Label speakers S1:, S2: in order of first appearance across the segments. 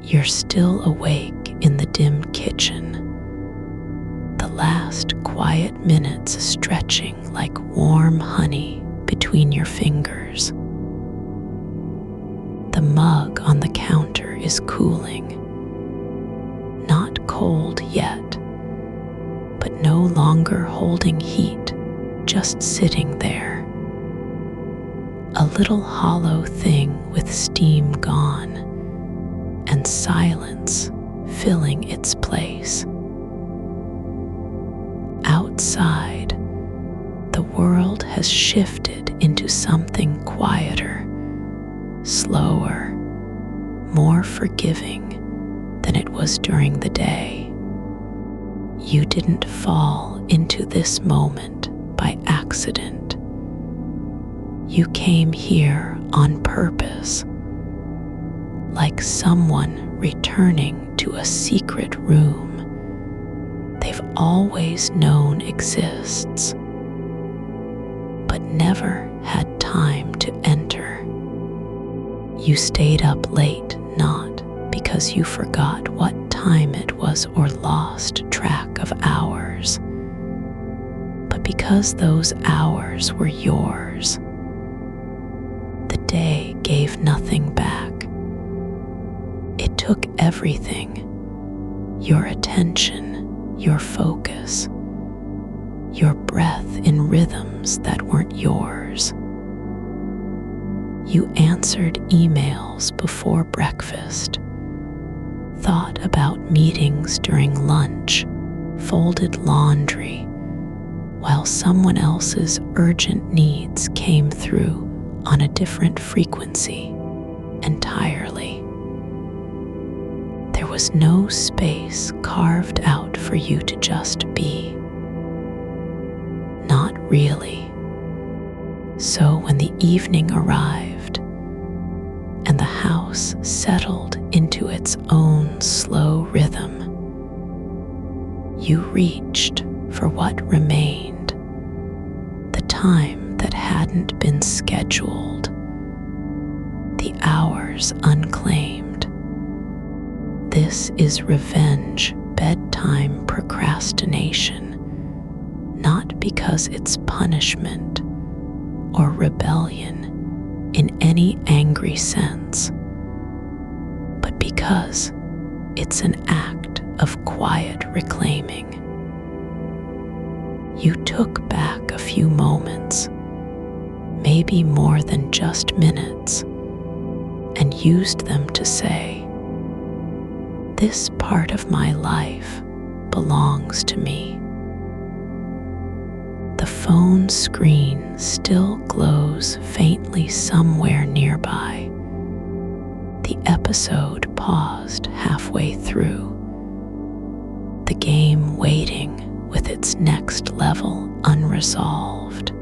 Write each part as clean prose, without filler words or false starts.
S1: You're still awake in the dim kitchen, the last quiet minutes stretching like warm honey between your fingers. The mug on the counter is cooling, not cold yet, but no longer holding heat, just sitting there. A little hollow thing with steam gone and silence filling its place. Outside, the world has shifted into something quieter, slower, more forgiving than it was during the day. You didn't fall into this moment by accident. You came here on purpose, like someone returning to a secret room they've always known exists, but never had time to enter. You stayed up late not because you forgot what time it was or lost track of hours, but because those hours were yours. The day gave nothing back. It took everything: your attention, your focus, your breath in rhythms that weren't yours. You answered emails before breakfast, thought about meetings during lunch, folded laundry, while someone else's urgent needs came through on a different frequency entirely. There was no space carved out for you to just be. Not really. So when the evening arrived and the house settled into its own slow rhythm, you reached for what remained, the time that hadn't been scheduled, the hours unclaimed. This is revenge, bedtime procrastination, not because it's punishment or rebellion in any angry sense, but because it's an act of quiet reclaiming. You took back a few moments, maybe more than just minutes, and used them to say, "This part of my life belongs to me." The phone screen still glows faintly somewhere nearby. The episode paused halfway through, the game waiting with its next level unresolved.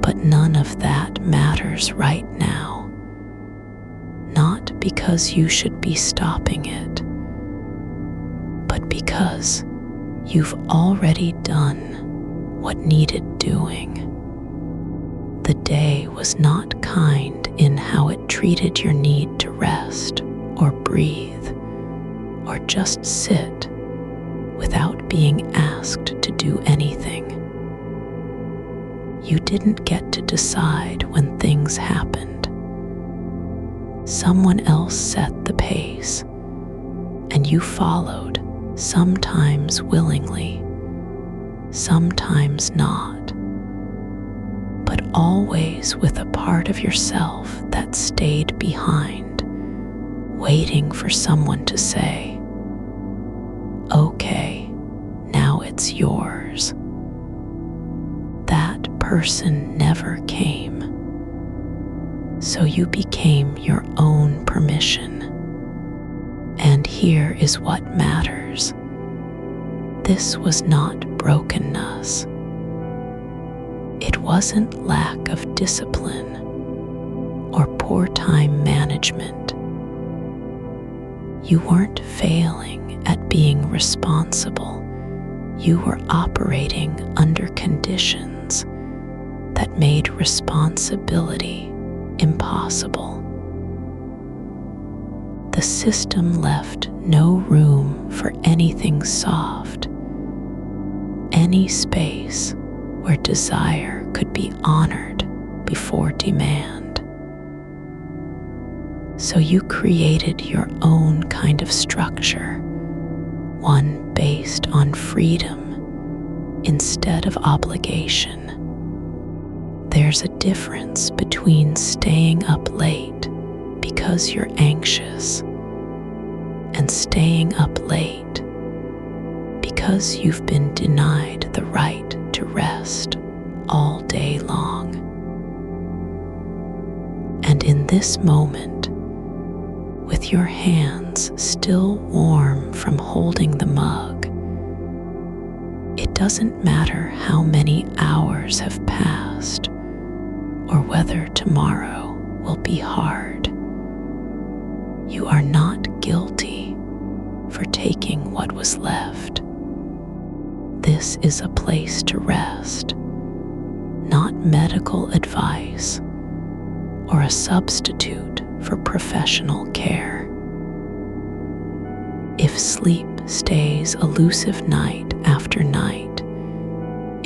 S1: But none of that matters right now. Not because you should be stopping it, but because you've already done what needed doing. The day was not kind in how it treated your need to rest or breathe or just sit without being asked to do anything. You didn't get to decide when things happened. Someone else set the pace, and you followed, sometimes willingly, sometimes not, but always with a part of yourself that stayed behind, waiting for someone to say, "Okay, now it's yours." That person never came, so you became your own permission. And here is what matters. This was not brokenness. It wasn't lack of discipline or poor time management. You weren't failing at being responsible. You were operating under conditions that made responsibility impossible. the system left no room for anything soft, any space where desire could be honored before demand. So you created your own kind of structure, one based on freedom instead of obligation. There's a difference between staying up late because you're anxious and staying up late because you've been denied the right to rest all day long. And in this moment, with your hands still warm from holding the mug, it doesn't matter how many hours have passed or whether tomorrow will be hard. You are not guilty for taking what was left. This is a place to rest, not medical advice or a substitute for professional care. If sleep stays elusive night after night,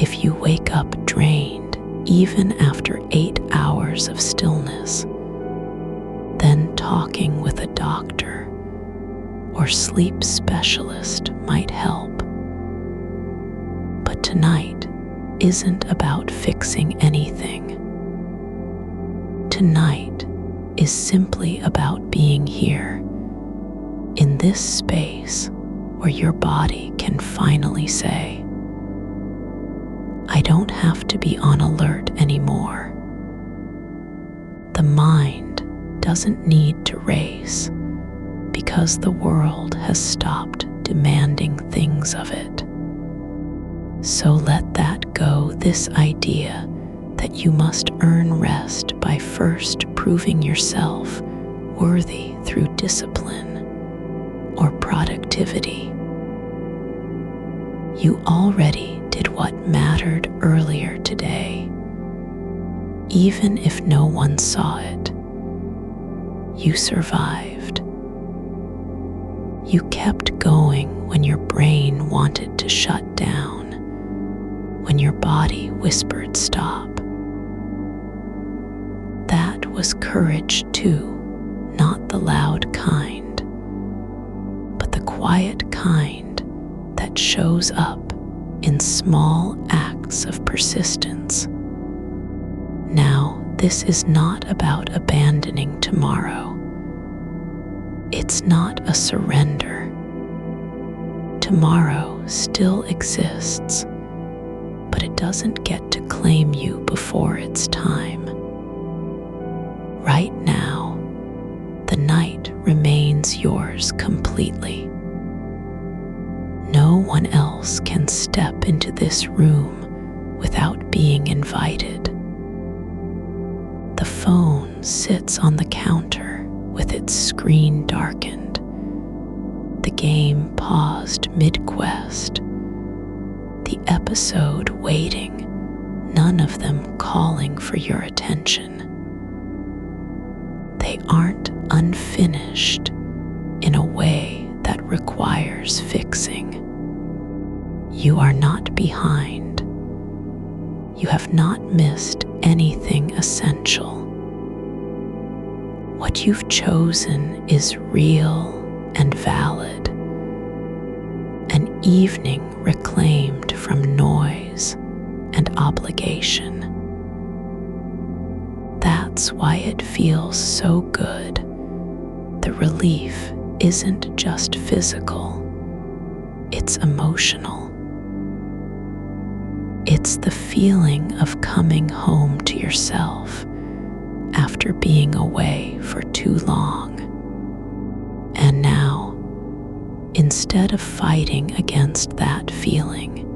S1: if you wake up drained even after 8 hours of stillness, then talking with a doctor or sleep specialist might help. But tonight isn't about fixing anything. Tonight is simply about being here, in this space where your body can finally say, I don't have to be on alert anymore. The mind doesn't need to race because the world has stopped demanding things of it. So let that go, this idea that you must earn rest by first proving yourself worthy through discipline or productivity. You already did what mattered earlier today, even if no one saw it. You survived. You kept going when your brain wanted to shut down, when your body whispered stop. That was courage too, not the loud kind, but the quiet kind that shows up in small acts of persistence. Now, this is not about abandoning tomorrow. It's not a surrender. Tomorrow still exists, but it doesn't get to claim you before its time. Right now, the night remains yours completely. No one else can step into this room without being invited. The phone sits on the counter with its screen darkened. The game paused mid-quest. The episode waiting, none of them calling for your attention. They aren't unfinished in a way that requires fixing. You are not behind. You have not missed anything essential. What you've chosen is real and valid. An evening reclaimed from noise and obligation. That's why it feels so good. The relief isn't just physical, it's emotional. It's the feeling of coming home to yourself after being away for too long. And now, instead of fighting against that feeling,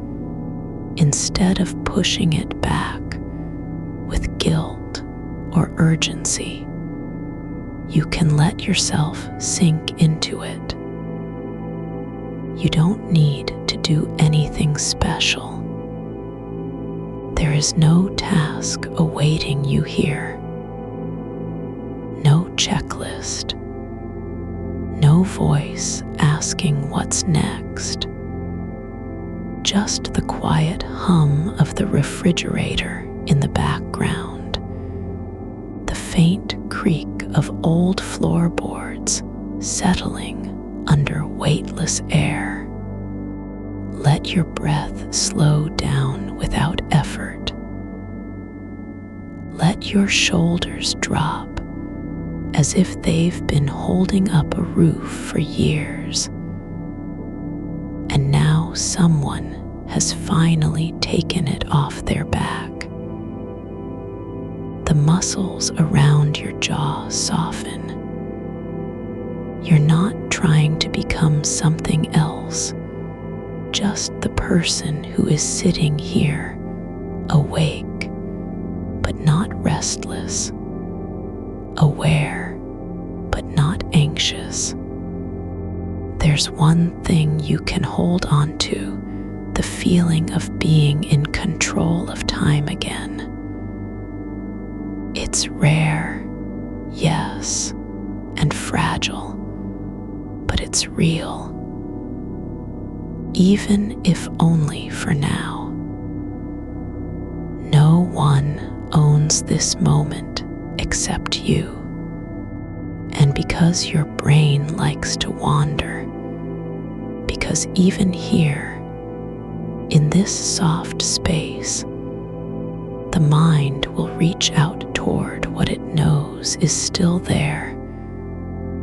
S1: instead of pushing it back with guilt or urgency, you can let yourself sink into it. You don't need to do anything special. There is no task awaiting you here. No checklist. No voice asking what's next. Just the quiet hum of the refrigerator in the background. The faint creak of old floorboards settling under weightless air. Let your breath slow down without effort. Let your shoulders drop as if they've been holding up a roof for years. And now someone has finally taken it off their back. The muscles around your jaw soften. You're not trying to become something else, just the person who is sitting here, awake, but not restless, aware, but not anxious. There's one thing you can hold on to, the feeling of being in control of time again. It's rare, yes, and fragile, but it's real, even if only for now. No one owns this moment except you. And because your brain likes to wander, because even here, in this soft space, the mind will reach out toward what it knows is still there,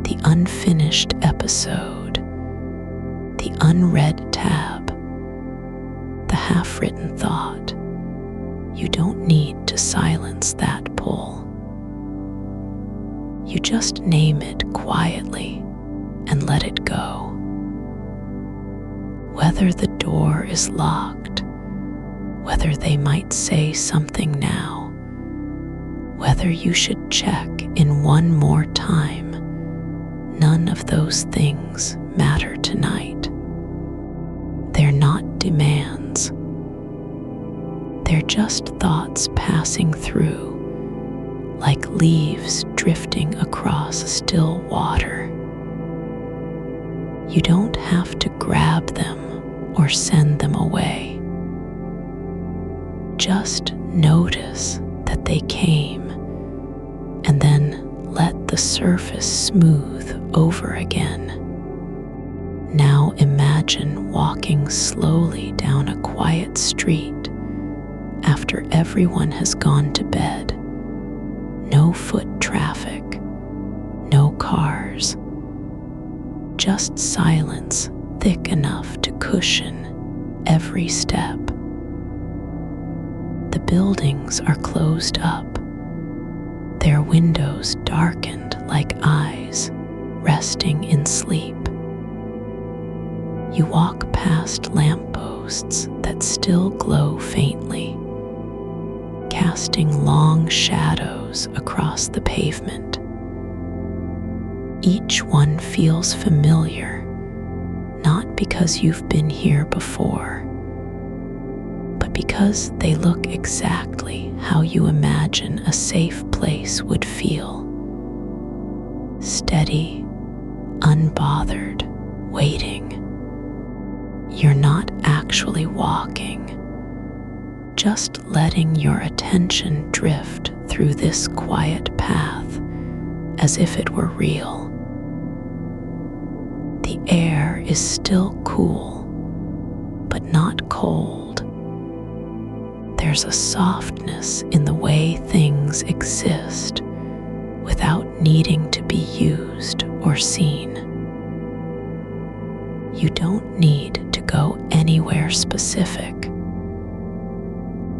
S1: the unfinished episode, the unread tab, the half-written thought. You don't need to silence that pull. You just name it quietly and let it go. Whether the door is locked, whether they might say something now, whether you should check in one more time, none of those things matter tonight. They're not demands. They're just thoughts passing through, like leaves drifting across still water. You don't have to grab them or send them away. Just notice that they came, and then let the surface smooth over again. Now imagine walking slowly down a quiet street after everyone has gone to bed. No foot traffic, no cars, just silence thick enough to cushion every step. The buildings are closed up, their windows darkened like eyes resting in sleep. You walk past lampposts that still glow faintly, casting long shadows across the pavement. Each one feels familiar, not because you've been here before, but because they look exactly how you imagine a safe place would feel. Steady, unbothered, waiting. You're not actually walking, just letting your attention drift through this quiet path as if it were real. The air is still cool, but not cold. There's a softness in the way things exist without needing to be used or seen. You don't need to go anywhere specific.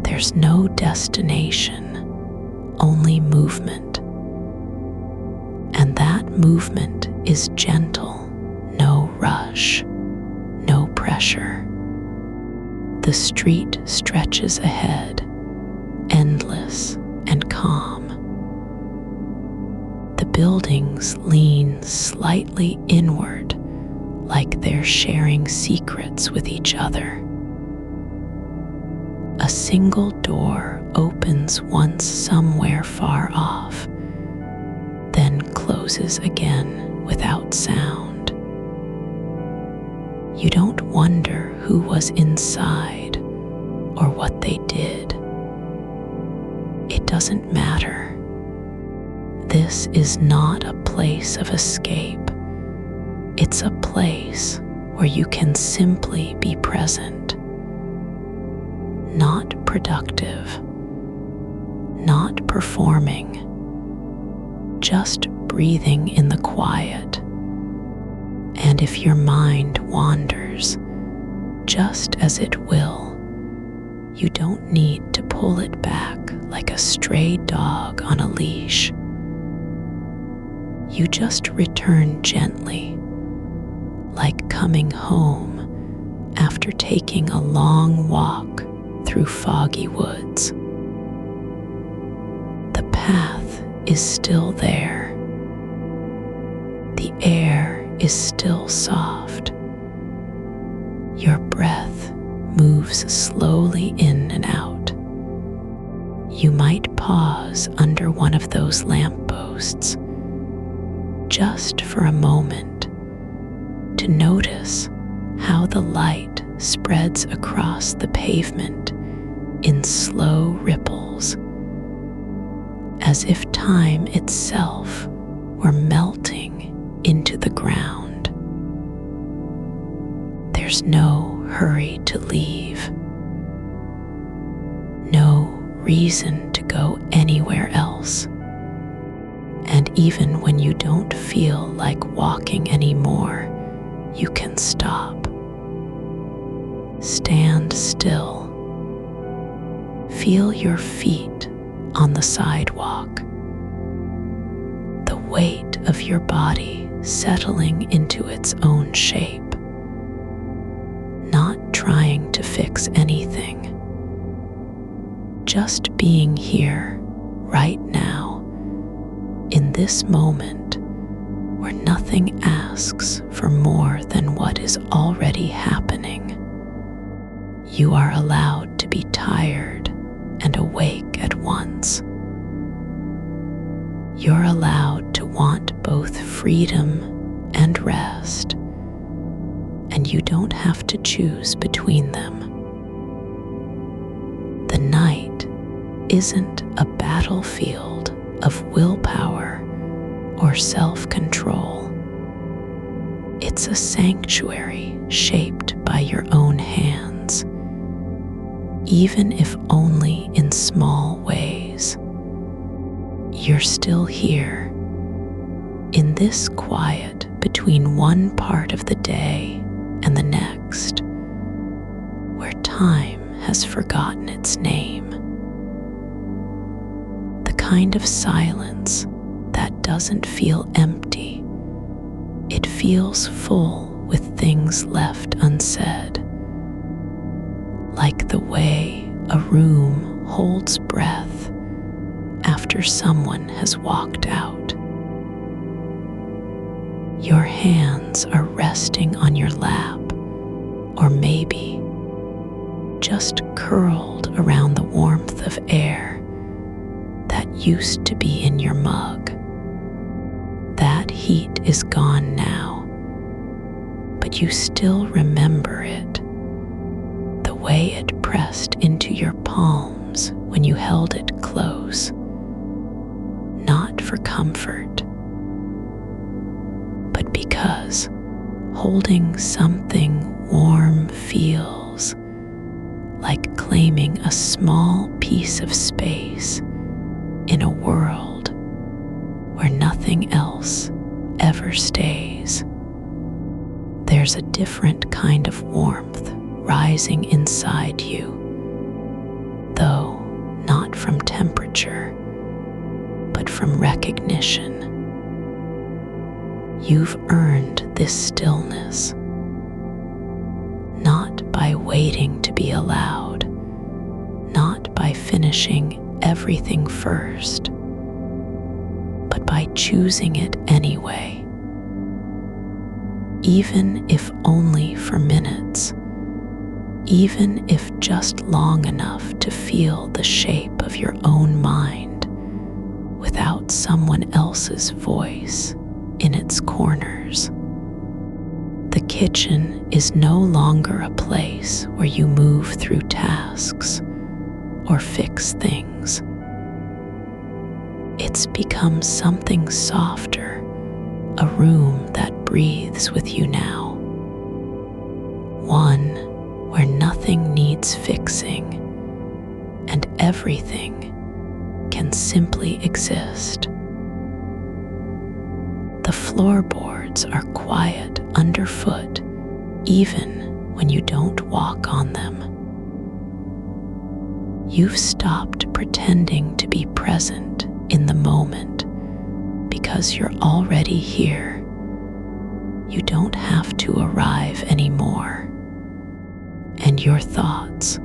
S1: There's no destination, only movement. And that movement is gentle, no rush, no pressure. The street stretches ahead, endless and calm. The buildings lean slightly inward, like they're sharing secrets with each other. A single door opens once somewhere far off, then closes again without sound. You don't wonder who was inside or what they did. It doesn't matter. This is not a place of escape. It's a place where you can simply be present, not productive, not performing, just breathing in the quiet. And if your mind wanders, just as it will, you don't need to pull it back like a stray dog on a leash. You just return gently, like coming home after taking a long walk through foggy woods. The path is still there. The air is still soft. Your breath moves slowly in and out. You might pause under one of those lampposts, just for a moment, to notice how the light spreads across the pavement in slow ripples, as if time itself were melting into the ground. There's no hurry to leave, no reason to go anywhere else. And even when you don't feel like walking anymore, you can stop. Stand still. Feel your feet on the sidewalk. The weight of your body settling into its own shape. Not trying to fix anything. Just being here, right now, in this moment where nothing asks for more than what is already happening. You are allowed to be tired and awake at once. You're allowed to want both freedom and rest, and you don't have to choose between them. The night isn't a battlefield of willpower or self-control. It's a sanctuary shaped by your own hands, even if only in small ways. You're still here, in this quiet between one part of the day and the next, where time has forgotten its name. The kind of silence that doesn't feel empty. It feels full with things left unsaid, like the way a room holds breath after someone has walked out. Your hands are resting on your lap, or maybe just curled around the warmth of air that used to be in your mug. That heat is gone now, but you still remember it, the way it pressed into your palms when you held it close, not for comfort, but because holding something warm feels like claiming a small piece of space in a world where nothing else ever stays. There's a different kind of warmth rising inside you, though not from temperature, but from recognition. You've earned this stillness, not by waiting to be allowed, not by finishing everything first, but by choosing it anyway. Even if only for minutes, even if just long enough to feel the shape of your own mind without someone else's voice in its corners. The kitchen is no longer a place where you move through tasks or fix things. It's become something softer, a room that breathes with you now. One where nothing needs fixing and everything can simply exist. The floorboards are quiet underfoot even when you don't walk on them. You've stopped pretending to be present in the moment because you're already here. You don't have to arrive anymore. And your thoughts,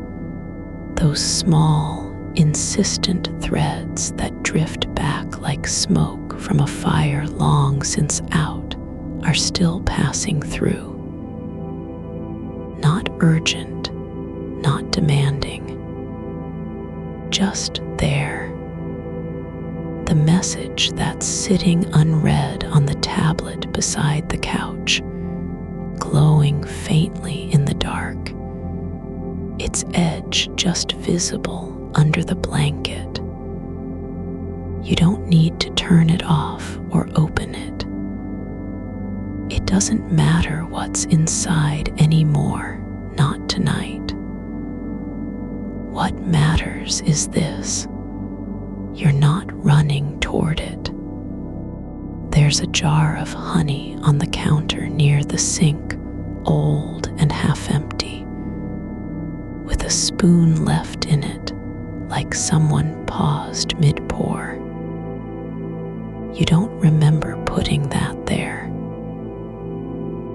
S1: those small, insistent threads that drift back like smoke from a fire long since out, are still passing through. Not urgent, not demanding, just there. The message that's sitting unread on the tablet beside the couch, glowing faintly in the dark, its edge just visible under the blanket. You don't need to turn it off or open it. It doesn't matter what's inside anymore, not tonight. What matters is this: you're not running toward it. There's a jar of honey on the counter near the sink, old and half empty, with a spoon left in it, like someone paused mid-pour. You don't remember putting that there,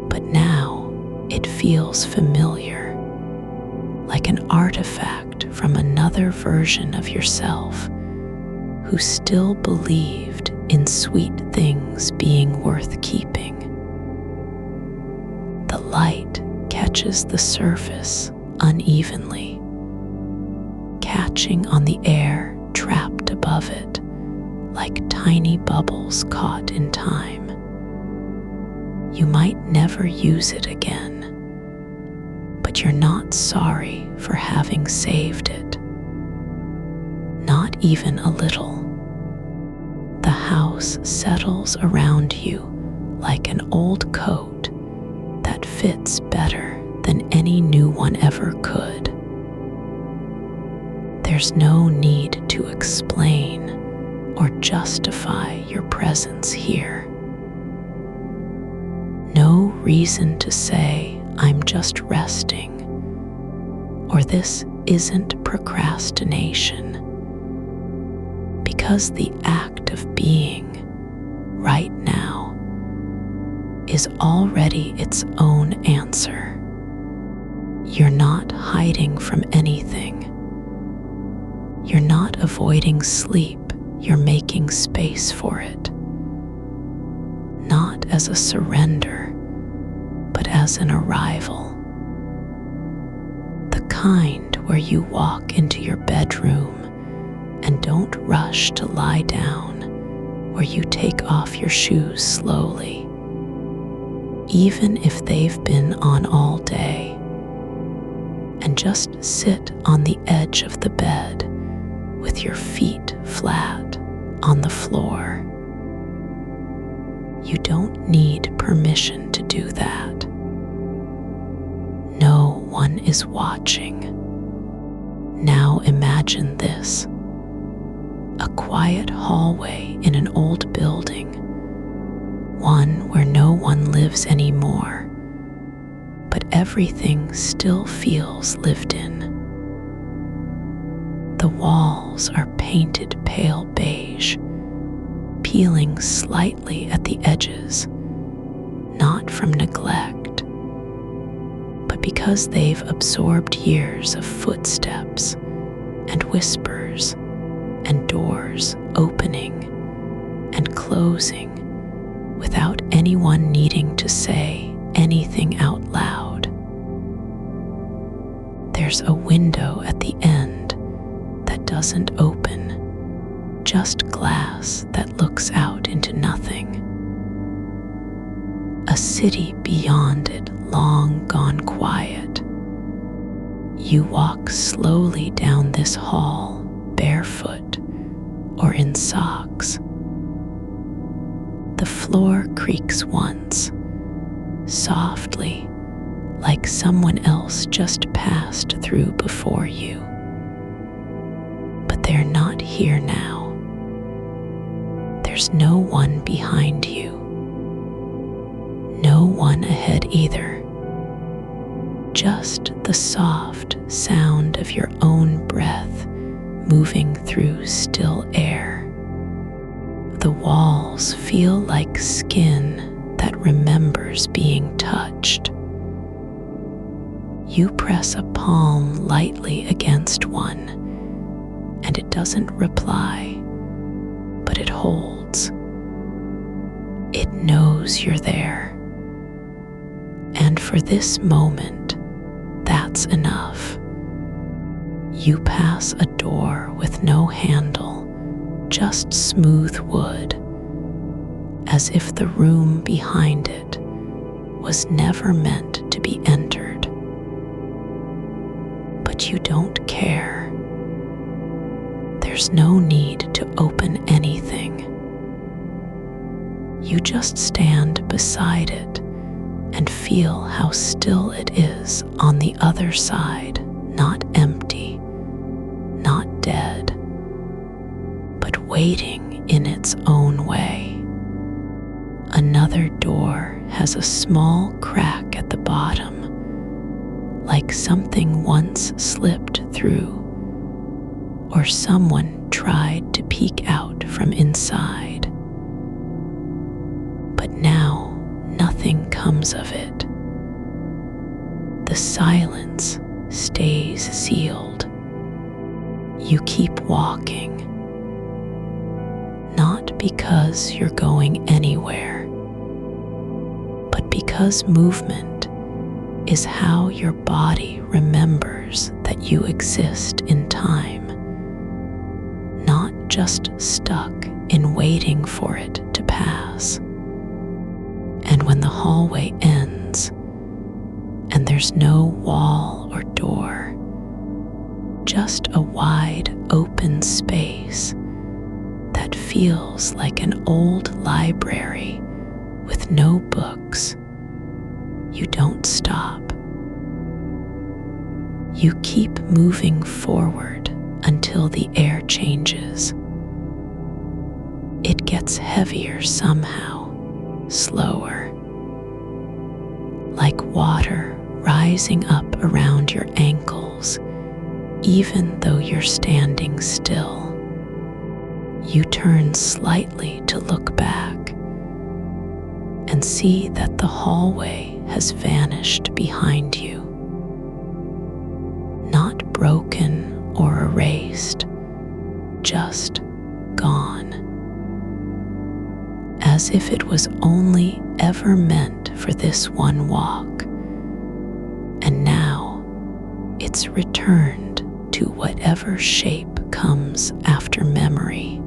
S1: but now it feels familiar, like an artifact from another version of yourself who still believed in sweet things being worth keeping. The light catches the surface unevenly, catching on the air trapped above it, like tiny bubbles caught in time. You might never use it again, but you're not sorry for having saved it. Not even a little. The house settles around you like an old coat that fits better than any new one ever could. There's no need to explain or justify your presence here. No reason to say, "I'm just resting," or "this isn't procrastination," because the act of being right now is already its own answer. You're not hiding from anything. You're not avoiding sleep, you're making space for it. Not as a surrender, but as an arrival. The kind where you walk into your bedroom and don't rush to lie down, where you take off your shoes slowly, even if they've been on all day, and just sit on the edge of the bed with your feet flat on the floor. You don't need permission to do that. No one is watching. Now imagine this: a quiet hallway in an old building, one where no one lives anymore, but everything still feels lived in. The walls are painted pale beige, peeling slightly at the edges, not from neglect, but because they've absorbed years of footsteps and whispers and doors opening and closing without anyone needing to say anything out loud. There's a window at the end that doesn't open, just glass that looks out into nothing. a city beyond it long gone quiet. You walk slowly down this hall, barefoot or in socks. The floor creaks once, softly, like someone else just passed through before you. But they're not here now. There's no one behind you. No one ahead either. Just the soft sound of your own breath moving through still air. The walls feel like skin that remembers being touched. You press a palm lightly against one, and it doesn't reply, but it holds. It knows you're there. And for this moment, that's enough. You pass a door with no handle, just smooth wood, as if the room behind it was never meant to be entered. But you don't care. There's no need to open anything. You just stand beside it and feel how still it is on the other side, not empty, not dead, but waiting in its own way. Another door has a small crack at the bottom, like something once slipped through, or someone tried to peek out from inside. But now nothing comes of it. The silence stays sealed. You keep walking, not because you're going anywhere, but because movement is how your body remembers that you exist in time, not just stuck in waiting for it to pass. And when the hallway ends, and there's no wall or door, just a wide open space that feels like an old library with no books, you don't stop. You keep moving forward until the air changes. It gets heavier somehow, slower, like water rising up around your ankles, even though you're standing still. You turn slightly to look back and see that the hallway has vanished behind you. Not broken or erased, just gone. As if it was only ever meant for this one walk. And now it's returned to whatever shape comes after memory.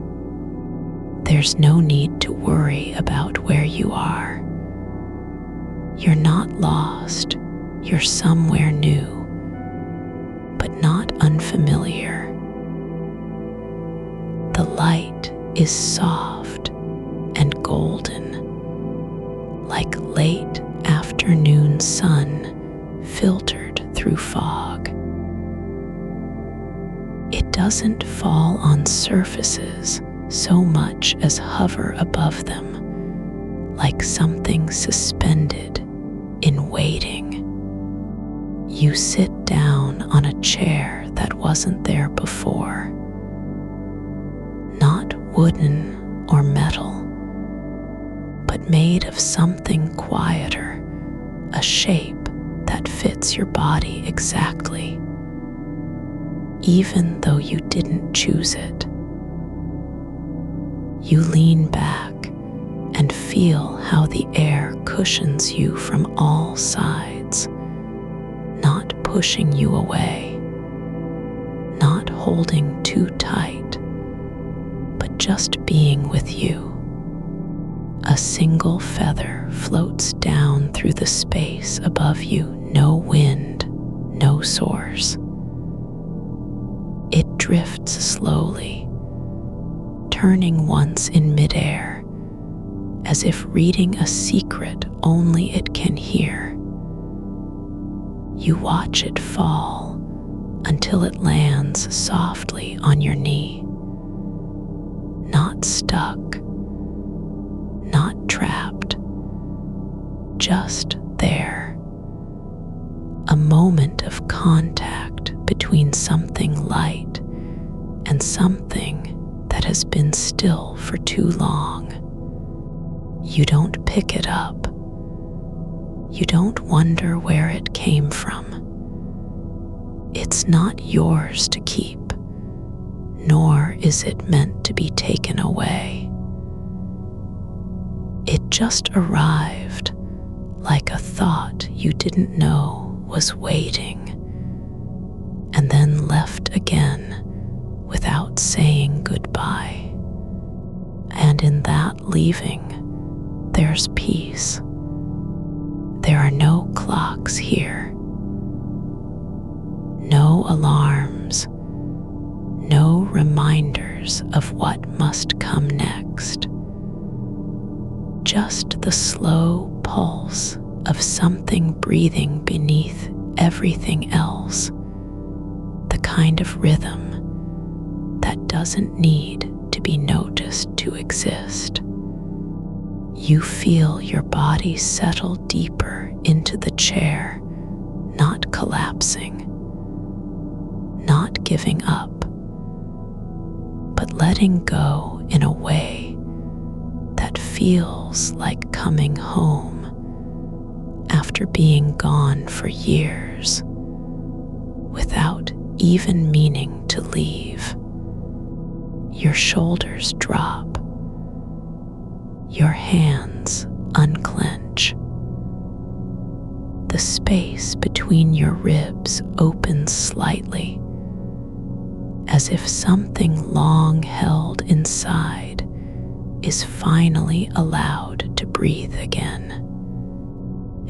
S1: There's no need to worry about where you are. You're not lost, you're somewhere new, but not unfamiliar. The light is soft and golden, like late afternoon sun filtered through fog. It doesn't fall on surfaces so much as hover above them, like something suspended in waiting. You sit down on a chair that wasn't there before, not wooden or metal, but made of something quieter, a shape that fits your body exactly, even though you didn't choose it. You lean back and feel how the air cushions you from all sides, not pushing you away, not holding too tight, but just being with you. A single feather floats down through the space above you, no wind, no source. It drifts slowly, turning once in midair, as if reading a secret only it can hear. You watch it fall until it lands softly on your knee. Not stuck, not trapped, just there. A moment of contact between something light and something that has been still for too long. You don't pick it up. You don't wonder where it came from. It's not yours to keep, nor is it meant to be taken away. It just arrived like a thought you didn't know was waiting, and then left again without saying goodbye. And in that leaving, there's peace. There are no clocks here, no alarms, no reminders of what must come next. Just the slow pulse of something breathing beneath everything else, the kind of rhythm that doesn't need to be noticed to exist. You feel your body settle deeper into the chair, not collapsing, not giving up, but letting go in a way that feels like coming home after being gone for years without even meaning to leave. Your shoulders drop. Your hands unclench. The space between your ribs opens slightly, as if something long held inside is finally allowed to breathe again.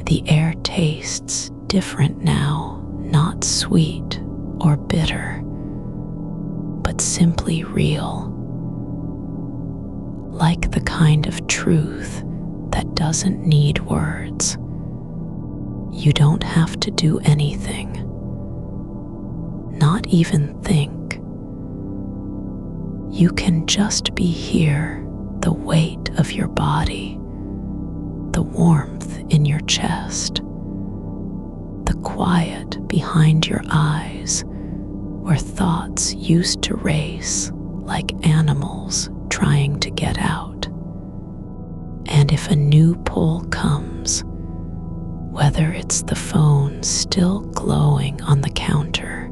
S1: The air tastes different now, not sweet or bitter, but simply real. Like the kind of truth that doesn't need words. You don't have to do anything, not even think. You can just be here, the weight of your body, the warmth in your chest, the quiet behind your eyes where thoughts used to race like animals trying to get out. And if a new pull comes, whether it's the phone still glowing on the counter,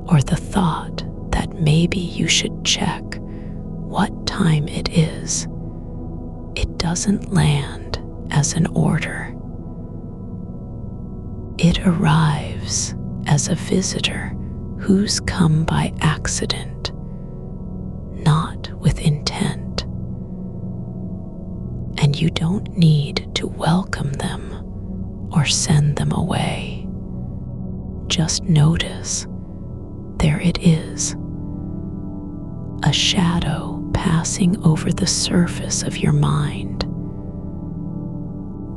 S1: or the thought that maybe you should check what time it is, it doesn't land as an order. It arrives as a visitor who's come by accident, not with intent. And you don't need to welcome them or send them away. Just notice, there it is, a shadow passing over the surface of your mind.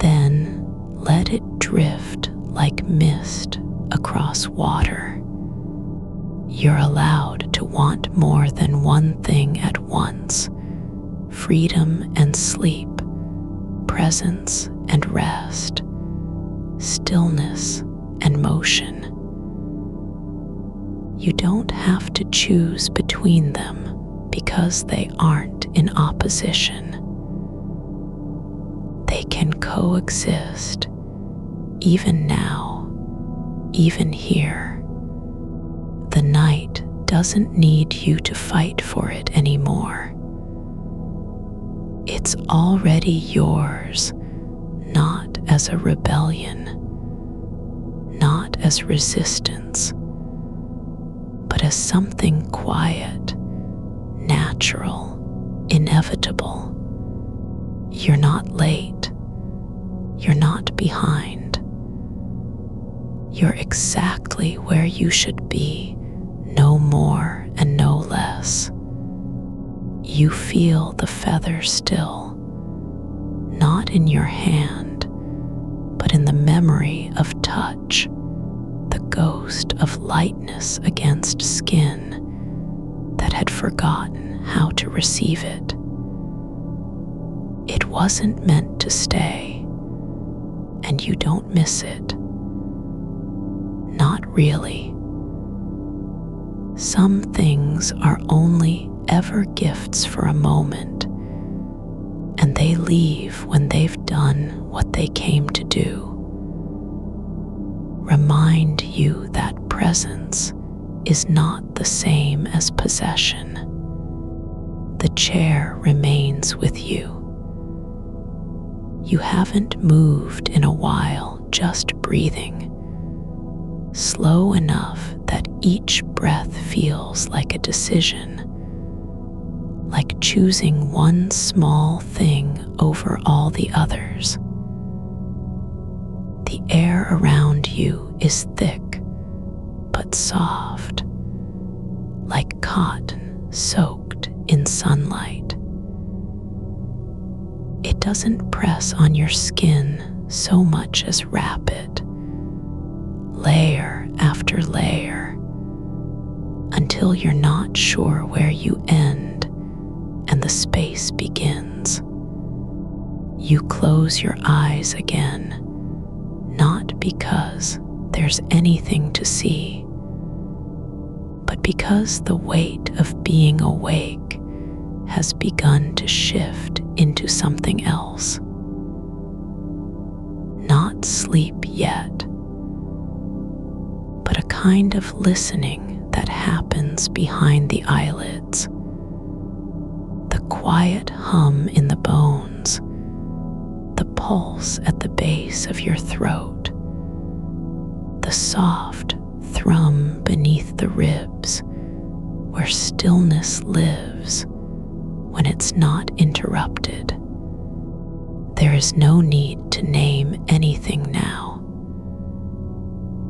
S1: Then let it drift like mist across water. You're allowed to want more than one thing at once: freedom and sleep, presence and rest, stillness and motion. You don't have to choose between them because they aren't in opposition. They can coexist, even now, even here. The night doesn't need you to fight for it anymore. It's already yours, not as a rebellion, not as resistance, but as something quiet, natural, inevitable, You're not late. You're not behind. You're exactly where you should be, no more and no less. You feel the feather still, not in your hand, but in the memory of touch, the ghost of lightness against skin that had forgotten how to receive it. It wasn't meant to stay, and you don't miss it. Not really. Some things are only ever gifts for a moment, and they leave when they've done what they came to do. Remind you that presence is not the same as possession. The chair remains with you. You haven't moved in a while, just breathing, slow enough that each breath feels like a decision, like choosing one small thing over all the others. The air around you is thick but soft, like cotton soaked in sunlight. It doesn't press on your skin so much as wrap it, layer after layer, until you're not sure where you end and the space begins. You close your eyes again, not because there's anything to see, but because the weight of being awake has begun to shift into something else. Not sleep yet, but a kind of listening that happens behind the eyelids. The quiet hum in the bones, the pulse at the base of your throat, the soft thrum beneath the ribs where stillness lives when it's not interrupted. There is no need to name anything now.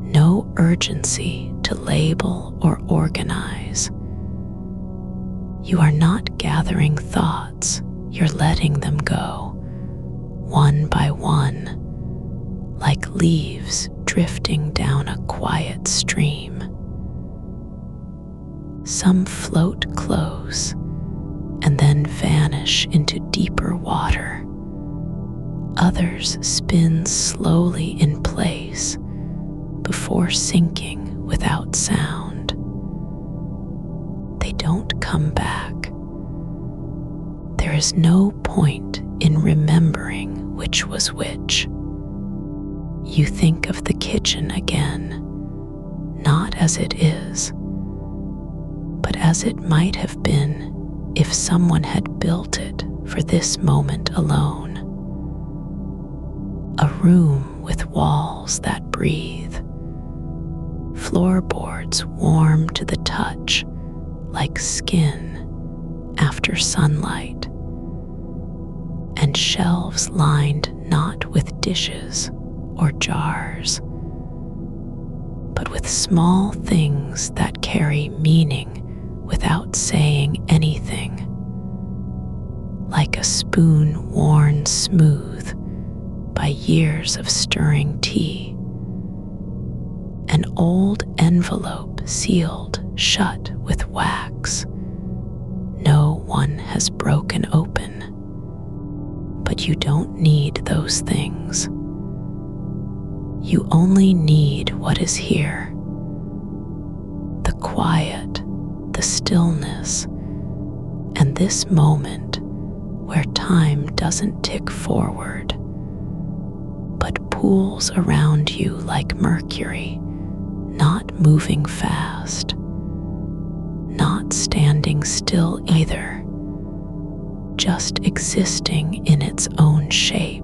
S1: No urgency to label or organize. You are not gathering thoughts, you're letting them go, one by one, like leaves drifting down a quiet stream. Some float close and then vanish into deeper water. Others spin slowly in place before sinking without sound. They don't come back. There is no point in remembering which was which. You think of the kitchen again, not as it is, but as it might have been if someone had built it for this moment alone. A room with walls that breathe, floorboards warm to the touch like skin after sunlight, and shelves lined not with dishes or jars, but with small things that carry meaning without saying anything, like a spoon worn smooth by years of stirring tea, an old envelope sealed shut with wax no one has broken open. But you don't need those things. You only need what is here. The quiet, the stillness, and this moment where time doesn't tick forward, but pools around you like mercury, not moving fast, not standing still either, just existing in its own shape,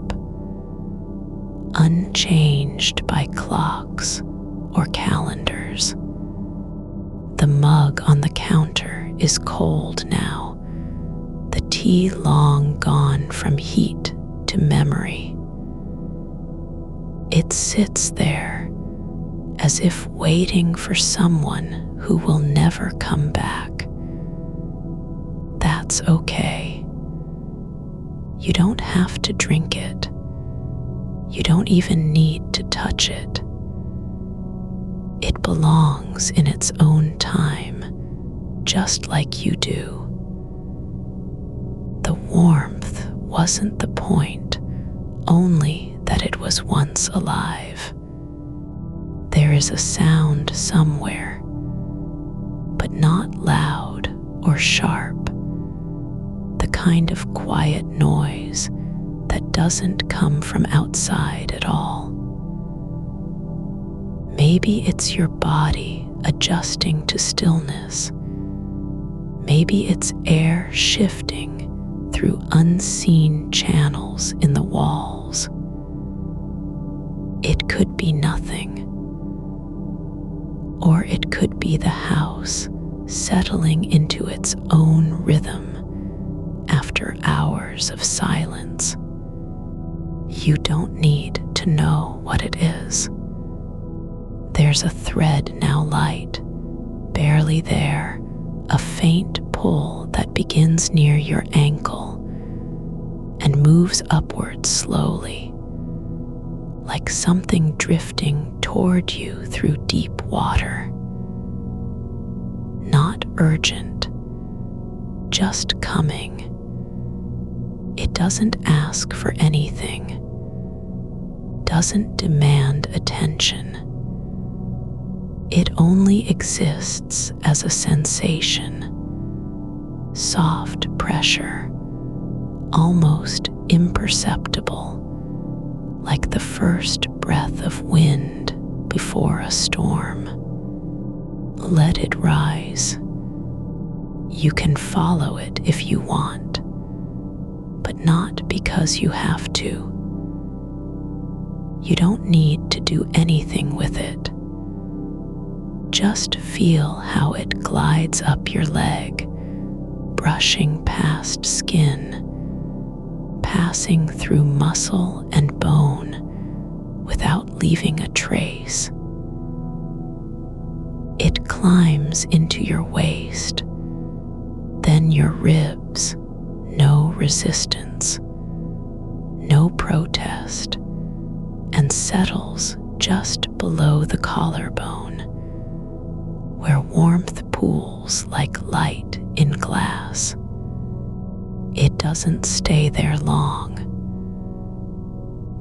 S1: unchanged by clocks or calendars. The mug on the counter is cold now. The tea tea long gone from heat to memory. It sits there as if waiting for someone who will never come back. That's okay. You don't have to drink it. You don't even need to touch it. It belongs in its own time, just like you do. The warmth wasn't the point, only that it was once alive. There is a sound somewhere, but not loud or sharp. The kind of quiet noise that doesn't come from outside at all. Maybe it's your body adjusting to stillness. Maybe it's air shifting through unseen channels in the walls. It could be nothing. Or it could be the house settling into its own rhythm after hours of silence. You don't need to know what it is. There's a thread now light, barely there, a faint pull that begins near your ankle and moves upward slowly, like something drifting toward you through deep water. Not urgent, just coming. It doesn't ask for anything, doesn't demand attention. It only exists as a sensation, soft pressure, almost imperceptible, like the first breath of wind before a storm. Let it rise. You can follow it if you want, but not because you have to. You don't need to do anything with it. Just feel how it glides up your leg, brushing past skin, passing through muscle and bone without leaving a trace. It climbs into your waist, then your ribs, no resistance, no protest, and settles just below the collarbone, where warmth pools like light in glass. It doesn't stay there long,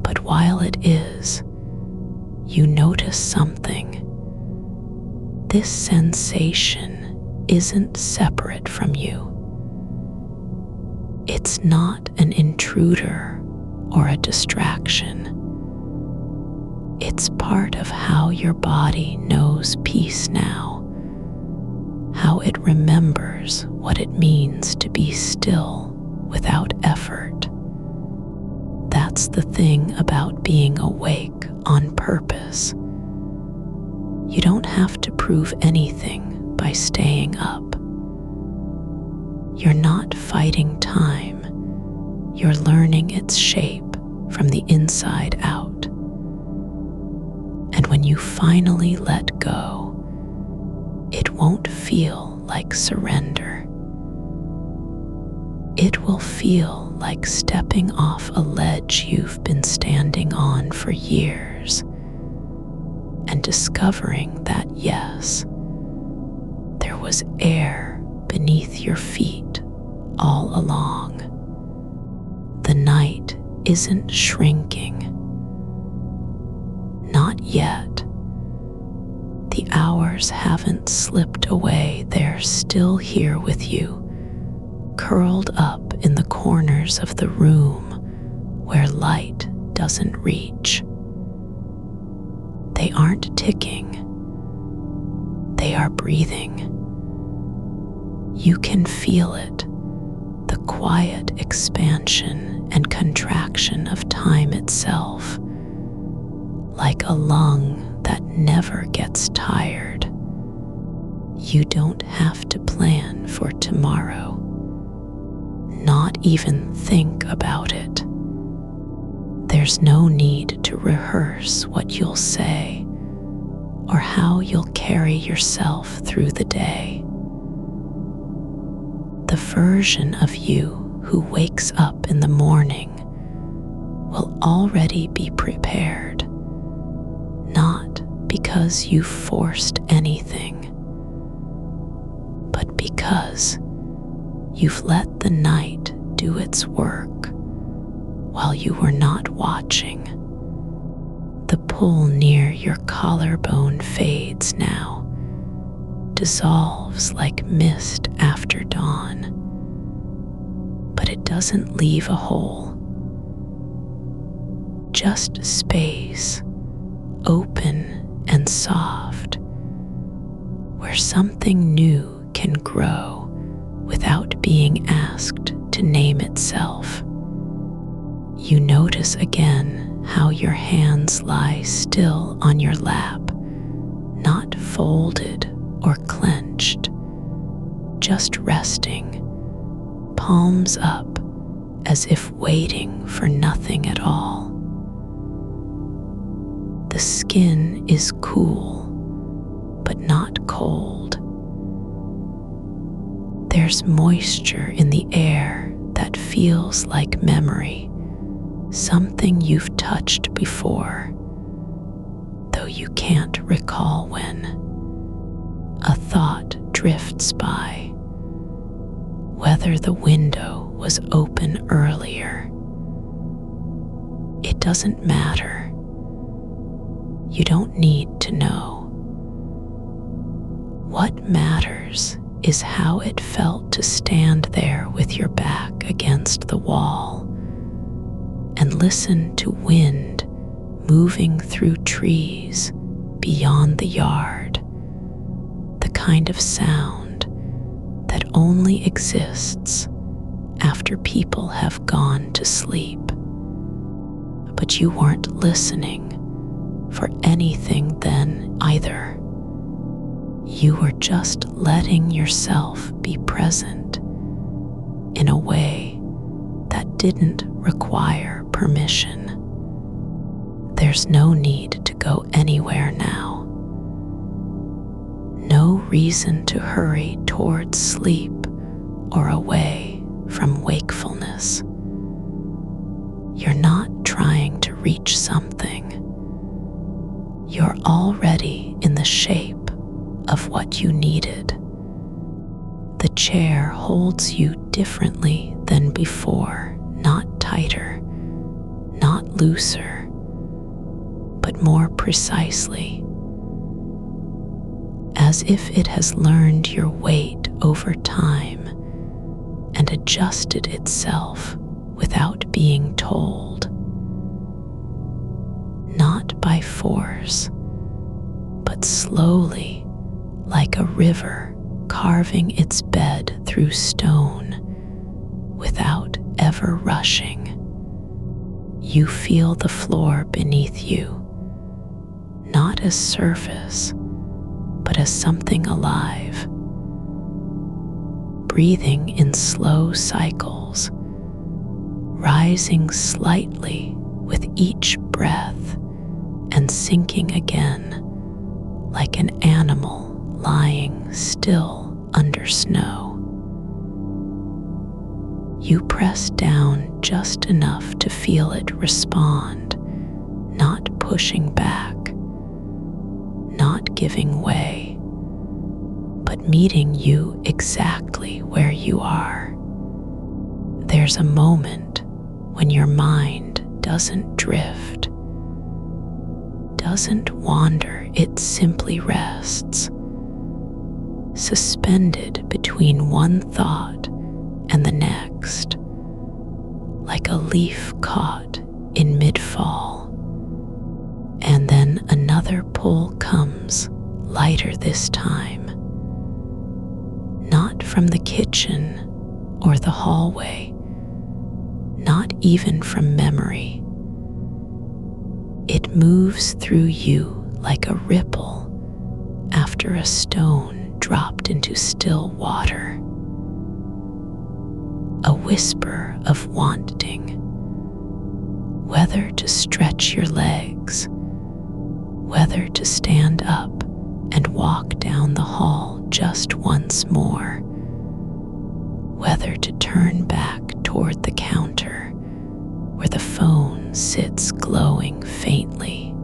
S1: but while it is, you notice something. This sensation isn't separate from you. It's not an intruder or a distraction. It's part of how your body knows peace now, how it remembers what it means to be still without effort. That's the thing about being awake on purpose. You don't have to prove anything by staying up. You're not fighting time. You're learning its shape from the inside out. And when you finally let go, it won't feel like surrender. It will feel like stepping off a ledge you've been standing on for years and discovering that, yes, there was air beneath your feet all along. The night isn't shrinking. Not yet. The hours haven't slipped away. They're still here with you, curled up in the corners of the room where light doesn't reach. They aren't ticking. They are breathing. You can feel it, the quiet expansion and contraction of time itself, like a lung that never gets tired. You don't have to plan for tomorrow. not even think about it. There's no need to rehearse what you'll say or how you'll carry yourself through the day. The version of you who wakes up in the morning will already be prepared, not because you forced anything, but because you've let the night do its work while you were not watching. The pull near your collarbone fades now, dissolves like mist after dawn, but it doesn't leave a hole. Just space, open and soft, where something new can grow without being asked to name itself. You notice again how your hands lie still on your lap, not folded or clenched, just resting, palms up as if waiting for nothing at all. The skin is cool, but not cold. There's moisture in the air that feels like memory, something you've touched before, though you can't recall when. A thought drifts by, whether the window was open earlier. It doesn't matter. You don't need to know. What matters is how it felt to stand there with your back against the wall and listen to wind moving through trees beyond the yard, the kind of sound that only exists after people have gone to sleep. But you weren't listening for anything then either. You were just letting yourself be present in a way that didn't require permission. There's no need to go anywhere now. No reason to hurry towards sleep or away from wakefulness. You're not trying to reach something. You're already in the shape of what you needed. The chair holds you differently than before, not tighter, not looser, but more precisely, as if it has learned your weight over time and adjusted itself without being told. Not by force, but slowly, like a river carving its bed through stone without ever rushing. You feel the floor beneath you, not as surface, but as something alive, breathing in slow cycles, rising slightly with each breath and sinking again like an animal lying still under snow. You press down just enough to feel it respond, not pushing back, not giving way, but meeting you exactly where you are. There's a moment when your mind doesn't drift, doesn't wander, it simply rests, suspended between one thought and the next, like a leaf caught in mid-fall. And then another pull comes, lighter this time, not from the kitchen or the hallway, not even from memory. It moves through you like a ripple after a stone dropped into still water. a whisper of wanting, whether to stretch your legs, whether to stand up and walk down the hall just once more, whether to turn back toward the counter where the phone sits glowing faintly.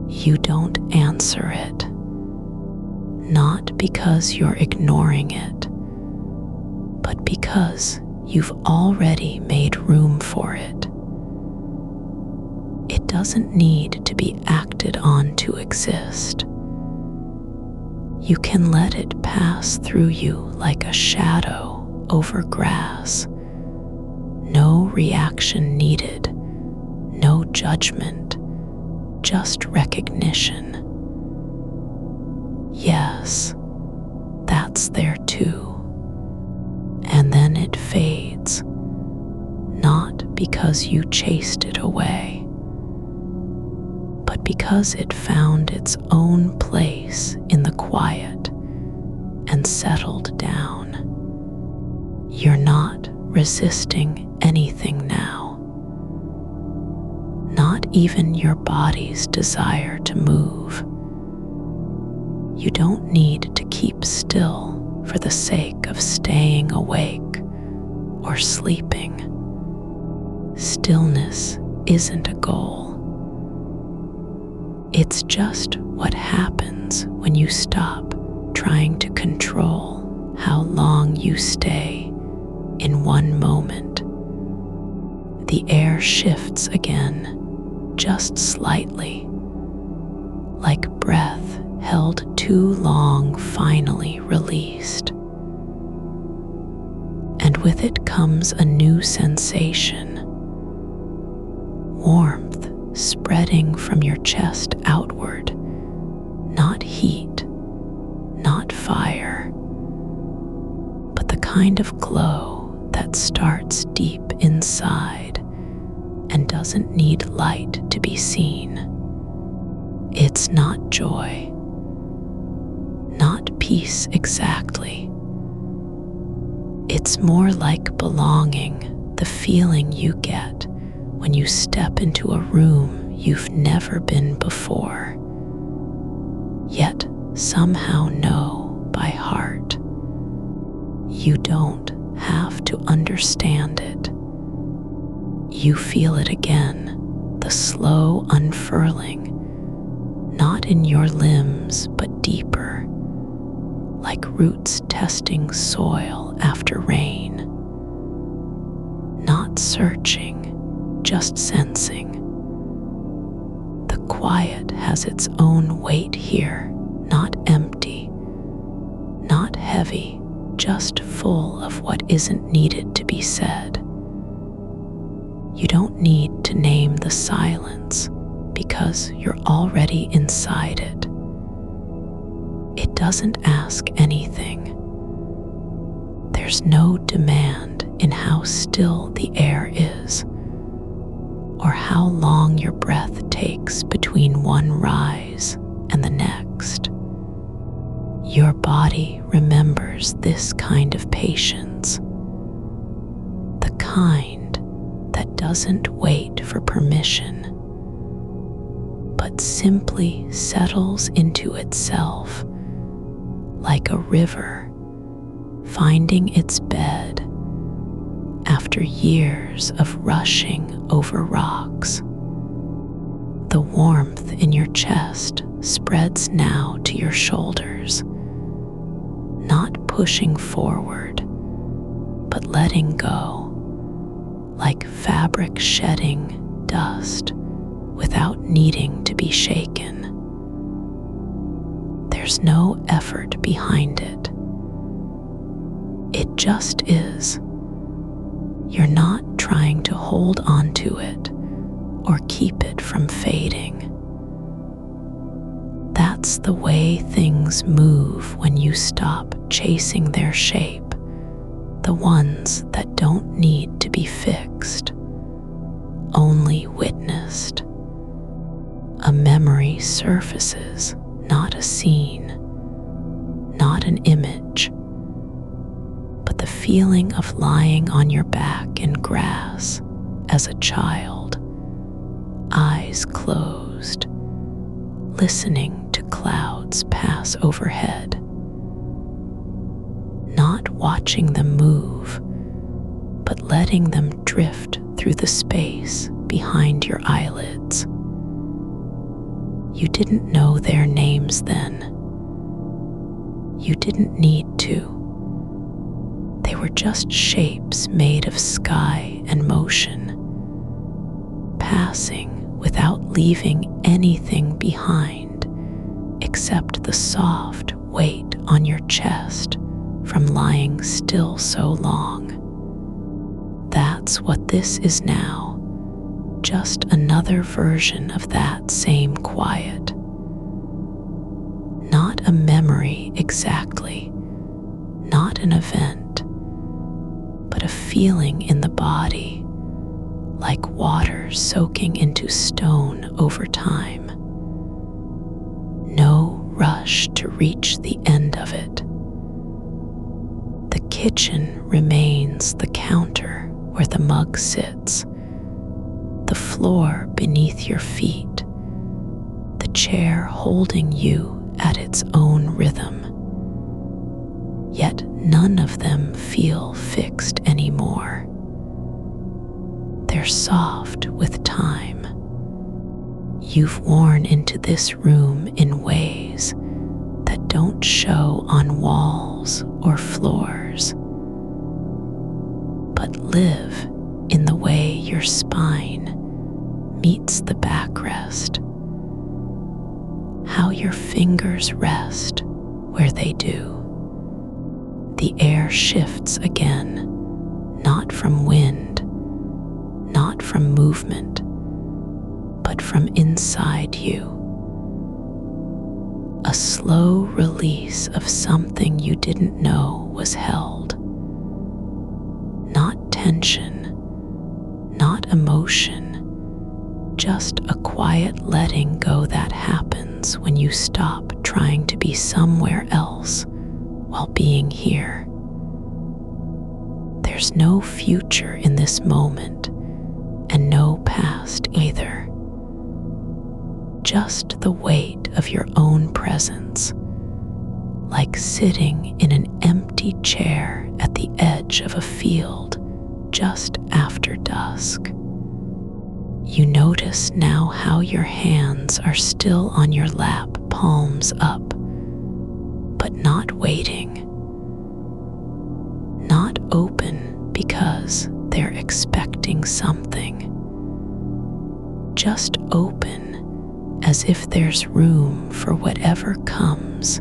S1: You don't answer it, not because you're ignoring it, but because you've already made room for it. It doesn't need to be acted on to exist. You can let it pass through you like a shadow over grass. No reaction needed, no judgment, just recognition. Yes, that's there too. And then it fades, not because you chased it away, but because it found its own place in the quiet and settled down. You're not resisting anything now, not even your body's desire to move. You don't need to keep still for the sake of staying awake or sleeping. Stillness isn't a goal. It's just what happens when you stop trying to control how long you stay in one moment. The air shifts again, just slightly, like breath held too long finally released. And with it comes a new sensation, warmth spreading from your chest outward, not heat, not fire, but the kind of glow that starts deep inside and doesn't need light to be seen. It's not joy, not peace exactly. It's more like belonging, the feeling you get when you step into a room you've never been before, yet somehow know by heart. You don't have to understand it. You feel it again, the slow unfurling, not in your limbs but deeper, like roots testing soil after rain. Not searching, just sensing. The quiet has its own weight here, not empty, not heavy, just full of what isn't needed to be said. You don't need to name the silence because you're already inside it. It doesn't ask anything. There's no demand in how still the air is, or how long your breath takes between one rise and the next. Your body remembers this kind of patience, the kind that doesn't wait for permission, but simply settles into itself like a river finding its bed after years of rushing over rocks. The warmth in your chest spreads now to your shoulders, not pushing forward, but letting go, like fabric shedding dust without needing to be shaken. There's no effort behind it. It just is. You're not trying to hold on to it or keep it from fading. That's the way things move when you stop chasing their shape, the ones that don't need to be fixed, only witnessed. A memory surfaces, not a scene, not an image, but the feeling of lying on your back in grass as a child, eyes closed, listening to clouds pass overhead, not watching them move, but letting them drift through the space behind your eyelids. You didn't know their names then. You didn't need to. They were just shapes made of sky and motion, passing without leaving anything behind except the soft weight on your chest from lying still so long. That's what this is now, just another version of that same quiet. Not a memory exactly, not an event, but a feeling in the body, like water soaking into stone over time. No rush to reach the end of it. The kitchen remains the counter where the mug sits, the floor beneath your feet, the chair holding you at its own rhythm. Yet none of them feel fixed anymore. They're soft with time. You've worn into this room in ways that don't show on walls or floors, but live in the way your spine meets the backrest, how your fingers rest where they do. The air shifts again, not from wind, not from movement, but from inside you. A slow release of something you didn't know was held. Not tension, not emotion, just a quiet letting go that happens when you stop trying to be somewhere else while being here. There's no future in this moment and no past either. Just the weight of your own presence, like sitting in an empty chair at the edge of a field just after dusk. You notice now how your hands are still on your lap, palms up, but not waiting. Not open because they're expecting something. Just open as if there's room for whatever comes,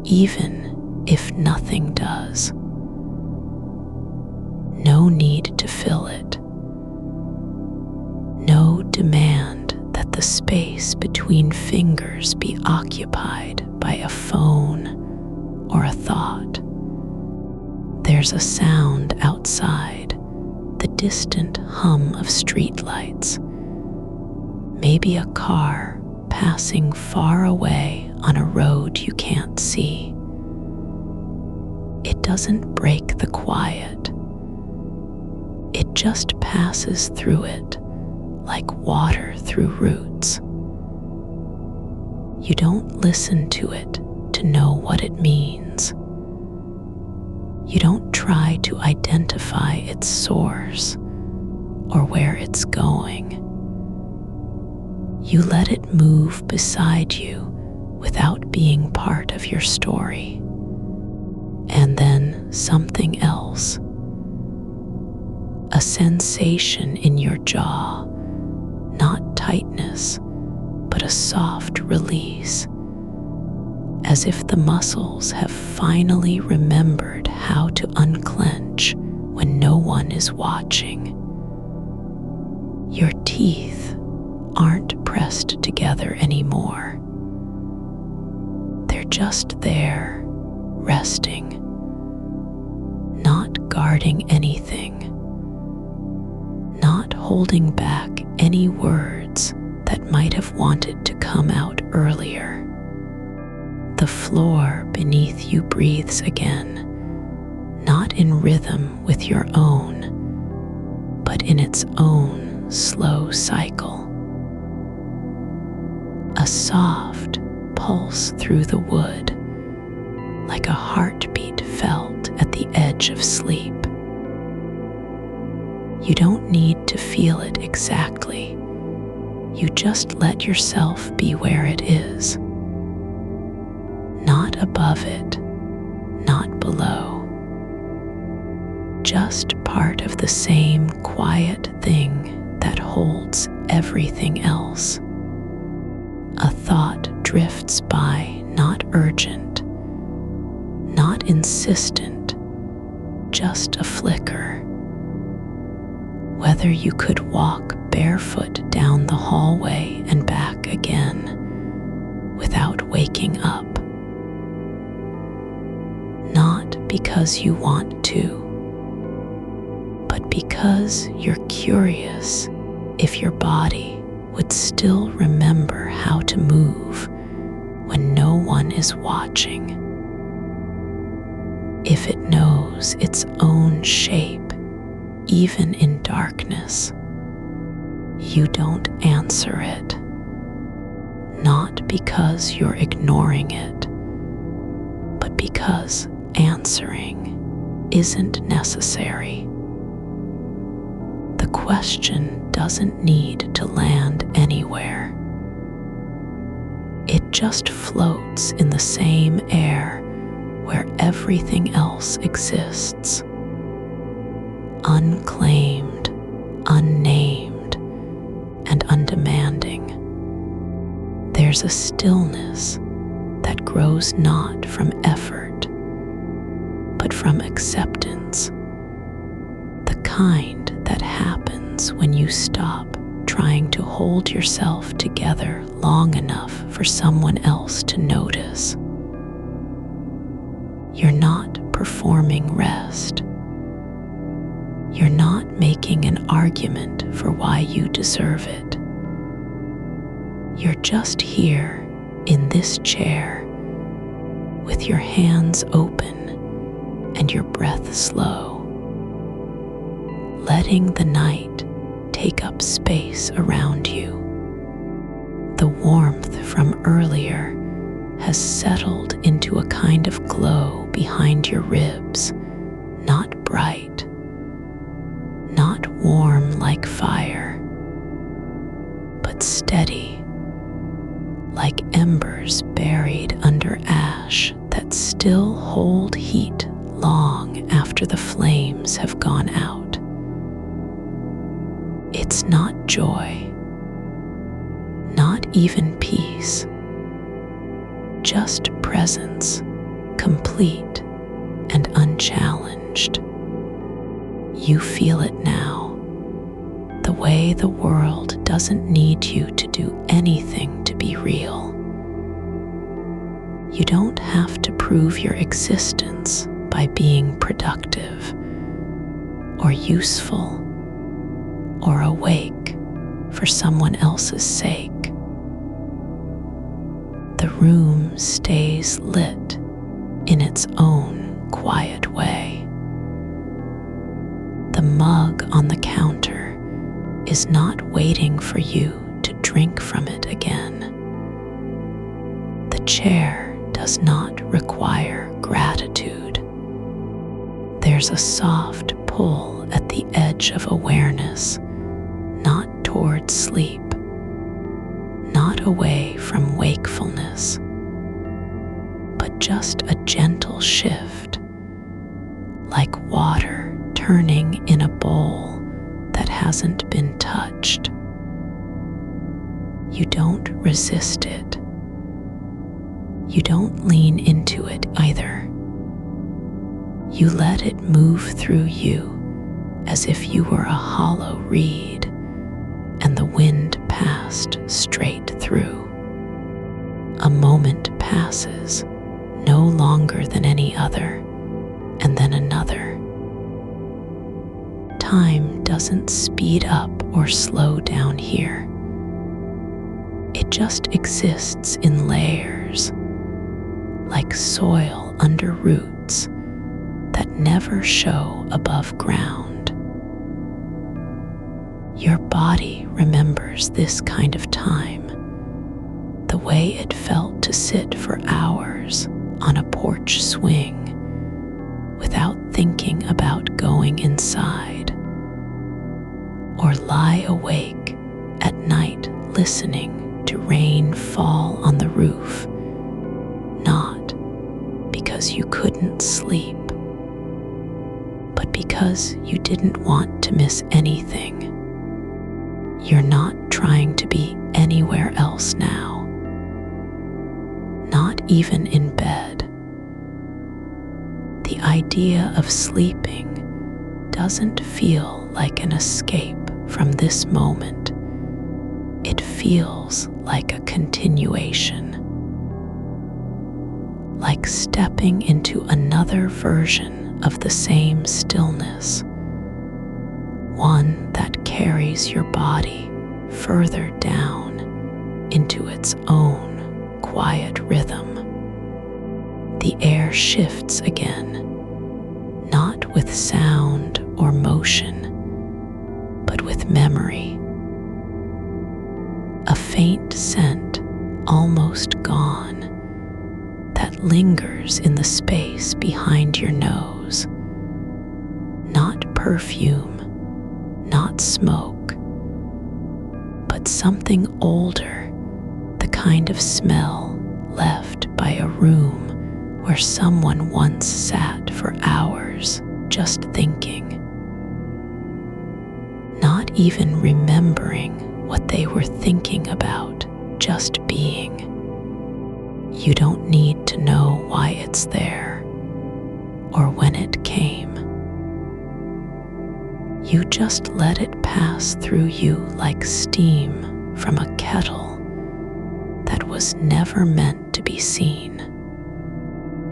S1: even if nothing does. No need to fill it. No demand that the space between fingers be occupied by a phone or a thought. There's a sound outside, the distant hum of streetlights. Maybe a car passing far away on a road you can't see. It doesn't break the quiet. It just passes through it like water through roots. You don't listen to it to know what it means. You don't try to identify its source or where it's going. You let it move beside you without being part of your story. And then something else. A sensation in your jaw, not tightness, but a soft release, as if the muscles have finally remembered how to unclench when no one is watching. Your teeth aren't pressed together anymore. They're just there, resting, not guarding anything, not holding back any words that might have wanted to come out earlier. The floor beneath you breathes again, not not in rhythm with your own, but in its own slow cycle. A soft pulse through the wood, like a heartbeat felt at the edge of sleep. You don't need to feel it exactly. You just let yourself be where it is. Not above it, not below. Just part of the same quiet thing that holds everything else. A thought drifts by, not urgent, not insistent, just a flicker. Whether you could walk barefoot down the hallway and back again without waking up. Not because you want to, but because you're curious if your body would still remember how to move when no one is watching. If it knows its own shape, even in darkness, you don't answer it. Not because you're ignoring it, but because answering isn't necessary. The question doesn't need to land anywhere. It just floats in the same air where everything else exists. Unclaimed, unnamed, and undemanding. There's a stillness that grows not from effort, but from acceptance. The kind that happens when you stop trying to hold yourself together long enough for someone else to notice. You're not performing rest. You're not making an argument for why you deserve it. You're just here in this chair with your hands open and your breath slow, letting the night take up space around you. The warmth from earlier has settled into a kind of glow behind your ribs, not bright, not warm like fire, but steady, like embers buried under ash that still hold heat long after the flames have gone out. It's not joy, not even peace, just presence, complete and unchallenged. You feel it now, the way the world doesn't need you to do anything to be real. You don't have to prove your existence by being productive or useful or awake for someone else's sake. The room stays lit in its own quiet way. The mug on the counter is not waiting for you to drink from it again. The chair does not require gratitude. There's a soft pull at the edge of awareness, not toward sleep, not away from wakefulness, but just a gentle shift, like water turning in a bowl that hasn't been touched. You don't resist it. You don't lean into it either. You let it move through you as if you were a hollow reed and the wind passed straight through. A moment passes, no longer than any other, and then another. Time doesn't speed up or slow down here. It just exists in layers, like soil under roots that never show above ground. Your body remembers this kind of time, the way it felt to sit for hours on a porch swing without thinking about going inside, or lie awake at night listening to rain fall on the roof, not because you couldn't sleep, but because you didn't want to miss anything. You're not trying to be anywhere else now, not even in bed. The idea of sleeping doesn't feel like an escape from this moment. It feels like a continuation, like stepping into another version of the same stillness, one that carries your body further down into its own quiet rhythm. The air shifts again, not with sound or motion, but with memory. A faint scent, almost gone, that lingers in the space behind your nose. Not perfume, not smoke, but something older, the kind of smell left by a room where someone once sat for hours just thinking, not even remembering what they were thinking about, just being. You don't need to know why it's there or when it came. You just let it pass through you like steam from a kettle that was never meant to be seen.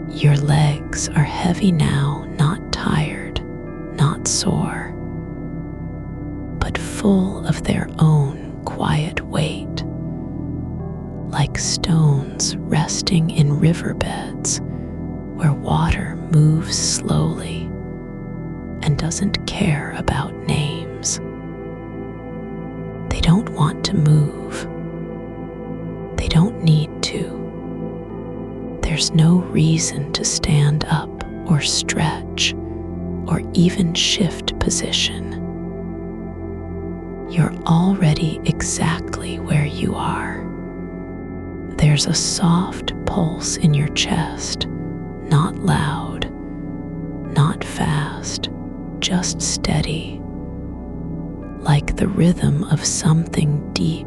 S1: Your legs are heavy now, not tired, not sore, but full of their own quiet weight, like stones resting in riverbeds where water moves slowly and doesn't care about names. They don't want to move. They don't need to. There's no reason to stand up or stretch or even shift position. You're already exactly where you are. There's a soft pulse in your chest, not loud, not fast, just steady, like the rhythm of something deep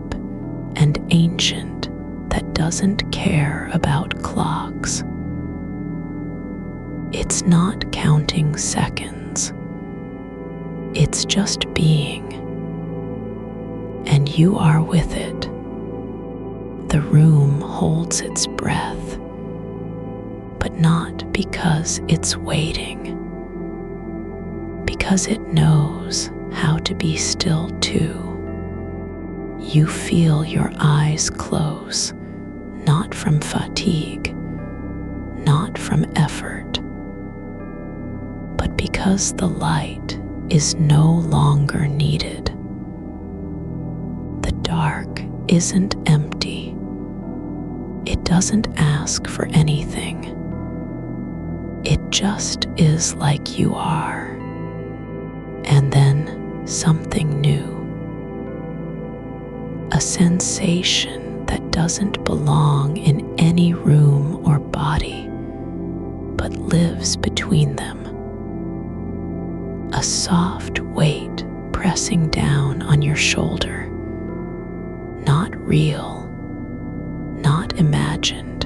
S1: and ancient that doesn't care about clocks. It's not counting seconds. It's just being. And you are with it. The room holds its breath, but not because it's waiting, because it knows how to be still too. You feel your eyes close, not from fatigue, not from effort, but because the light is no longer needed. The dark isn't empty. It doesn't ask for anything. It just is like you are. And then something new. A sensation that doesn't belong in any room or body, but lives between them. A soft weight pressing down on your shoulder. Not real, not imagined,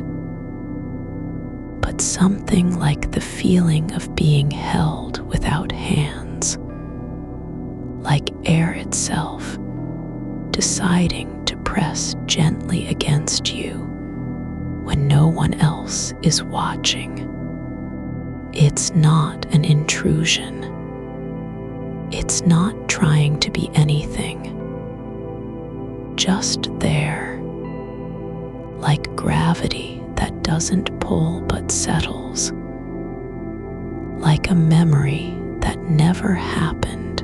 S1: but something like the feeling of being held without hands, like air itself, deciding to press gently against you when no one else is watching. It's not an intrusion. It's not trying to be anything. Just there, like gravity that doesn't pull but settles, like a memory that never happened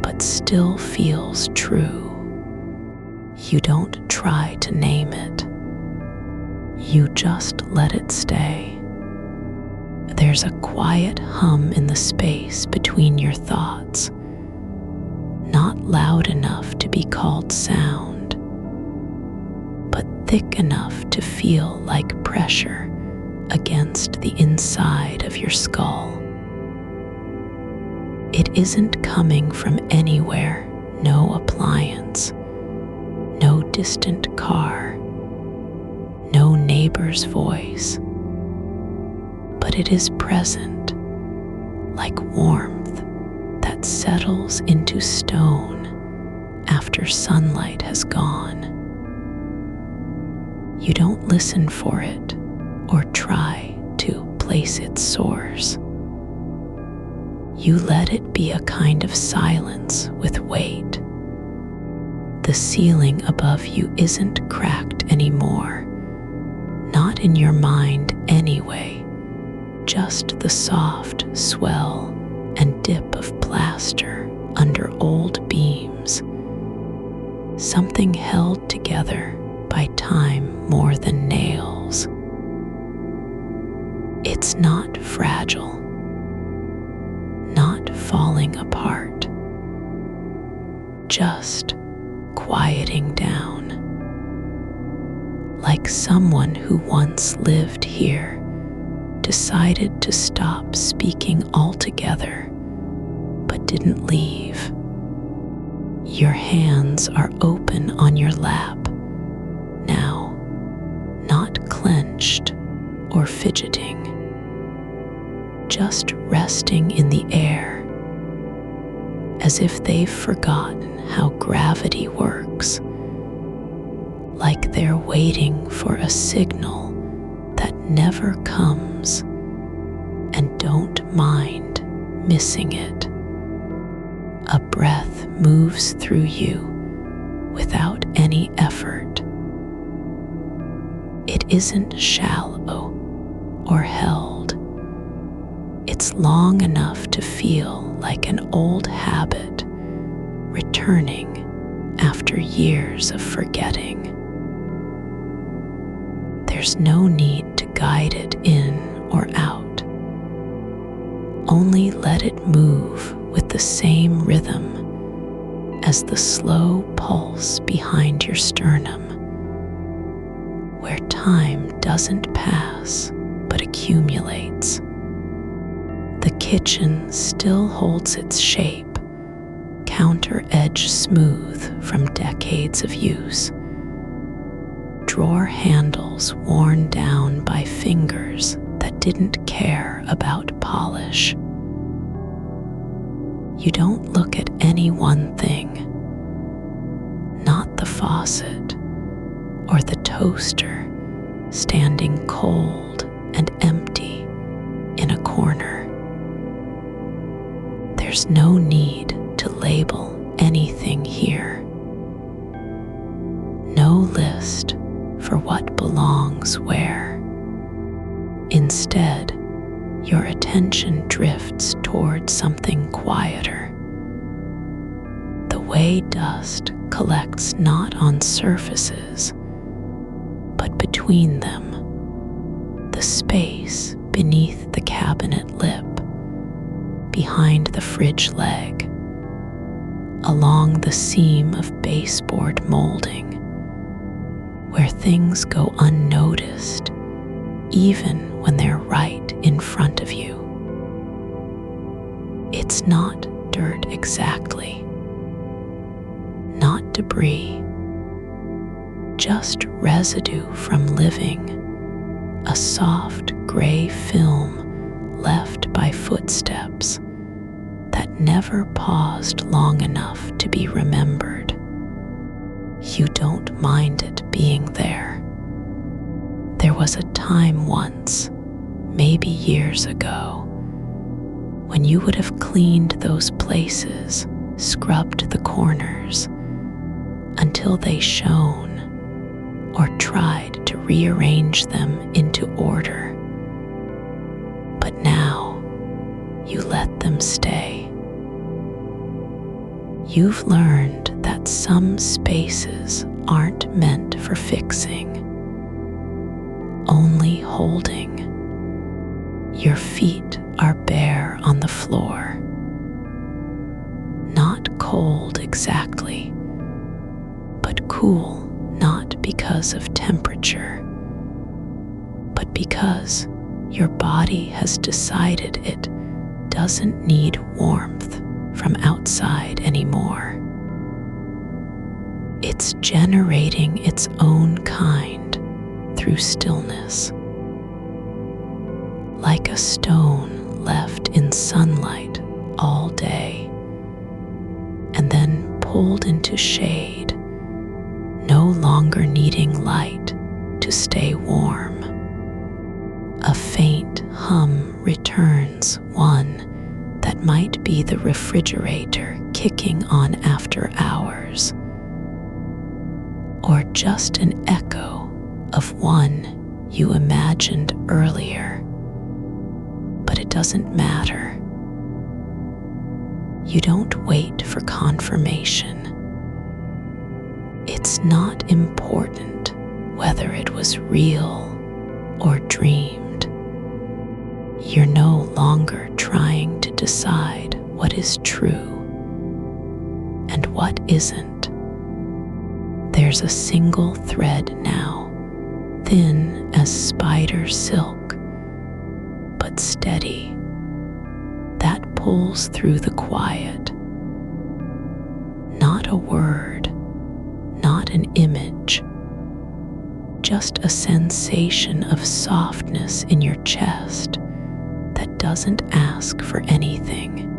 S1: but still feels true. You don't try to name it. You just let it stay. There's a quiet hum in the space between your thoughts, not loud enough to be called sound, but thick enough to feel like pressure against the inside of your skull. It isn't coming from anywhere, no appliance, no distant car, no neighbor's voice, but it is present, like warmth that settles into stone after sunlight has gone. You don't listen for it or try to place its source. You let it be a kind of silence with weight. The ceiling above you isn't cracked anymore, not in your mind anyway, just the soft swell and dip of plaster under old beams, something held together by time more than nails. It's not fragile, not falling apart, just quieting down, like someone who once lived here decided to stop speaking altogether but didn't leave. Your hands are open on your lap now, not clenched or fidgeting, just resting in the air, as if they've forgotten how gravity works, like they're waiting for a signal that never comes and don't mind missing it. A breath moves through you without any effort. It isn't shallow or held. It's long enough to feel like an old habit returning after years of forgetting. There's no need to guide it in or out. Only let it move with the same rhythm as the slow pulse behind your sternum, where time doesn't pass but accumulates. The kitchen still holds its shape, counter-edge smooth from decades of use. Drawer handles worn down by fingers that didn't care about polish. You don't look at any one thing, not the faucet or the toaster standing cold and empty in a corner. There's no need to label anything here. No list for what belongs where. Instead, your attention drifts toward something quieter. The way dust collects not on surfaces, but between them, the space beneath the cabinet lip, behind the fridge leg, along the seam of baseboard molding, where things go unnoticed even when they're right in front of you. It's not dirt exactly, not debris, just residue from living, a soft gray film left by footsteps that never paused long enough to be remembered. You don't mind it being there. There was a time once, maybe years ago, when you would have cleaned those places, scrubbed the corners until they shone, or tried to rearrange them into order. But now, stay. You've learned that some spaces aren't meant for fixing, only holding. Your feet are bare on the floor, not cold exactly, but cool, not because of temperature, but because your body has decided it doesn't need warmth from outside anymore. It's generating its own kind through stillness, like a stone left in sunlight all day and then pulled into shade, no longer needing light to stay warm. A faint hum returns, one that might be the refrigerator kicking on after hours, or just an echo of one you imagined earlier. But it doesn't matter. You don't wait for confirmation. It's not important whether it was real or dreamed. You're no longer trying to decide what is true and what isn't. There's a single thread now, thin as spider silk, but steady, that pulls through the quiet. Not a word, not an image, just a sensation of softness in your chest that doesn't ask for anything.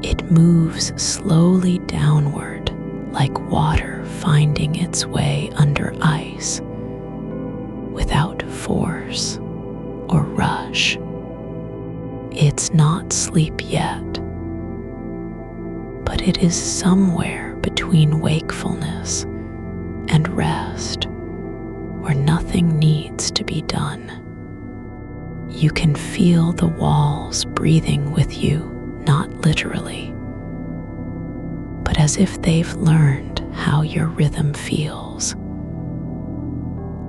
S1: It moves slowly downward, like water finding its way under ice, without force or rush. It's not sleep yet, but it is somewhere between wakefulness and rest, where nothing needs to be done. You can feel the walls breathing with you, not literally, but as if they've learned how your rhythm feels.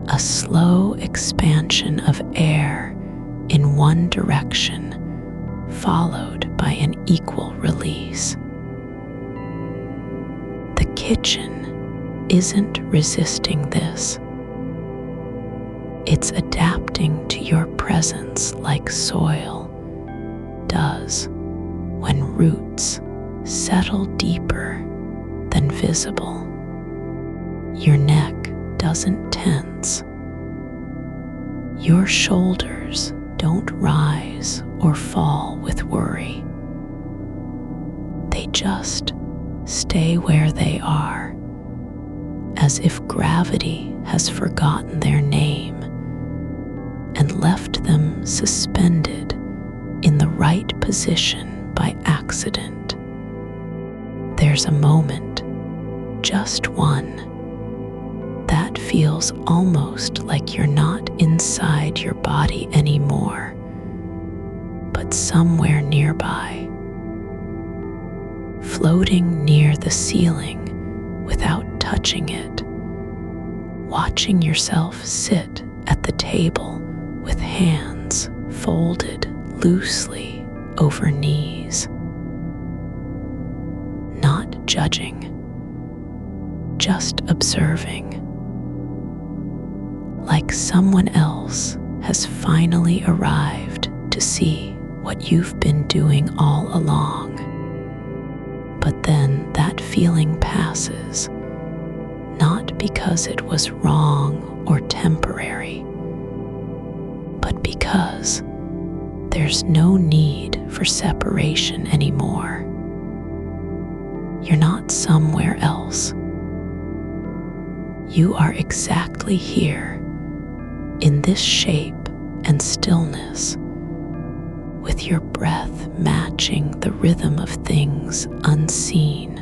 S1: A slow expansion of air in one direction, followed by an equal release. The kitchen isn't resisting this. It's adapting to your presence like soil does when roots settle deeper than visible. Your neck doesn't tense. Your shoulders don't rise or fall with worry. They just stay where they are, as if gravity has forgotten their name and left them suspended in the right position by accident. There's a moment, just one, that feels almost like you're not inside your body anymore, but somewhere nearby, floating near the ceiling without touching it, watching yourself sit at the table with hands folded loosely over knees, not judging, just observing, like someone else has finally arrived to see what you've been doing all along. But then that feeling passes, not because it was wrong or temporary, but because there's no need for separation anymore. You're not somewhere else. You are exactly here, in this shape and stillness, with your breath matching the rhythm of things unseen.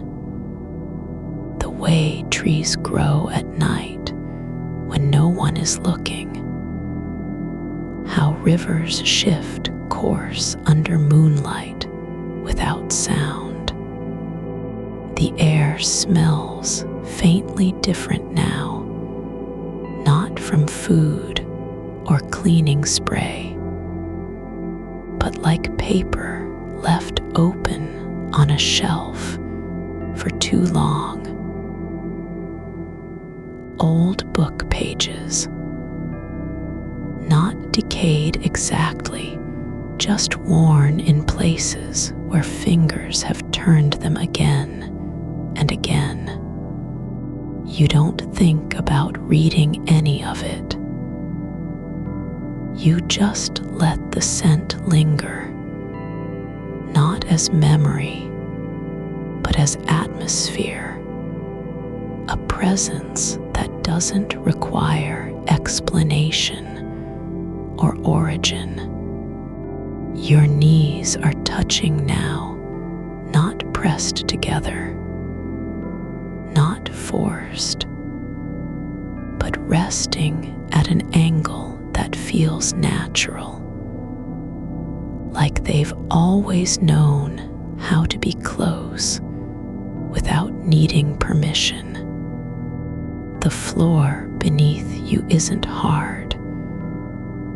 S1: The way trees grow at night when no one is looking. How rivers shift course under moonlight without sound. The air smells faintly different now, not from food or cleaning spray, but like paper left open on a shelf for too long. Old book pages, not decayed exactly, just worn in places where fingers have turned them again and again. You don't think about reading any of it. You just let the scent linger, not as memory, but as atmosphere, a presence that doesn't require explanation or origin. Your knees are touching now, not pressed together, not forced, but resting at an angle that feels natural, like they've always known how to be close without needing permission. The floor beneath you isn't hard.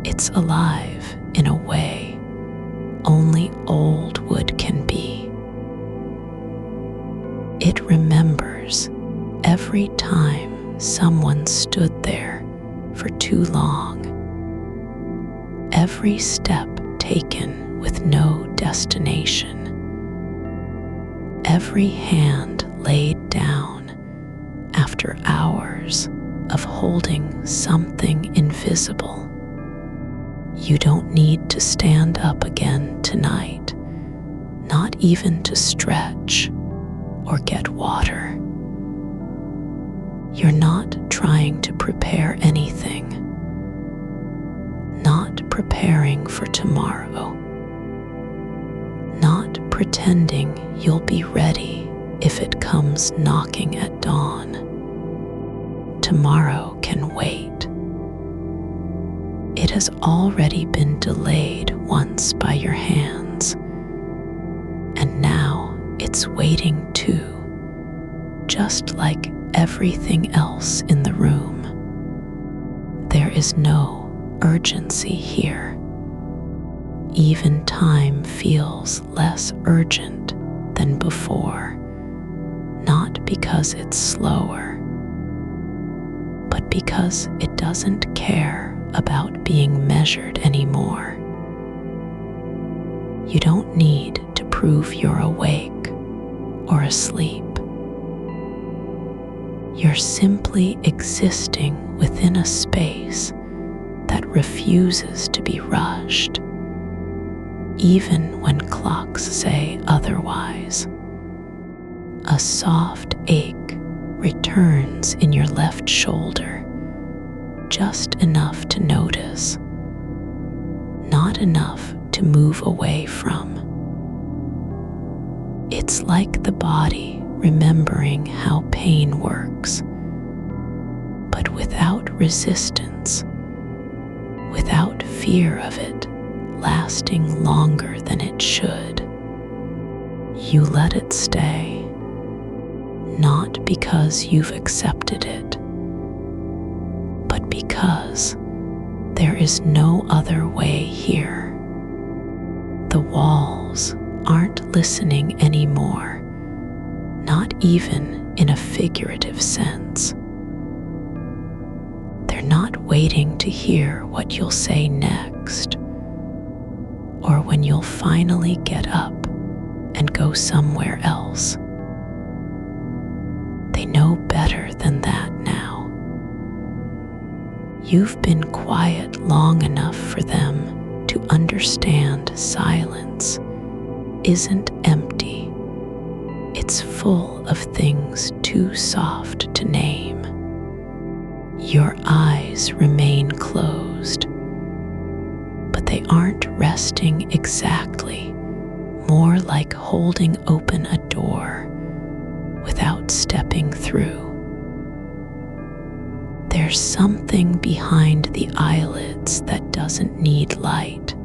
S1: It's alive in a way only old wood can be. It remembers every time someone stood there for too long, every step taken with no destination, every hand laid down after hours of holding something invisible. You don't need to stand up again tonight, not even to stretch or get water. You're not trying to prepare anything, not preparing for tomorrow, not pretending you'll be ready if it comes knocking at dawn. Tomorrow can wait. It has already been delayed once by your hands, and now it's waiting too, just like everything else in the room. There is no urgency here. Even time feels less urgent than before, not because it's slower, but because it doesn't care about being measured anymore. You don't need to prove you're awake or asleep. You're simply existing within a space that refuses to be rushed, even when clocks say otherwise. A soft ache returns in your left shoulder, just enough to notice, not enough to move away from. It's like the body remembering how pain works, but without resistance, without fear of it lasting longer than it should. You let it stay, not because you've accepted it, but because there is no other way here. The walls aren't listening anymore, not even in a figurative sense. They're not waiting to hear what you'll say next, or when you'll finally get up and go somewhere else. They know better than that now. You've been quiet long enough for them to understand silence isn't empty. It's full of things too soft to name. Your eyes remain closed, but they aren't resting exactly, more like holding open a door without stepping through. There's something behind the eyelids that doesn't need light,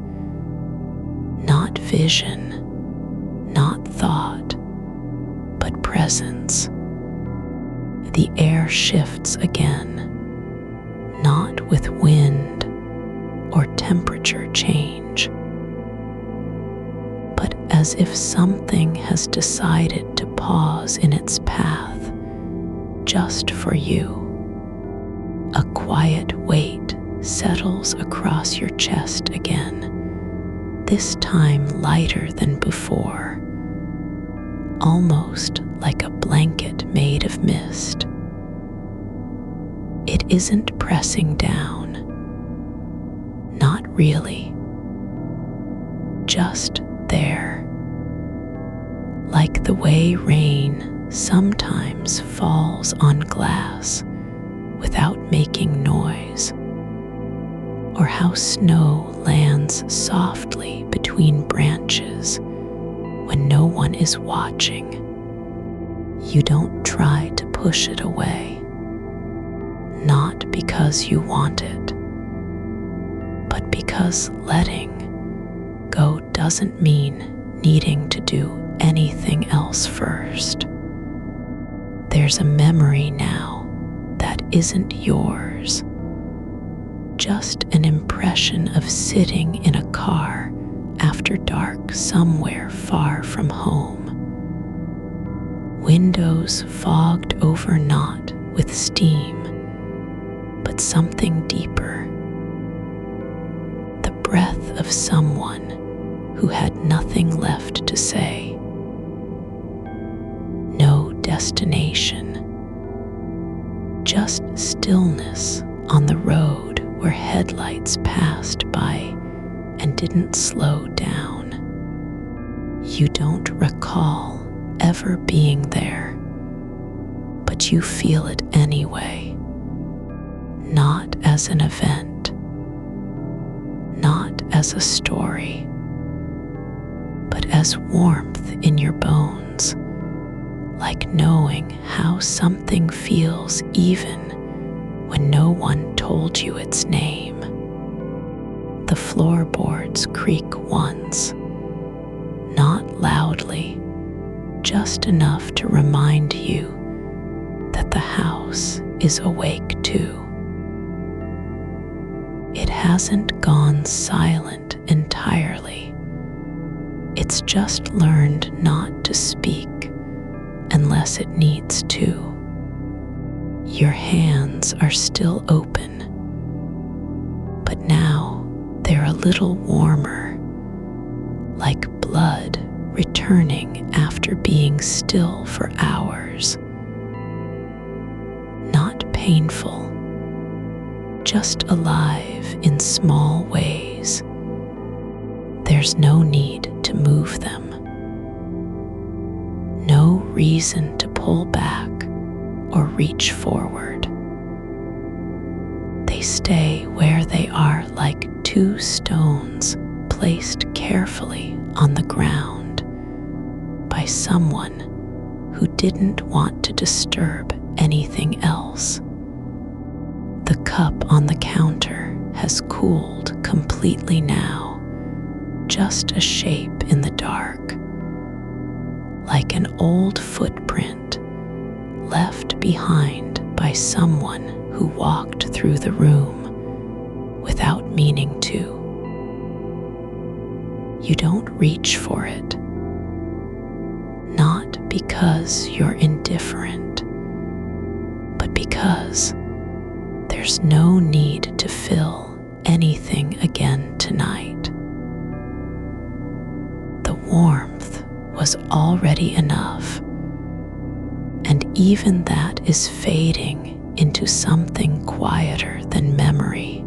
S1: not vision, not thought, but presence. The air shifts again, not with wind or temperature change, but as if something has decided to pause in its path just for you. A quiet weight settles across your chest again, this time lighter than before, almost like a blanket made of mist. It isn't pressing down, not really, just there, like the way rain sometimes falls on glass without making noise, or how snow lands softly between branches when no one is watching. You don't try to push it away, not because you want it, but because letting go doesn't mean needing to do anything else first. There's a memory now that isn't yours, just an impression of sitting in a car after dark somewhere far from home. Windows fogged over not with steam, but something deeper. The breath of someone who had nothing left to say. No destination, just stillness on the road where headlights passed by and didn't slow down. You don't recall ever being there, but you feel it anyway, not as an event, not as a story, but as warmth in your bones, like knowing how something feels even when no one told you its name. The floorboards creak once, not loudly, just enough to remind you that the house is awake too. It hasn't gone silent entirely. It's just learned not to speak unless it needs to. Your hands are still open, but now they're a little warmer, like blood returning after being still for hours. Not painful, just alive in small ways. There's no need to move them. No reason to pull back or reach forward. They stay where they are, like two stones placed carefully on the ground by someone who didn't want to disturb anything else. The cup on the counter has cooled completely now, just a shape in the dark, like an old footprint left behind by someone who walked through the room without meaning to. You don't reach for it, not because you're indifferent, but because there's no need to fill anything again tonight. The warmth was already enough, and even that is fading into something quieter than memory.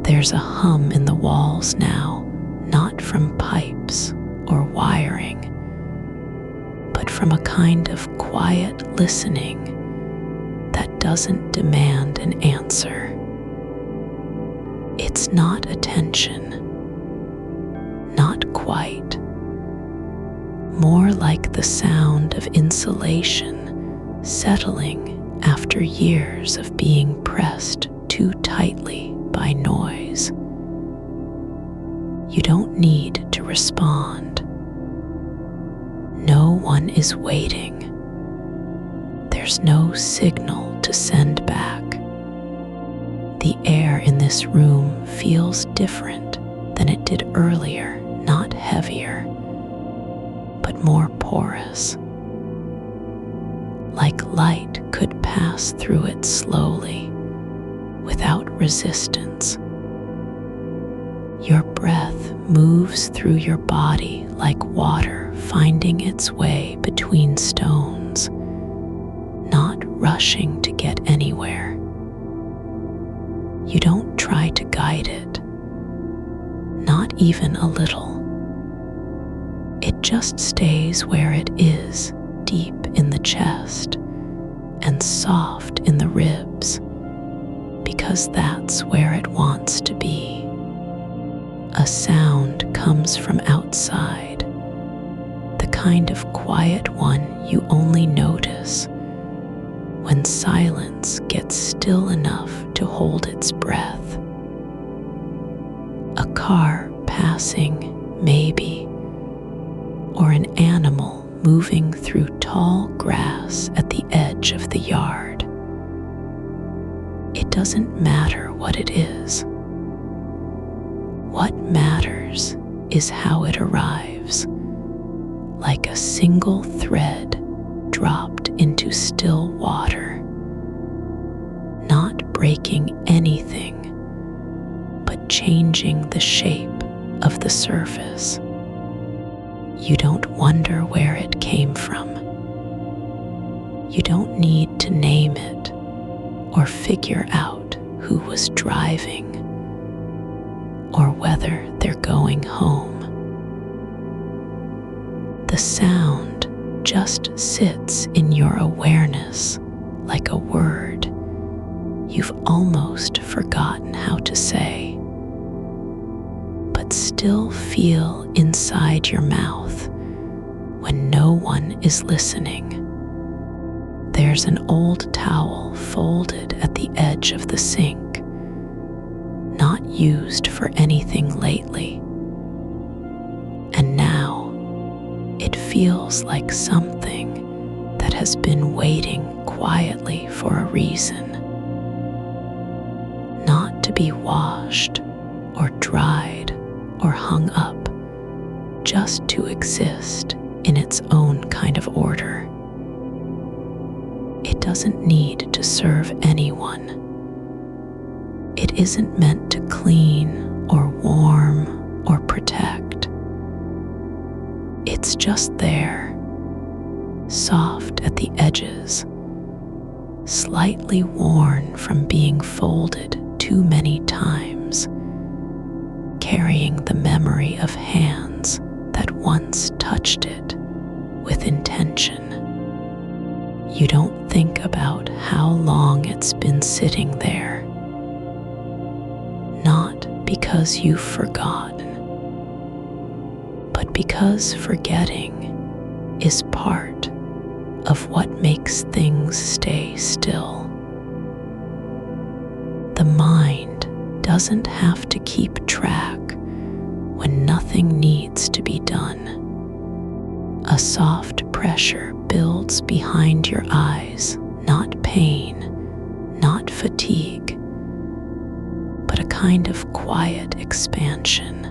S1: There's a hum in the walls now, not from pipes or wiring, but from a kind of quiet listening that doesn't demand an answer. It's not attention, not quite. More like the sound of insulation settling after years of being pressed too tightly by noise. You don't need to respond. No one is waiting. There's no signal to send back. The air in this room feels different than it did earlier, not heavier, but more porous. Like light could pass through it slowly, without resistance. Your breath moves through your body like water finding its way between stones, not rushing to get anywhere. You don't try to guide it, not even a little. It just stays where it is, deep in the chest and soft in the ribs, because that's where it wants to be. A sound comes from outside, the kind of quiet one you only notice when silence gets still enough to hold its breath. A car passing, maybe, or an animal moving through tall grass at the edge of the yard. It doesn't matter what it is. What matters is how it arrives, like a single thread dropped into still water, not breaking anything, but changing the shape of the surface. You don't wonder where it came from. You don't need to name it or figure out who was driving or whether they're going home. The sound just sits in your awareness like a word you've almost forgotten how to say, but still feel inside your mouth when no one is listening. There's an old towel folded at the edge of the sink, not used for anything lately. And now it feels like something that has been waiting quietly for a reason. Not to be washed or dried or hung up, just to exist in its own kind of order. It doesn't need to serve anyone. It isn't meant to clean or warm or protect. It's just there, soft at the edges, slightly worn from being folded too many times, carrying the memory of hands that once touched it with intention. You don't think about how long it's been sitting there, not because you've forgotten, but because forgetting is part of what makes things stay still. The mind doesn't have to keep track when nothing needs to be done. A soft pressure builds behind your eyes, not pain, not fatigue, but a kind of quiet expansion,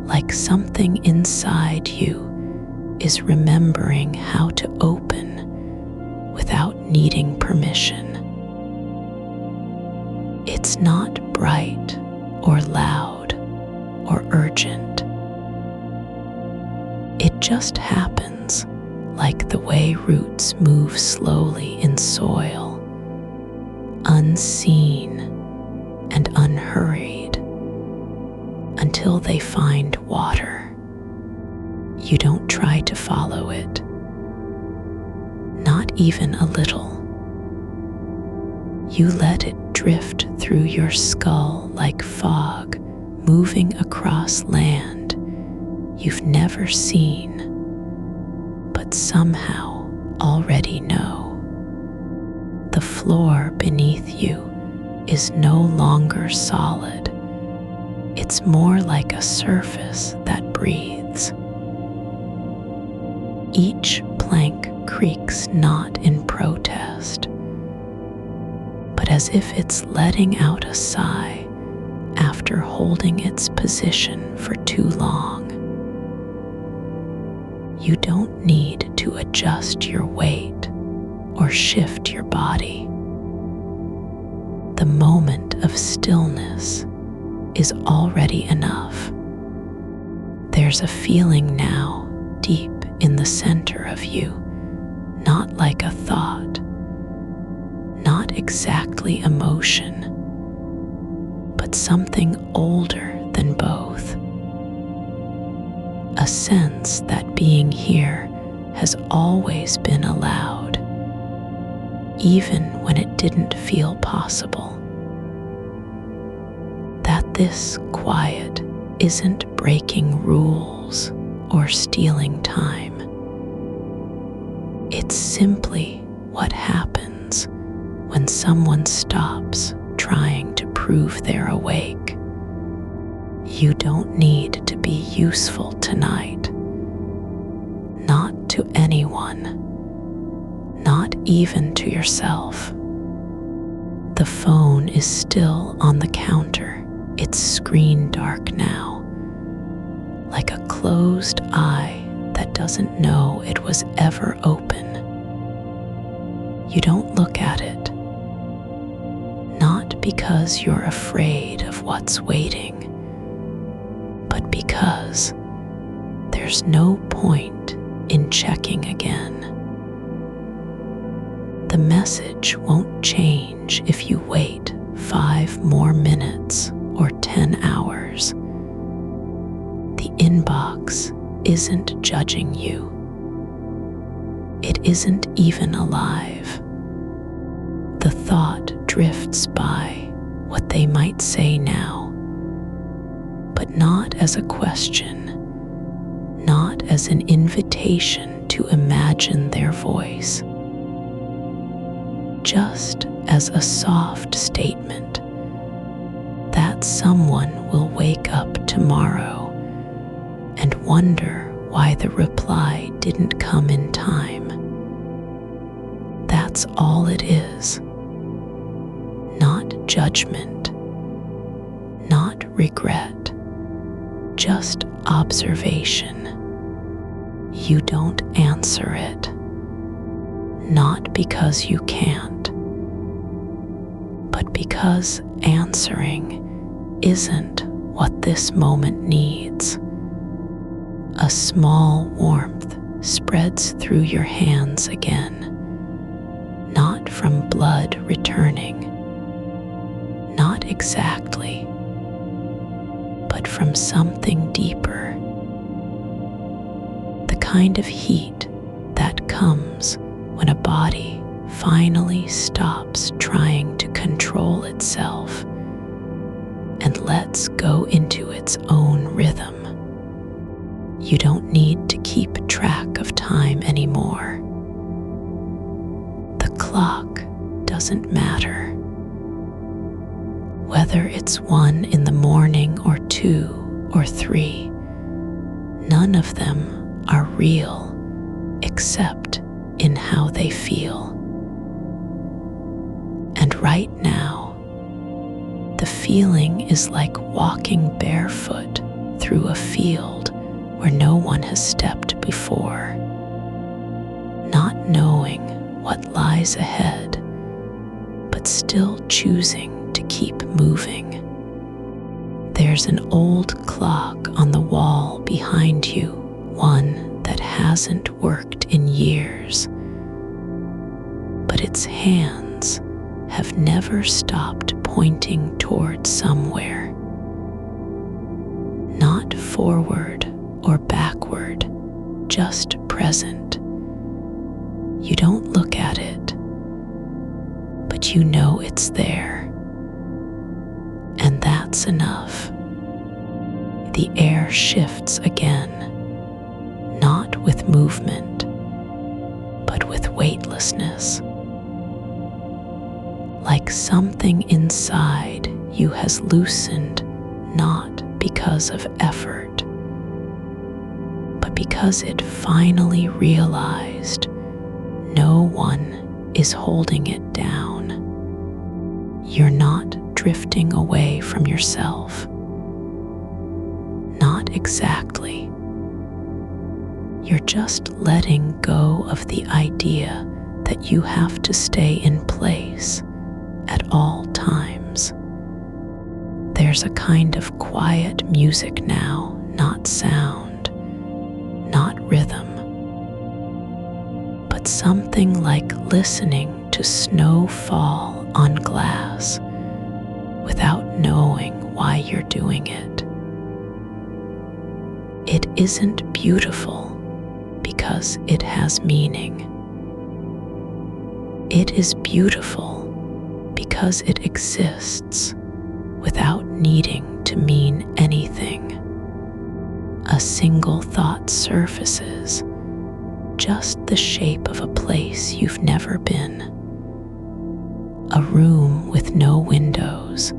S1: like something inside you is remembering how to open without needing permission. It's not bright or loud or urgent. It just happens like the way roots move slowly in soil, unseen and unhurried, until they find water. You don't try to follow it, not even a little. You let it drift through your skull like fog moving across land you've never seen, but somehow already know. The floor beneath you is no longer solid. It's It's more like a surface that breathes. Each plank creaks not in protest, but as if it's letting out a sigh after holding its position for too long. You don't need to adjust your weight or shift your body. The moment of stillness is already enough. There's a feeling now deep in the center of you, not like a thought, not exactly emotion, but something older than both. A sense that being here has always been allowed, even when it didn't feel possible. That this quiet isn't breaking rules or stealing time. It's simply what happens when someone stops trying to prove they're awake. You don't need to be useful tonight. Not to anyone. Not even to yourself. The phone is still on the counter, its screen dark now, like a closed eye that doesn't know it was ever open. You don't look at it, not because you're afraid of what's waiting, but because there's no point in checking again. The message won't change if you wait 5 more minutes or 10 hours. The inbox isn't judging you. It isn't even alive. The thought drifts by what they might say now, but not as a question, not as an invitation to imagine their voice, just as a soft statement that someone will wake up tomorrow and wonder why the reply didn't come in time. That's all it is. Not judgment, not regret, just observation. You don't answer it, not because you can't, but because answering isn't what this moment needs. A small warmth spreads through your hands again, not from blood returning, not exactly, but from something deeper. The kind of heat that comes when a body finally stops trying to control itself and lets go into its own rhythm. You don't need to keep track of time anymore. The clock doesn't matter. Whether it's 1 in the morning or 2 or 3, none of them are real except in how they feel. And right now, the feeling is like walking barefoot through a field where no one has stepped before, not knowing what lies ahead, but still choosing to keep moving. There's an old clock on the wall behind you, one that hasn't worked in years, but its hands have never stopped pointing toward somewhere. Not forward or backward, just present. You don't look at it, but you know it's there. And that's enough. The air shifts again, not with movement, but with weightlessness. Like something inside you has loosened, not because of effort, but because it finally realized no one is holding it down. You're not drifting away from yourself. Not exactly. You're just letting go of the idea that you have to stay in place at all times. There's a kind of quiet music now, not sound, not rhythm, but something like listening to snow fall on glass without knowing why you're doing it. It isn't beautiful because it has meaning. It is beautiful because it exists without needing to mean anything. A single thought surfaces, just the shape of a place you've never been. A room with no windows,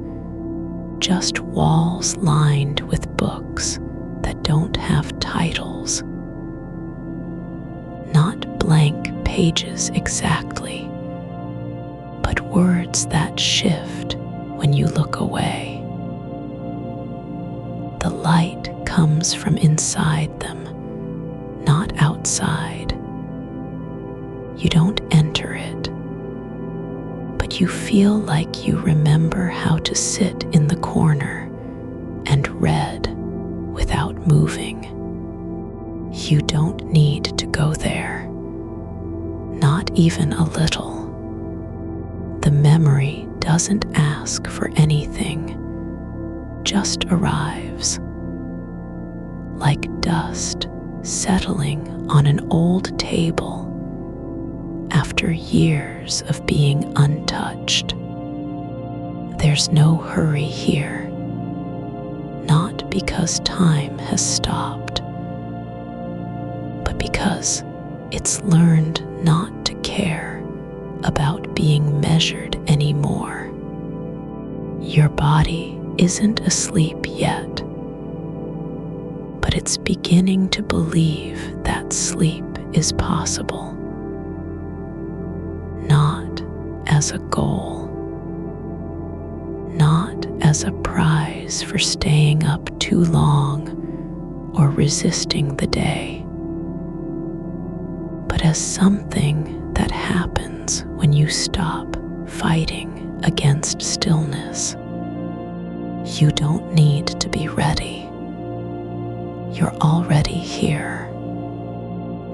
S1: just walls lined with books that don't have titles. Not blank pages exactly, but words that shift when you look away. The light comes from inside them, not outside. You don't enter it, but you feel like you remember how to sit in the corner and read without moving. You don't need to go there, not even a little. The memory doesn't ask for anything, just arrives, like dust settling on an old table after years of being untouched. There's no hurry here, not because time has stopped, but because it's learned not to care about being measured anymore. Your body isn't asleep yet, but it's beginning to believe that sleep is possible. Not as a goal, not as a prize for staying up too long or resisting the day, but as something that happens when you stop fighting against stillness. You don't need to be ready. You're already here.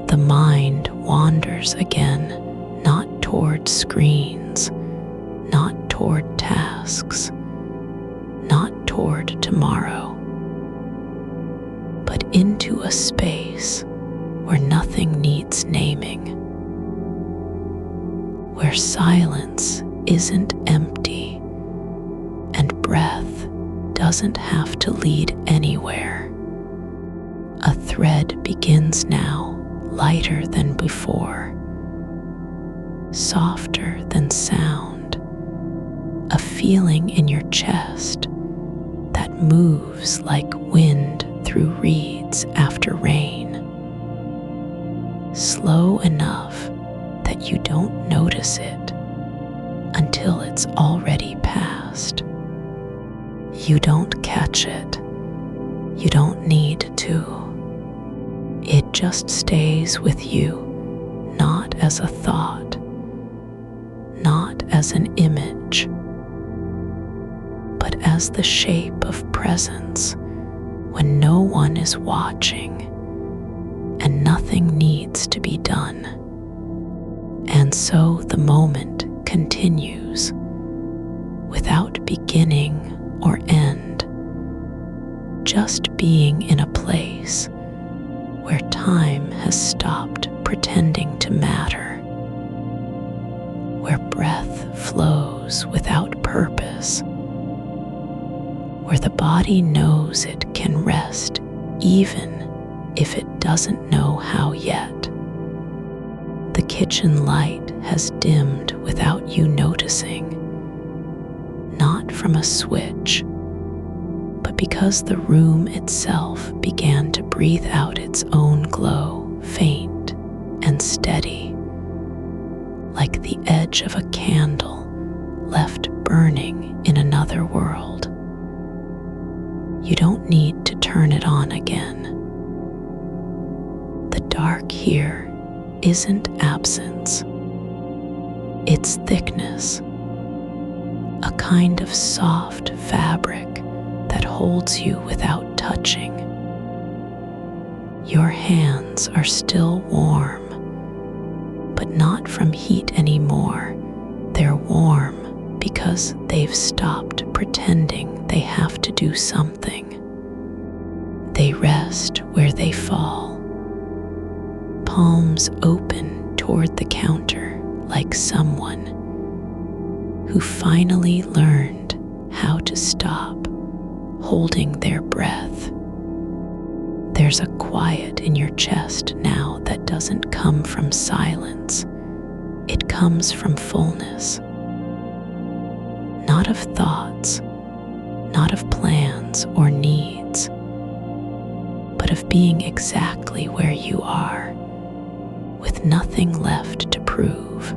S1: The mind wanders again, not toward screens, not toward tasks, not toward tomorrow, but into a space where nothing needs naming, where silence isn't empty and breath doesn't have to lead anywhere. A thread begins now, lighter than before, softer than sound, a feeling in your chest that moves like wind through reeds after rain, slow enough that you don't notice it until it's already past. You don't catch it. You don't need to. It just stays with you, not as a thought, not as an image, but as the shape of presence when no one is watching and nothing needs to be done. And so the moment continues without beginning or end, just being in a place where time has stopped pretending to matter, where breath flows without purpose, where the body knows it can rest even if it doesn't know how yet. The kitchen light has dimmed without you noticing, not from a switch, but because the room itself began to breathe out its own glow, faint and steady, like the edge of a candle left burning in another world. You don't need to turn it on again. The dark here isn't absence, it's thickness, a kind of soft fabric that holds you without touching. Your hands are still warm, but not from heat anymore. They're warm because they've stopped pretending they have to do something. They rest where they fall, palms open toward the counter, like someone who finally learned how to stop holding their breath. There's a quiet in your chest now that doesn't come from silence. It comes from fullness. Not of thoughts, not of plans or needs, but of being exactly where you are, with nothing left to prove.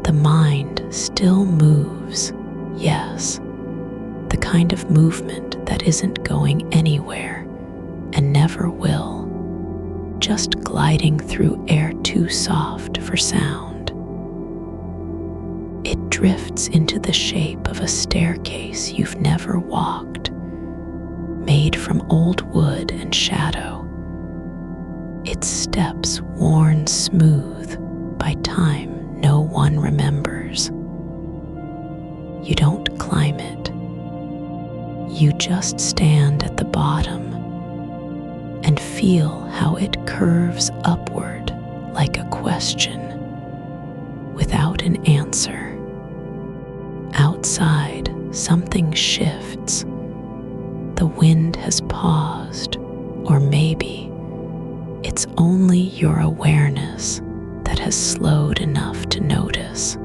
S1: The mind still moves, yes, the kind of movement that isn't going anywhere and never will, just gliding through air too soft for sound. It drifts into the shape of a staircase you've never walked, made from old wood and shadow, its steps worn smooth by time no one remembers. You don't climb it. You just stand at the bottom and feel how it curves upward like a question without an answer. Outside, something shifts. The wind has paused, or maybe it's only your awareness that has slowed enough to notice.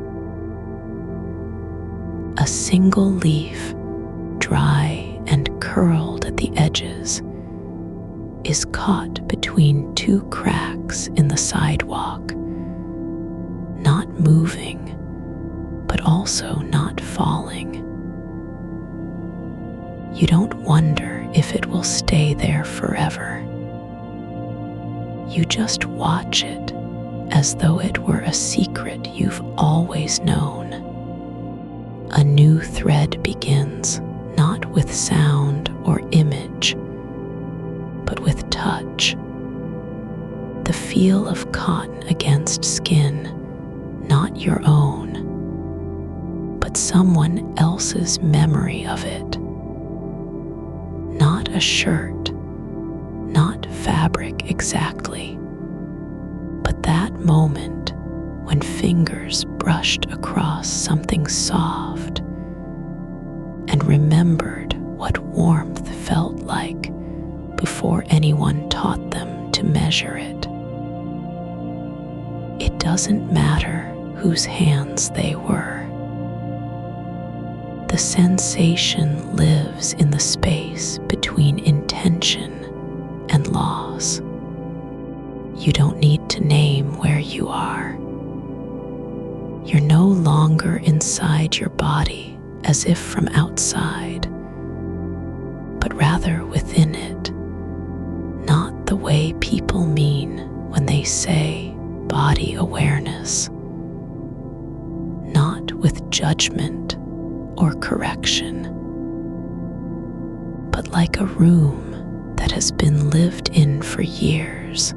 S1: A single leaf, dry and curled at the edges, is caught between two cracks in the sidewalk, not moving, but also not falling. You don't wonder if it will stay there forever. You just watch it as though it were a secret you've always known. A new thread begins, not with sound or image, but with touch. The feel of cotton against skin, not your own, but someone else's memory of it. Not a shirt, not fabric exactly, but that moment when fingers brushed across something soft and remembered what warmth felt like before anyone taught them to measure it. It doesn't matter whose hands they were. The sensation lives in the space between intention and loss. You don't need to name where you are. You're no longer inside your body as if from outside, but rather within it, not the way people mean when they say body awareness, not with judgment or correction, but like a room that has been lived in for years,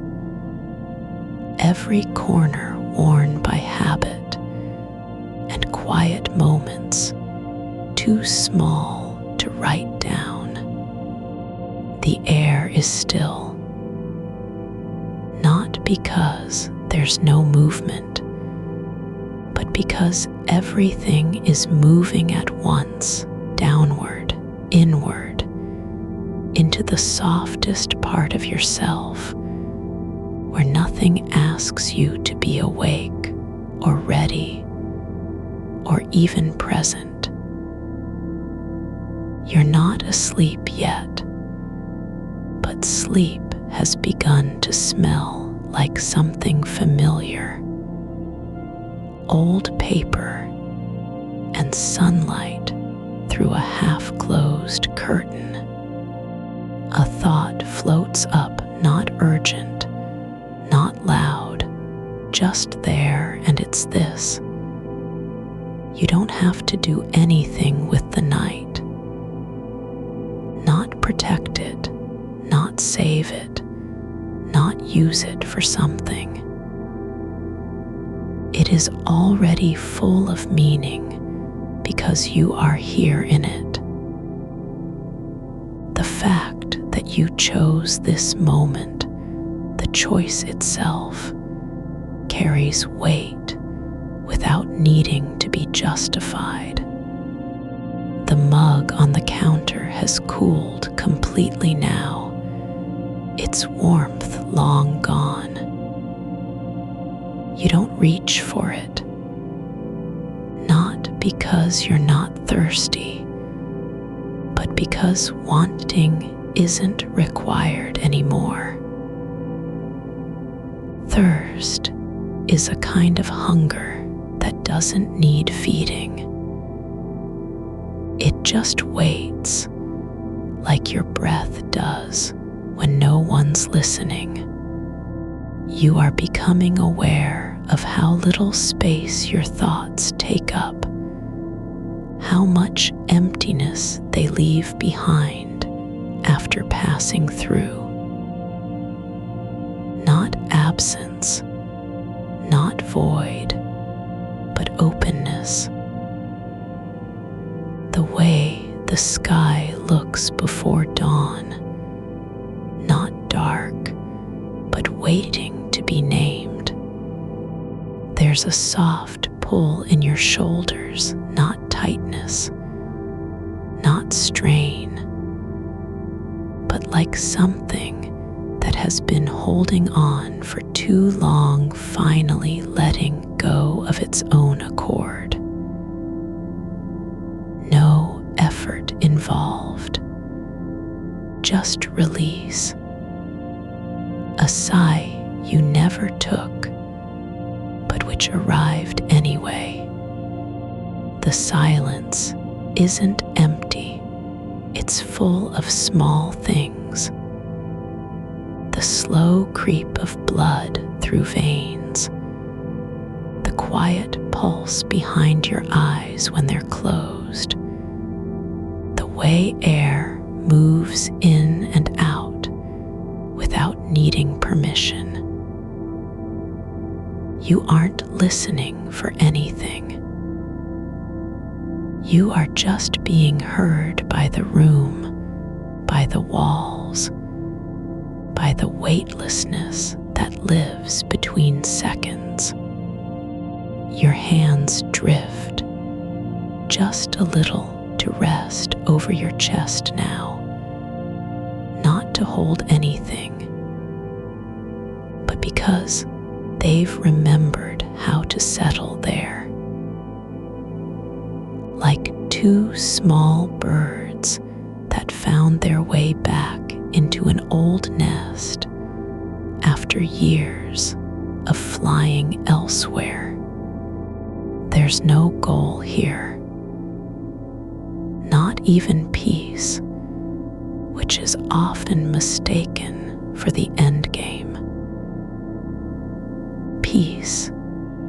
S1: every corner worn by habit and quiet moments too small to write down. The air is still, not because there's no movement, but because everything is moving at once, downward, inward, into the softest part of yourself, where nothing asks you to be awake or ready or even present. You're not asleep yet, but sleep has begun to smell like something familiar. Old paper and sunlight through a half-closed curtain. A thought floats up, not urgent, not loud, just there, and it's this: you don't have to do anything with the night. Not protect it, not save it, not use it for something. It is already full of meaning because you are here in it. The fact that you chose this moment, the choice itself, carries weight without needing to be justified. The mug on the counter has cooled completely now, its warmth long gone. You don't reach for it, not because you're not thirsty, but because wanting isn't required anymore. Thirst is a kind of hunger that doesn't need feeding. It just waits, like your breath does when no one's listening. You are becoming aware of how little space your thoughts take up, how much emptiness they leave behind after passing through. Not absence, not void, but openness. The way the sky looks before dawn, not dark, but waiting to be named. There's a soft pull in your shoulders, not tightness, not strain, but like something that has been holding on for too long, finally letting go of its own accord. No effort involved, just release. A sigh you never took, but which arrived anyway. The silence isn't empty, it's full of small things. The slow creep of blood through veins, the quiet pulse behind your eyes when they're closed, the way air moves in and out without needing permission. You aren't listening for anything. You are just being heard by the room, by the walls, by the weightlessness that lives between seconds. Your hands drift just a little to rest over your chest now, not to hold anything, but because they've remembered how to settle there. Like two small birds that found their way back into an old nest after years of flying elsewhere. There's no goal here, not even peace, which is often mistaken for the end game. Peace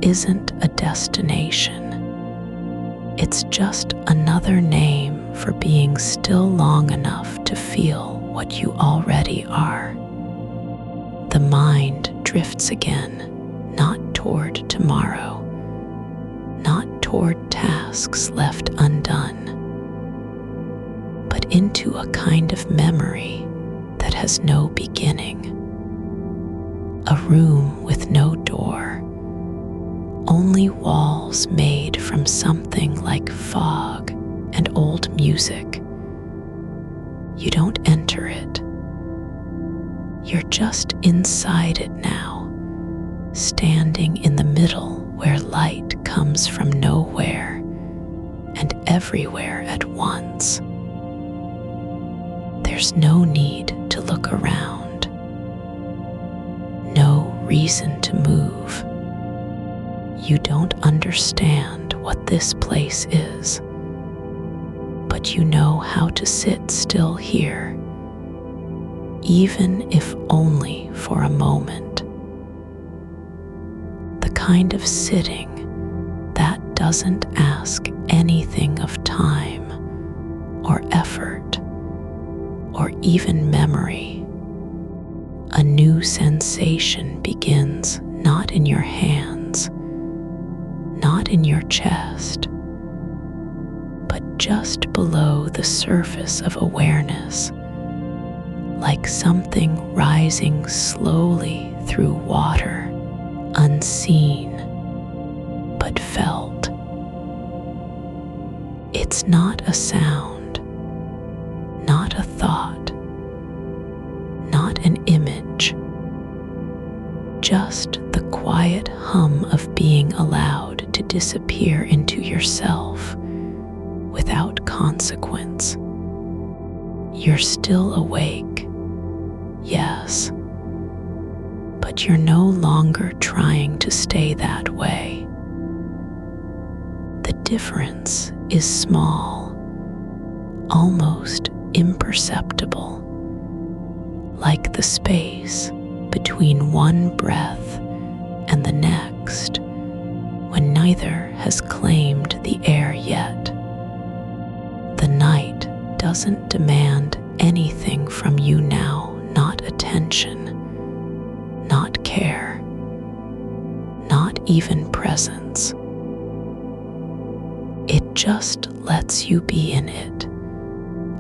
S1: isn't a destination. It's just another name for being still long enough to feel what you already are. The mind drifts again, not toward tomorrow, not toward tasks left undone, but into a kind of memory that has no beginning. A room with no door, only walls made from something like fog and old music. You don't enter it. You're just inside it now, standing in the middle where light comes from nowhere and everywhere at once. There's no need to look around, no reason to move. You don't understand what this place is, but you know how to sit still here, even if only for a moment. The kind of sitting that doesn't ask anything of time or effort or even memory. A new sensation begins not in your hands, not in your chest, but just below the surface of awareness, like something rising slowly through water, unseen but felt. It's not a sound, not a thought, not an image, just the quiet hum of being allowed to disappear into yourself without consequence. You're still awake, yes, but you're no longer trying to stay that way. The difference is small, almost imperceptible, like the space between one breath and the next when neither has claimed the air yet. The night doesn't demand anything from you now, not attention, not care, not even presence. It just lets you be in it,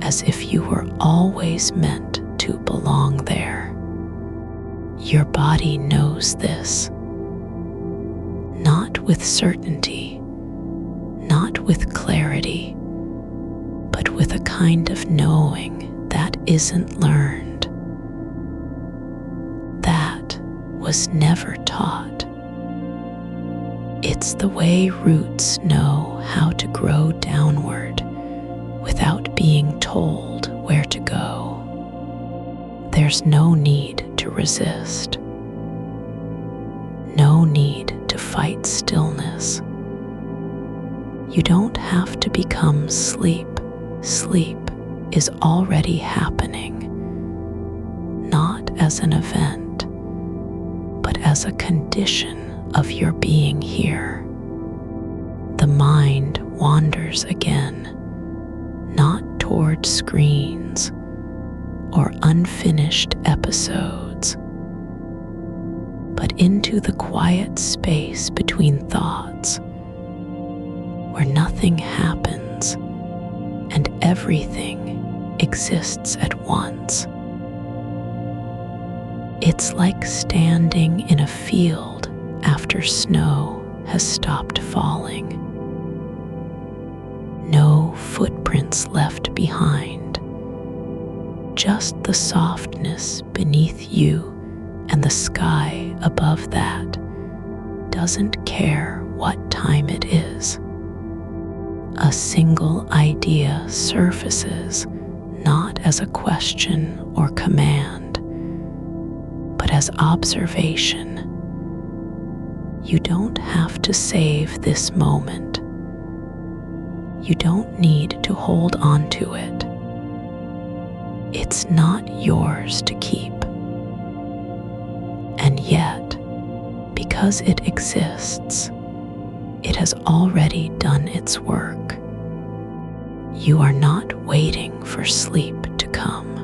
S1: as if you were always meant to belong there. Your body knows this, not with certainty, not with clarity, but with a kind of knowing that isn't learned, that was never taught. It's the way roots know how to grow downward without being told where to go. There's no need to resist, no need to fight stillness. You don't have to become sleep. Sleep is already happening, not as an event, but as a condition of your being here. The mind wanders again, not toward screens or unfinished episodes, but into the quiet space between thoughts, where nothing happens and everything exists at once. It's like standing in a field after snow has stopped falling. No footprints left behind, just the softness beneath you, and the sky above that doesn't care what time it is. A single idea surfaces not as a question or command, but as observation. You don't have to save this moment. You don't need to hold on to it. It's not yours to keep. And yet, because it exists, it has already done its work. You are not waiting for sleep to come.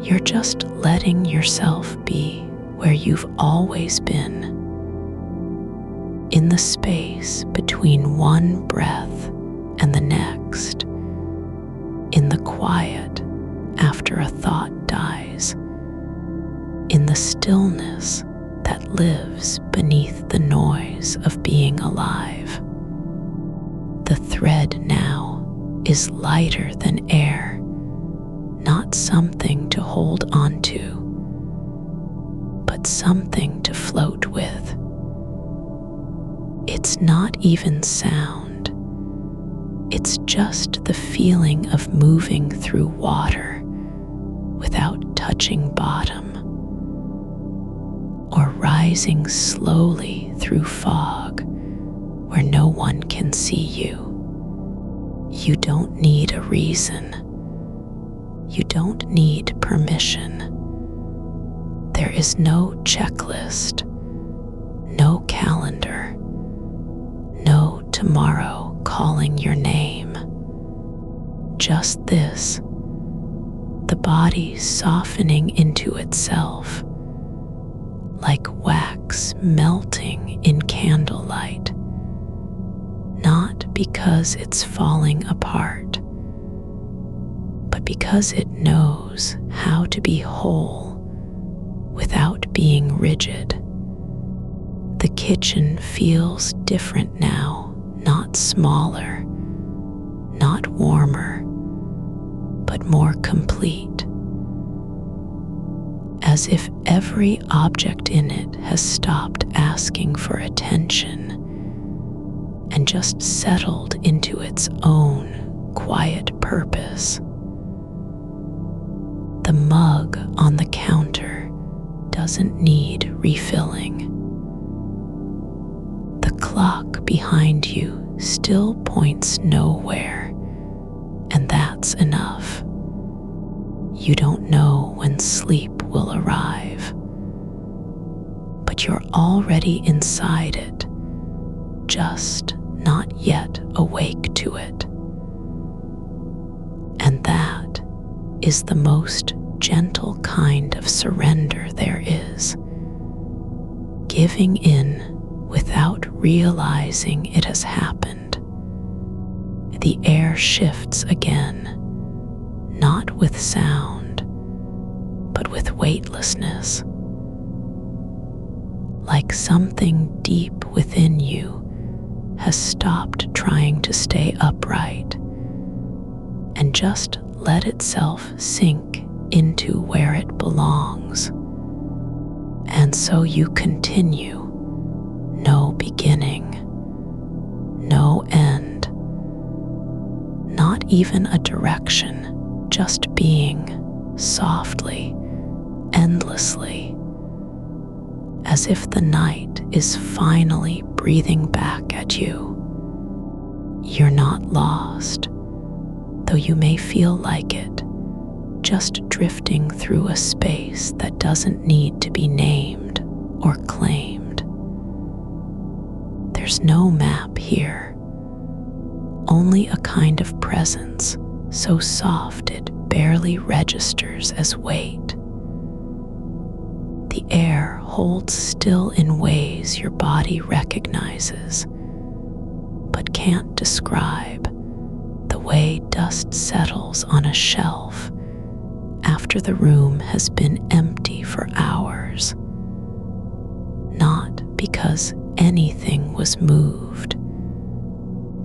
S1: You're just letting yourself be where you've always been, in the space between one breath and the next, in the quiet after a thought dies, in the stillness that lives beneath the noise of being alive. The thread now is lighter than air, not something to hold onto, but something to float with. It's not even sound. It's just the feeling of moving through water without touching bottom, or rising slowly through fog where no one can see you. You don't need a reason. You don't need permission. There is no checklist, no calendar, no tomorrow calling your name. Just this, the body softening into itself, like wax melting in candlelight, not because it's falling apart, but because it knows how to be whole without being rigid. The kitchen feels different now, not smaller, not warmer, but more complete, as if every object in it has stopped asking for attention and just settled into its own quiet purpose. The mug on the counter doesn't need refilling. The clock behind you still points nowhere, and that's enough. You don't know when sleep will arrive, but you're already inside it, just not yet awake to it. And that is the most gentle kind of surrender there is. Giving in without realizing it has happened. The air shifts again, not with sound, but with weightlessness. Like something deep within you has stopped trying to stay upright and just let itself sink into where it belongs. And so you continue, no beginning, no end, not even a direction, just being softly, endlessly, as if the night is finally breathing back at you. You're not lost, though you may feel like it, just drifting through a space that doesn't need to be named or claimed. There's no map here, only a kind of presence so soft it barely registers as weight. The air holds still in ways your body recognizes, but can't describe, the way dust settles on a shelf after the room has been empty for hours. Not because anything was moved,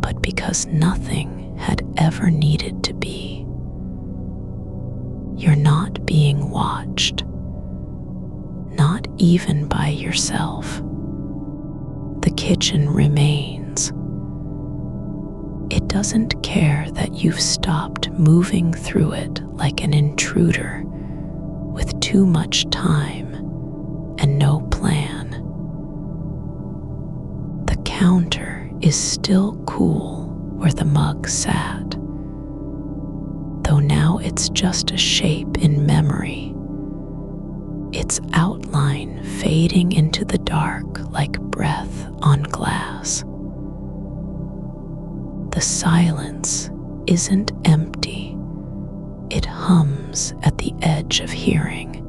S1: but because nothing had ever needed to be. You're not being watched, not even by yourself. The kitchen remains. It doesn't care that you've stopped moving through it like an intruder with too much time and no plan. The counter is still cool where the mug sat, though now it's just a shape in memory, its outline fading into the dark like breath on glass. The silence isn't empty, it hums at the edge of hearing,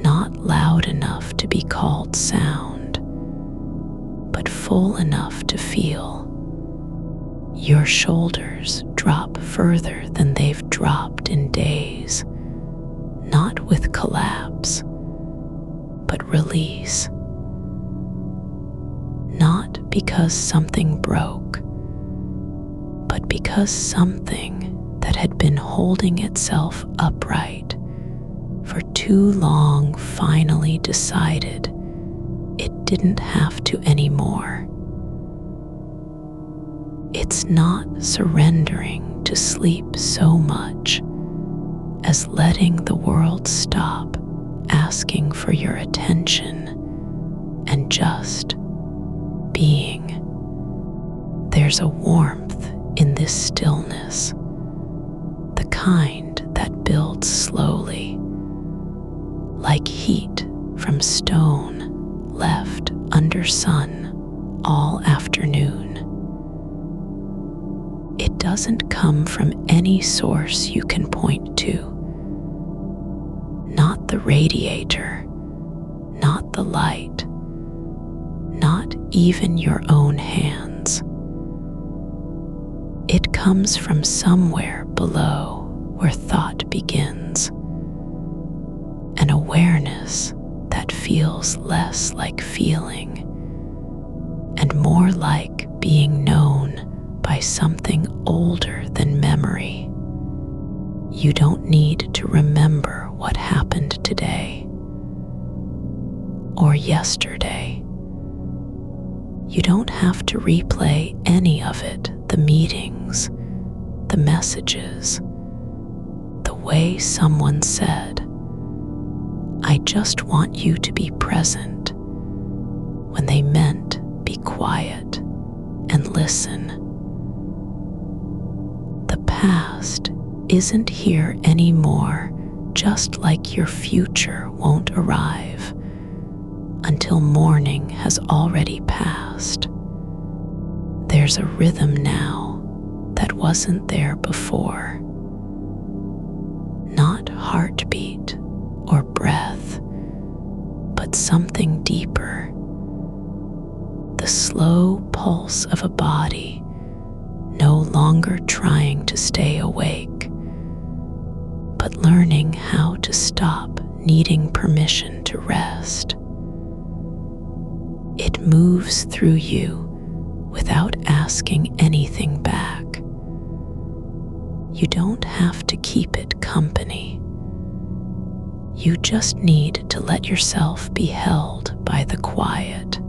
S1: not loud enough to be called sound, but full enough to feel. Your shoulders drop further than they've dropped in days, not with collapse, but release. Not because something broke, but because something that had been holding itself upright for too long finally decided it didn't have to anymore. It's not surrendering to sleep so much as letting the world stop asking for your attention and just being. There's a warmth in this stillness, the kind that builds slowly, like heat from stone left under sun all afternoon. It doesn't come from any source you can point to. Not the radiator, not the light, not even your own hands. It comes from somewhere below where thought begins, an awareness that feels less like feeling and more like being known by something older than memory. You don't need to remember what happened today or yesterday. You don't have to replay any of it, the meetings, the messages, the way someone said, "I just want you to be present," when they meant be quiet and listen. The past isn't here anymore, just like your future won't arrive until morning has already passed. There's a rhythm now that wasn't there before. Not heartbeat or breath, but something deeper. The slow pulse of a body no longer trying to stay awake, but learning how to stop needing permission to rest. It moves through you without asking anything back. You don't have to keep it company. You just need to let yourself be held by the quiet.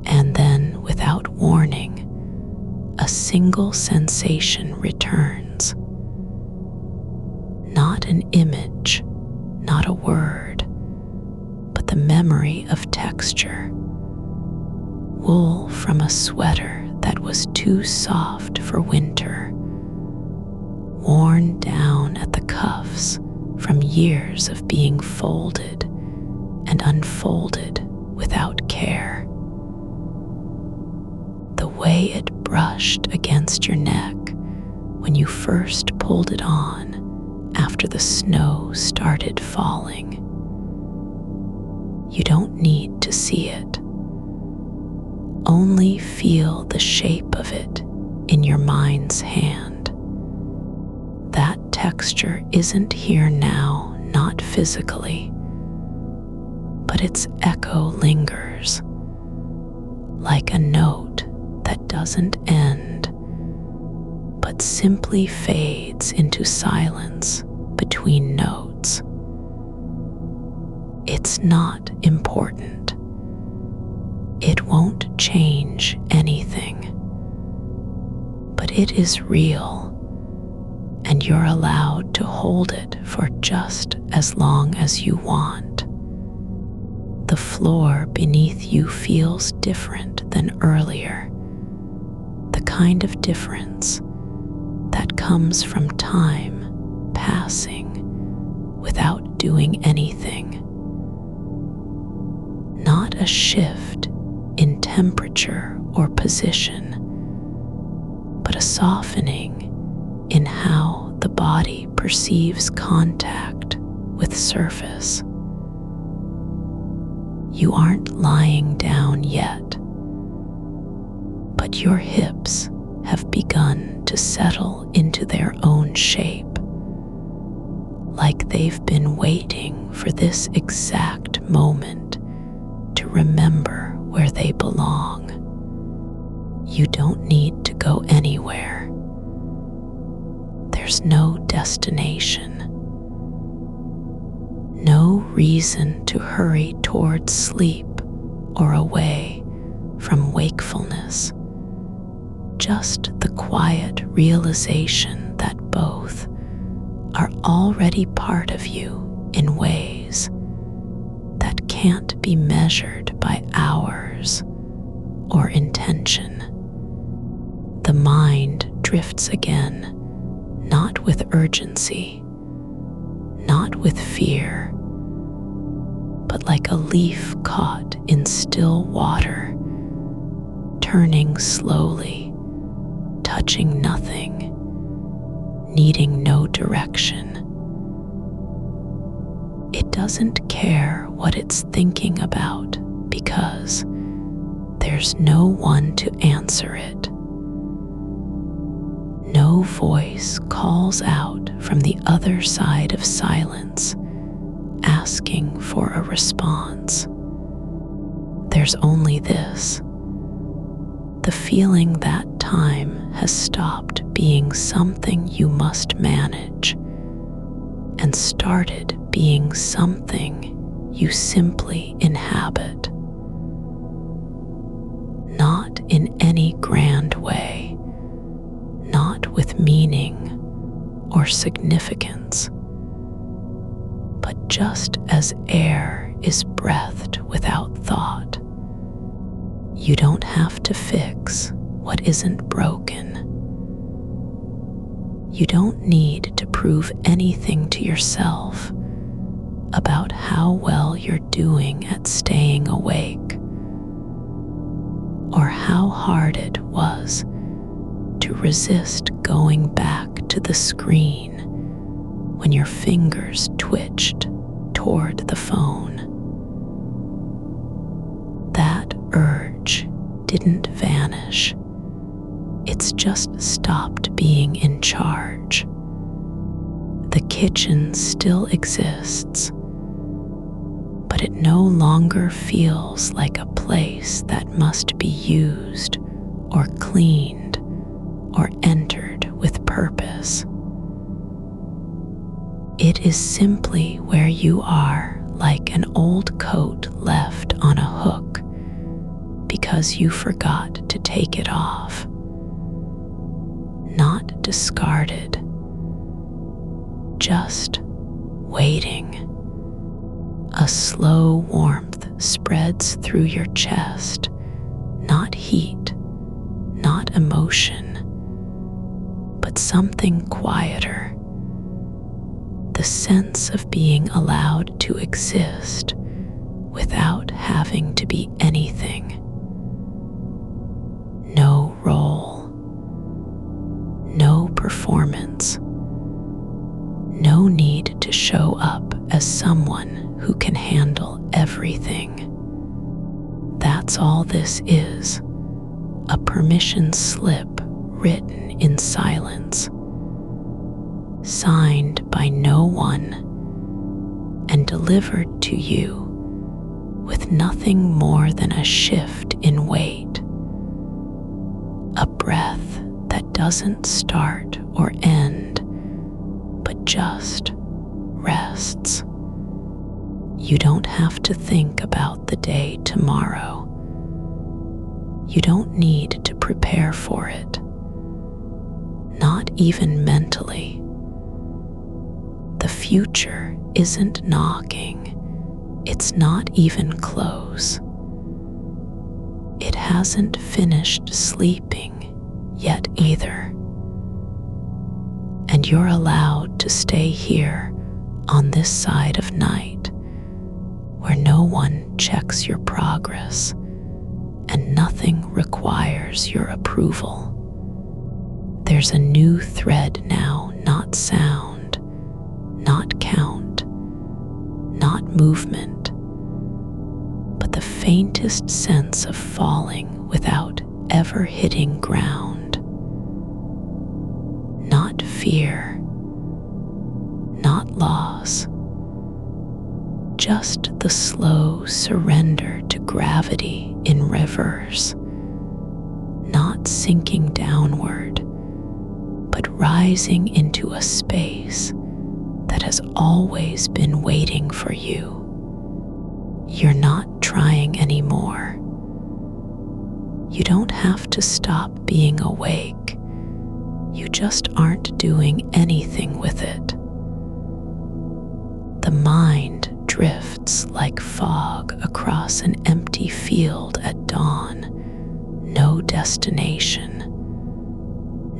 S1: And then, without warning, a single sensation returns. Not an image, not a word, but the memory of texture. Wool from a sweater that was too soft for winter, worn down at the cuffs from years of being folded and unfolded without care. The way it brushed against your neck when you first pulled it on after the snow started falling. You don't need to see it. Only feel the shape of it in your mind's hand. That texture isn't here now, not physically, but its echo lingers, like a note that doesn't end, but simply fades into silence between notes. It's not important. It won't change anything, but it is real, and you're allowed to hold it for just as long as you want. The floor beneath you feels different than earlier, the kind of difference that comes from time passing without doing anything. Not a shift in temperature or position, but a softening in how the body perceives contact with surface. You aren't lying down yet, but your hips have begun to settle into their own shape, like they've been waiting for this exact moment to remember where they belong. You don't need to go anywhere. There's no destination, no reason to hurry towards sleep or away from wakefulness. just the quiet realization that both are already part of you in ways that can't be measured by hours or intention. The mind drifts again, not with urgency, not with fear, but like a leaf caught in still water, turning slowly, touching nothing, needing no direction. It doesn't care what it's thinking about because there's no one to answer it. No voice calls out from the other side of silence, asking for a response. There's only this: the feeling that time has stopped being something you must manage and started being something you simply inhabit. Not in any grand way, not with meaning or significance, but just as air is breathed without thought. You don't have to fix what isn't broken. You don't need to prove anything to yourself about how well you're doing at staying awake, or how hard it was to resist going back to the screen when your fingers twitched toward the phone. That urge didn't vanish. It's just stopped being in charge. The kitchen still exists, but it no longer feels like a place that must be used or cleaned or entered with purpose. It is simply where you are, like an old coat left on a hook because you forgot to take it off. Not discarded, just waiting. A slow warmth spreads through your chest, not heat, not emotion, but something quieter. The sense of being allowed to exist without having to be anything. No role, no performance, no need to show up as someone who can handle everything. That's all this is, a permission slip written in silence, signed by no one, and delivered to you with nothing more than a shift in weight, a breath that doesn't start or end, but just rests. You don't have to think about the day tomorrow. You don't need to prepare for it, not even mentally. The future isn't knocking. It's not even close. It hasn't finished sleeping yet either. And you're allowed to stay here on this side of night, where no one checks your progress and nothing requires your approval. There's a new thread now, not sound, not count, not movement, but the faintest sense of falling without ever hitting ground. Not fear, not loss, just the slow surrender to gravity in reverse, not sinking downward, but rising into a space that has always been waiting for you. You're not trying anymore. You don't have to stop being awake. You just aren't doing anything with it. The mind drifts like fog across an empty field at dawn. No destination,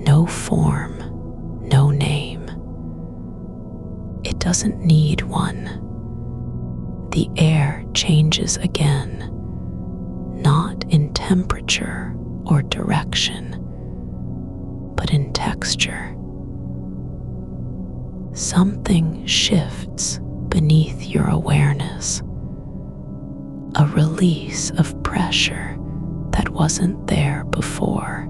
S1: no form, no name. It doesn't need one. The air changes again, not in temperature or direction, but in texture. Something shifts beneath your awareness, a release of pressure that wasn't there before,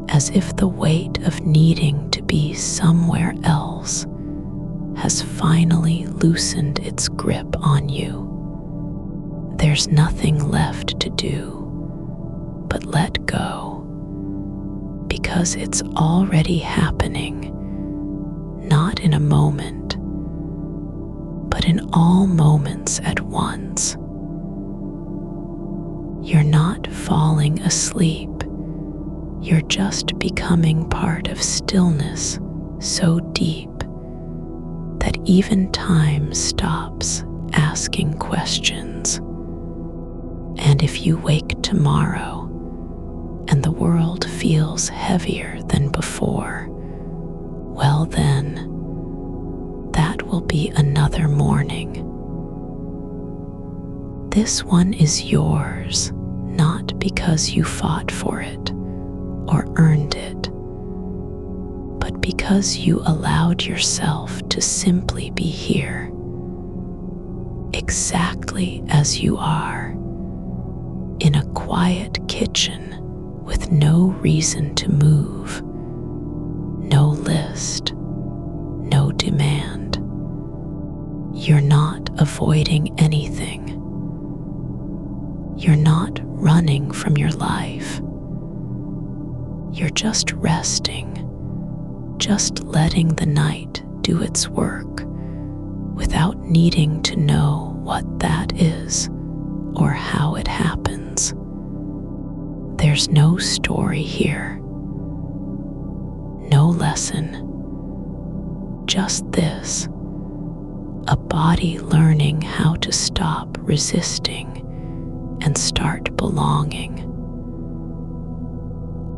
S1: as if the weight of needing to be somewhere else has finally loosened its grip on you. There's nothing left to do but let go, because it's already happening, not in a moment, but in all moments at once. You're not falling asleep. You're just becoming part of stillness so deep that even time stops asking questions. And if you wake tomorrow and the world feels heavier than before, well then, that will be another morning. This one is yours, not because you fought for it or earned it, but because you allowed yourself to simply be here, exactly as you are, in a quiet kitchen with no reason to move, no list, no demand. You're not avoiding anything. You're not running from your life. You're just resting, just letting the night do its work without needing to know what that is or how it happens. There's no story here, no lesson, just this, a body learning how to stop resisting and start belonging.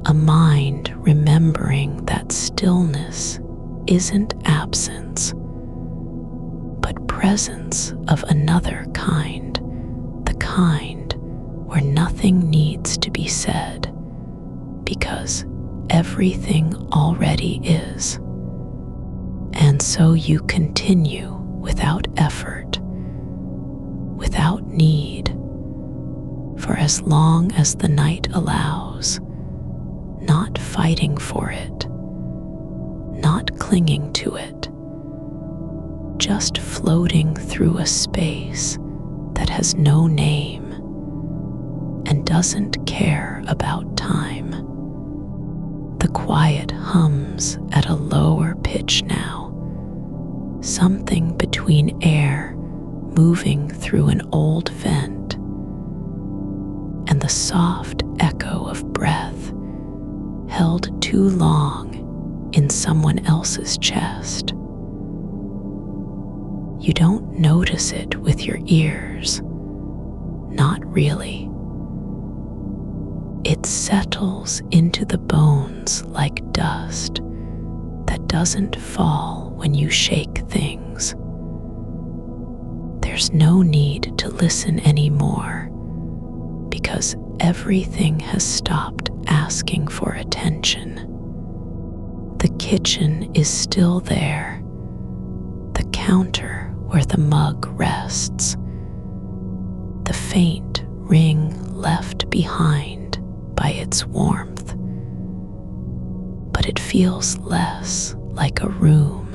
S1: A mind remembering that stillness isn't absence, but presence of another kind, the kind where nothing needs to be said, because everything already is. And so you continue without effort, without need, for as long as the night allows, not fighting for it, not clinging to it, just floating through a space that has no name and doesn't care about time. The quiet hums at a lower pitch now, something between air moving through an old vent and the soft echo of breath held too long in someone else's chest. You don't notice it with your ears, not really. It settles into the bones like dust that doesn't fall when you shake things. There's no need to listen anymore, because everything has stopped asking for attention. The kitchen is still there, the counter where the mug rests, the faint ring left behind by its warmth. But it feels less like a room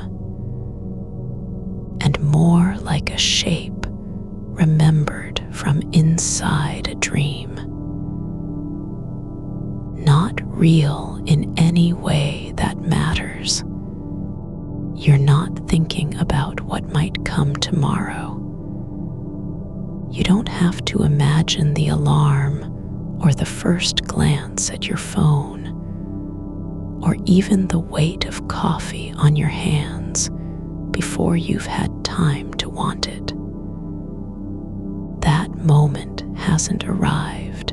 S1: and more like a shape remembered from inside a dream. Not real in any way that matters. You're not thinking about what might come tomorrow. You don't have to imagine the alarm or the first glance at your phone, or even the weight of coffee on your hands before you've had time to want it. That moment hasn't arrived,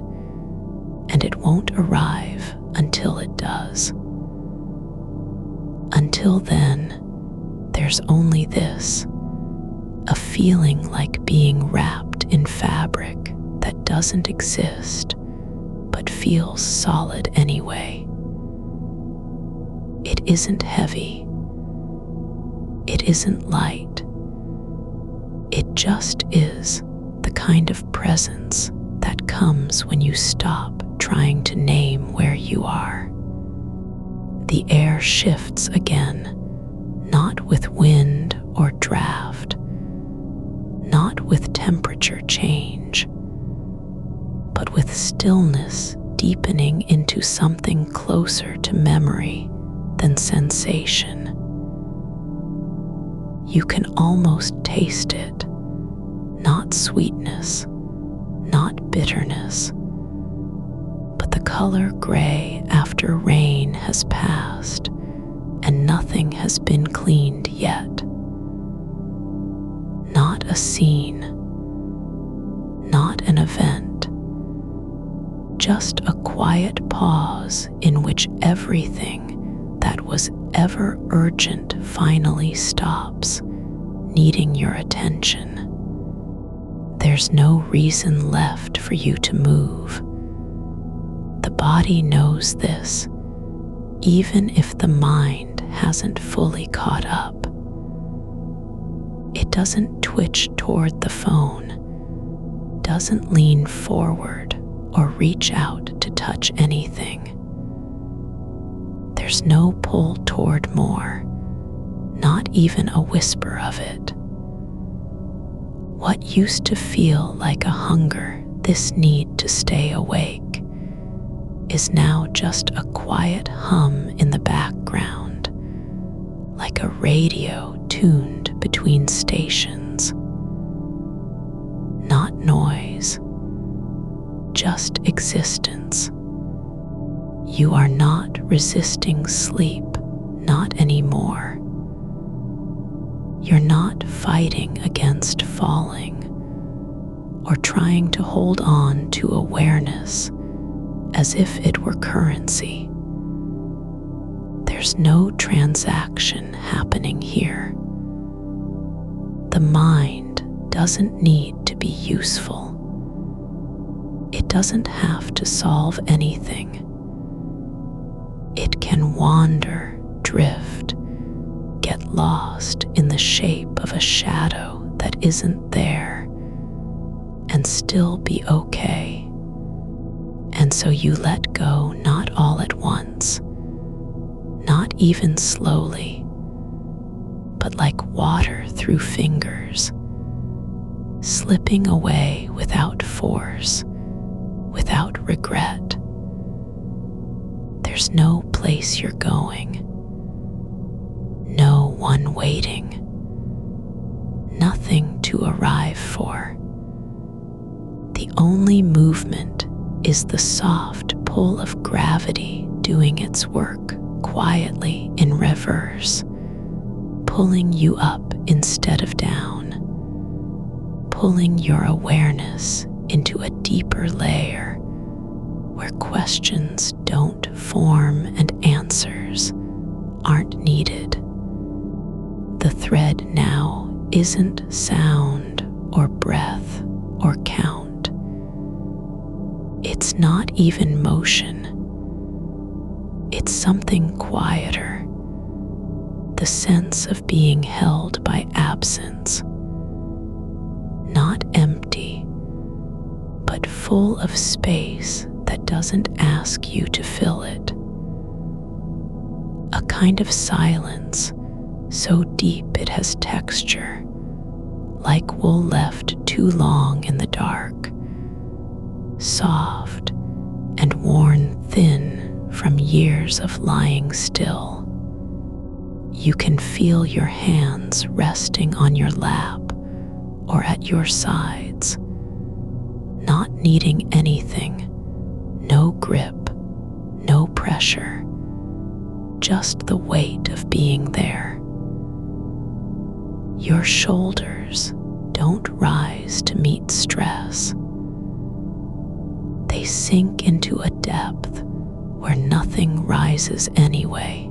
S1: and it won't arrive until it does. Until then, there's only this, a feeling like being wrapped in fabric that doesn't exist but feels solid anyway. It isn't heavy. It isn't light. It just is the kind of presence that comes when you stop trying to name where you are. The air shifts again, not with wind or draft, not with temperature change, but with stillness deepening into something closer to memory than sensation. You can almost taste it, not sweetness, not bitterness, but the color gray after rain has passed and nothing has been cleaned yet. Not a scene, not an event, just a quiet pause in which everything that was ever urgent finally stops, needing your attention. There's no reason left for you to move. The body knows this, even if the mind hasn't fully caught up. It doesn't twitch toward the phone, doesn't lean forward or reach out to touch anything. There's no pull toward more, not even a whisper of it. What used to feel like a hunger, this need to stay awake, is now just a quiet hum in the background, like a radio tuned between stations. Not noise, just existence. You are not resisting sleep, not anymore. You're not fighting against falling or trying to hold on to awareness as if it were currency. There's no transaction happening here. The mind doesn't need to be useful. It doesn't have to solve anything. It can wander, drift, get lost in the shape of a shadow that isn't there, and still be okay. And so you let go, not all at once, not even slowly, but like water through fingers, slipping away without force, without regret. There's no place you're going, no one waiting, nothing to arrive for. The only movement is the soft pull of gravity doing its work quietly in reverse, pulling you up instead of down, pulling your awareness into a deeper layer where questions don't form and answers aren't needed. The thread now isn't sound or breath or count. It's not even motion. It's something quieter, the sense of being held by absence, not empty, but full of space that doesn't ask you to fill it. A kind of silence so deep it has texture, like wool left too long in the dark, soft and worn thin from years of lying still. You can feel your hands resting on your lap or at your sides, not needing anything, No grip, no pressure, just the weight of being there. Your shoulders don't rise to meet stress. They sink into a depth where nothing rises anyway.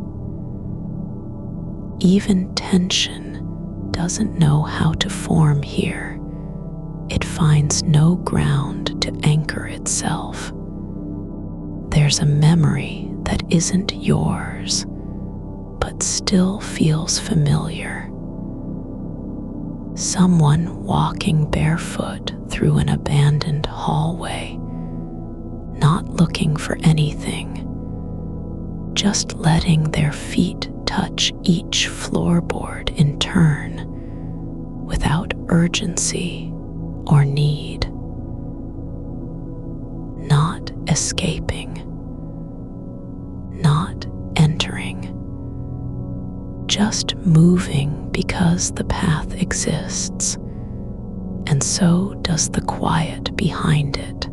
S1: Even tension doesn't know how to form here. It finds no ground to anchor itself. There's a memory that isn't yours, but still feels familiar. Someone walking barefoot through an abandoned hallway, not looking for anything, just letting their feet touch each floorboard in turn, without urgency or need. Not escaping, not entering, just moving because the path exists, and so does the quiet behind it.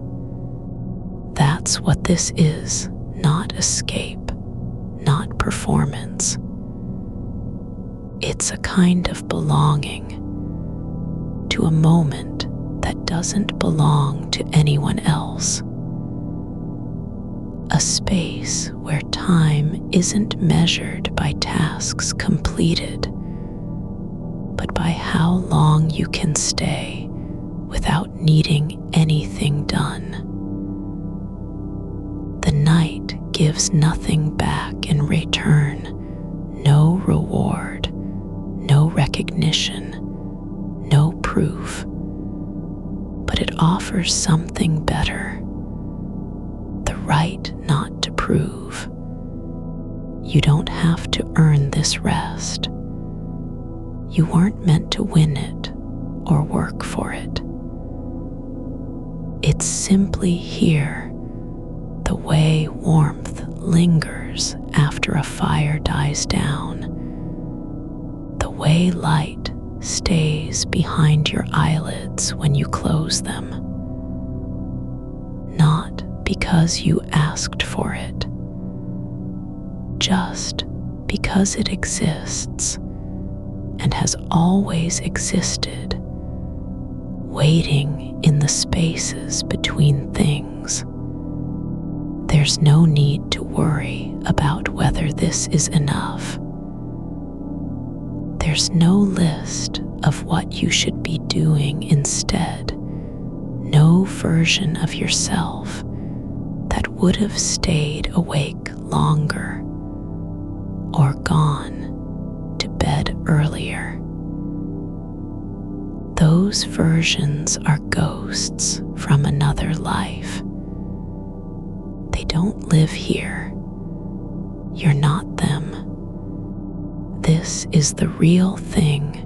S1: That's what this is, not escape, not performance. It's a kind of belonging to a moment that doesn't belong to anyone else. A space where time isn't measured by tasks completed, but by how long you can stay without needing anything done. The night gives nothing back in return, no reward, no recognition, no proof, but it offers something better. The right not to prove. You don't have to earn this rest. You weren't meant to win it or work for it. It's simply here, the way warmth lingers after a fire dies down, the way light stays behind your eyelids when you close them. Not because you asked for it, just because it exists and has always existed, waiting in the spaces between things. There's no need to worry about whether this is enough. There's no list of what you should be doing instead, no version of yourself that would have stayed awake longer or gone to bed earlier. Those versions are ghosts from another life. They don't live here. You're not them. This is the real thing,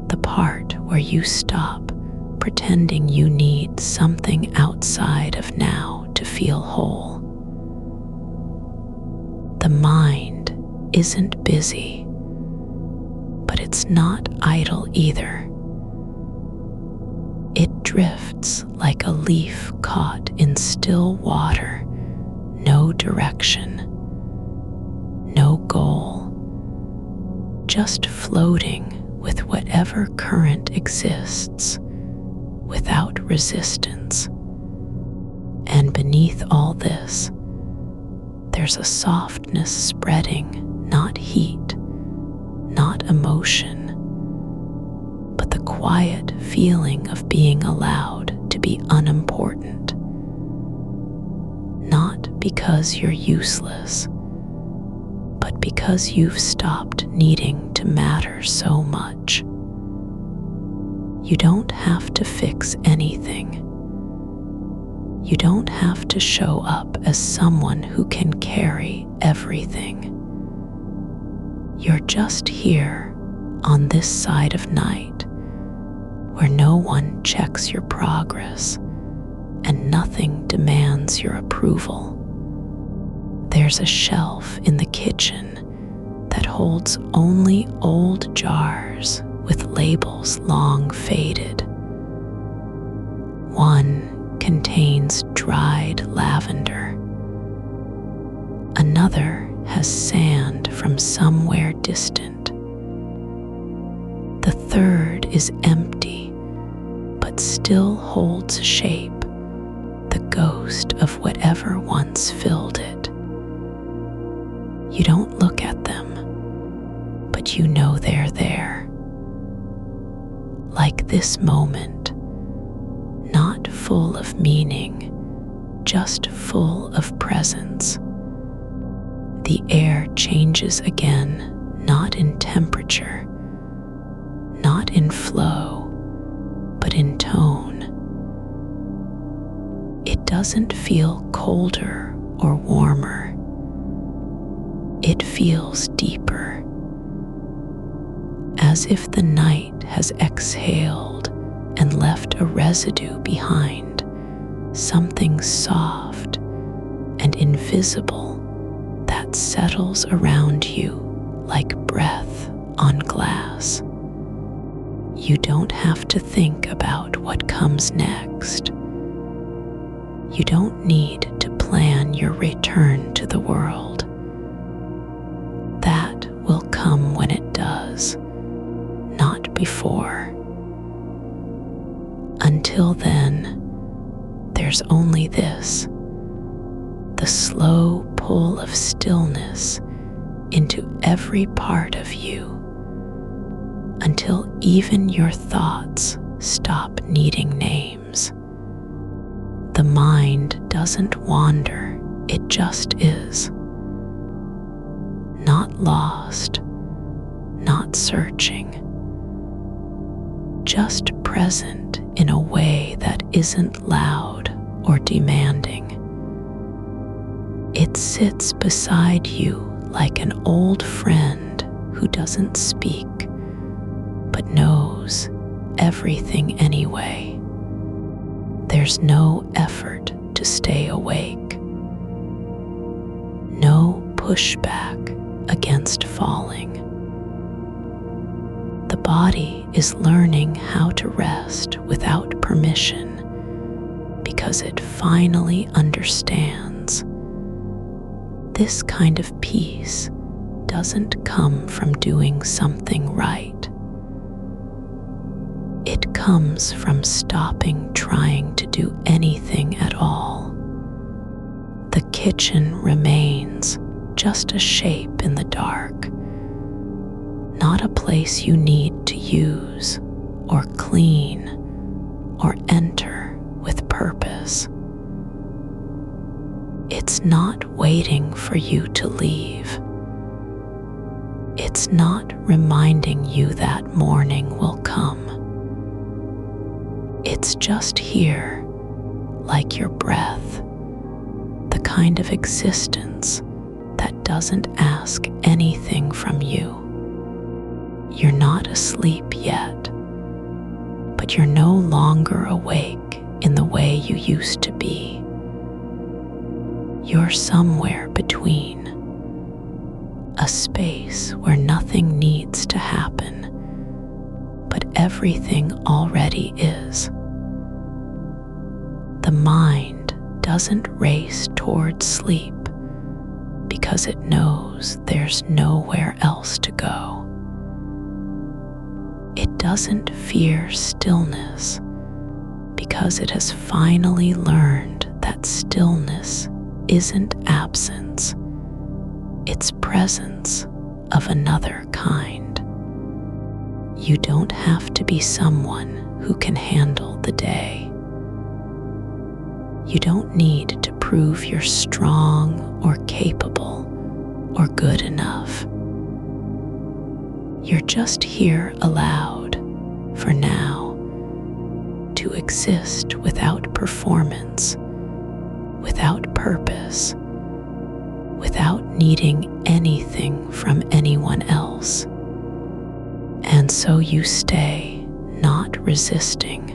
S1: the part where you stop pretending you need something outside of now to feel whole. The mind isn't busy, but it's not idle either. It drifts like a leaf caught in still water, no direction, no goal, just floating with whatever current exists, without resistance. And beneath all this, there's a softness spreading, not heat, not emotion, but the quiet feeling of being allowed to be unimportant. Not because you're useless, but because you've stopped needing to matter so much. You don't have to fix anything. You don't have to show up as someone who can carry everything. You're just here on this side of night, where no one checks your progress and nothing demands your approval. There's a shelf in the kitchen that holds only old jars with labels long faded. One contains dried lavender, Another has sand from somewhere distant. The third is empty, but still holds shape, the ghost of whatever once filled it. You don't look at them, but you know they're there. Like this moment, not full of meaning, just full of presence. The air changes again, not in temperature, not in flow, but in tone. It doesn't feel colder or warmer. It feels deeper, as if the night has exhaled and left a residue behind, something soft and invisible that settles around you like breath on glass. You don't have to think about what comes next. You don't need to plan your return to the world. That will come when it does, not before. Until then, there's only this, the slow pull of stillness into every part of you, until even your thoughts stop needing names. The mind doesn't wander, it just is. Not lost, not searching, just present in a way that isn't loud or demanding. It sits beside you like an old friend who doesn't speak, but knows everything anyway. There's no effort to stay awake, no pushback against falling. The body is learning how to rest without permission because it finally understands. This kind of peace doesn't come from doing something right. It comes from stopping trying to do anything at all. The kitchen remains just a shape in the dark, not a place you need to use or clean or enter with purpose. It's not waiting for you to leave. It's not reminding you that morning will come. It's just here, like your breath, the kind of existence that doesn't ask anything from you. You're not asleep yet, but you're no longer awake in the way you used to be. You're somewhere between, a space where nothing needs to happen, but everything already is. The mind doesn't race toward sleep because it knows there's nowhere else to go. It doesn't fear stillness because it has finally learned that stillness isn't absence, it's presence of another kind. You don't have to be someone who can handle the day. You don't need to prove you're strong or capable or good enough. You're just here allowed, for now, to exist without performance, without purpose, without needing anything from anyone else. And so you stay, not resisting,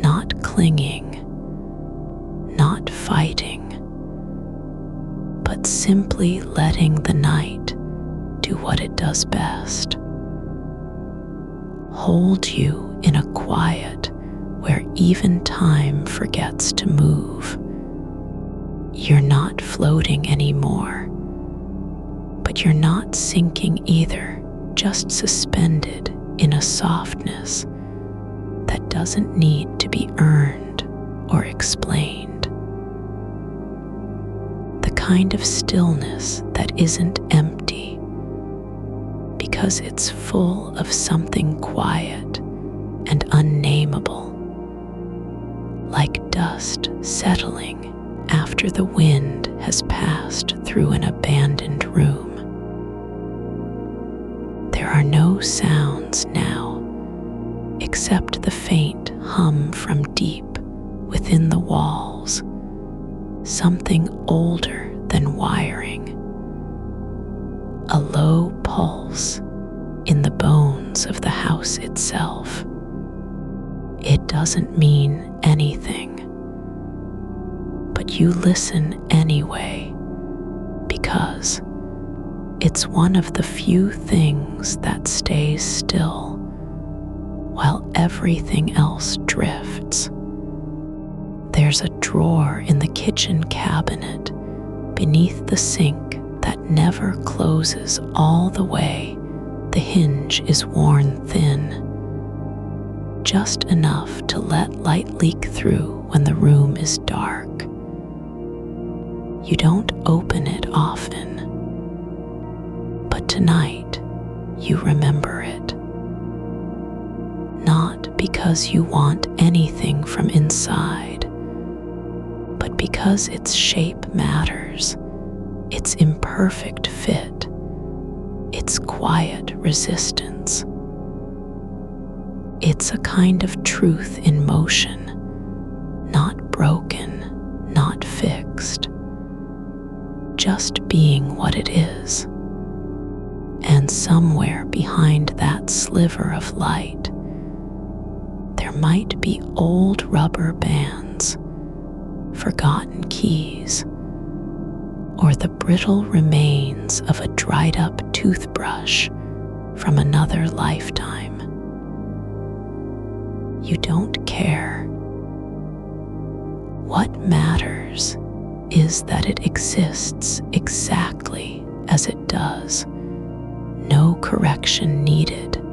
S1: not clinging, not fighting, but simply letting the night do what it does best. Hold you in a quiet where even time forgets to move. You're not floating anymore, but you're not sinking either, just suspended in a softness that doesn't need to be earned or explained. The kind of stillness that isn't empty because it's full of something quiet and unnameable, like dust settling after the wind has passed through an abandoned room. There are no sounds now, except the faint hum from deep within the walls, something older than wiring, a low pulse in the bones of the house itself. It doesn't mean anything, but you listen anyway, because it's one of the few things that stays still while everything else drifts. There's a drawer in the kitchen cabinet beneath the sink that never closes all the way. The hinge is worn thin, just enough to let light leak through when the room is dark. You don't open it often, but tonight you remember it. Not because you want anything from inside, but because its shape matters, its imperfect fit, its quiet resistance. It's a kind of truth in motion, not broken, not fixed, just being what it is. And somewhere behind that sliver of light, there might be old rubber bands, forgotten keys, or the brittle remains of a dried up toothbrush from another lifetime. You don't care. What matters is that it exists exactly as it does. No correction needed.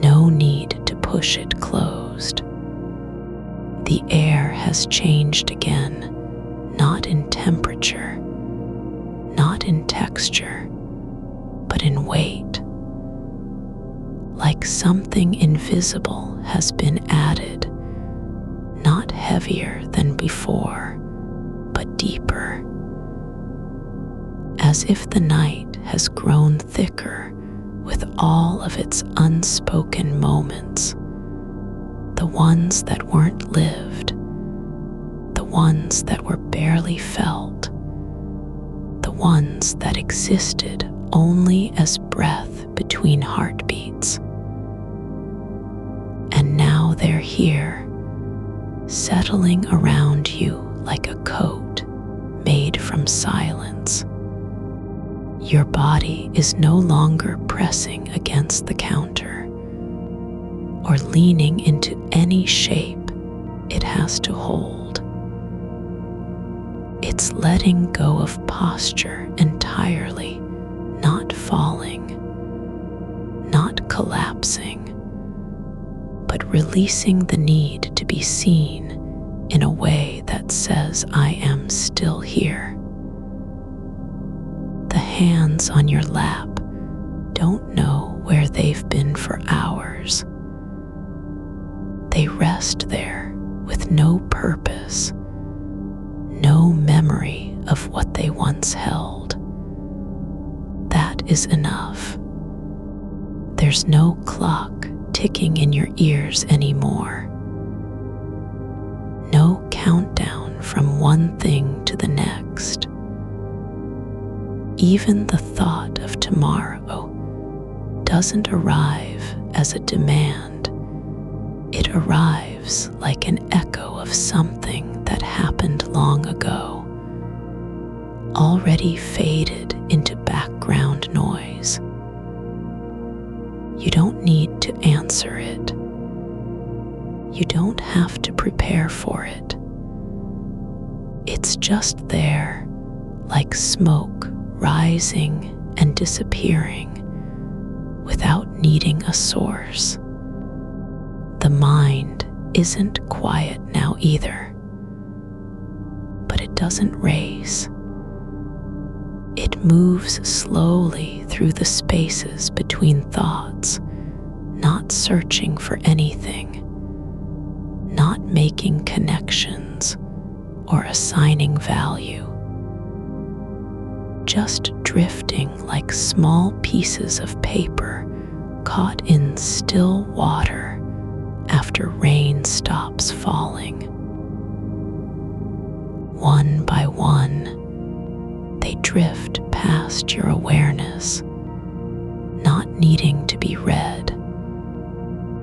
S1: No need to push it closed. The air has changed again, not in temperature, not in texture, but in weight. Like something invisible has been added, not heavier than before, but deeper. As if the night has grown thicker with all of its unspoken moments, the ones that weren't lived, the ones that were barely felt, the ones that existed only as breath between heartbeats. And now they're here, settling around you like a coat made from silence. Your body is no longer pressing against the counter or leaning into any shape it has to hold. It's letting go of posture entirely, not falling, not collapsing, but releasing the need to be seen in a way that says, I am still here. The hands on your lap don't know where they've been for hours. They rest there with no purpose, no memory of what they once held. That is enough. There's no clock ticking in your ears anymore. No countdown from one thing to the next. Even the thought of tomorrow doesn't arrive as a demand. It arrives like an echo of something that happened long ago, already faded into background noise. You don't need to answer it. You don't have to prepare for it. It's just there, like smoke rising and disappearing without needing a source. The mind isn't quiet now either, but it doesn't race. It moves slowly through the spaces between thoughts, not searching for anything, not making connections or assigning value, just drifting like small pieces of paper caught in still water after rain stops falling. One by one, they drift past your awareness, not needing to be read,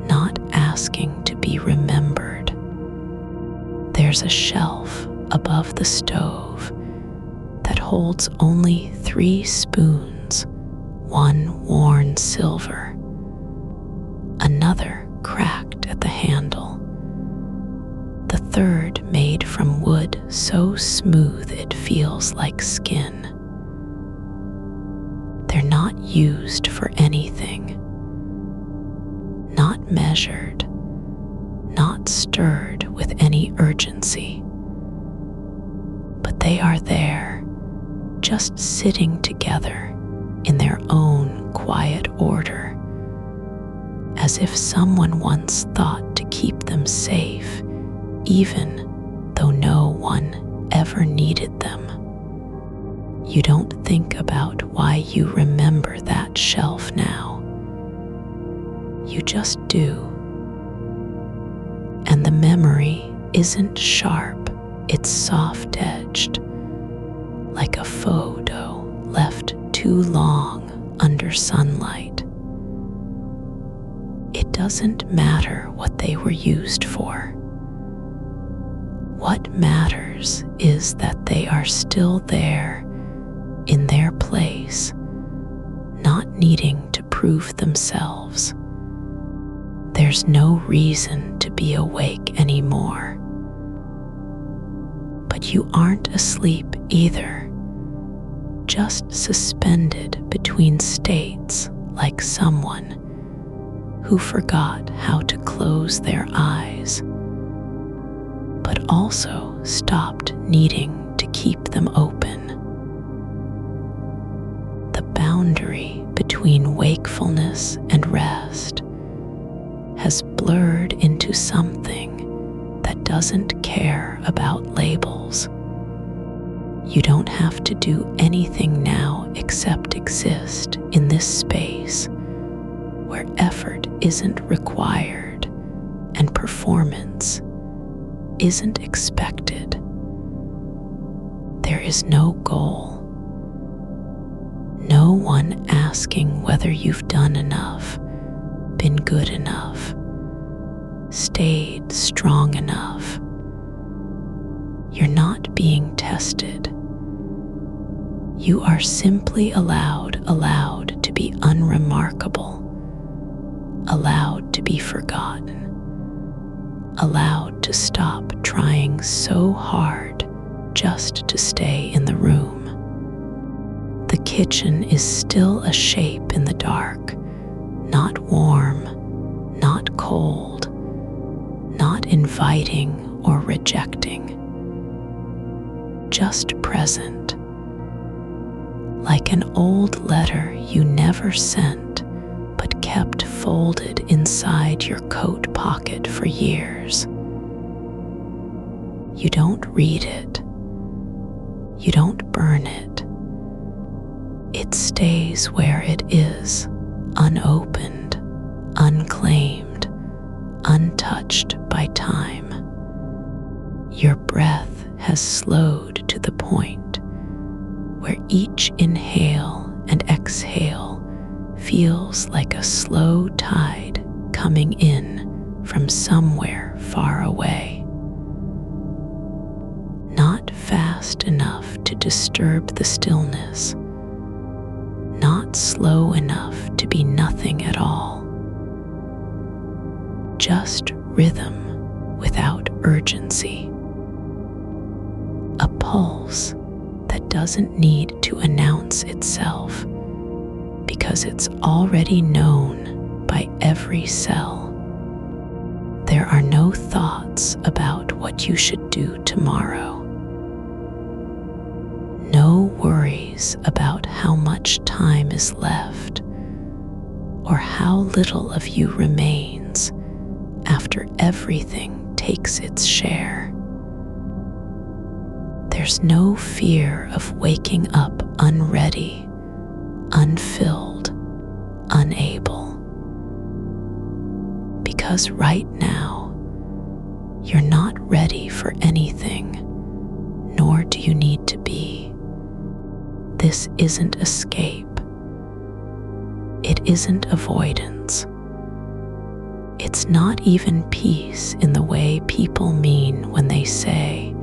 S1: not asking to be remembered. There's a shelf above the stove that holds only 3 spoons, one worn silver, another cracked at the handle, the third made from wood so smooth it feels like skin. They're not used for anything, not measured, not stirred with any urgency, but they are there, just sitting together in their own quiet order, as if someone once thought to keep them safe, even though no one ever needed them. You don't think about why you remember that shelf now. You just do. And the memory isn't sharp, it's soft-edged, like a photo left too long under sunlight. It doesn't matter what they were used for. What matters is that they are still there, in their place, not needing to prove themselves. There's no reason to be awake anymore. But you aren't asleep either, just suspended between states like someone who forgot how to close their eyes, but also stopped needing to keep them open. The boundary between wakefulness and rest has blurred into something that doesn't care about labels. You don't have to do anything now except exist in this space where effort isn't required and performance isn't expected. There is no goal. No one asking whether you've done enough, been good enough, stayed strong enough. You're not being tested. You are simply allowed to be unremarkable, allowed to be forgotten, allowed to stop trying so hard just to stay in the room. The kitchen is still a shape in the dark, not warm, not cold, not inviting or rejecting, just present, like an old letter you never sent but kept folded inside your coat pocket for years. You don't read it. You don't burn it. It stays where it is, unopened, unclaimed, untouched by time. Your breath has slowed to the point where each inhale and exhale feels like a slow tide coming in from somewhere far away. Not fast enough to disturb the stillness, not slow enough to be nothing at all. Just rhythm without urgency. a pulse that doesn't need to announce itself because it's already known by every cell. There are no thoughts about what you should do tomorrow. No worries about how much time is left or how little of you remains after everything takes its share. There's no fear of waking up unready, unfilled, unable. Because right now, you're not ready for anything, nor do you need to be. This isn't escape. It isn't avoidance. It's not even peace in the way people mean when they say,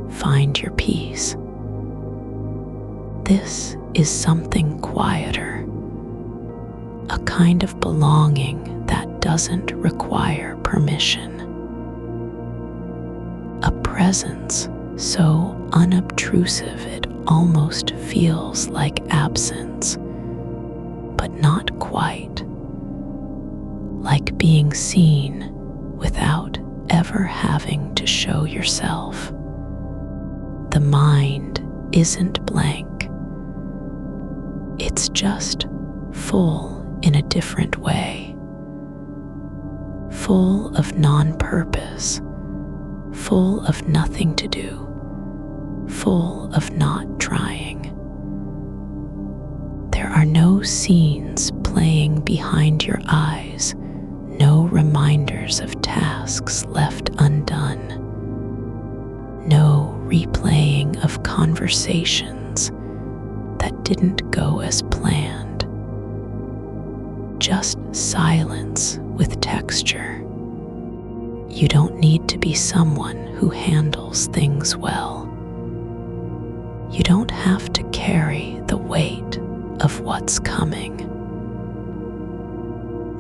S1: find your peace. This is something quieter, a kind of belonging that doesn't require permission. A presence so unobtrusive it almost feels like absence, but not quite. Like being seen without ever having to show yourself. The mind isn't blank. It's just full in a different way. Full of non-purpose, full of nothing to do, full of not trying. There are no scenes playing behind your eyes, no reminders of tasks left undone, no replaying of conversations that didn't go as planned. Just silence with texture. You don't need to be someone who handles things well. You don't have to carry the weight of what's coming.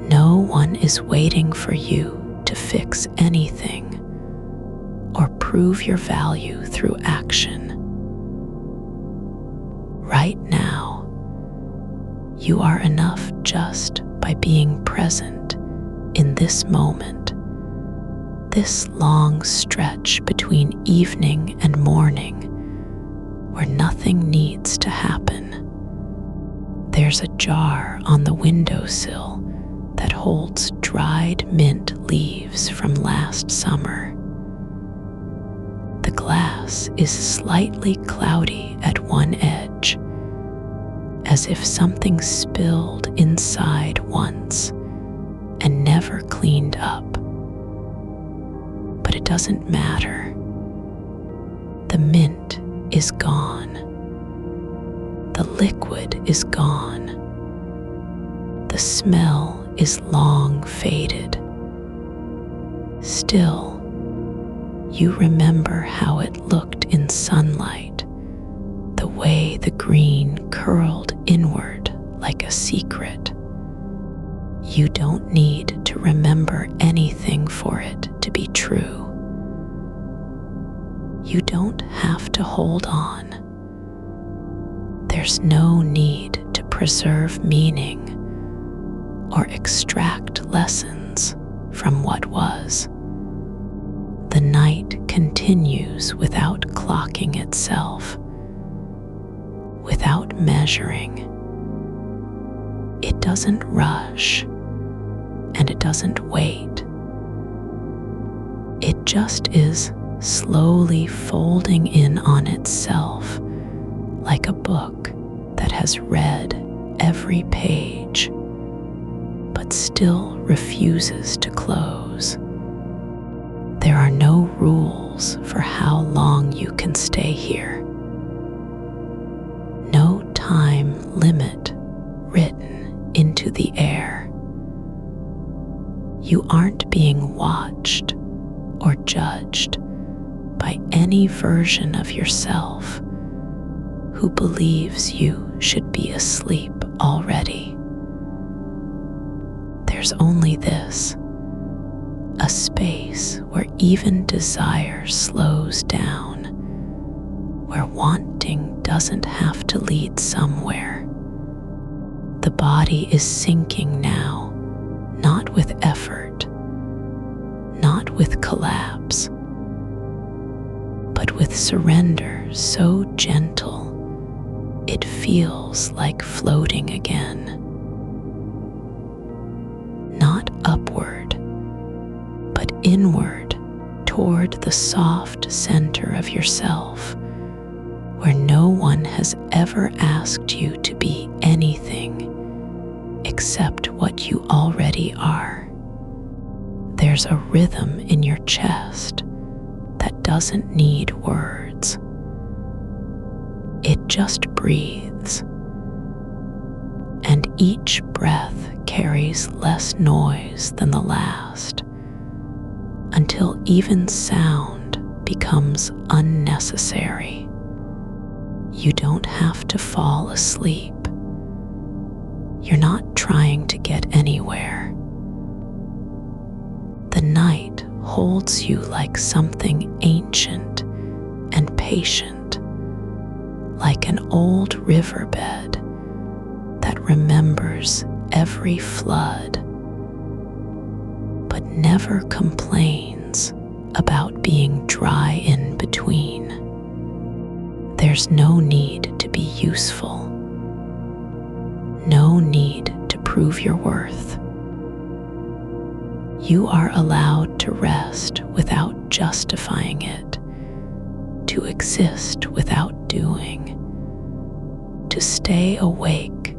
S1: No one is waiting for you to fix anything or prove your value through action. Right now, you are enough just by being present in this moment, this long stretch between evening and morning where nothing needs to happen. There's a jar on the windowsill that holds dried mint leaves from last summer. The glass is slightly cloudy at one edge, as if something spilled inside once and never cleaned up. But it doesn't matter. The mint is gone. The liquid is gone. The smell is long faded. Still, you remember how it looked in sunlight, the way the green curled inward like a secret. You don't need to remember anything for it to be true. You don't have to hold on. There's no need to preserve meaning or extract lessons from what was. The night continues without clocking itself, without measuring. It doesn't rush, and it doesn't wait. It just is slowly folding in on itself like a book that has read every page but still refuses to close. There are no rules for how long you can stay here. No time limit written into the air. You aren't being watched or judged by any version of yourself who believes you should be asleep already. There's only this, a space where even desire slows down, where wanting doesn't have to lead somewhere. The body is sinking now, not with effort, not with collapse, but with surrender so gentle it feels like floating again. Not upward, but inward toward the soft center of yourself, where no one has ever asked you to be anything except what you already are. There's a rhythm in your chest that doesn't need words. It just breathes, and each breath carries less noise than the last, until even sound becomes unnecessary. You don't have to fall asleep. You're not trying to get anywhere. The night holds you like something ancient and patient, like an old riverbed that remembers every flood, but never complains about being dry in between. There's no need to be useful, no need to prove your worth. You are allowed to rest without justifying it, to exist without doing, to stay awake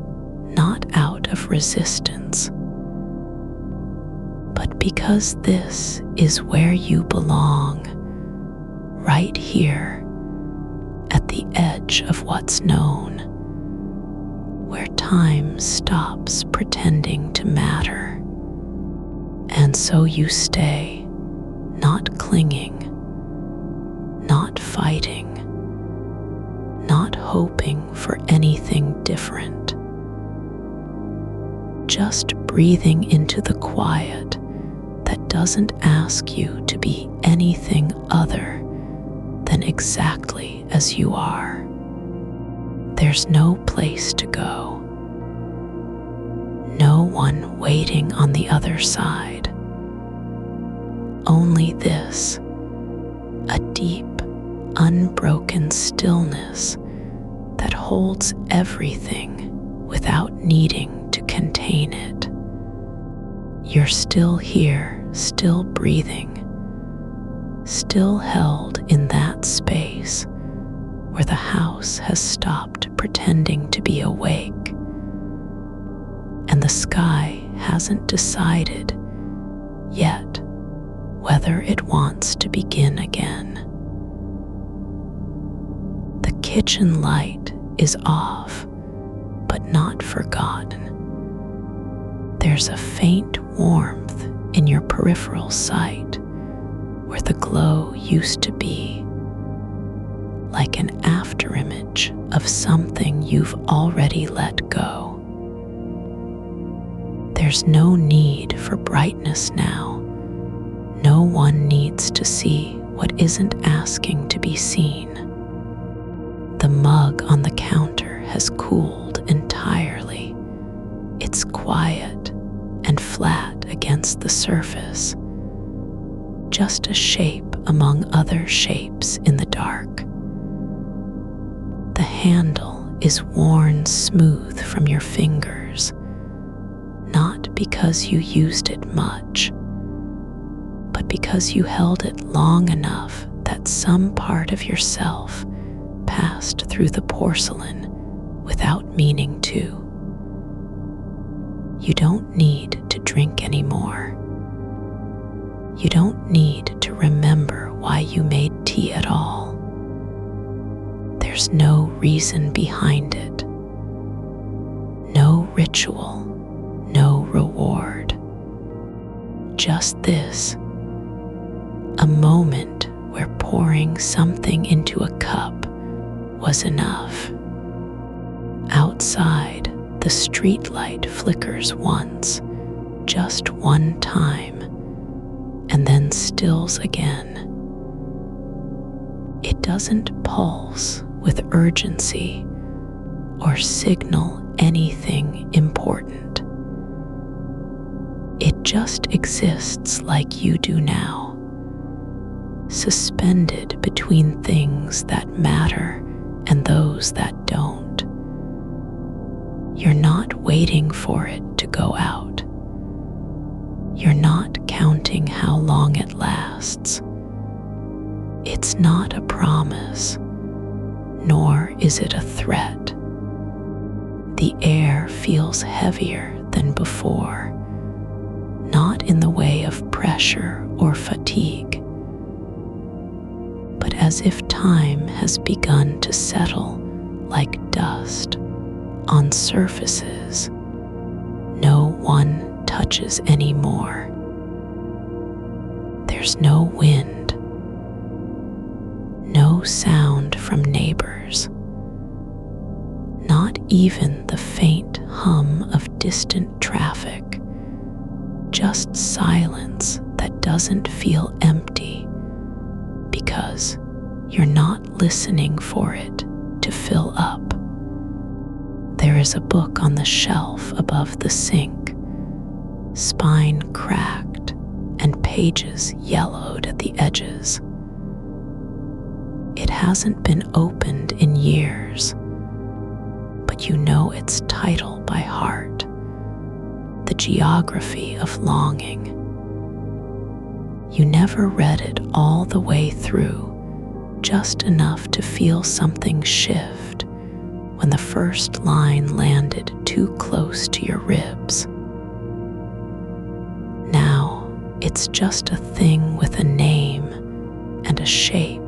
S1: not out of resistance, but because this is where you belong, right here at the edge of what's known, where time stops pretending to matter. And so you stay, not clinging, not fighting, not hoping for anything different, just breathing into the quiet that doesn't ask you to be anything other than exactly as you are. There's no place to go, no one waiting on the other side. Only this, a deep, unbroken stillness that holds everything without needing to contain it. You're still here, still breathing, still held in that space where the house has stopped pretending to be awake, and the sky hasn't decided yet whether it wants to begin again. The kitchen light is off, but not forgotten. There's a faint warmth in your peripheral sight where the glow used to be, like an afterimage of something you've already let go. There's no need for brightness now. No one needs to see what isn't asking to be seen. The mug on the counter has cooled entirely. It's quiet and flat against the surface, just a shape among other shapes in the dark. The handle is worn smooth from your fingers, not because you used it much, but because you held it long enough that some part of yourself passed through the porcelain without meaning to. You don't need to drink anymore. You don't need to remember why you made tea at all. There's no reason behind it. No ritual, no reward. Just this, a moment where pouring something into a cup was enough. Outside, the streetlight flickers once, just one time, and then stills again. It doesn't pulse with urgency or signal anything important. It just exists like you do now, suspended between things that matter and those that don't. You're not waiting for it to go out. You're not counting how long it lasts. It's not a promise, nor is it a threat. The air feels heavier than before, not in the way of pressure or fatigue, but as if time has begun to settle like dust on surfaces no one touches anymore. There's no wind, no sound from neighbors, not even the faint hum of distant traffic, just silence that doesn't feel empty because you're not listening for it to fill up. There is a book on the shelf above the sink, spine cracked and pages yellowed at the edges. It hasn't been opened in years, but you know its title by heart, The Geography of Longing. You never read it all the way through, just enough to feel something shift when the first line landed too close to your ribs. Now it's just a thing with a name and a shape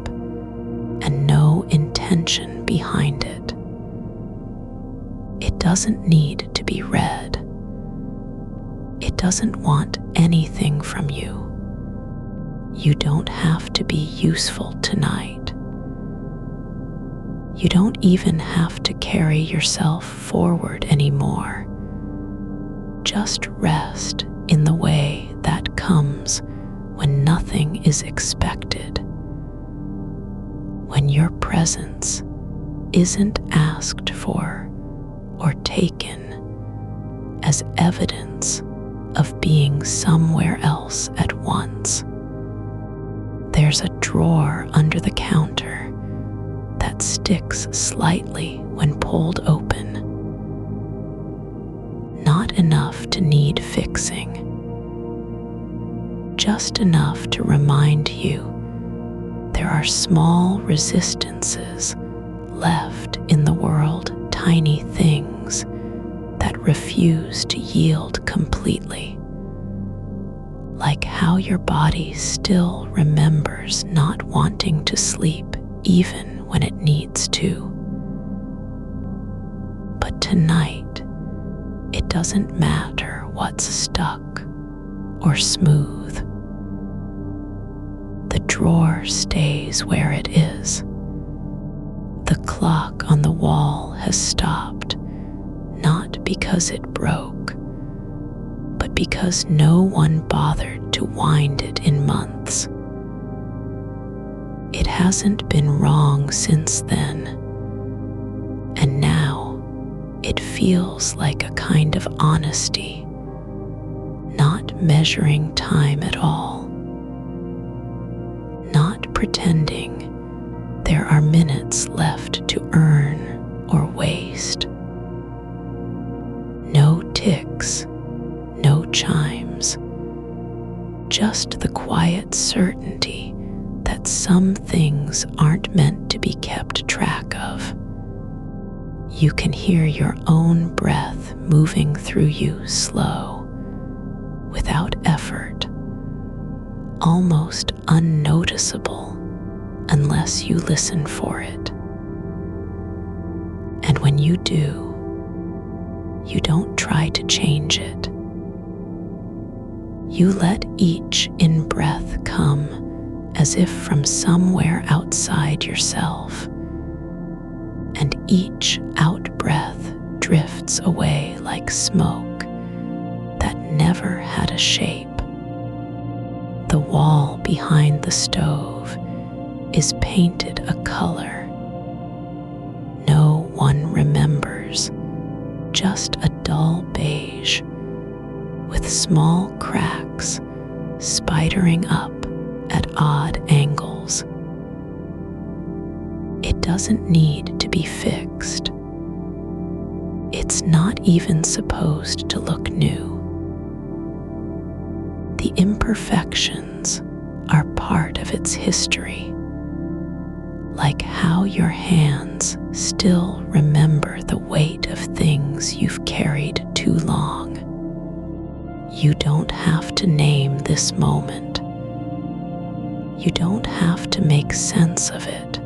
S1: and no intention behind it. It doesn't need to be read. It doesn't want anything from you. You don't have to be useful tonight. You don't even have to carry yourself forward anymore. Just rest in the way that comes when nothing is expected. When your presence isn't asked for or taken as evidence of being somewhere else at once. There's a drawer under the counter that sticks slightly when pulled open. Not enough to need fixing, just enough to remind you there are small resistances left in the world, tiny things that refuse to yield completely. Like how your body still remembers not wanting to sleep even when it needs to. But tonight, it doesn't matter what's stuck or smooth. The drawer stays where it is. The clock on the wall has stopped, not because it broke, but because no one bothered to wind it in months. It hasn't been wrong since then, and now it feels like a kind of honesty, not measuring time at all, not pretending there are minutes left to earn or waste. No ticks, no chimes, just the quiet certainty that some things aren't meant to be kept track of. You can hear your own breath moving through you slow, without effort, almost unnoticeable unless you listen for it. And when you do, you don't try to change it. You let each in-breath come as if from somewhere outside yourself, and each out-breath drifts away like smoke that never had a shape. The wall behind the stove is painted a color. No one remembers, just a dull beige with small cracks spidering up at odd angles. It doesn't need to be fixed. It's not even supposed to look new. The imperfections are part of its history, like how your hands still remember the weight of things you've carried too long. You don't have to name this moment. You don't have to make sense of it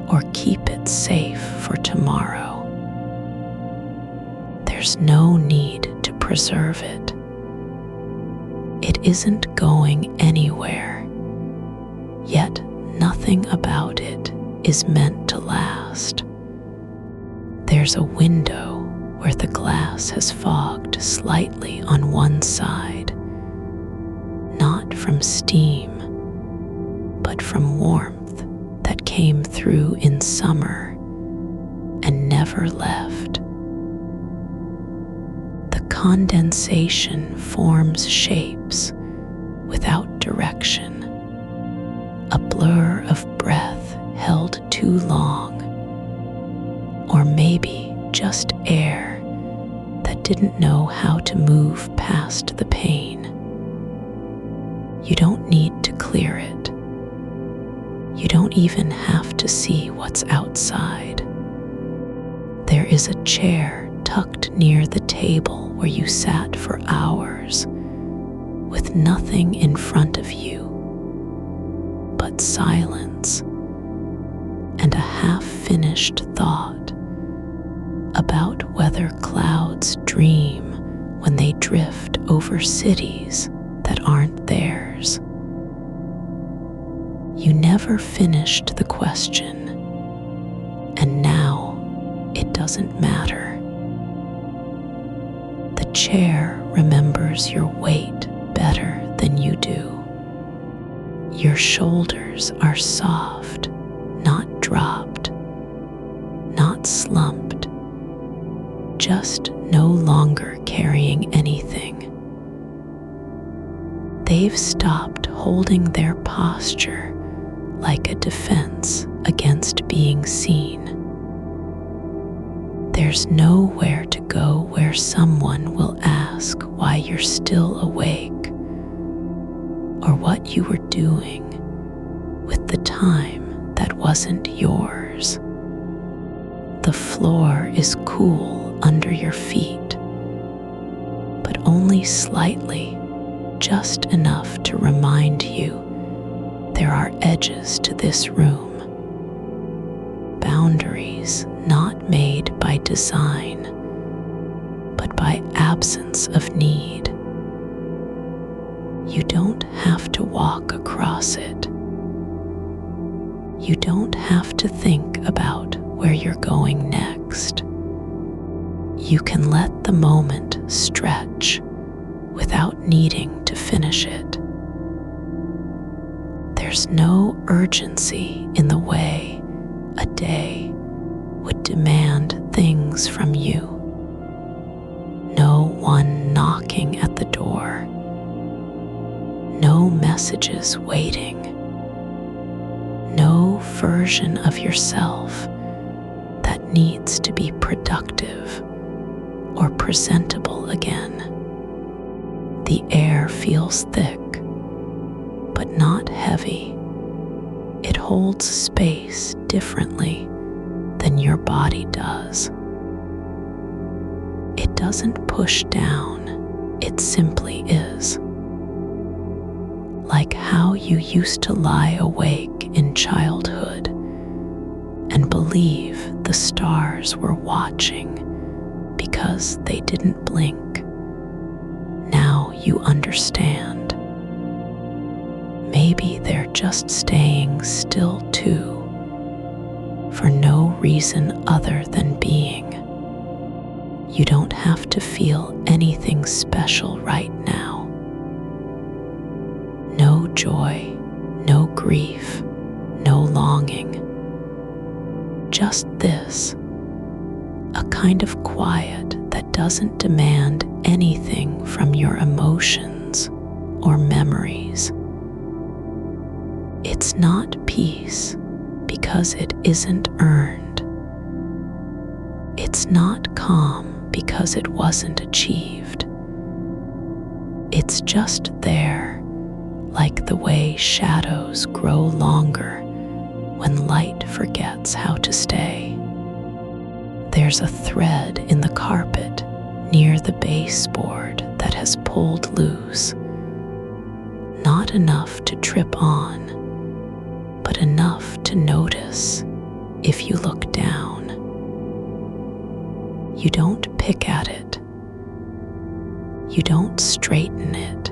S1: or keep it safe for tomorrow. There's no need to preserve it. It isn't going anywhere, yet nothing about it is meant to last. There's a window where the glass has fogged slightly on one side, not from steam, but from warmth that came through in summer and never left. The condensation forms shapes without direction, a blur of breath held too long, or maybe just air that didn't know how to move past the pain. You don't need to clear it. You don't even have to see what's outside. There is a chair tucked near the table where you sat for hours, with nothing in front of you but silence and a half-finished thought about whether clouds dream when they drift over cities that aren't theirs. You never finished the question, and now it doesn't matter. The chair remembers your weight better than you do. Your shoulders are soft, not dropped, not slumped, just no longer carrying anything. They've stopped holding their posture like a defense against being seen. There's nowhere to go where someone will ask why you're still awake or what you were doing with the time that wasn't yours. The floor is cool under your feet, but only slightly, just enough to remind you there are edges to this room. Boundaries not made by design, but by absence of need. You don't have to walk across it. You don't have to think about where you're going next. You can let the moment stretch without needing to finish it. There's no urgency in the way a day would demand things from you. No one knocking at the door. No messages waiting. No version of yourself that needs to be productive or presentable again. The air feels thick, but not heavy. It holds space differently than your body does. It doesn't push down, it simply is. Like how you used to lie awake in childhood and believe the stars were watching because they didn't blink. Now you understand. Maybe they're just staying still too, for no reason other than being. You don't have to feel anything special right now. No joy, no grief, no longing. Just this, a kind of quiet that doesn't demand anything from your emotions or memories. It's not peace because it isn't earned. It's not calm because it wasn't achieved. It's just there, like the way shadows grow longer when light forgets how to stay. There's a thread in the carpet near the baseboard that has pulled loose. Not enough to trip on, but enough to notice if you look down. You don't pick at it. You don't straighten it.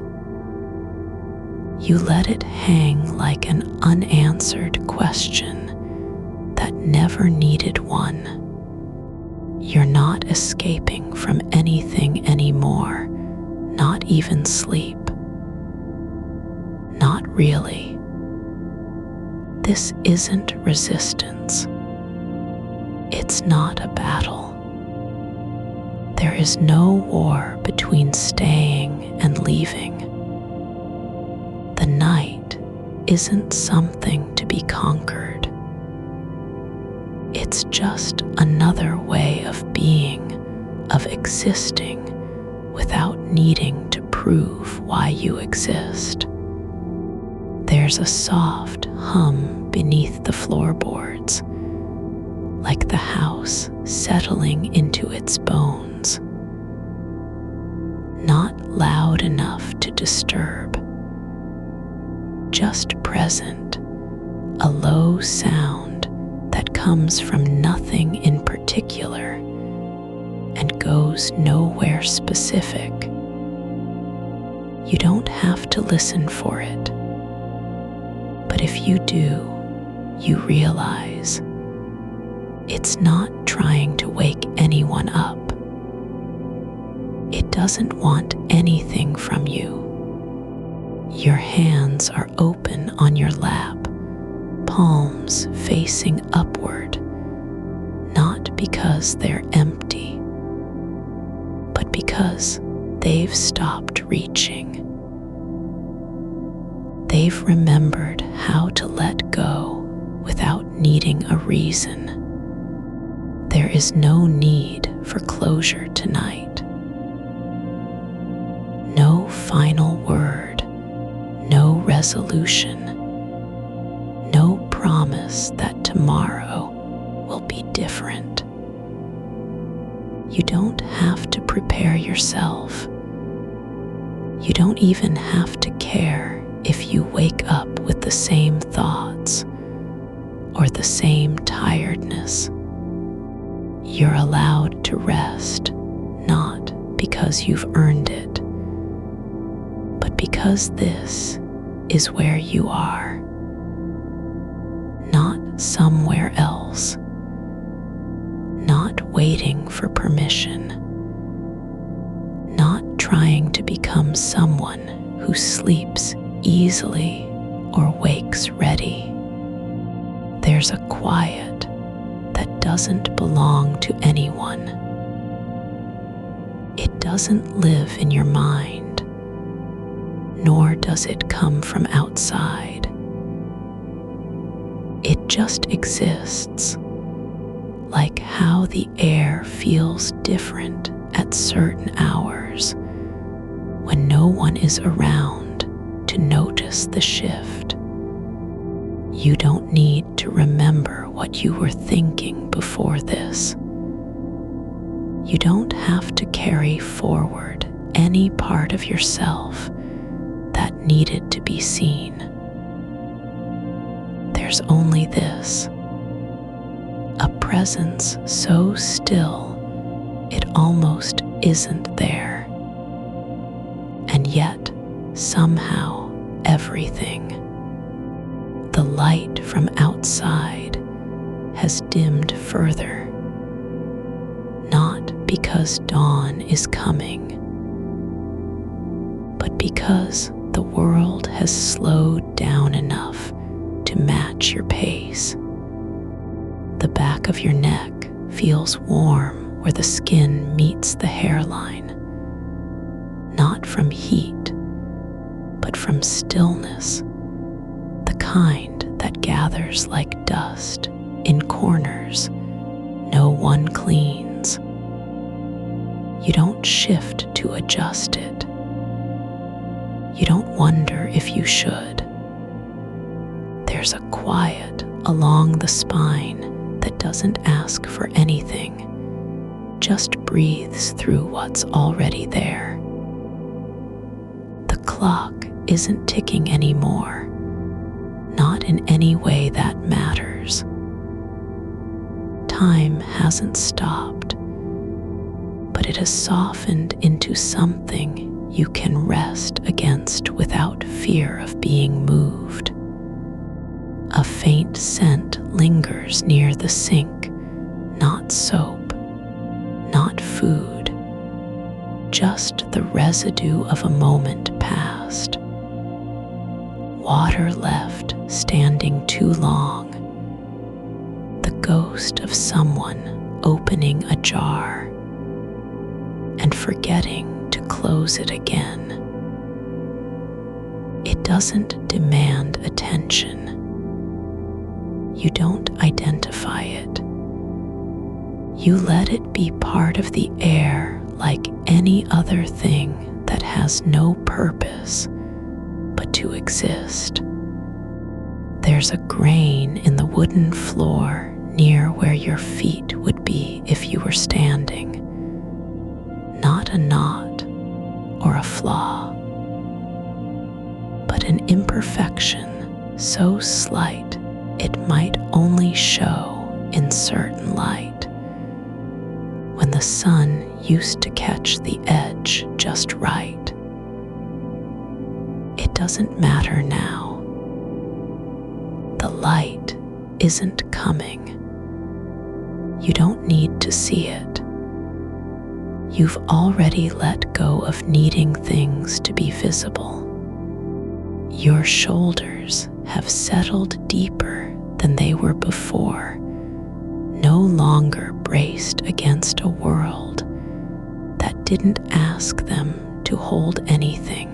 S1: You let it hang like an unanswered question that never needed one. You're not escaping from anything anymore, not even sleep. Not really. This isn't resistance. It's not a battle. There is no war between staying and leaving. The night isn't something to be conquered. It's just another way of being, of existing, without needing to prove why you exist. There's a soft hum beneath the floorboards, like the house settling into its bones. Not loud enough to disturb, just present, a low sound that comes from nothing in particular and goes nowhere specific. You don't have to listen for it, but if you do, you realize it's not trying to wake anyone up. It doesn't want anything from you. Your hands are open on your lap, palms facing upward, not because they're empty, but because they've stopped reaching. They've remembered how to let go without needing a reason. There is no need for closure tonight. No final word, no resolution, no promise that tomorrow will be different. You don't have to prepare yourself. You don't even have to care if you wake up with the same thoughts or the same tiredness. You're allowed to rest, not because you've earned it, but because this is where you are, not somewhere else, not waiting for permission, not trying to become someone who sleeps easily or wakes ready. There's a quiet that doesn't belong to anyone. It doesn't live in your mind, nor does it come from outside. It just exists, like how the air feels different at certain hours when no one is around to notice the shift. You don't need to remember what you were thinking before this. You don't have to carry forward any part of yourself that needed to be seen. There's only this, a presence so still it almost isn't there, and yet somehow everything. The light from outside has dimmed further, not because dawn is coming, but because the world has slowed down enough to to match your pace. The back of your neck feels warm where the skin meets the hairline, not from heat, but from stillness, the kind that gathers like dust in corners no one cleans. You don't shift to adjust it. You don't wonder if you should. There's a quiet along the spine that doesn't ask for anything, just breathes through what's already there. The clock isn't ticking anymore, not in any way that matters. Time hasn't stopped, but it has softened into something you can rest against without fear of being moved. A faint scent lingers near the sink, not soap, not food, just the residue of a moment past. Water left standing too long, the ghost of someone opening a jar and forgetting to close it again. It doesn't demand attention. You don't identify it. You let it be part of the air like any other thing that has no purpose but to exist. There's a grain in the wooden floor near where your feet would be if you were standing. Not a knot or a flaw, but an imperfection so slight it might only show in certain light, when the sun used to catch the edge just right. It doesn't matter now. The light isn't coming. You don't need to see it. You've already let go of needing things to be visible. Your shoulders have settled deeper than they were before, no longer braced against a world that didn't ask them to hold anything.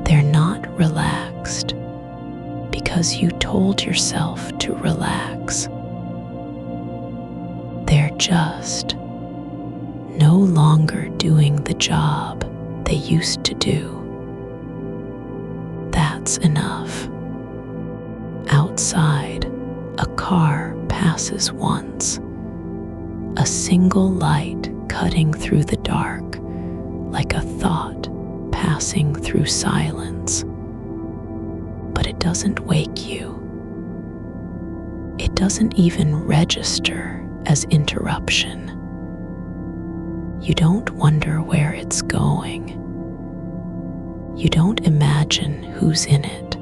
S1: They're not relaxed because you told yourself to relax. They're just no longer doing the job they used to do. That's enough. Outside, a car passes once, a single light cutting through the dark, like a thought passing through silence. But it doesn't wake you. It doesn't even register as interruption. You don't wonder where it's going. You don't imagine who's in it.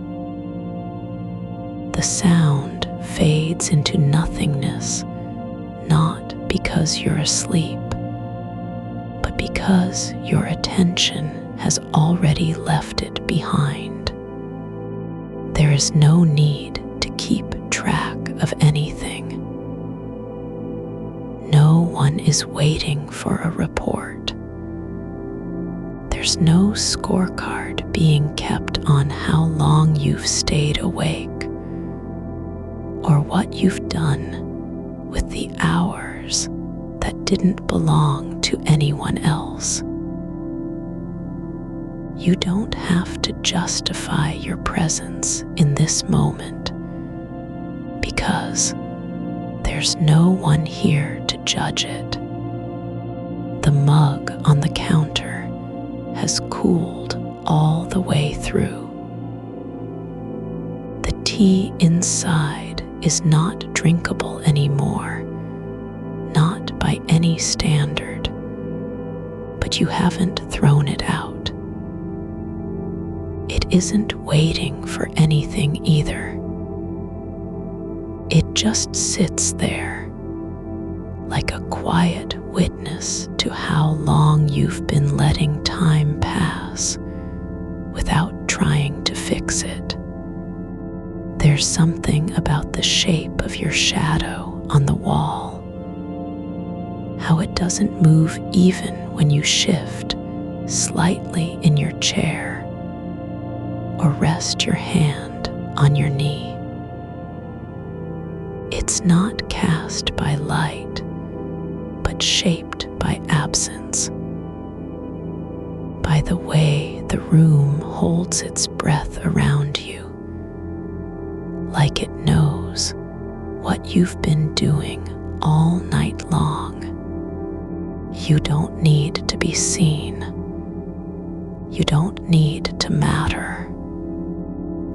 S1: The sound fades into nothingness, not because you're asleep, but because your attention has already left it behind. There is no need to keep track of anything. No one is waiting for a report. There's no scorecard being kept on how long you've stayed awake, or what you've done with the hours that didn't belong to anyone else. You don't have to justify your presence in this moment, because there's no one here to judge it. The mug on the counter has cooled all the way through. The tea inside is not drinkable anymore, not by any standard, but you haven't thrown it out. It isn't waiting for anything either. It just sits there, like a quiet witness to how long you've been letting time pass without trying to fix it. There's something about the shape of your shadow on the wall, how it doesn't move even when you shift slightly in your chair or rest your hand on your knee. It's not cast by light, but shaped by absence, by the way the room holds its breath around you, like it knows what you've been doing all night long. You don't need to be seen. You don't need to matter.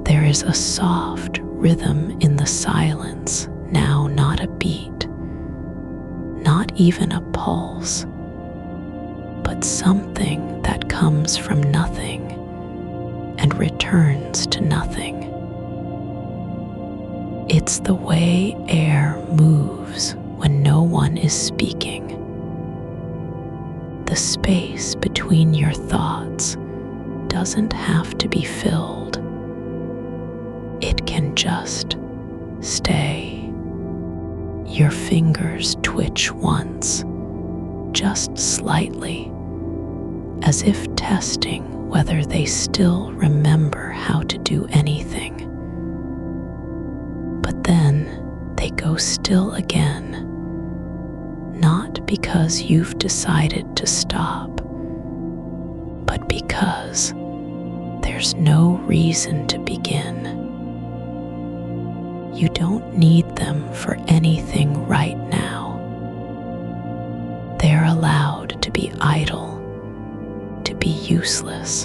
S1: There is a soft rhythm in the silence now, not a beat, not even a pulse, but something that comes from nothing and returns to nothing. It's the way air moves when no one is speaking. The space between your thoughts doesn't have to be filled. It can just stay. Your fingers twitch once, just slightly, as if testing whether they still remember how to do anything. But then they go still again, not because you've decided to stop, but because there's no reason to begin. You don't need them for anything right now. They're allowed to be idle, to be useless,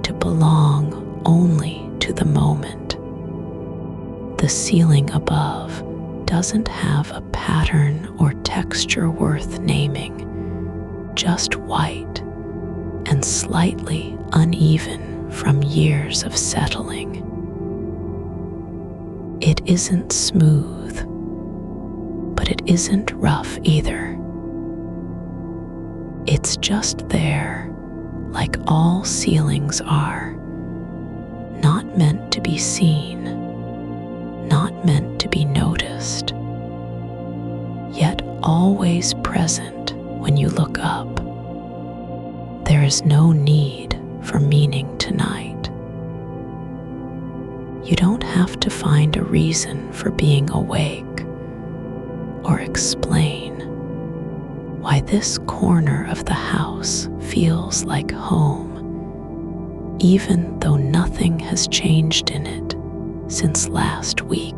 S1: to belong only to the moment. The ceiling above doesn't have a pattern or texture worth naming, just white and slightly uneven from years of settling. It isn't smooth, but it isn't rough either. It's just there, like all ceilings are, not meant to be seen, not meant to be noticed, yet always present when you look up. There is no need for meaning tonight. You don't have to find a reason for being awake or explain why this corner of the house feels like home, even though nothing has changed in it since last week.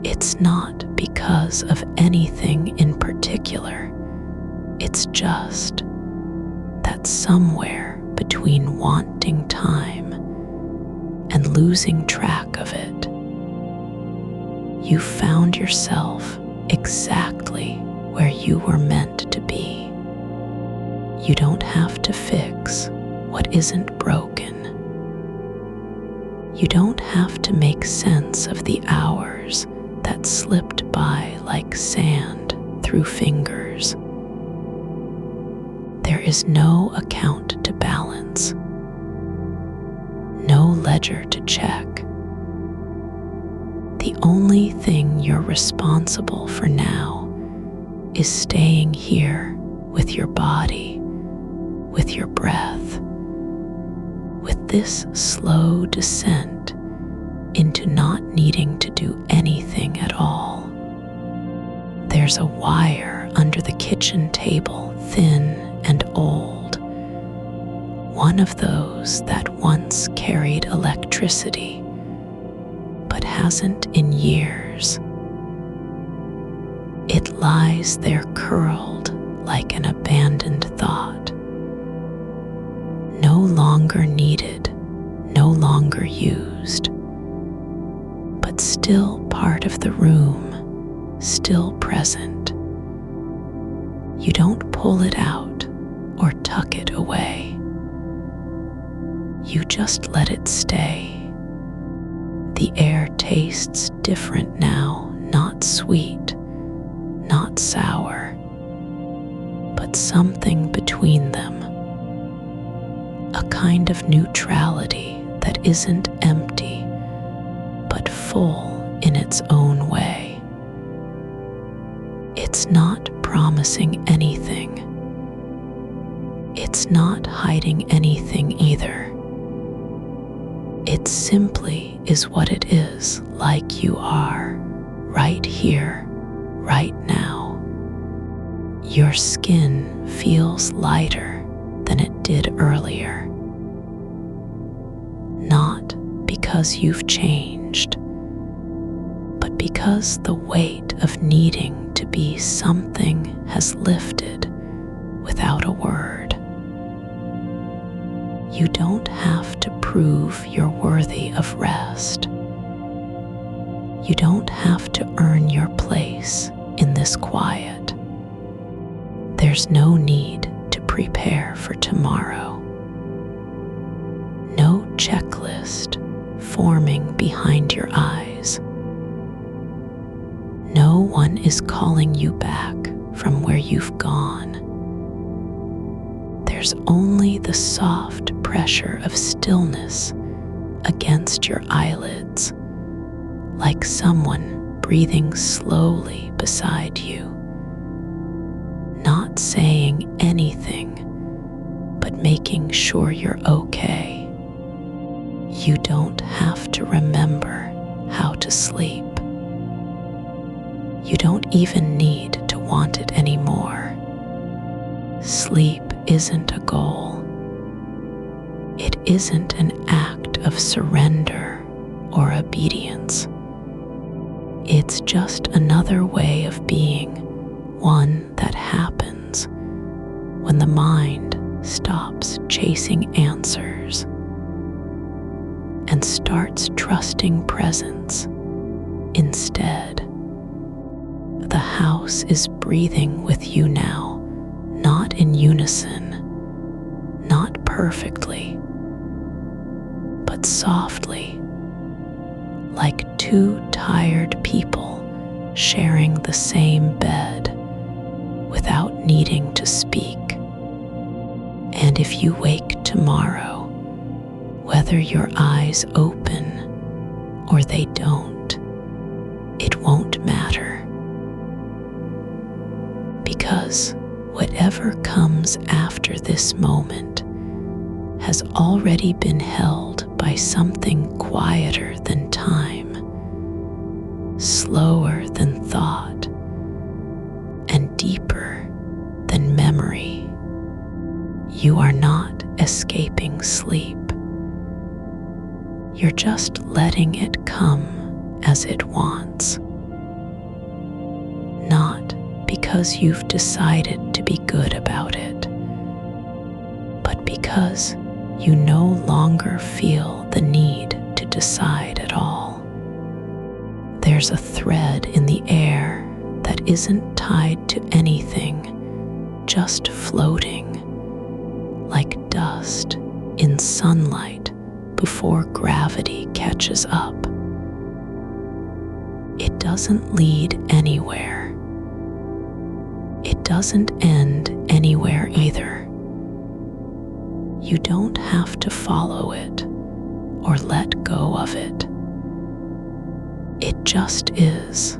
S1: It's not because of anything in particular. It's just that somewhere between wanting time and losing track of it, you found yourself exactly where you were meant to be. You don't have to fix what isn't broken. You don't have to make sense of the hours that slipped by like sand through fingers. There is no account to balance, no ledger to check. The only thing you're responsible for now is staying here with your body, with your breath, with this slow descent into not needing to do anything at all. There's a wire under the kitchen table, thin and old, one of those that once carried electricity, but hasn't in years. It lies there curled like an abandoned thought, no longer needed, no longer used, but still part of the room, still present. You don't pull it out or tuck it away. You just let it stay. The air tastes different now, not sweet, not sour, but something between them. A kind of neutrality that isn't empty, but full in its own way. It's not promising anything. It's not hiding anything either. It simply is what it is, like you are, right here, right now. Your skin feels lighter than it did earlier. Not because you've changed, but because the weight of needing to be something has lifted without a word. You don't have to prove you're worthy of rest. You don't have to earn your place in this quiet. There's no need to prepare for tomorrow. No checklist forming behind your eyes. No one is calling you back from where you've gone. There's only the soft pressure of stillness against your eyelids, like someone breathing slowly beside you, not saying anything, but making sure you're okay. You don't have to remember how to sleep. You don't even need to want it anymore. Sleep isn't a goal. It isn't an act of surrender or obedience. It's just another way of being, one that happens when the mind stops chasing answers and starts trusting presence instead. The house is breathing with you now, not in unison, not perfectly, but softly, like two tired people sharing the same bed without needing to speak. And if you wake tomorrow, whether your eyes open or they don't, it won't matter. Because whatever comes after this moment has already been held by something quieter than time, slower than thought, and deeper than memory. You are not escaping sleep. You're just letting it come as it wants. Not because you've decided to be good about it, but because you no longer feel the need to decide at all. There's a thread in the air that isn't tied to anything, just floating, like dust in sunlight before gravity catches up. It doesn't lead anywhere. It doesn't end anywhere either. You don't have to follow it or let go of it. It just is.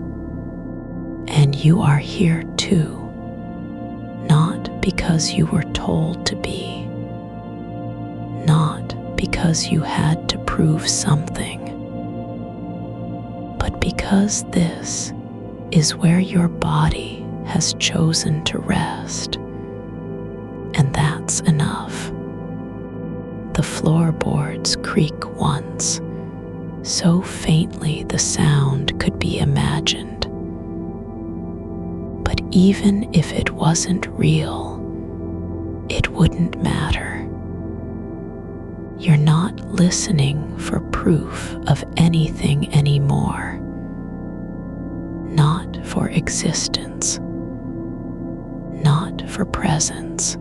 S1: And you are here too, not because you were told to be, not because you had to prove something, but because this is where your body has chosen to rest, and that's enough. The floorboards creak once, so faintly the sound could be imagined. But even if it wasn't real, it wouldn't matter. You're not listening for proof of anything anymore. Not for existence. Not for presence.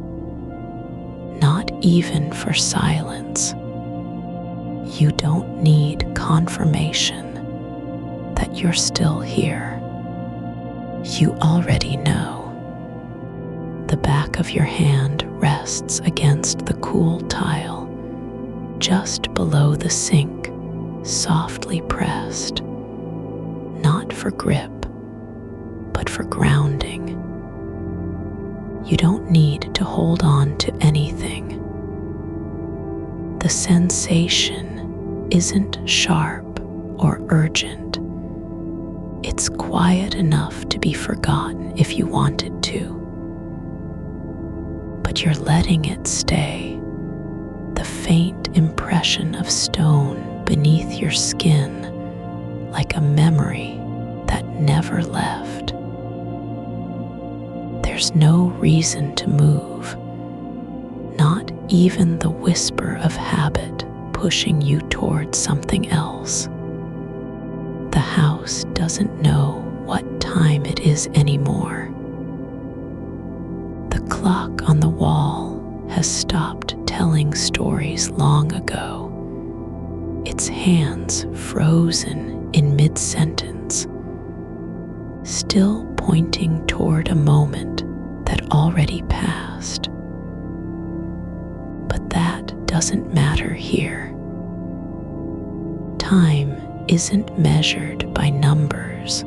S1: Not even for silence. You don't need confirmation that you're still here. You already know. The back of your hand rests against the cool tile, just below the sink, softly pressed, not for grip, but for grounding. You don't need to hold on to anything. The sensation isn't sharp or urgent. It's quiet enough to be forgotten if you want it to. But you're letting it stay, the faint impression of stone beneath your skin, like a memory that never left. There's no reason to move, not even the whisper of habit pushing you towards something else. The house doesn't know what time it is anymore. The clock on the wall has stopped telling stories long ago, its hands frozen in mid-sentence, still pointing toward a moment that already passed. But that doesn't matter here. Time isn't measured by numbers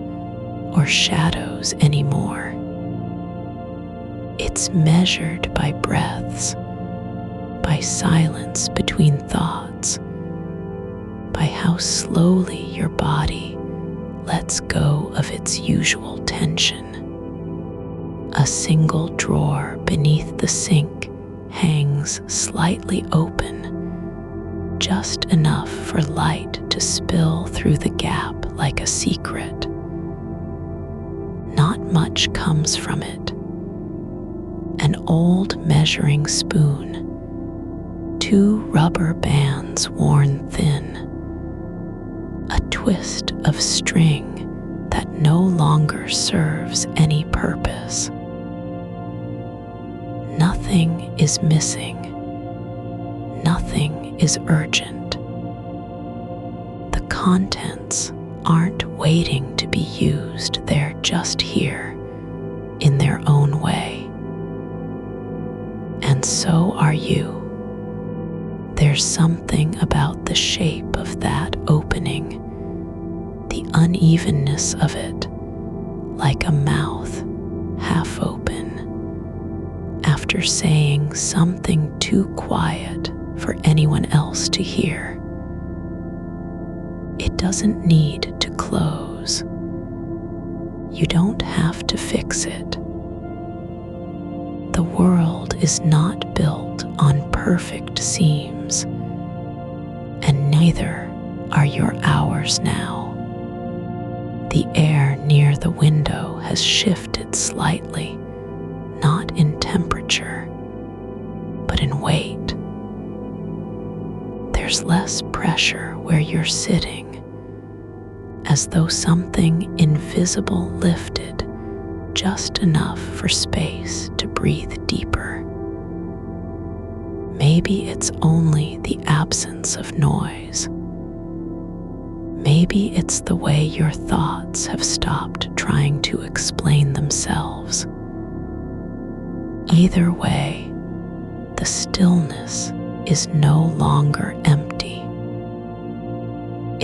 S1: or shadows anymore. It's measured by breaths, by silence between thoughts, by how slowly your body lets go of its usual tension. A single drawer beneath the sink hangs slightly open, just enough for light to spill through the gap like a secret. Not much comes from it. An old measuring spoon, 2 rubber bands worn thin, a twist of string that no longer serves any purpose. Nothing is missing. Nothing is urgent. The contents aren't waiting to be used. They're just here in their own way. And so are you. There's something about the shape of that opening, the unevenness of it, like a mouth half open, after saying something too quiet for anyone else to hear. It doesn't need to close. You don't have to fix it. The world is not built on perfect seams, and neither are your hours now. The air near the window has shifted slightly, not in temperature, but in weight. There's less pressure where you're sitting, as though something invisible lifted just enough for space to breathe deeper. Maybe it's only the absence of noise. Maybe it's the way your thoughts have stopped trying to explain themselves. Either way, the stillness is no longer empty.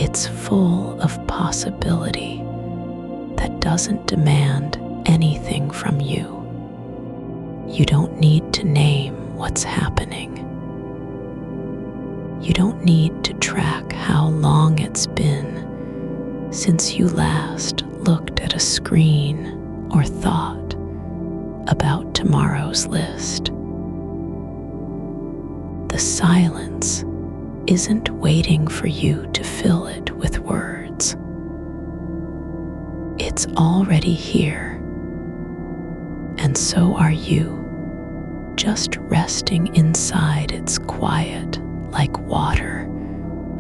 S1: It's full of possibility that doesn't demand anything from you. You don't need to name what's happening. You don't need to track how long it's been since you last looked at a screen or thought about tomorrow's list. The silence isn't waiting for you to fill it with words. It's already here, and so are you, just resting inside its quiet like water,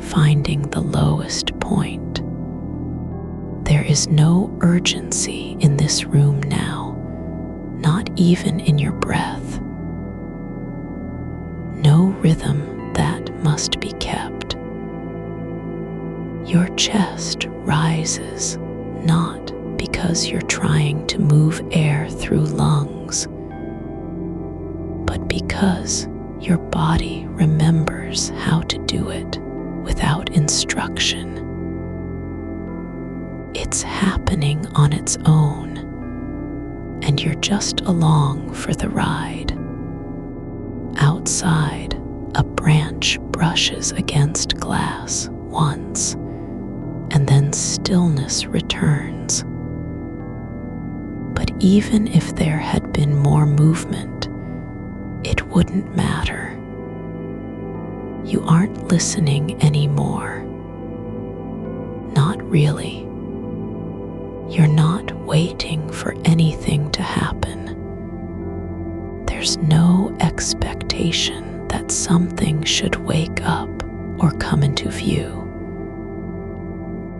S1: finding the lowest point. There is no urgency in this room now, not even in your breath. No rhythm that must be kept. Your chest rises not because you're trying to move air through lungs, but because your body remembers how to do it without instruction. It's happening on its own, and you're just along for the ride. Outside, a branch brushes against glass once, and then stillness returns. But even if there had been more movement, it wouldn't matter. You aren't listening anymore. Not really. You're not waiting for anything to happen. There's no expectation that something should wake up or come into view.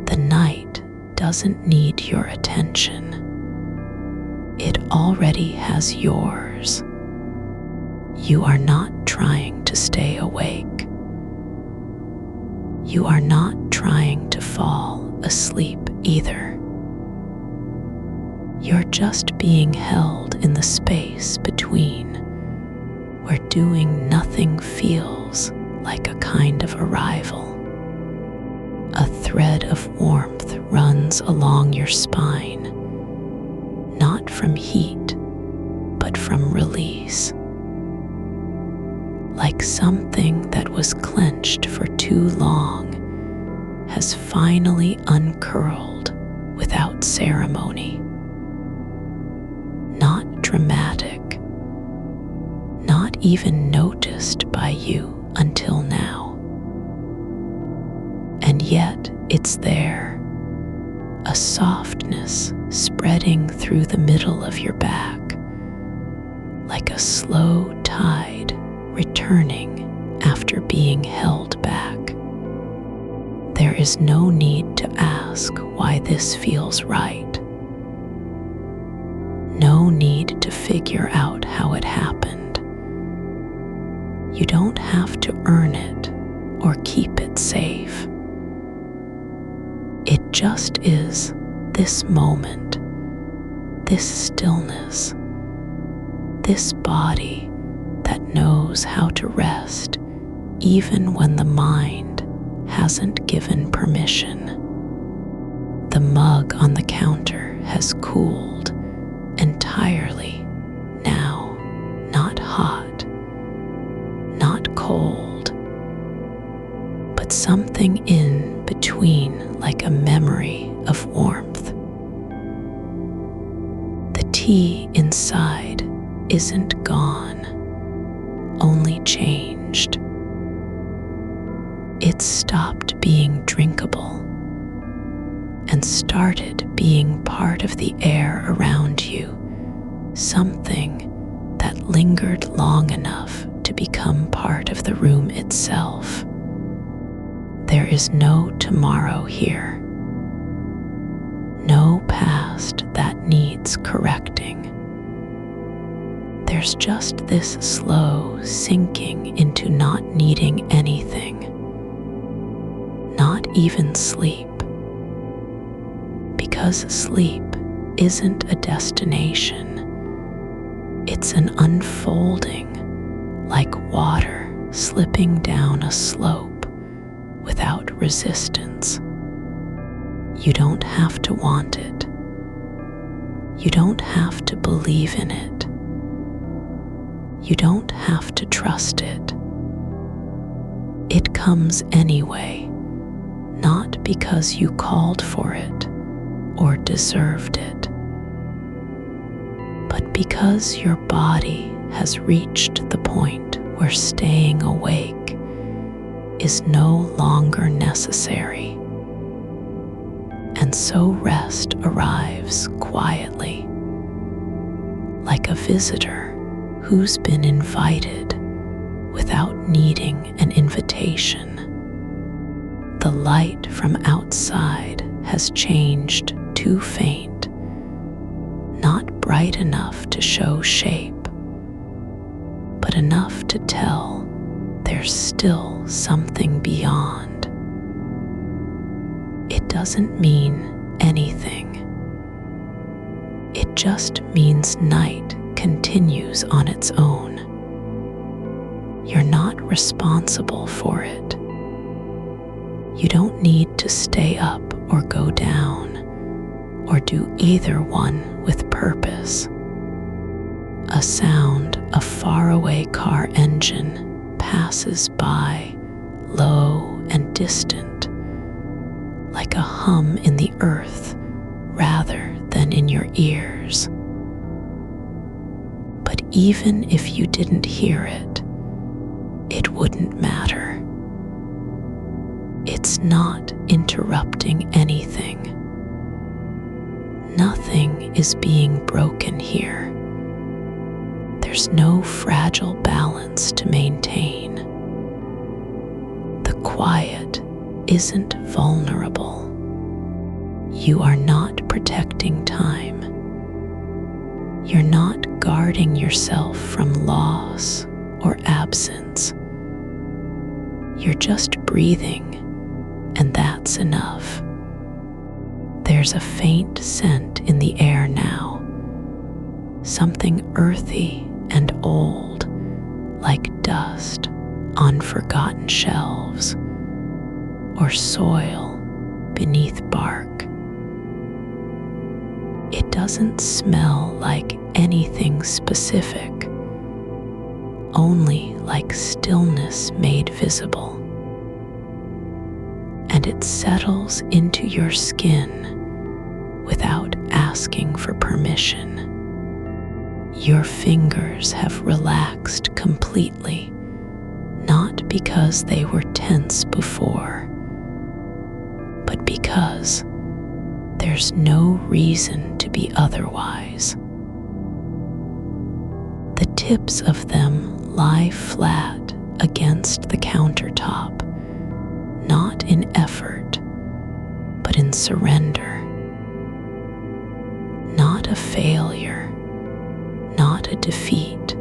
S1: The night doesn't need your attention. It already has yours. You are not trying to stay awake. You are not trying to fall asleep either. You're just being held in the space between, where doing nothing feels like a kind of arrival. A thread of warmth runs along your spine, not from heat, but from release. Like something that was clenched for too long has finally uncurled without ceremony. Not dramatic, not even noticed by you until now. And yet it's there, a softness spreading through the middle of your back, like a slow tide returning after being held back. There is no need to ask why this feels right. No need to figure out how it happened. You don't have to earn it or keep it safe. It just is this moment, this stillness, this body that knows how to rest even when the mind hasn't given permission. The mug on the counter has cooled entirely now, not hot, not cold, but something in between, like a memory of warmth. The tea inside isn't gone, only changed. It stopped being drinkable and started being part of the air around you, something that lingered long enough to become part of the room itself. There is no tomorrow here, no past that needs correcting. There's just this slow sinking into not needing anything, not even sleep. Because sleep isn't a destination, it's an unfolding, like water slipping down a slope without resistance. You don't have to want it. You don't have to believe in it. You don't have to trust it. It comes anyway, not because you called for it or deserved it, but because your body has reached the point where staying awake is no longer necessary. And so rest arrives quietly, like a visitor who's been invited without needing an invitation. The light from outside has changed too faint, not bright enough to show shape, but enough to tell there's still something beyond. It doesn't mean anything. It just means night continues on its own. You're not responsible for it. You don't need to stay up or go down, or do either one with purpose. A sound of faraway car engine passes by, low and distant, like a hum in the earth rather than in your ears. But even if you didn't hear it, it wouldn't matter. It's not interrupting anything. Nothing is being broken here. There's no fragile balance to maintain. The quiet isn't vulnerable. You are not protecting time. You're not guarding yourself from loss or absence. You're just breathing, and that's enough. There's a faint scent in the air now, something earthy and old, like dust on forgotten shelves or soil beneath bark. It doesn't smell like anything specific, only like stillness made visible. And it settles into your skin without asking for permission. Your fingers have relaxed completely, not because they were tense before, but because there's no reason to be otherwise. The tips of them lie flat against the countertop, not in effort, but in surrender. Not a failure, not a defeat,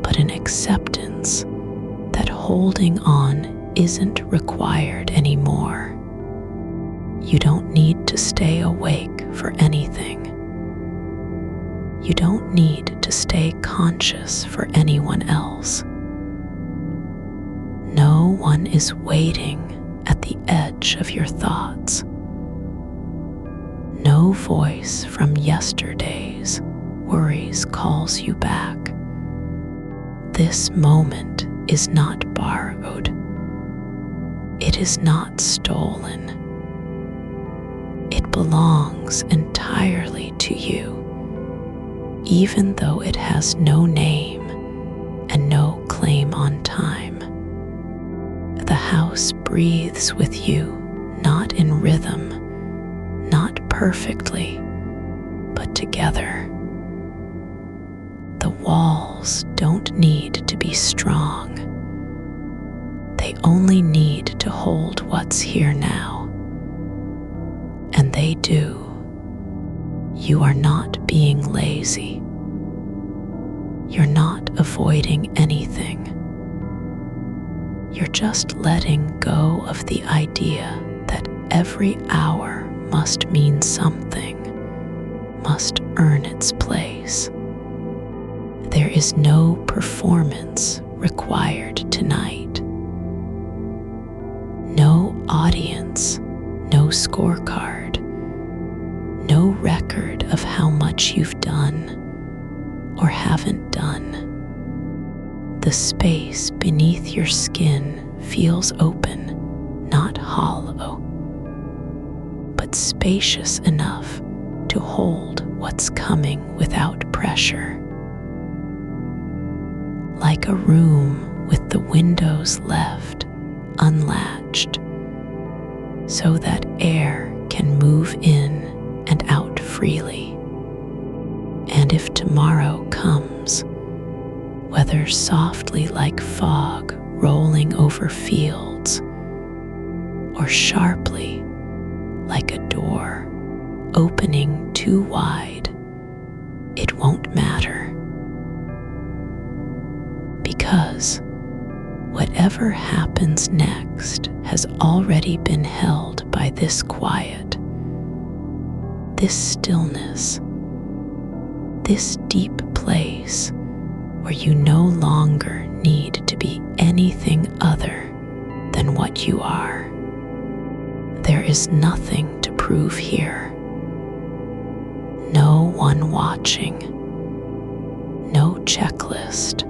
S1: but an acceptance that holding on isn't required anymore. You don't need to stay awake for anything. You don't need to stay conscious for anyone else. No one is waiting at the edge of your thoughts. No voice from yesterday's worries calls you back. This moment is not borrowed. It is not stolen. It belongs entirely to you, even though it has no name and no claim on time. The house breathes with you, not in rhythm, not perfectly, but together. The walls don't need to be strong. They only need to hold what's here now. And they do. You are not being lazy. You're not avoiding anything. You're just letting go of the idea that every hour must mean something, must earn its place. There is no performance required tonight. No audience, no scorecard, no record of how much you've done or haven't done. The space beneath your skin feels open, not hollow, but spacious enough to hold what's coming without pressure. Like a room with the windows left unlatched, so that air can move in and out freely. And if tomorrow comes, whether softly like fog rolling over fields, or sharply like a door opening too wide, it won't matter. Because whatever happens next has already been held by this quiet, this stillness, this deep place where you no longer need to be anything other than what you are. There is nothing to prove here. No one watching. No checklist.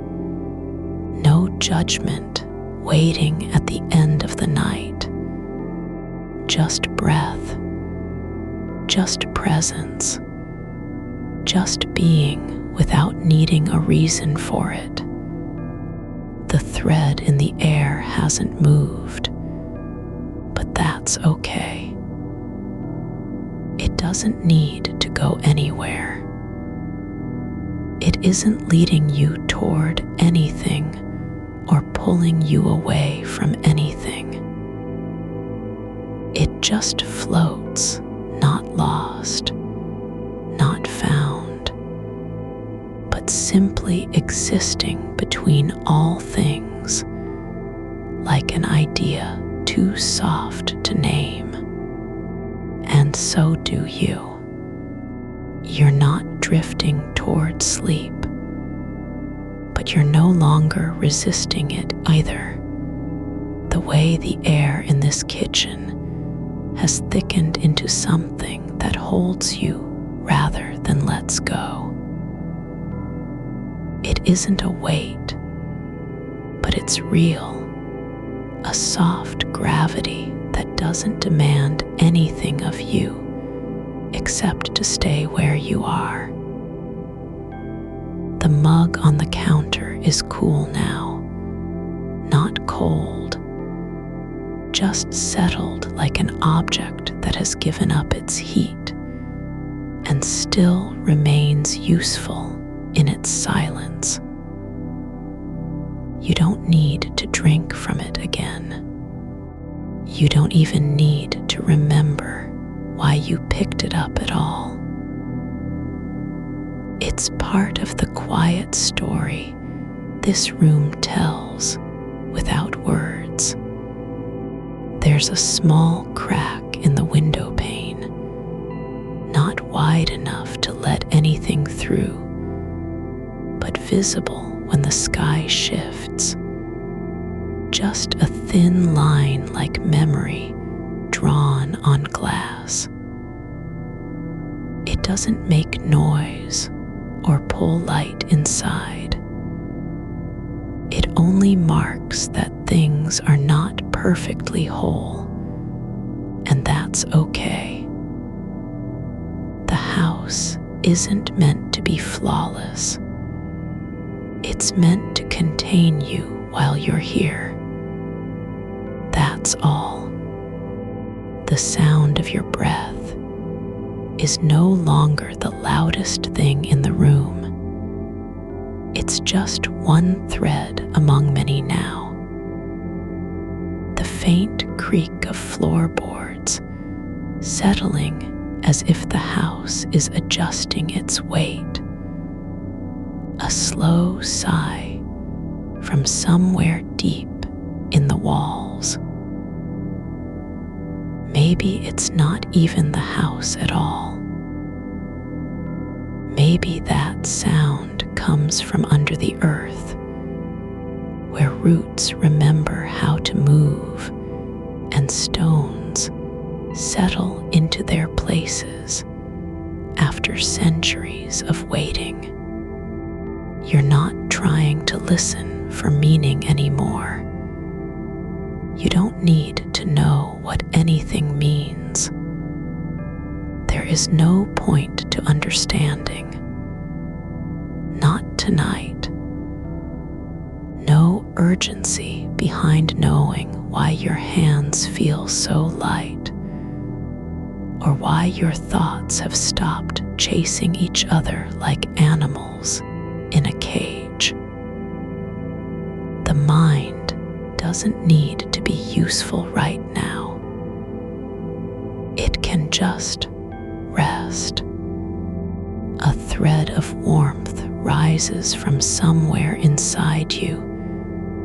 S1: No judgment waiting at the end of the night. Just breath. Just presence. Just being without needing a reason for it. The thread in the air hasn't moved, but that's okay. It doesn't need to go anywhere. It isn't leading you toward anything or pulling you away from anything. It just floats, not lost, not found, but simply existing between all things, like an idea too soft to name. And so do you. You're not drifting toward sleep, but you're no longer resisting it either. The way the air in this kitchen has thickened into something that holds you rather than lets go. It isn't a weight, but it's real, a soft gravity that doesn't demand anything of you except to stay where you are. The mug on the counter is cool now, not cold, just settled like an object that has given up its heat and still remains useful in its silence. You don't need to drink from it again. You don't even need to remember why you picked it up at all. It's part of the quiet story this room tells without words. There's a small crack in the window pane, not wide enough to let anything through, but visible when the sky shifts. Just a thin line like memory drawn on glass. It doesn't make noise or pull light inside. It only marks that things are not perfectly whole, and that's okay. The house isn't meant to be flawless. It's meant to contain you while you're here. That's all. The sound of your breath is no longer the loudest thing in the room. It's just one thread among many now. The faint creak of floorboards settling as if the house is adjusting its weight. A slow sigh from somewhere deep in the walls. Maybe it's not even the house at all. Maybe that sound comes from under the earth, where roots remember how to move and stones settle into their places after centuries of waiting. You're not trying to listen for meaning anymore. You don't need to know what anything means. There is no point to understanding. Not tonight. No urgency behind knowing why your hands feel so light, or why your thoughts have stopped chasing each other like animals in a cage. The mind doesn't need to be useful right now. It can just rest. A thread of warmth rises from somewhere inside you,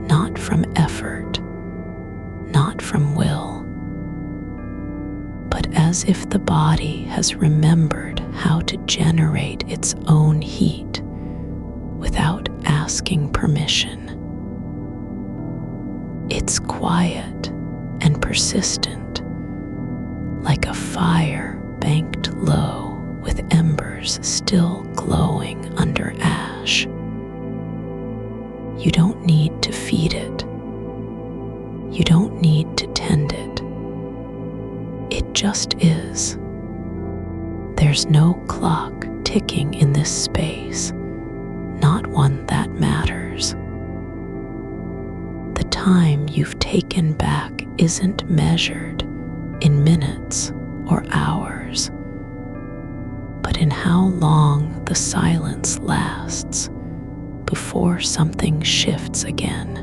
S1: not from effort, not from will, but as if the body has remembered how to generate its own heat without asking permission. It's quiet persistent, like a fire banked low with embers still glowing under ash. You don't need to feed it. You don't need to tend it. It just is. There's no clock ticking in this space, not one that matters. The time you've taken back isn't measured in minutes or hours, but in how long the silence lasts before something shifts again.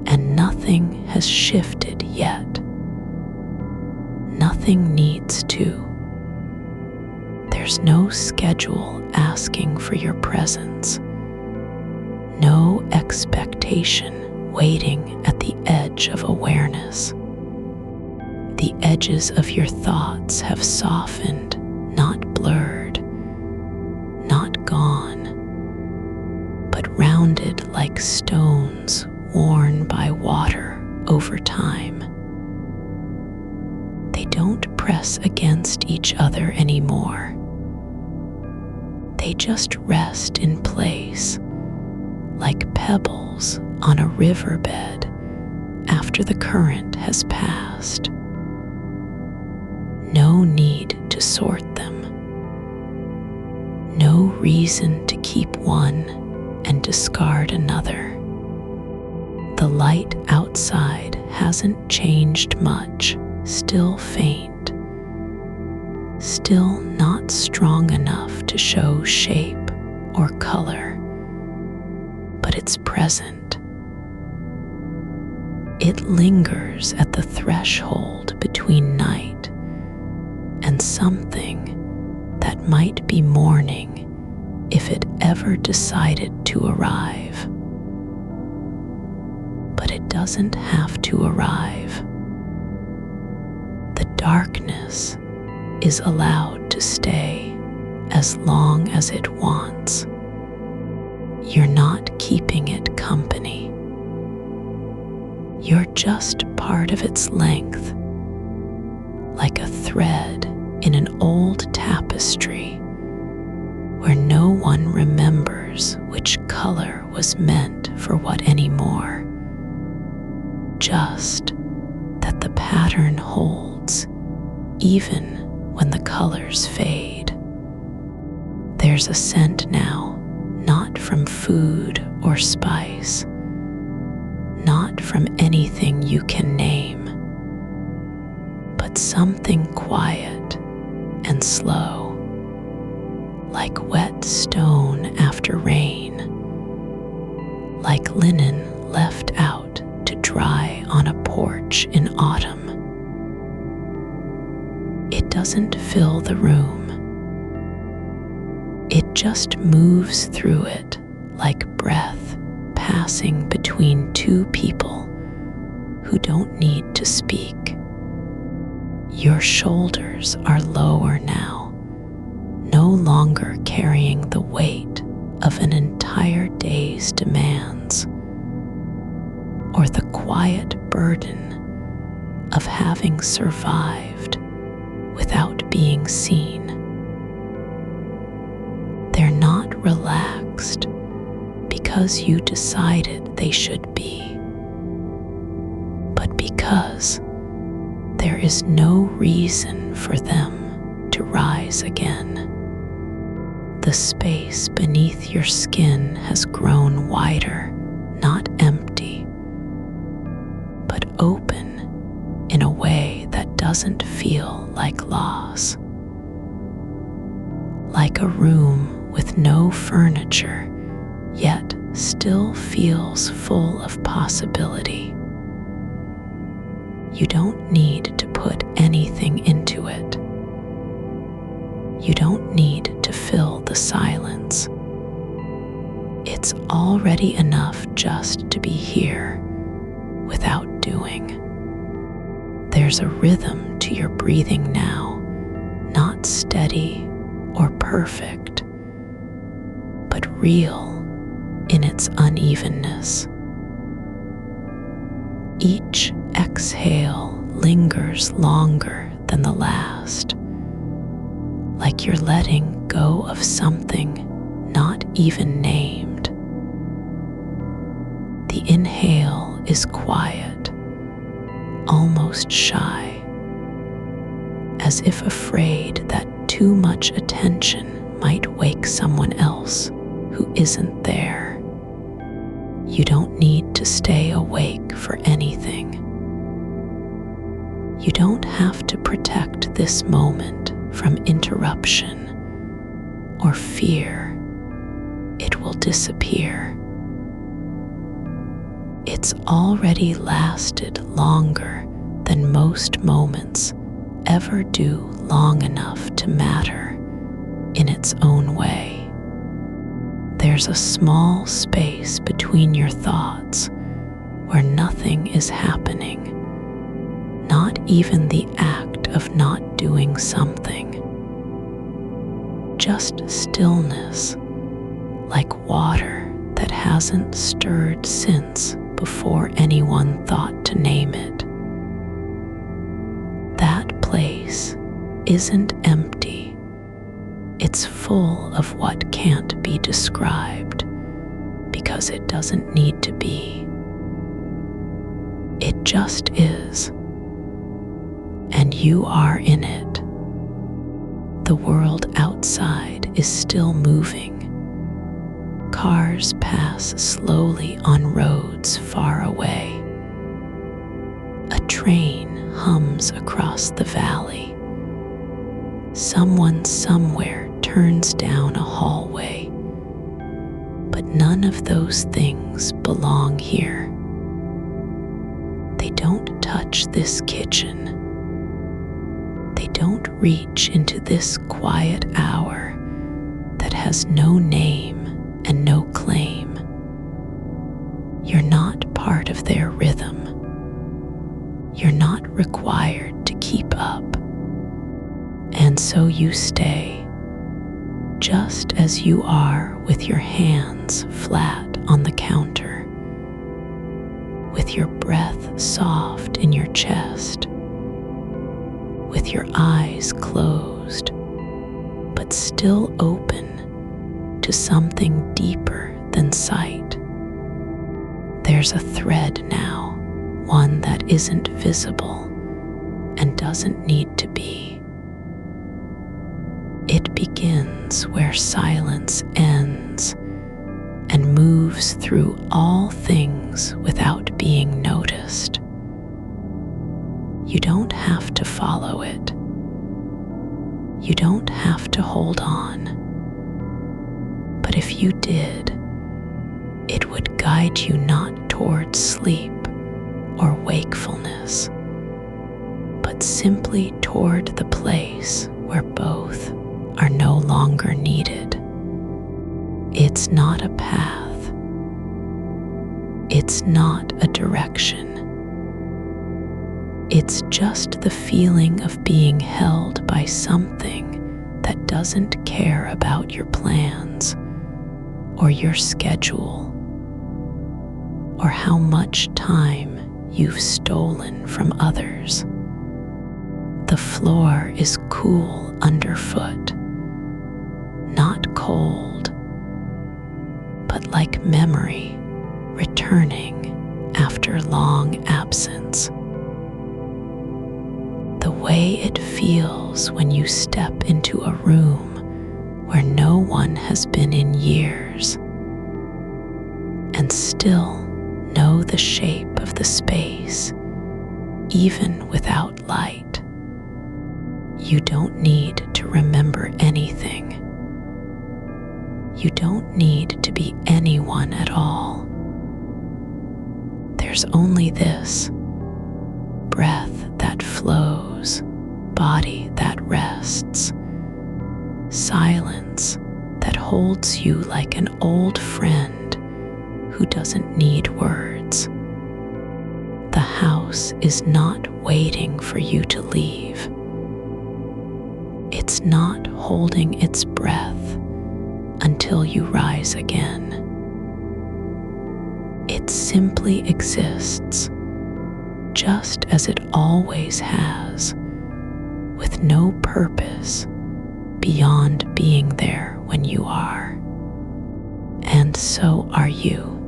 S1: And nothing has shifted yet. Nothing needs to. There's no schedule asking for your presence. No expectation waiting at the edge of awareness. The edges of your thoughts have softened, not blurred, not gone, but rounded like stones worn by water over time. They don't press against each other anymore. They just rest in place, like pebbles on a riverbed after the current has passed. No need to sort them. No reason to keep one and discard another. The light outside hasn't changed much, still faint, still not strong enough to show shape or color, but it's present. It lingers at the threshold between night and something that might be morning if it ever decided to arrive. But it doesn't have to arrive. The darkness is allowed to stay as long as it wants. You're not keeping it company. You're just part of its length, like a thread in an old tapestry where no one remembers which color was meant for what anymore. Just that the pattern holds even when the colors fade. There's a scent now, not from food or spice, not from anything you can name, but something quiet and slow, like wet stone after rain, like linen left out to dry on a porch in autumn. It doesn't fill the room. It just moves through it like breath passing between two people who don't need to speak. Your shoulders are lower now, no longer carrying the weight of an entire day's demands, or the quiet burden of having survived without being seen. They're not relaxed because you decided they should be, but because there is no reason for them to rise again. The space beneath your skin has grown wider, not empty, but open in a way that doesn't feel like loss. Like a room with no furniture, yet still feels full of possibility. You don't need to put anything into it. You don't need to fill the silence. It's already enough just to be here without doing. There's a rhythm to your breathing now, not steady or perfect, but real in its unevenness. Each exhale lingers longer than the last, like you're letting go of something not even named. The inhale is quiet, almost shy, as if afraid that too much attention might wake someone else who isn't there. You don't need to stay awake for anything. You don't have to protect this moment from interruption or fear. It will disappear. It's already lasted longer than most moments ever do long enough to matter in its own way. There's a small space between your thoughts where nothing is happening, not even the act of not doing something. Just stillness, like water that hasn't stirred since before anyone thought to name it. That place isn't empty. It's full of what can't be described because it doesn't need to be. It just is, and you are in it. The world outside is still moving. Cars pass slowly on roads far away. A train hums across the valley. Someone somewhere turns down a hallway. But none of those things belong here. They don't touch this kitchen. They don't reach into this quiet hour that has no name and no claim. You're not part of their rhythm. You're not required to keep up. And so you stay, just as you are, with your hands flat on the counter, with your breath soft in your chest, with your eyes closed, but still open to something deeper than sight. There's a thread now, one that isn't visible and doesn't need to be. It begins where silence ends and moves through all things without being noticed. You don't have to follow it. You don't have to hold on. But if you did, it would guide you not toward sleep or wakefulness, but simply toward the place where both are no longer needed. It's not a path. It's not a direction. It's just the feeling of being held by something that doesn't care about your plans or your schedule or how much time you've stolen from others. The floor is cool underfoot, not cold, but like memory returning after long absence. The way it feels when you step into a room where no one has been in years, and still know the shape of the space, even without light. You don't need to remember anything. You don't need to be anyone at all. There's only this: breath that flows, body that rests, silence that holds you like an old friend who doesn't need words. The house is not waiting for you to leave. It's not holding its breath until you rise again. It simply exists, just as it always has, with no purpose beyond being there when you are. And so are you.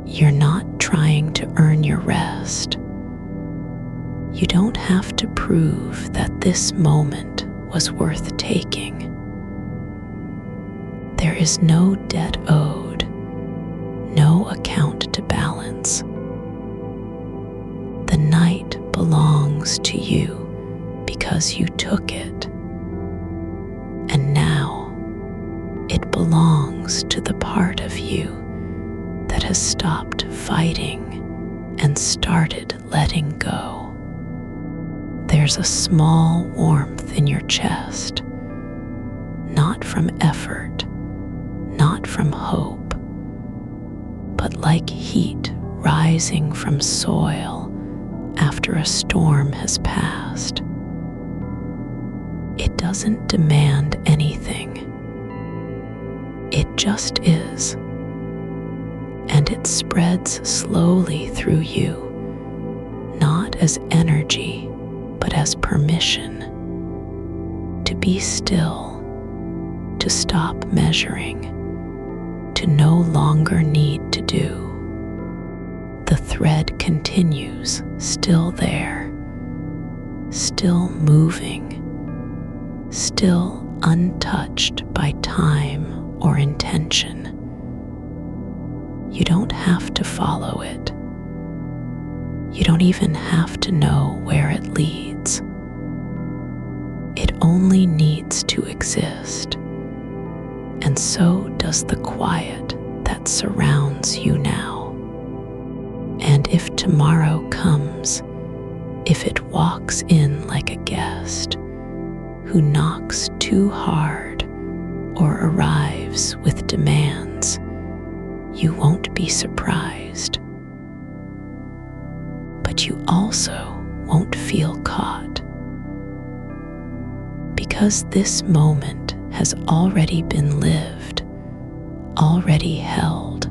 S1: You're not trying to earn your rest. You don't have to prove that this moment was worth taking. There is no debt owed, no account to balance. The night belongs to you because you took it. And now it belongs to the part of you that has stopped fighting and started letting go. There's a small warmth in your chest, not from effort, not from hope, but like heat rising from soil after a storm has passed. It doesn't demand anything. It just is. And it spreads slowly through you, not as energy, but as permission to be still, to stop measuring, to no longer need to do. The thread continues, still there, still moving, still untouched by time or intention. You don't have to follow it. You don't even have to know where it leads. It only needs to exist. And so does the quiet that surrounds you now. And if tomorrow comes, if it walks in like a guest who knocks too hard or arrives with demands, you won't be surprised. But you also won't feel caught, because this moment has already been lived, already held,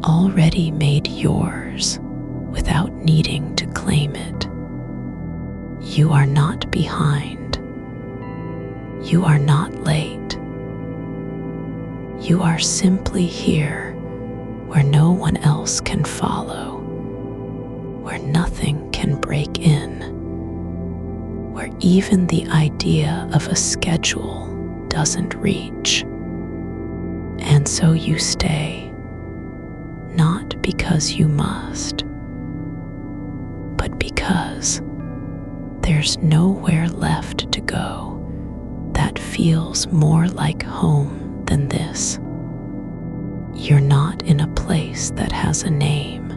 S1: already made yours without needing to claim it. You are not behind. You are not late. You are simply here where no one else can follow, where nothing can break in, where even the idea of a schedule doesn't reach. And so you stay, not because you must, but because there's nowhere left to go that feels more like home than this. You're not in a place that has a name,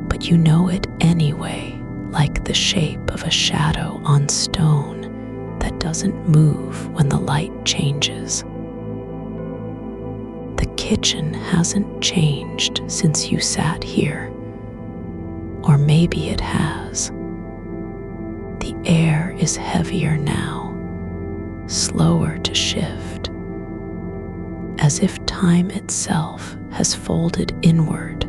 S1: but you know it anyway, like the shape of a shadow on stone that doesn't move when the light changes. The kitchen hasn't changed since you sat here, or maybe it has. The air is heavier now, slower to shift, as if time itself has folded inward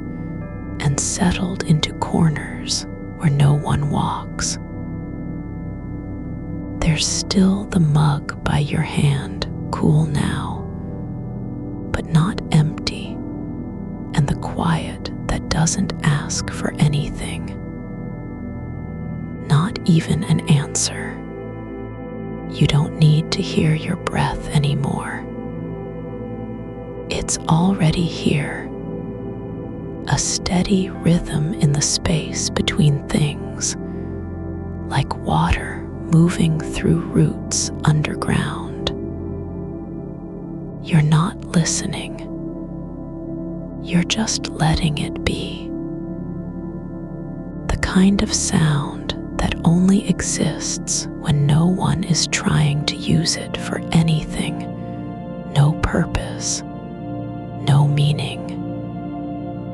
S1: and settled into corners where no one walks. There's still the mug by your hand, cool now, but not empty, and the quiet that doesn't ask for anything, not even an answer. You don't need to hear your breath anymore. It's already here, a steady rhythm in the space between things, like water moving through roots underground. You're not listening. You're just letting it be. The kind of sound that only exists when no one is trying to use it for anything, no purpose, no meaning,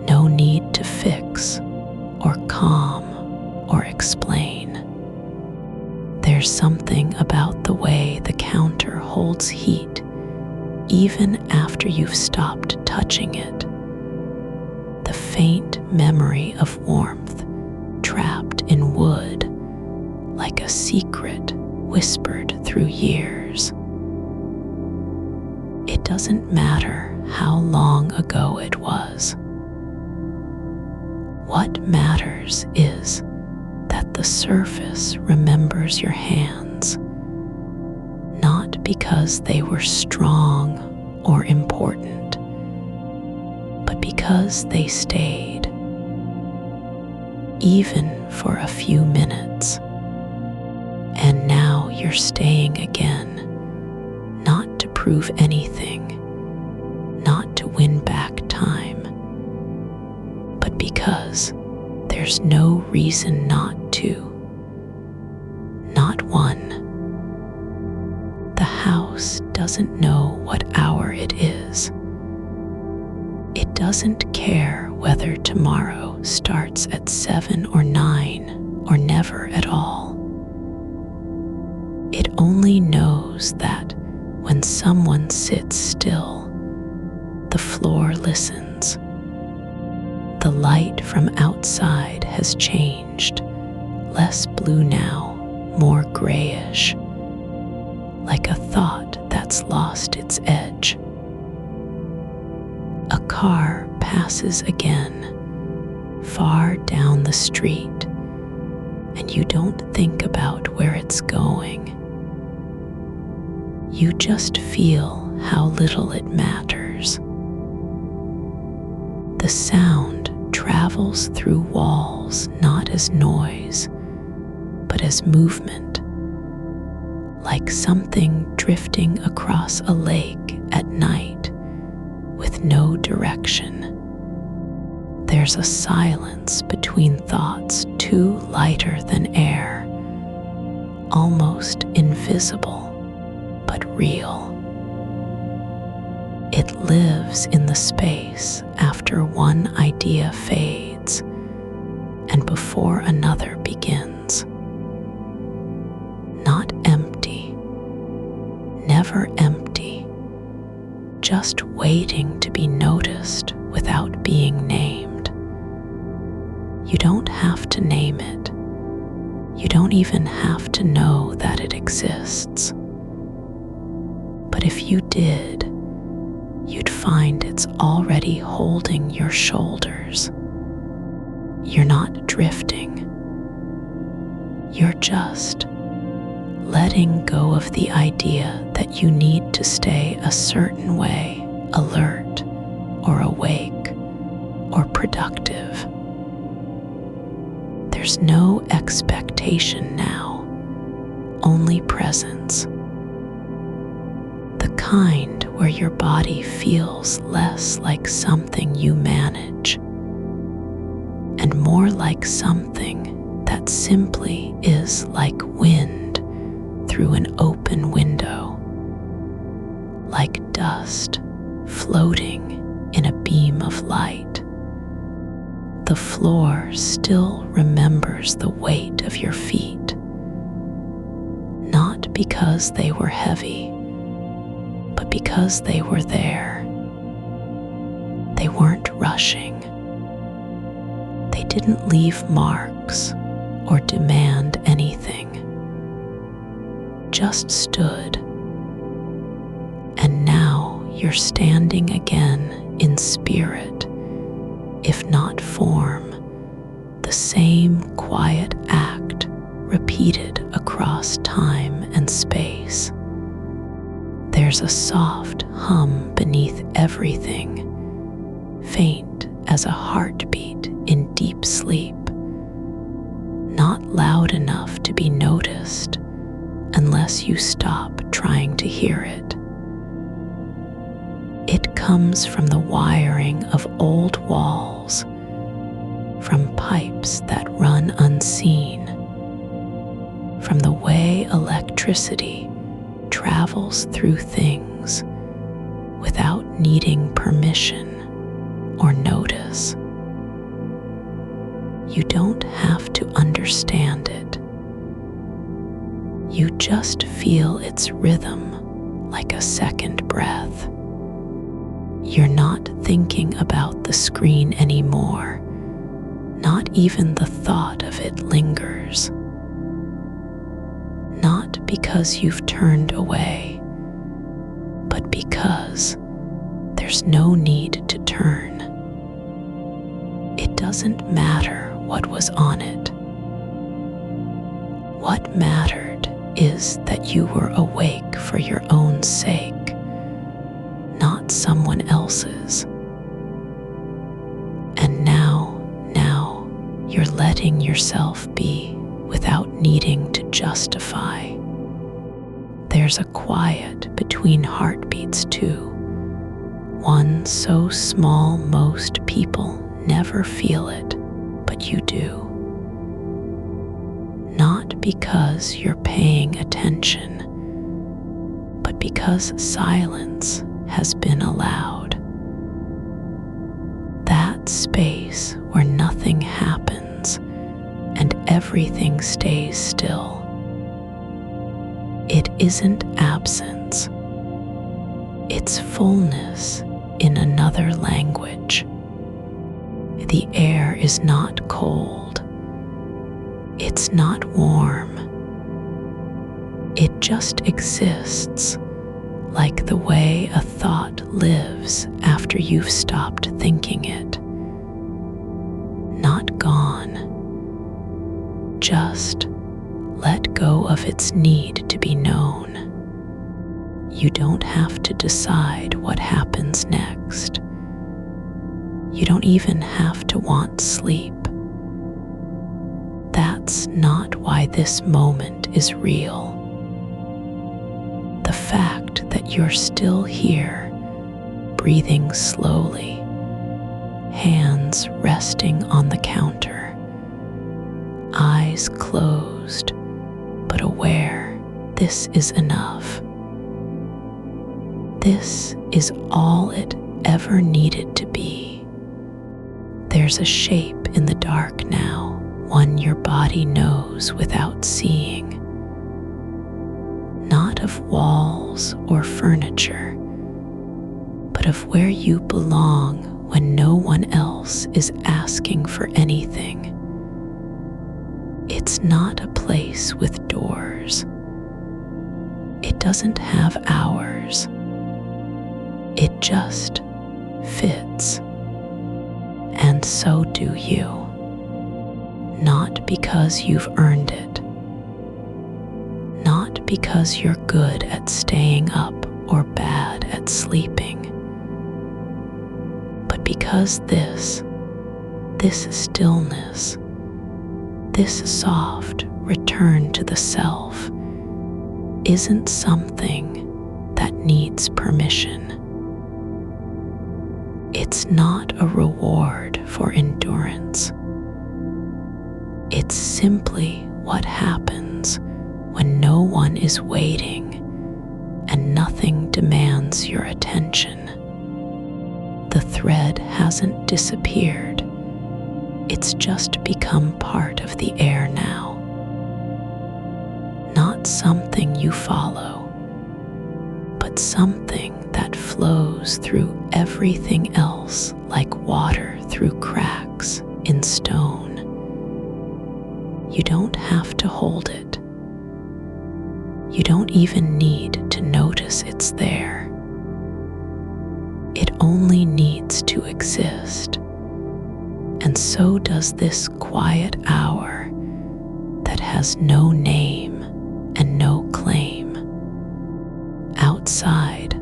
S1: no need to fix or calm or explain. There's something about the way the counter holds heat even after you've stopped touching it. The faint memory of warmth trapped in wood, like a secret whispered through years. It doesn't matter how long ago it was. What matters is that the surface remembers your hands, not because they were strong or important, but because they stayed, even for a few minutes. And now you're staying again, not to prove anything, not to win back time, but because there's no reason not to. Not one. The house doesn't know what hour it is. It doesn't care whether tomorrow starts at 7 or 9 or never at all. It only knows that when someone sits still, the floor listens. The light from outside has changed, less blue now, more grayish, like a thought that's lost its edge. A car passes again, far down the street, and you don't think about where it's going. You just feel how little it matters. The sound travels through walls not as noise, but as movement, like something drifting across a lake at night with no direction. There's a silence between thoughts too lighter than air, almost invisible but real. It lives in the space after one idea fades and before another begins. Not empty, never empty, just waiting to be noticed without being named. You don't have to name it. You don't even have to know that it exists. But if you did, you'd find it's already holding your shoulders. You're not drifting. You're just letting go of the idea that you need to stay a certain way, alert or awake or productive. There's no expectation now, only presence. The kind where your body feels less like something you manage and more like something that simply is like wind through an open window, like dust floating in a beam of light. The floor still remembers the weight of your feet, not because they were heavy, but because they were there. They weren't rushing. They didn't leave marks or demand anything. Just stood. And now you're standing again in spirit, if not form, the same quiet act repeated across time and space. There's a soft hum beneath everything, faint as a heartbeat in deep sleep, not loud enough to be noticed unless you stop trying to hear it. It comes from the wiring of old walls, from pipes that run unseen, from the way electricity travels through things without needing permission or notice. You don't have to understand it. You just feel its rhythm like a second breath. You're not thinking about the screen anymore. Not even the thought of it lingers. Not because you've turned away, but because there's no need to turn. It doesn't matter what was on it. What mattered is that you were awake for your own sake, not someone else's. And now you're letting yourself be without needing to justify. There's a quiet between heartbeats too, one so small most people never feel it, but you do. Not because you're paying attention, but because silence has been allowed. That space where nothing happens and everything stays still. It isn't absence. It's fullness in another language. The air is not cold. It's not warm. It just exists, like the way a thought lives after you've stopped thinking it. Not gone. Just let go of its need to be known. You don't have to decide what happens next. You don't even have to want sleep. That's not why this moment is real. The fact that you're still here, breathing slowly, hands resting on the counter, eyes closed, but aware this is enough. This is all it ever needed to be. There's a shape in the dark now, one your body knows without seeing. Not of walls or furniture, but of where you belong when no one else is asking for anything. It's not a place with doors. It doesn't have hours. It just fits. And so do you. Not because you've earned it. Not because you're good at staying up or bad at sleeping. But because this stillness, this soft return to the self, isn't something that needs permission. It's not a reward for endurance. It's simply what happens when no one is waiting and nothing demands your attention. The thread hasn't disappeared. It's just become part of the air now. Not something you follow, but something that flows through everything else like water through cracks in stone. You don't have to hold it. You don't even need to notice it's there. It only needs to exist. And so does this quiet hour that has no name and no claim. Outside,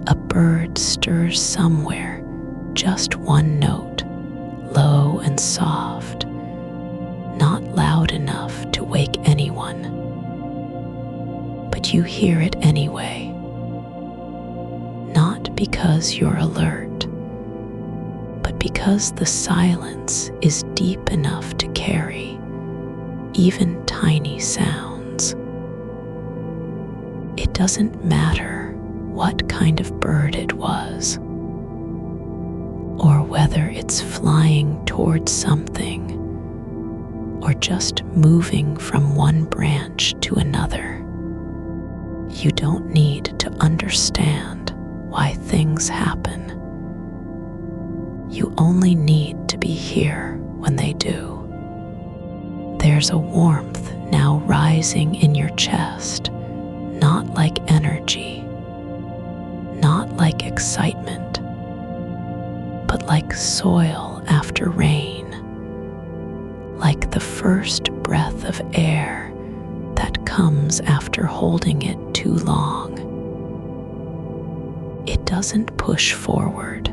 S1: a bird stirs somewhere, just one note, low and soft, not loud enough to wake anyone. But you hear it anyway. Not because you're alert, but because the silence is deep enough to carry even tiny sounds. It doesn't matter what kind of bird it was, or whether it's flying towards something, or just moving from one branch to another. You don't need to understand why things happen. You only need to be here when they do. There's a warmth now rising in your chest, not like energy, not like excitement, but like soil after rain, like the first breath of air that comes after holding it too long. It doesn't push forward.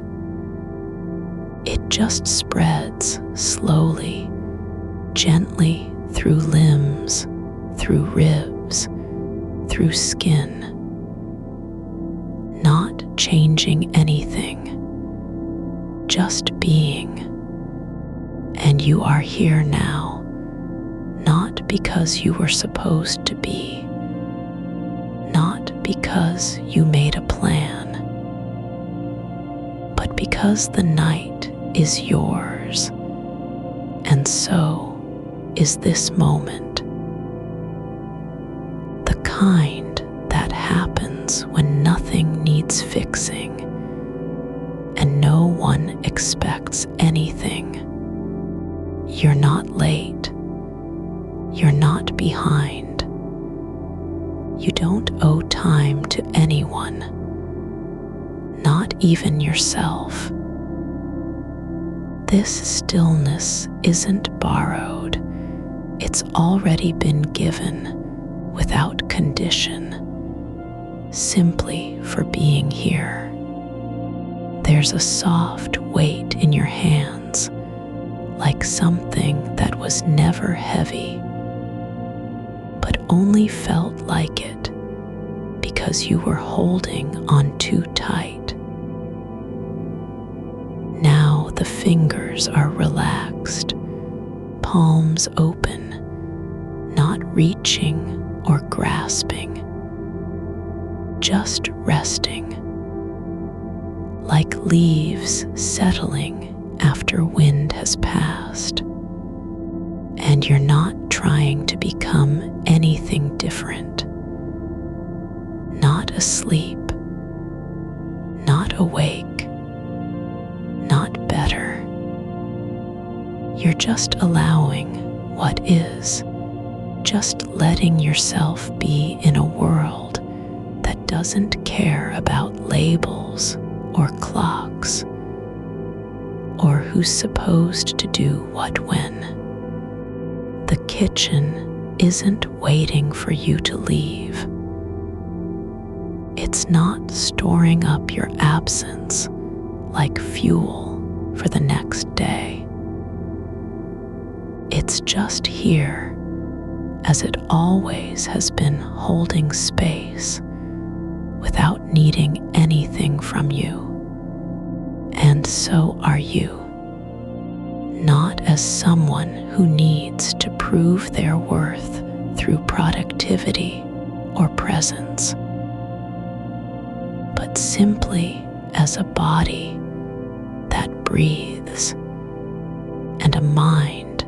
S1: It just spreads slowly, gently through limbs, through ribs, through skin, not changing anything, just being. And you are here now, not because you were supposed to be, not because you made a plan, but because the night is yours, and so is this moment. The kind that happens when nothing needs fixing and no one expects anything. You're not late. You're not behind. You don't owe time to anyone, not even yourself. This stillness isn't borrowed. It's already been given without condition, simply for being here. There's a soft weight in your hands, like something that was never heavy, but only felt like it because you were holding on too tight. Now the fingers are relaxed, palms open, not reaching or grasping, just resting, like leaves settling after wind has passed. And you're not trying to become anything different, not asleep, not awake, not better. You're just allowing what is, just letting yourself be in a world that doesn't care about labels or clocks, or who's supposed to do what when. The kitchen isn't waiting for you to leave. It's not storing up your absence like fuel for the next day. It's just here, as it always has been, holding space without needing anything from you. And so are you, not as someone who needs to prove their worth through productivity or presence, but simply as a body that breathes and a mind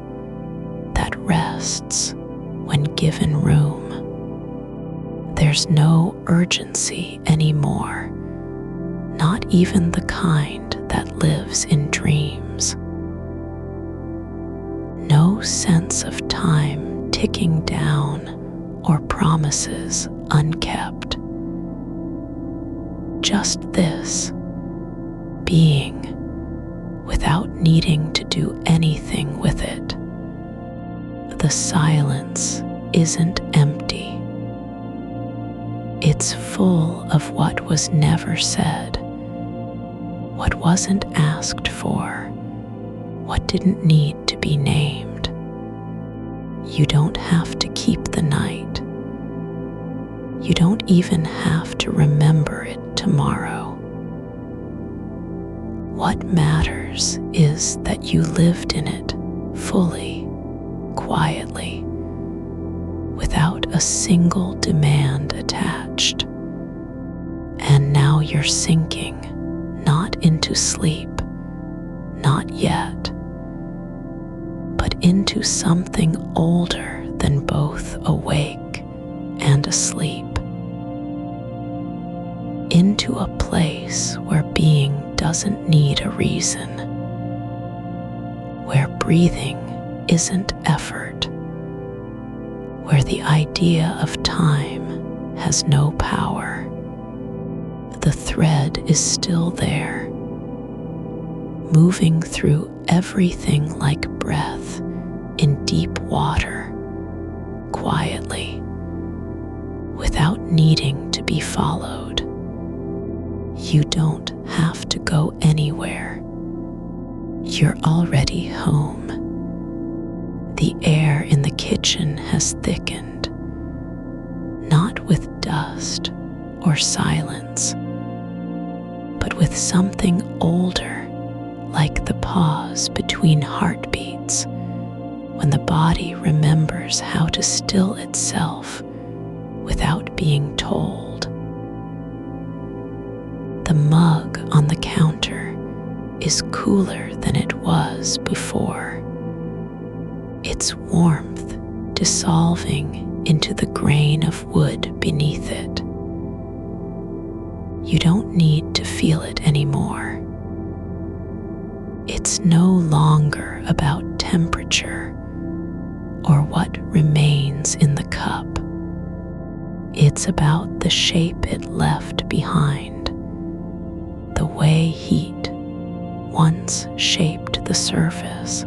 S1: that rests when given room. There's no urgency anymore, not even the kind that lives in dreams. No sense of time ticking down or promises unkept. Just this, being without needing to do anything with it. The silence isn't empty. It's full of what was never said, what wasn't asked for, what didn't need to be named. You don't have to keep the night. You don't even have to remember it tomorrow. What matters is that you lived in it fully, quietly, without a single demand attached. And now you're sinking, not into sleep, not yet, but into something older than both awake and asleep. Into a place where being doesn't need a reason, where breathing isn't effort, where the idea of time has no power. The thread is still there, moving through everything like breath in deep water, quietly, without needing to be followed. You don't have to go anywhere. You're already home. The air in the kitchen has thickened, not with dust or silence, but with something older, like the pause between heartbeats, when the body remembers how to still itself without being told. The mug on the counter is cooler than it was before, its warmth dissolving into the grain of wood beneath it. You don't need to feel it anymore. It's no longer about temperature or what remains in the cup. It's about the shape it left behind, the way heat once shaped the surface,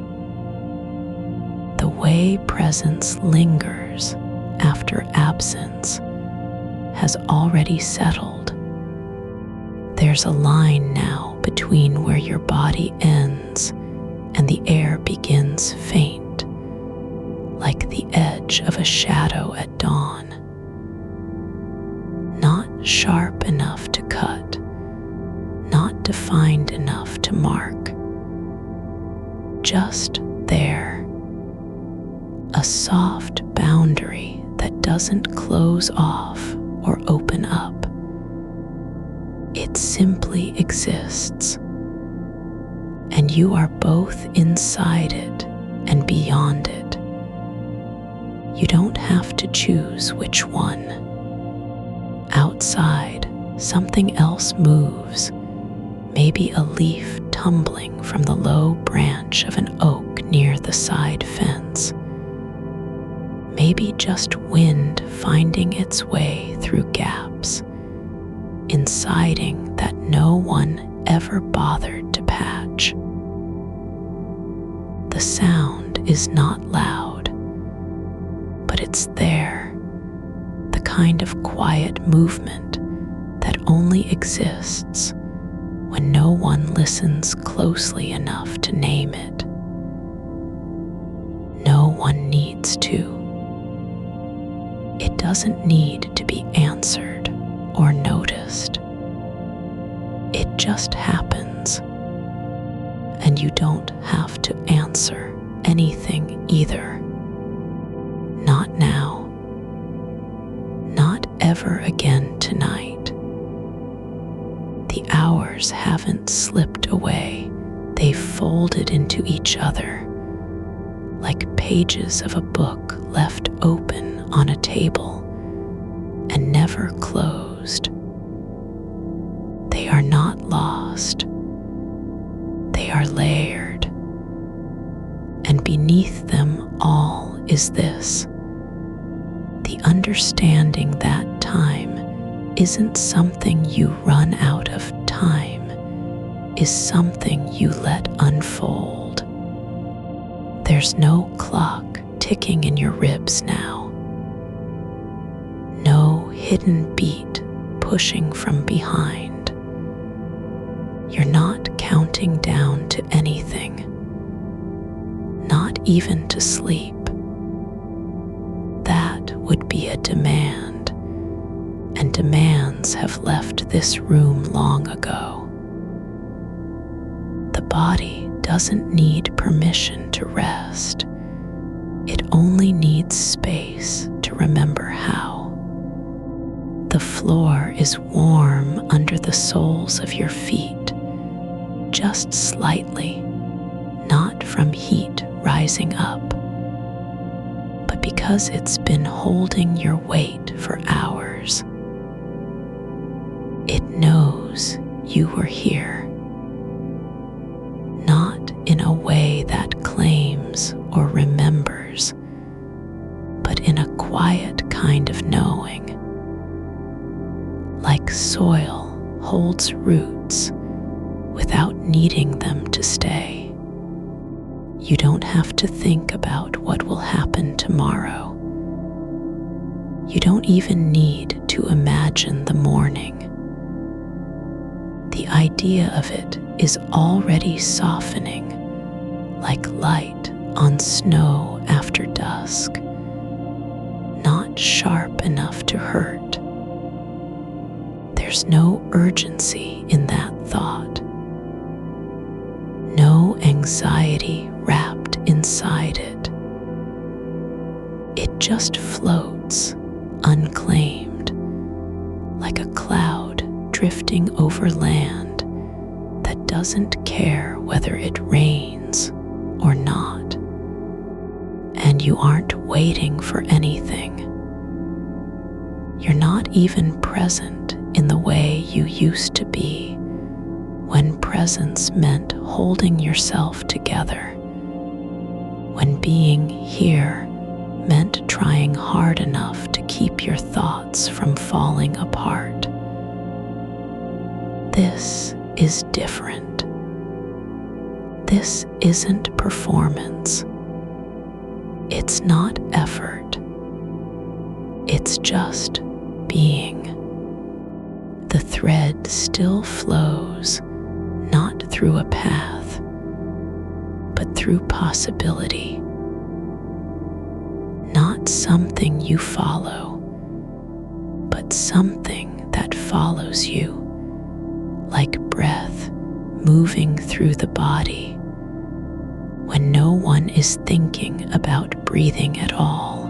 S1: the way presence lingers after absence has already settled. There's a line now between where your body ends and the air begins faint, like the edge of a shadow at dawn. Not sharp enough to cut, not defined enough to mark. Just there, a soft boundary that doesn't close off or open up. It simply exists, and you are both inside it and beyond it. You don't have to choose which one. Outside, something else moves, maybe a leaf tumbling from the low branch of an oak near the side fence. Maybe just wind finding its way through gaps in siding that no one ever bothered to patch. The sound is not loud, but it's there, the kind of quiet movement that only exists when no one listens closely enough to name it. No one needs to. It doesn't need to be answered or noticed. It just happens, and you don't have to answer anything either. Not now. Not ever again tonight. The hours haven't slipped away. They've folded into each other, like pages of a book left open on a table and never closed. They are not lost. They are layered. And beneath them all is this: the understanding that time isn't something you run out of. Time is something you let unfold. There's no clock ticking in your ribs now. No hidden beat pushing from behind. You're not counting down to anything, not even to sleep. That would be a demand, and demands have left this room long ago. The body doesn't need permission to rest. It only needs space to remember how. The floor is warm under the soles of your feet, just slightly, not from heat rising up, but because it's been holding your weight for hours. It knows you were here, not in a way that or remembers, but in a quiet kind of knowing. Like soil holds roots without needing them to stay. You don't have to think about what will happen tomorrow. You don't even need to imagine the morning. The idea of it is already softening, like light on snow after dusk, not sharp enough to hurt. There's no urgency in that thought, no anxiety wrapped inside it. It just floats, unclaimed, like a cloud drifting over land that doesn't care whether it rains or not. And you aren't waiting for anything. You're not even present in the way you used to be, when presence meant holding yourself together, when being here meant trying hard enough to keep your thoughts from falling apart. This is different. This isn't performance. It's not effort. It's just being. The thread still flows, not through a path, but through possibility. Not something you follow, but something that follows you, like breath moving through the body when no one is thinking about breathing at all.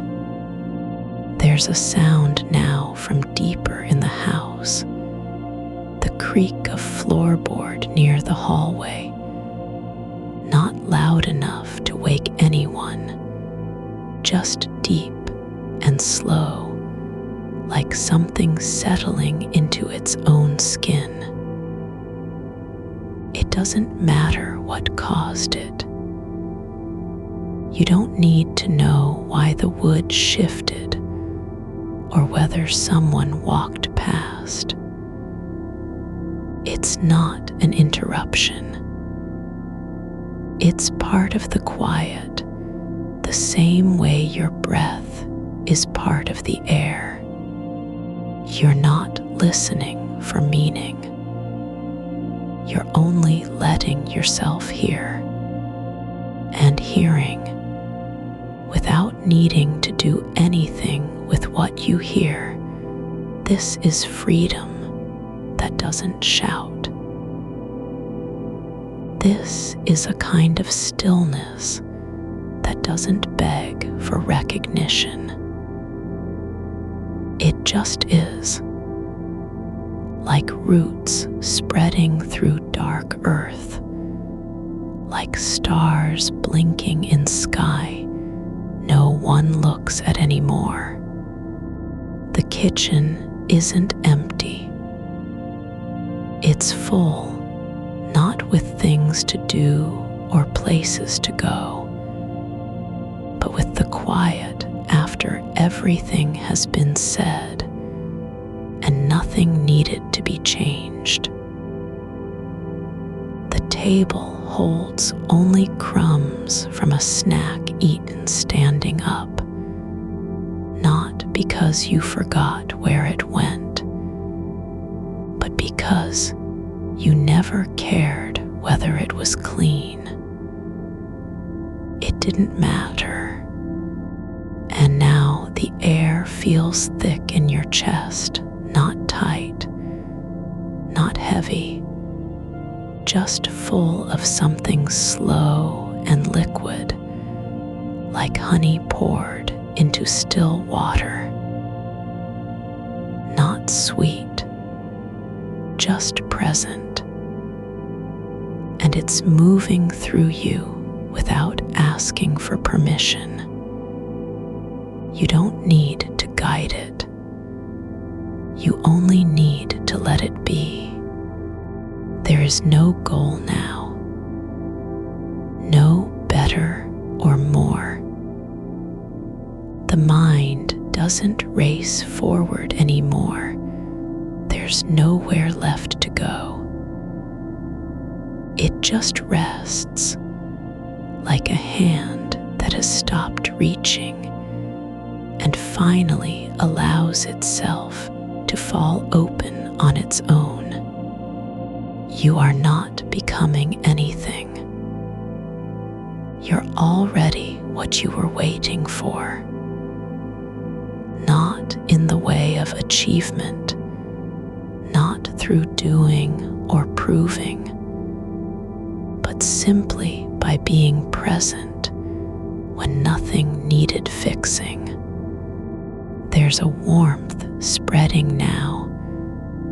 S1: There's a sound now from deeper in the house, the creak of floorboard near the hallway, not loud enough to wake anyone, just deep and slow, like something settling into its own skin. It doesn't matter what caused it. You don't need to know why the wood shifted or whether someone walked past. It's not an interruption. It's part of the quiet, the same way your breath is part of the air. You're not listening for meaning. You're only letting yourself hear, and hearing without needing to do anything with what you hear. This is freedom that doesn't shout. This is a kind of stillness that doesn't beg for recognition. It just is, like roots spreading through dark earth, like stars blinking in sky no one looks at anymore. The kitchen isn't empty. It's full, not with things to do or places to go, but with the quiet after everything has been said and nothing needed to be changed. The table holds only crumbs from a snack eaten standing up, not because you forgot where it went, but because you never cared whether it was clean. It didn't matter. And now the air feels thick in your chest, not tight, not heavy, just full of something slow and liquid, like honey poured into still water. Not sweet, just present. And it's moving through you without asking for permission. You don't need to guide it. You only need to let it be. There is no goal now, no better or more. doesn't race forward anymore. There's nowhere left to go. It just rests, like a hand that has stopped reaching and finally allows itself to fall open on its own. You are not becoming anything. You're already what you were waiting for. Not in the way of achievement, not through doing or proving, but simply by being present when nothing needed fixing. There's a warmth spreading now,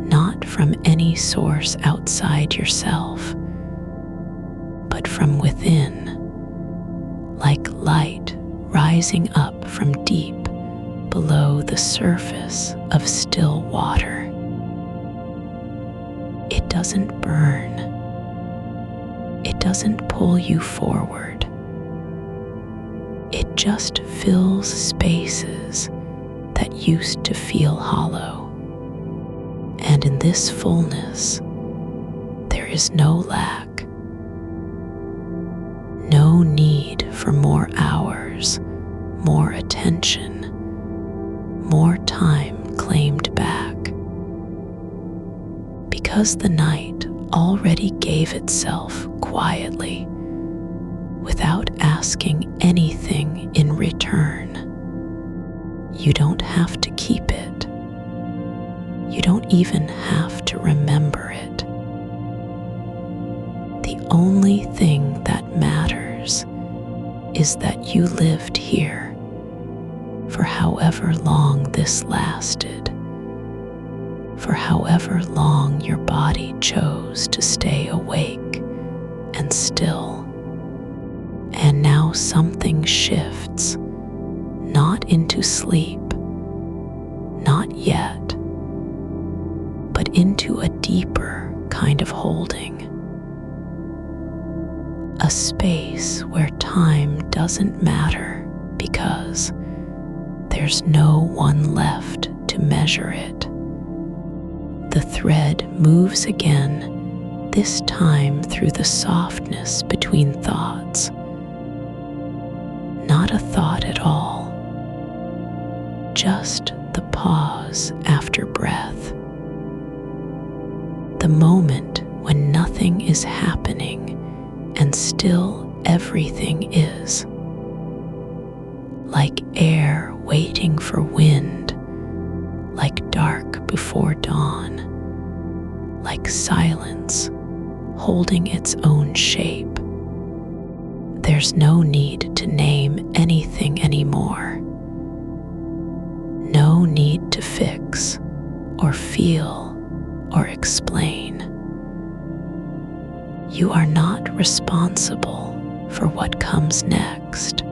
S1: not from any source outside yourself, but from within, like light rising up from deep below the surface of still water. It doesn't burn. It doesn't pull you forward. It just fills spaces that used to feel hollow. And in this fullness, there is no lack, no need for more hours, more attention, more time claimed back. Because the night already gave itself quietly, without asking anything in return. You don't have to keep it. You don't even have to remember it. The only thing that matters is that you lived here for however long this lasted, for however long your body chose to stay awake and still. And now something shifts, not into sleep, not yet, but into a deeper kind of holding. A space where time doesn't matter because there's no one left to measure it. The thread moves again, this time through the softness between thoughts. Not a thought at all, just the pause after breath. The moment when nothing is happening and still everything is. Like air waiting for wind, like dark before dawn, like silence holding its own shape. There's no need to name anything anymore. No need to fix or feel or explain. You are not responsible for what comes next,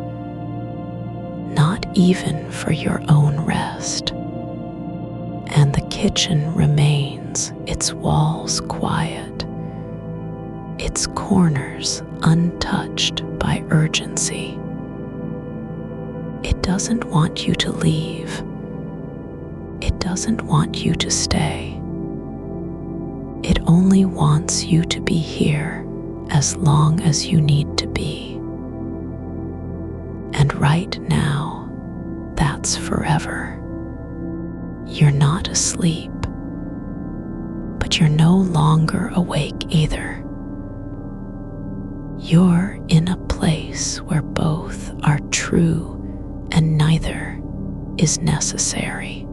S1: not even for your own rest. And the kitchen remains, its walls quiet, its corners untouched by urgency. It doesn't want you to leave. It doesn't want you to stay. It only wants you to be here as long as you need to be. And right now, that's forever. You're not asleep, but you're no longer awake either. You're in a place where both are true and neither is necessary.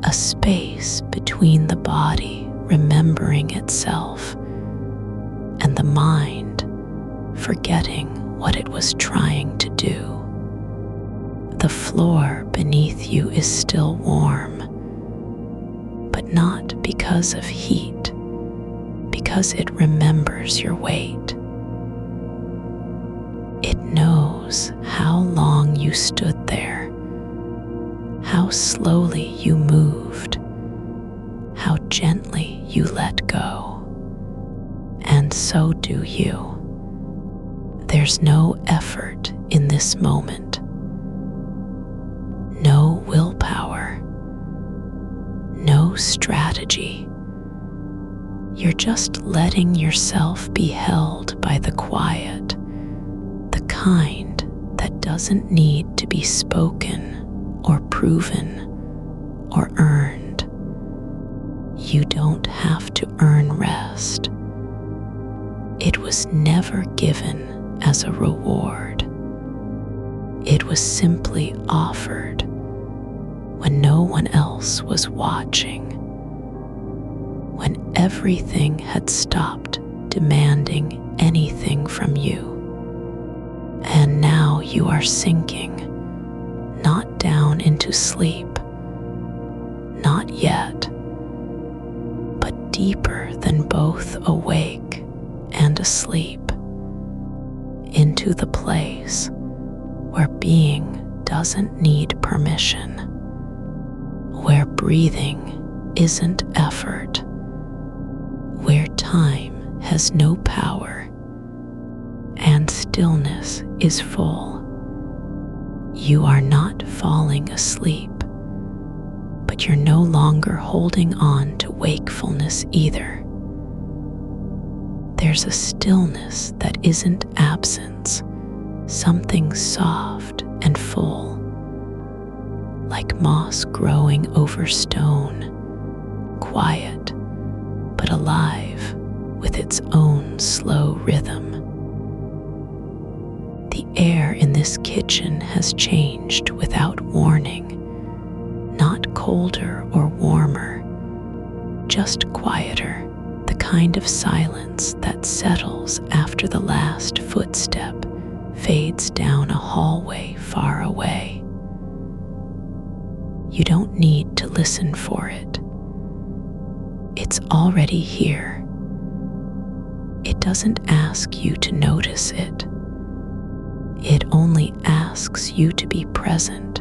S1: A space between the body remembering itself and the mind forgetting what it was trying to do. The floor beneath you is still warm, but not because of heat, because it remembers your weight. It knows how long you stood there, how slowly you moved, how gently you let go. And so do you. There's no effort in this moment. strategy. You're just letting yourself be held by the quiet, the kind that doesn't need to be spoken or proven or earned. You don't have to earn rest. It was never given as a reward. It was simply offered when no one else was watching, when everything had stopped demanding anything from you. And now you are sinking, not down into sleep, not yet, but deeper than both awake and asleep, into the place where being doesn't need permission, where breathing isn't effort, where time has no power and stillness is full. You are not falling asleep, but you're no longer holding on to wakefulness either. There's a stillness that isn't absence, something soft and full, like moss growing over stone, quiet but alive with its own slow rhythm. The air in this kitchen has changed without warning, not colder or warmer, just quieter, the kind of silence that settles after the last footstep fades down a hallway far away. You don't need to listen for it. It's already here. It doesn't ask you to notice it. It only asks you to be present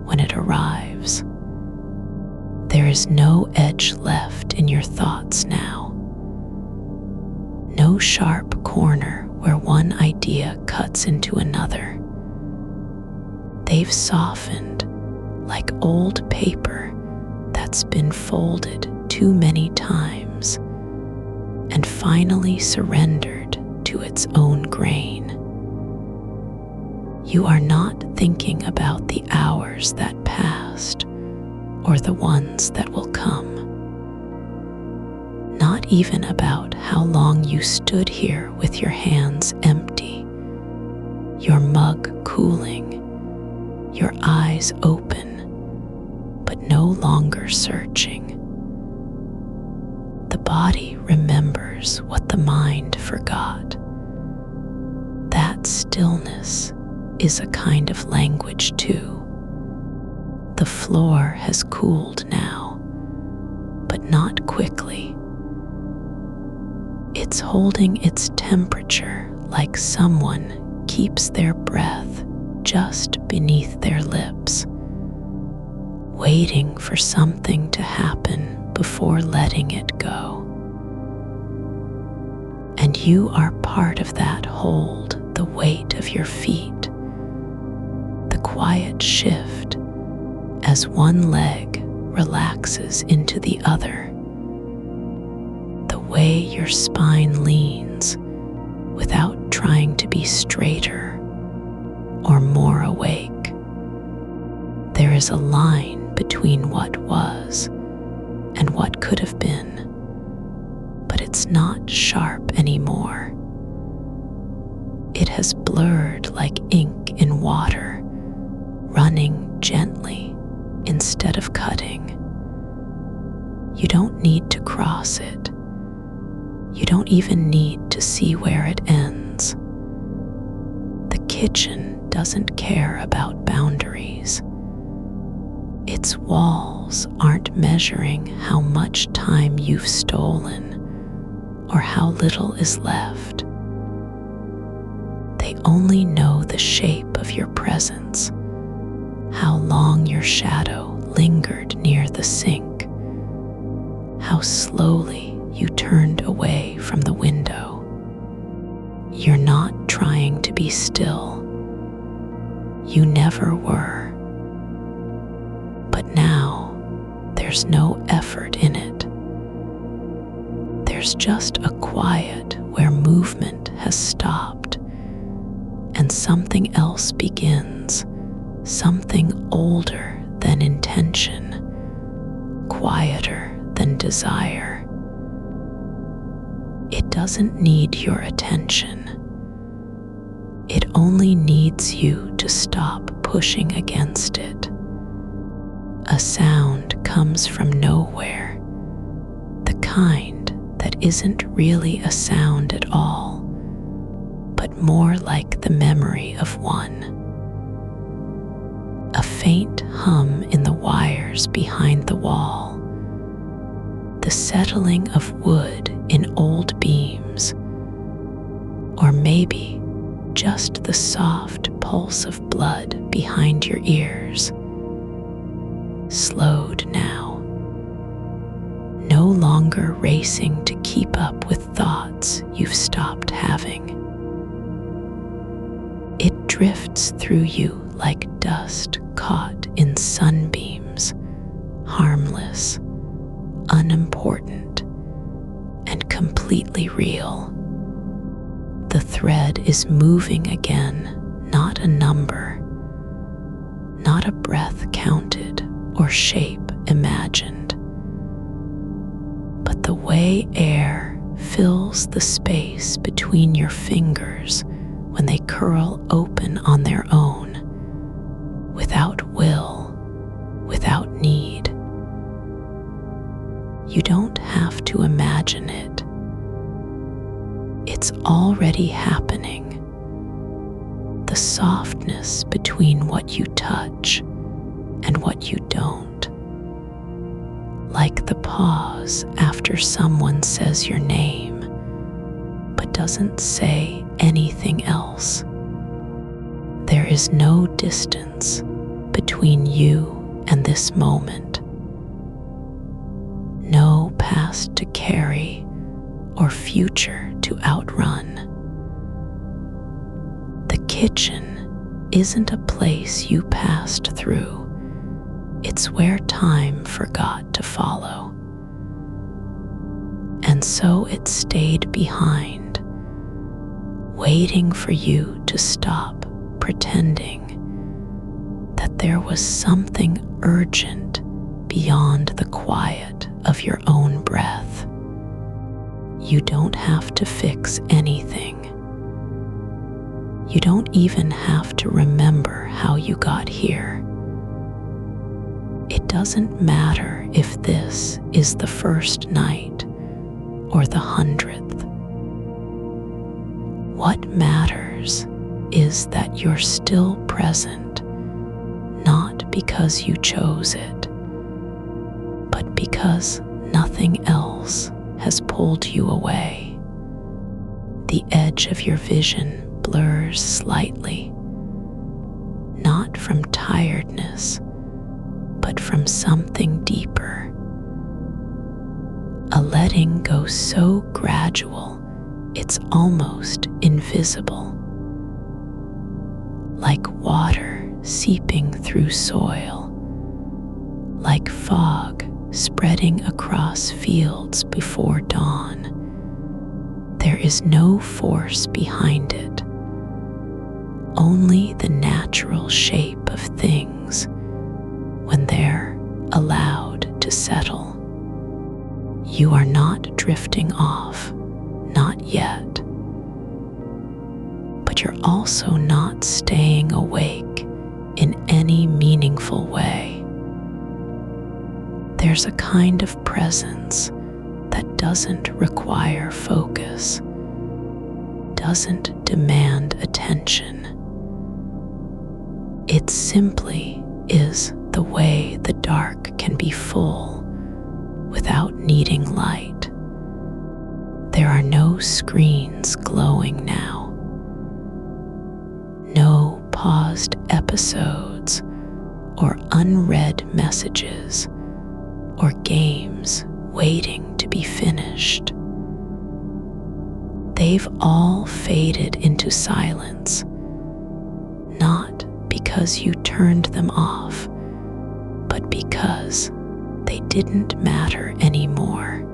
S1: when it arrives. There is no edge left in your thoughts now. No sharp corner where one idea cuts into another. They've softened like old paper that's been folded too many times and finally surrendered to its own grain. You are not thinking about the hours that passed or the ones that will come. Not even about how long you stood here with your hands empty, your mug cooling, your eyes open, but no longer searching. The body remembers what the mind forgot. That stillness is a kind of language too. The floor has cooled now, but not quickly. It's holding its temperature like someone keeps their breath just beneath their lips, waiting for something to happen before letting it go. And you are part of that hold, the weight of your feet, the quiet shift as one leg relaxes into the other, the way your spine leans without trying to be straighter or more awake. There is a line between what was and what could have been, but it's not sharp anymore. It has blurred like ink in water, running gently instead of cutting. You don't need to cross it. You don't even need to see where it ends. The kitchen doesn't care about boundaries. Its walls aren't measuring how much time you've stolen or how little is left. They only know the shape of your presence, how long your shadow lingered near the sink, how slowly you turned away from the window. You're not trying to be still. You never were. But now, There's no effort in it. There's just a quiet where movement has stopped and something else begins, something older than intention, quieter than desire. It doesn't need your attention. It only needs you to stop pushing against it. A sound comes from nowhere, the kind that isn't really a sound at all, but more like the memory of one. A faint hum in the wires behind the wall, the settling of wood in old beams, or maybe just the soft pulse of blood behind your ears. Slowed now, no longer racing to keep up with thoughts you've stopped having. It drifts through you like dust caught in sunbeams, harmless, unimportant, and completely real. The thread is moving again, not a number, not a breath counted or shape imagined, but the way air fills the space between your fingers when they curl open on their own, without will, without need. You don't have to imagine it. It's already happening. The softness between what you touch and what you don't. Like the pause after someone says your name, but doesn't say anything else. There is no distance between you and this moment. No past to carry or future to outrun. The kitchen isn't a place you passed through. It's where time forgot to follow. And so it stayed behind, waiting for you to stop pretending that there was something urgent beyond the quiet of your own breath. You don't have to fix anything. You don't even have to remember how you got here. It doesn't matter if this is the first night or the 100th. What matters is that you're still present, not because you chose it, but because nothing else has pulled you away. The edge of your vision blurs slightly, not from tiredness, but from something deeper. A letting go so gradual, it's almost invisible. Like water seeping through soil, like fog spreading across fields before dawn. There is no force behind it, only the natural shape of things when they're allowed to settle. You are not drifting off, not yet. But you're also not staying awake in any meaningful way. There's a kind of presence that doesn't require focus, doesn't demand attention. It simply is the way the dark can be full without needing light. There are no screens glowing now, no paused episodes or unread messages or games waiting to be finished. They've all faded into silence, not because you turned them off, but because they didn't matter anymore.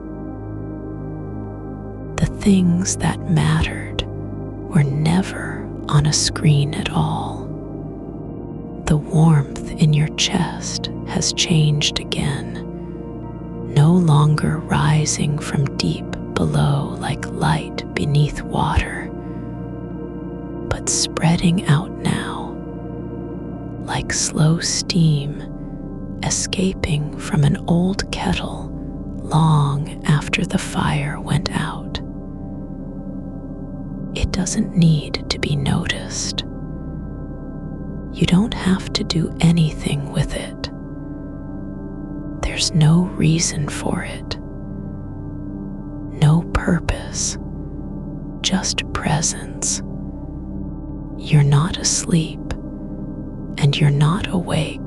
S1: The things that mattered were never on a screen at all. The warmth in your chest has changed again, no longer rising from deep below like light beneath water, but spreading out now like slow steam escaping from an old kettle long after the fire went out. It doesn't need to be noticed. You don't have to do anything with it. There's no reason for it, no purpose, just presence. You're not asleep and you're not awake,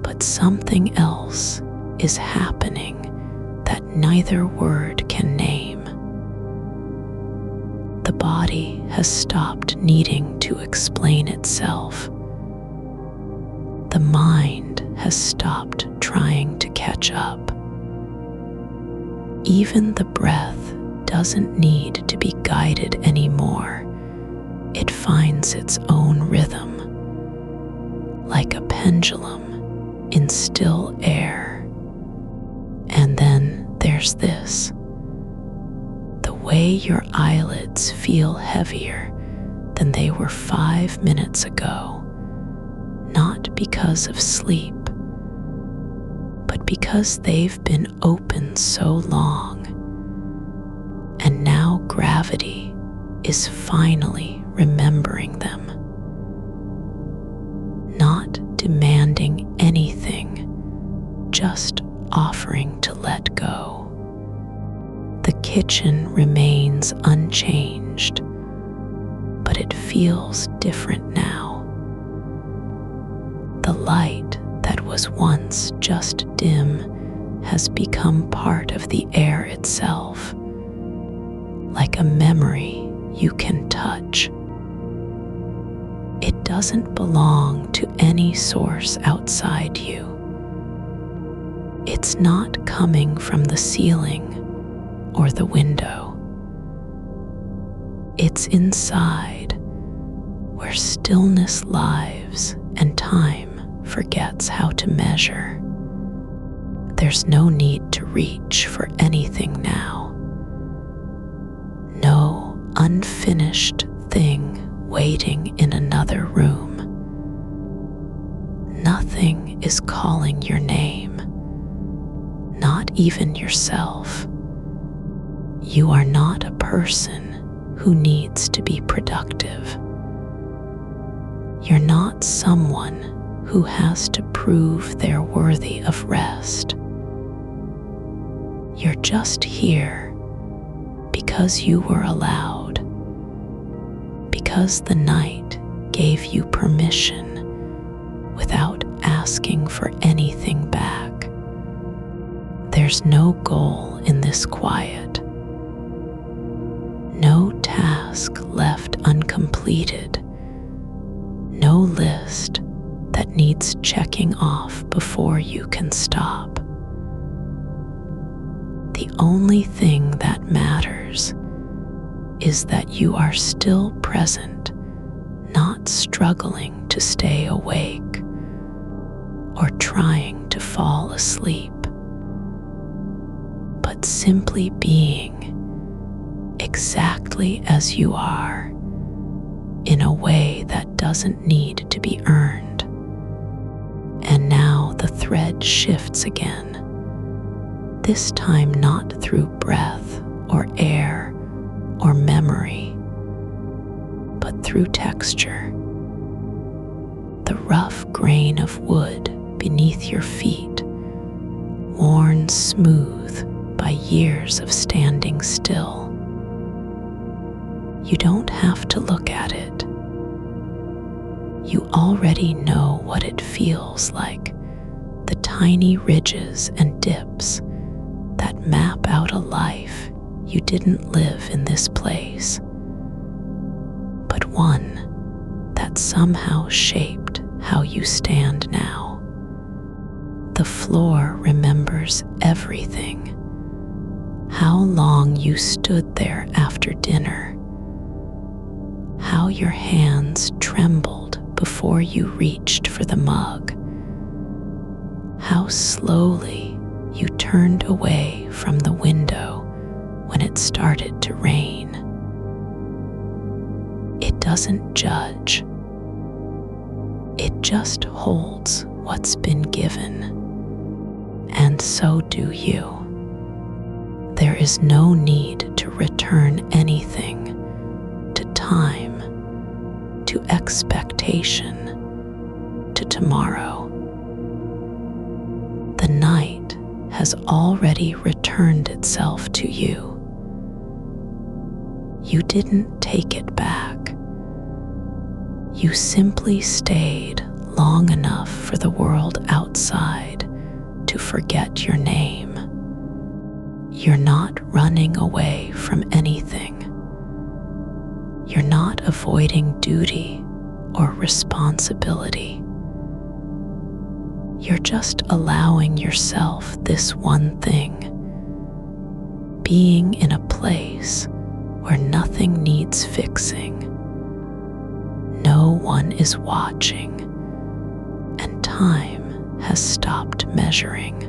S1: but something else is happening that neither word can name. The body has stopped needing to explain itself. The mind has stopped trying to catch up. Even the breath doesn't need to be guided anymore. It finds its own rhythm, like a pendulum in still air. And then there's this. The way your eyelids feel heavier than they were 5 minutes ago, not because of sleep, but because they've been open so long, and now gravity is finally remembering them, not demanding anything, just offering to let go. The kitchen remains unchanged, but it feels different now. The light that was once just dim has become part of the air itself, like a memory you can touch. It doesn't belong to any source outside you. It's not coming from the ceiling or the window. It's inside, where stillness lives and time forgets how to measure. There's no need to reach for anything now. No unfinished thing waiting in another room. Nothing is calling your name, not even yourself. You are not a person who needs to be productive. You're not someone who has to prove they're worthy of rest. You're just here because you were allowed, because the night gave you permission without asking for anything back. There's no goal in this quiet, no task left uncompleted, no list that needs checking off before you can stop. The only thing that matters is that you are still present, not struggling to stay awake or trying to fall asleep, but simply being exactly as you are in a way that doesn't need to be earned. And now the thread shifts again, this time not through breath or air or memory, but through texture. The rough grain of wood beneath your feet, worn smooth by years of standing still. You don't have to look at it. You already know what it feels like, the tiny ridges and dips that map out a life you didn't live in this place, but one that somehow shaped how you stand now. The The floor remembers everything. How long you stood there after dinner. How your hands trembled before you reached for the mug. How slowly you turned away from the window when it started to rain. It doesn't judge. It just holds what's been given. And so do you. There is no need to return anything to time, to expectation, to tomorrow. The night has already returned itself to you. You didn't take it back. You simply stayed long enough for the world outside to forget your name. You're not running away from anything. You're not avoiding duty or responsibility. You're just allowing yourself this one thing, being in a place where nothing needs fixing. No one is watching, and time has stopped measuring.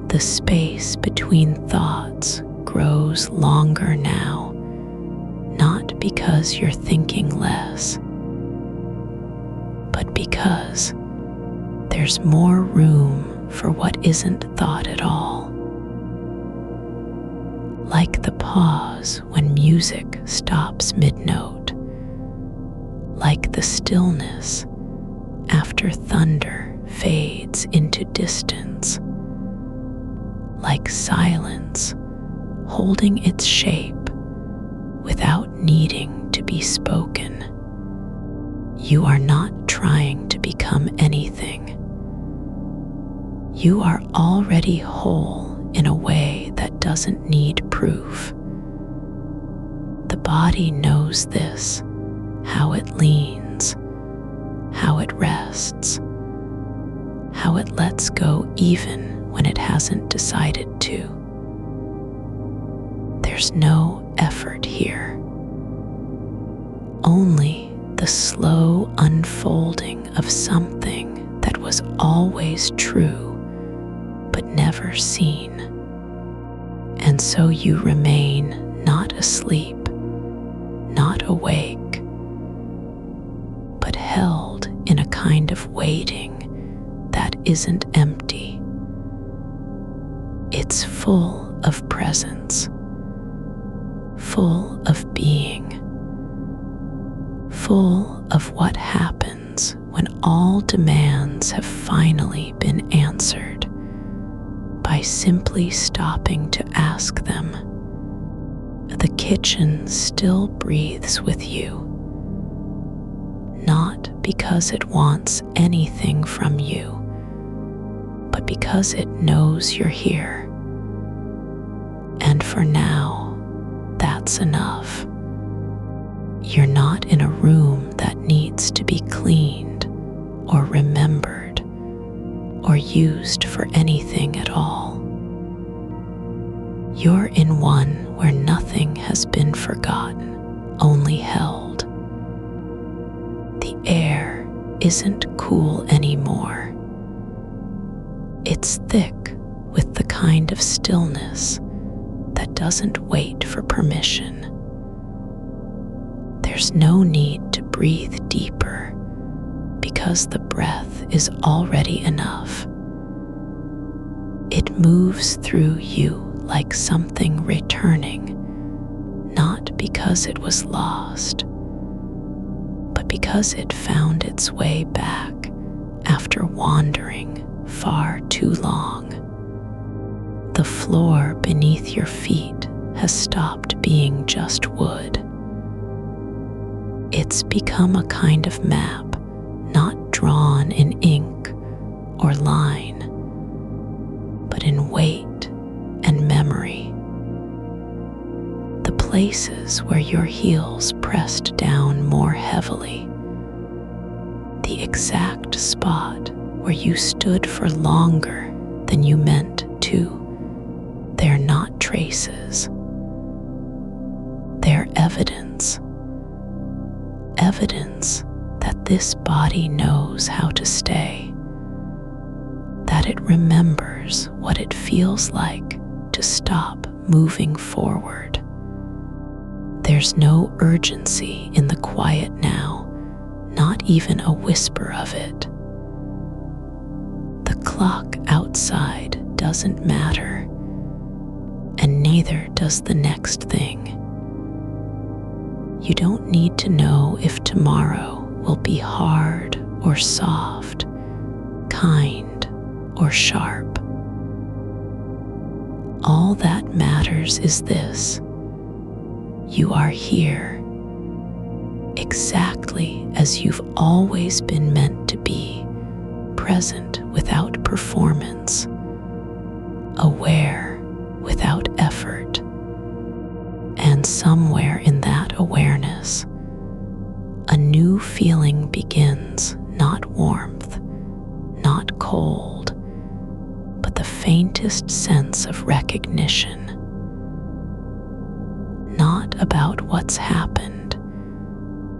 S1: The space between thoughts grows longer now, not because you're thinking less, but because there's more room for what isn't thought at all. Like the pause when music stops mid-note, like the stillness after thunder fades into distance, like silence holding its shape without needing to be spoken. You are not trying to become anything. You are already whole in a way that doesn't need proof. The body knows this, how it leans, how it rests, how it lets go even when it hasn't decided to. There's no effort here, only the slow unfolding of something that was always true but never seen. And so you remain not asleep, not awake, but held in a kind of waiting that isn't empty. It's full of presence, full of being, full of what happens when all demands have finally been answered by simply stopping to ask them. The kitchen still breathes with you, not because it wants anything from you, but because it knows you're here. And for now, that's enough. You're not in a room that needs to be cleaned or remembered or used for anything at all. You're in one where nothing has been forgotten, only held. The air isn't cool anymore. It's thick with the kind of stillness that doesn't wait for permission. There's no need to breathe deeper because the breath is already enough. It moves through you like something returning, not because it was lost, but because it found its way back after wandering far too long. The floor beneath your feet has stopped being just wood. It's become a kind of map, not drawn in ink or line, but in weight and memory. The places where your heels pressed down more heavily, the exact spot where you stood for longer than you meant to. They're not traces. They're evidence. Evidence that this body knows how to stay, that it remembers what it feels like to stop moving forward. There's no urgency in the quiet now, not even a whisper of it. The clock outside doesn't matter, and neither does the next thing. You don't need to know if tomorrow will be hard or soft, kind or sharp. All that matters is this: you are here, exactly as you've always been meant to be, present without performance, aware without effort. And somewhere in that awareness, a new feeling begins, not warmth, not cold, but the faintest sense of recognition. Not about what's happened,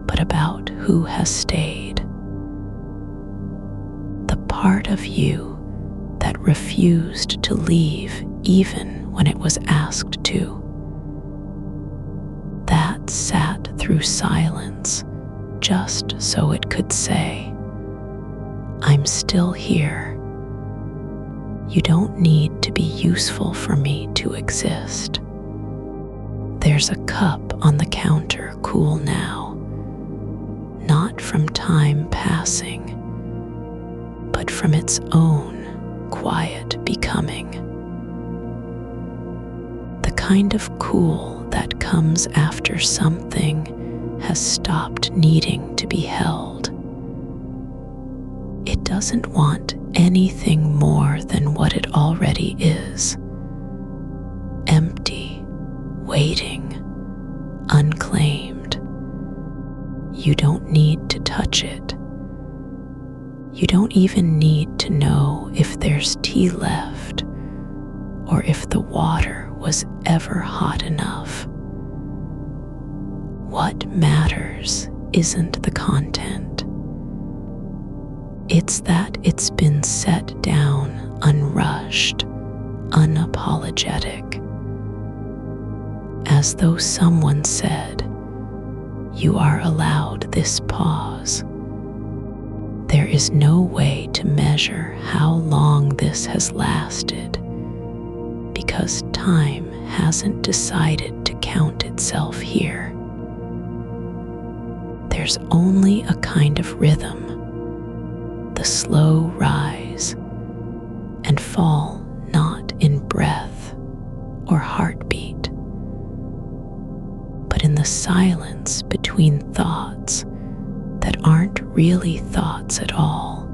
S1: but about who has stayed. The part of you that refused to leave even when it was asked to. That sat through silence just so it could say, I'm still here. You don't need to be useful for me to exist. There's a cup on the counter, cool now, not from time passing, but from its own quiet becoming. The kind of cool that comes after something has stopped needing to be held. It doesn't want anything more than what it already is. Empty, waiting, unclaimed. You don't need to touch it. You don't even need to know if there's tea left or if the water was ever hot enough. What matters isn't the content. It's that it's been set down unrushed, unapologetic. As though someone said, you are allowed this pause. There is no way to measure how long this has lasted, because time hasn't decided to count itself here. There's only a kind of rhythm, the slow rise and fall, not in breath or heartbeat, but in the silence between thoughts that aren't really thoughts at all,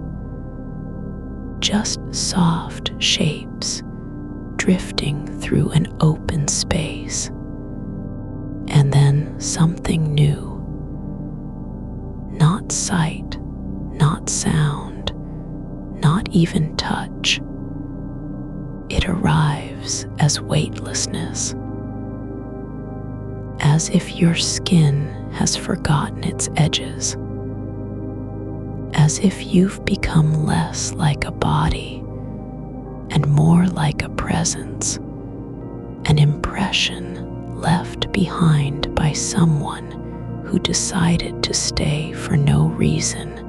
S1: just soft shapes drifting through an open space, and then something new. Not sight, not sound, not even touch. It arrives as weightlessness, as if your skin has forgotten its edges, as if you've become less like a body and more like a presence, an impression left behind by someone who decided to stay for no reason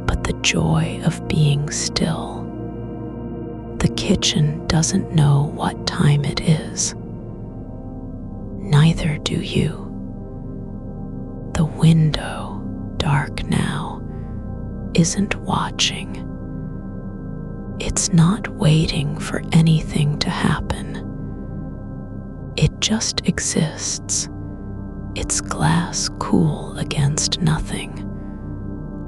S1: but the joy of being still. The kitchen doesn't know what time it is. Neither do you. The window, dark now, isn't watching. It's not waiting for anything to happen. It just exists. Its glass cool against nothing,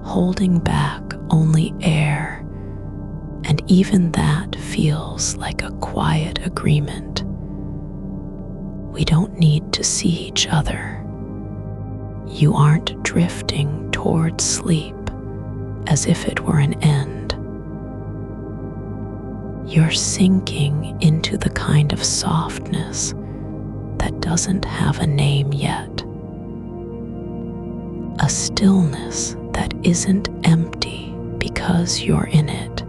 S1: holding back only air, and even that feels like a quiet agreement. We don't need to see each other. You aren't drifting toward sleep as if it were an end. You're sinking into the kind of softness that doesn't have a name yet. A stillness that isn't empty because you're in it,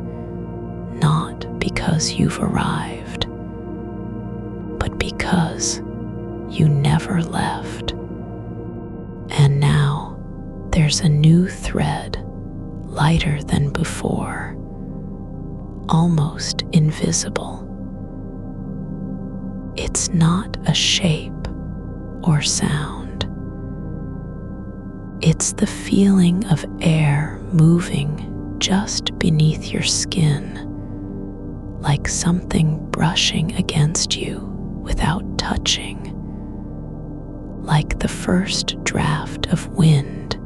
S1: not because you've arrived, but because you never left. And now there's a new thread, lighter than before, almost invisible. It's not a shape or sound. It's the feeling of air moving just beneath your skin, like something brushing against you without touching, like the first draft of wind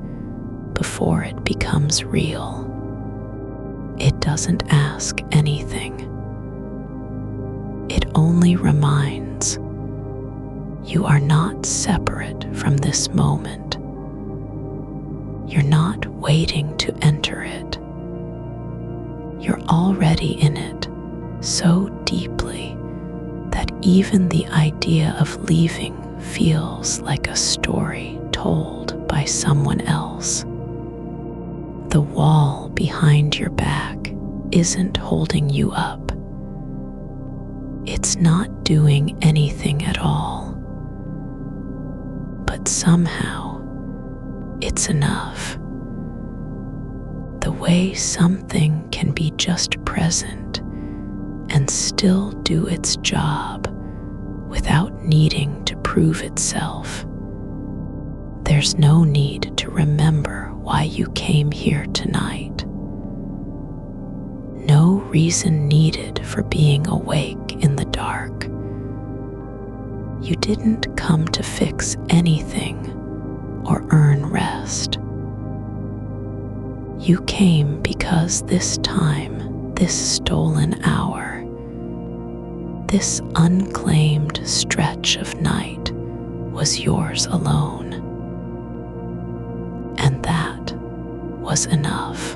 S1: before it becomes real. It doesn't ask anything. It only reminds you are not separate from this moment. You're not waiting to enter it. You're already in it so deeply that even the idea of leaving feels like a story told by someone else. The wall behind your back isn't holding you up. It's not doing anything at all. But somehow, it's enough. The way something can be just present and still do its job without needing to prove itself. There's no need to remember why you came here tonight. No reason needed for being awake in the dark. You didn't come to fix anything or earn rest. You came because this time, this stolen hour, this unclaimed stretch of night was yours alone. And that was enough.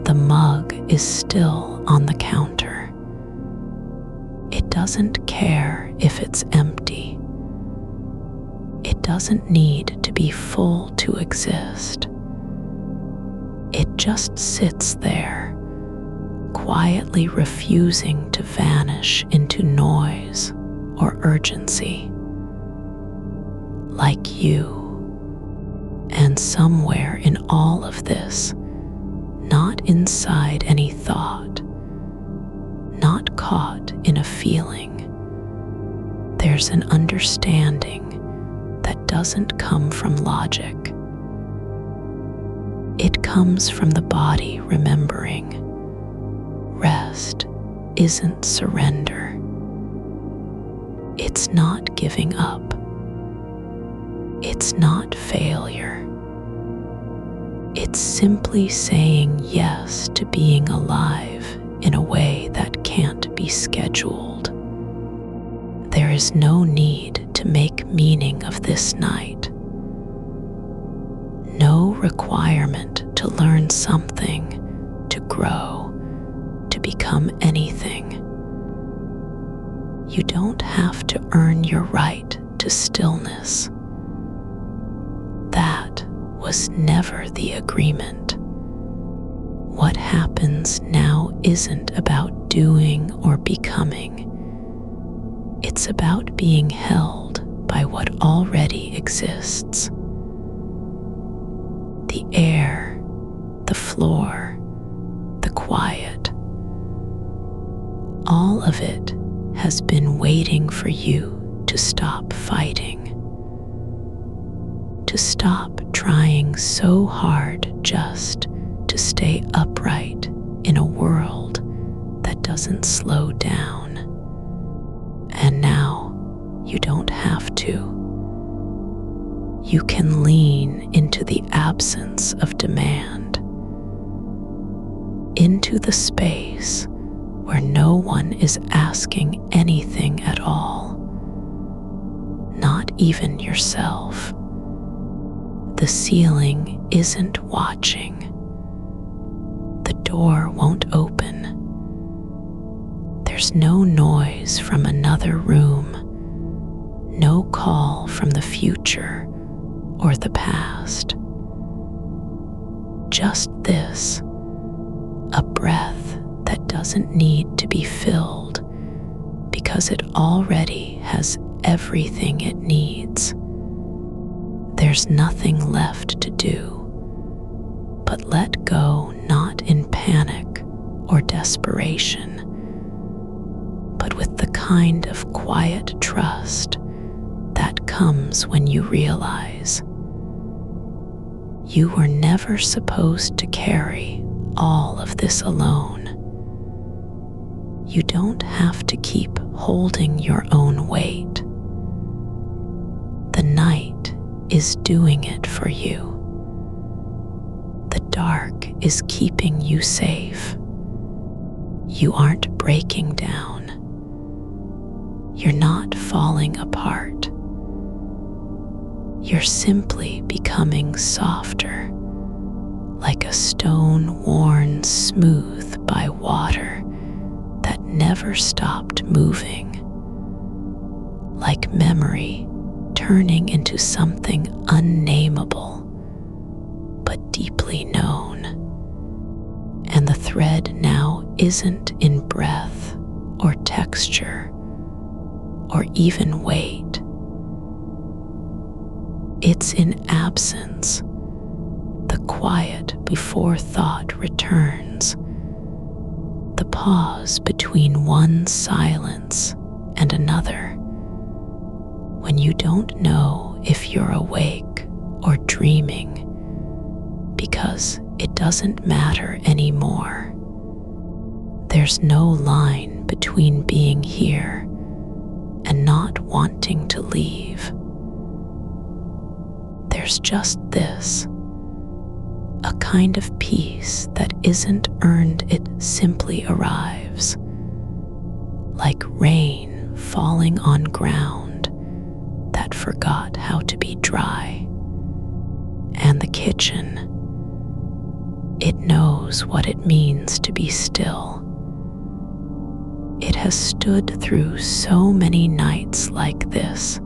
S1: The mug is still on the counter. It doesn't care if it's empty. It doesn't need to be full to exist. It just sits there, quietly refusing to vanish into noise or urgency. Like you. And somewhere in all of this, not inside any thought, not caught in a feeling, there's an understanding that doesn't come from logic. It comes from the body remembering. Rest isn't surrender. It's not giving up. It's not failure. It's simply saying yes to being alive in a way that can't be scheduled. There is no need to make meaning of this night. No requirement to learn something, to grow, to become anything. You don't have to earn your right to stillness. That was never the agreement. What happens now isn't about doing or becoming. It's about being held by what already exists. The air, the floor, the quiet. All of it has been waiting for you to stop fighting. To stop trying so hard just to stay upright in a world that doesn't slow down. And now you don't have to. You can lean into the absence of demand, into the space where no one is asking anything at all, not even yourself. The ceiling isn't watching. The door won't open. There's no noise from another room, no call from the future or the past. Just this, a breath that doesn't need to be filled because it already has everything it needs. There's nothing left to do but let go, not in panic or desperation, but with the kind of quiet trust that comes when you realize you were never supposed to carry all of this alone. You don't have to keep holding your own weight. The night is doing it for you. The dark is keeping you safe. You aren't breaking down. You're not falling apart. You're simply becoming softer, like a stone worn smooth by water that never stopped moving, like memory turning into something unnameable but deeply known. And the thread now isn't in breath or texture or even weight. It's in absence, the quiet before thought returns, the pause between one silence and another, when you don't know if you're awake or dreaming, because it doesn't matter anymore. There's no line between being here and not wanting to leave. There's just this, a kind of peace that isn't earned, it simply arrives, like rain falling on ground that forgot how to be dry. And the kitchen, it knows what it means to be still. It has stood through so many nights like this,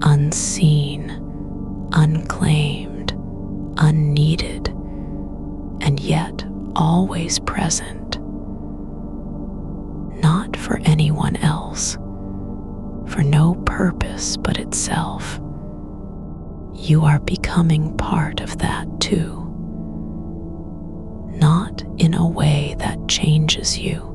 S1: unseen, unclaimed, unneeded, and yet always present. Not for anyone else, for no purpose but itself. You are becoming part of that too. Not in a way that changes you,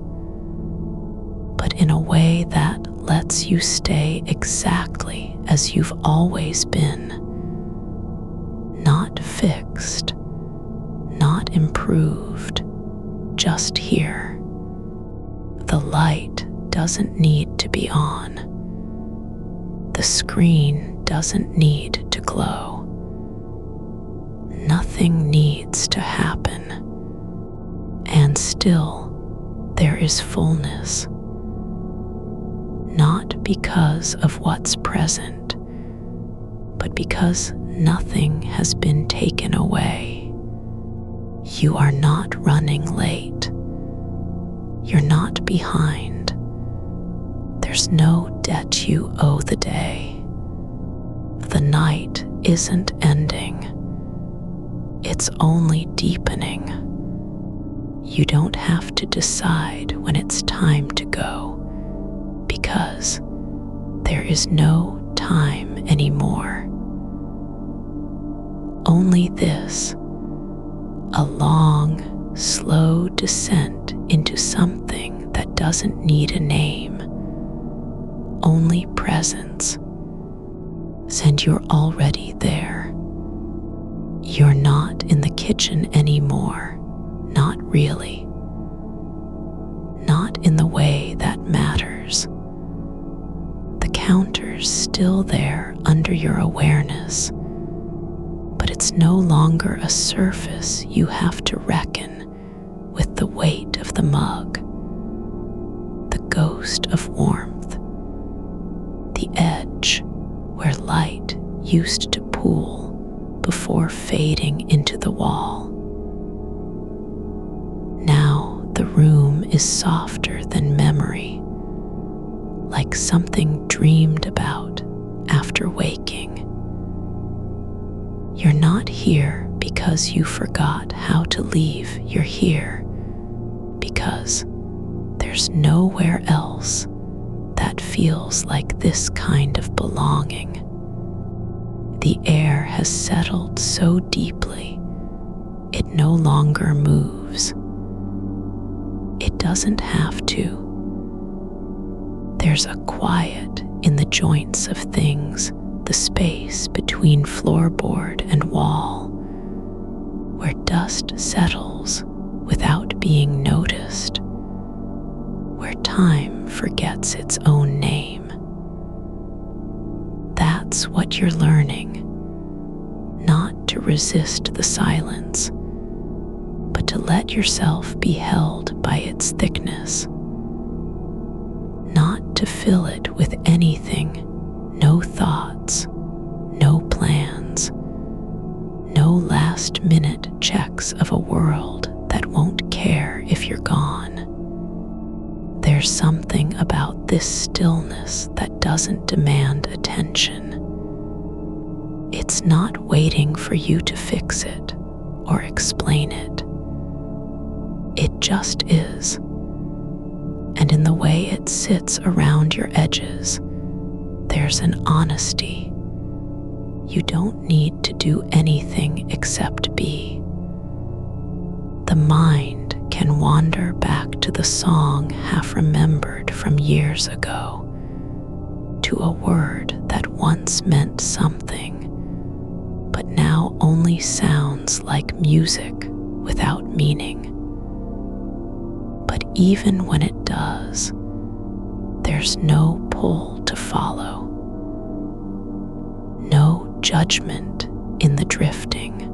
S1: but in a way that lets you stay exactly as you've always been. Not fixed, not improved, just here. The light doesn't need to be on. The screen doesn't need to glow. Nothing needs to happen. And still, there is fullness. Not because of what's present, but because nothing has been taken away. You are not running late. You're not behind. There's no debt you owe the day. The night isn't ending. It's only deepening. You don't have to decide when it's time to go, because there is no time anymore. Only this, a long, slow descent into something that doesn't need a name, only presence. And you're already there. You're not in the kitchen anymore, not really. Not in the way that matters. The counter's still there under your awareness, but it's no longer a surface you have to reckon with the weight of the mug, the ghost of warmth, the edge where light used to pool before fading into the wall. Now the room is softer than memory, like something dreamed about after waking. You're not here because you forgot how to leave. You're here because there's nowhere else that feels like this kind of belonging. The air has settled so deeply, it no longer moves. It doesn't have to. There's a quiet in the joints of things, the space between floorboard and wall, where dust settles without being noticed, where time forgets its own name. That's what you're learning, not to resist the silence, but to let yourself be held by its thickness, not to fill it with anything. No thoughts, no plans, no last-minute checks of a world that won't care if you're gone. There's something about this stillness that doesn't demand attention. It's not waiting for you to fix it or explain it. It just is. And in the way it sits around your edges, there's an honesty. You don't need to do anything except be. The mind can wander back to the song half remembered from years ago, to a word that once meant something, but now only sounds like music without meaning. But even when it does, there's no pull to follow. No judgment in the drifting,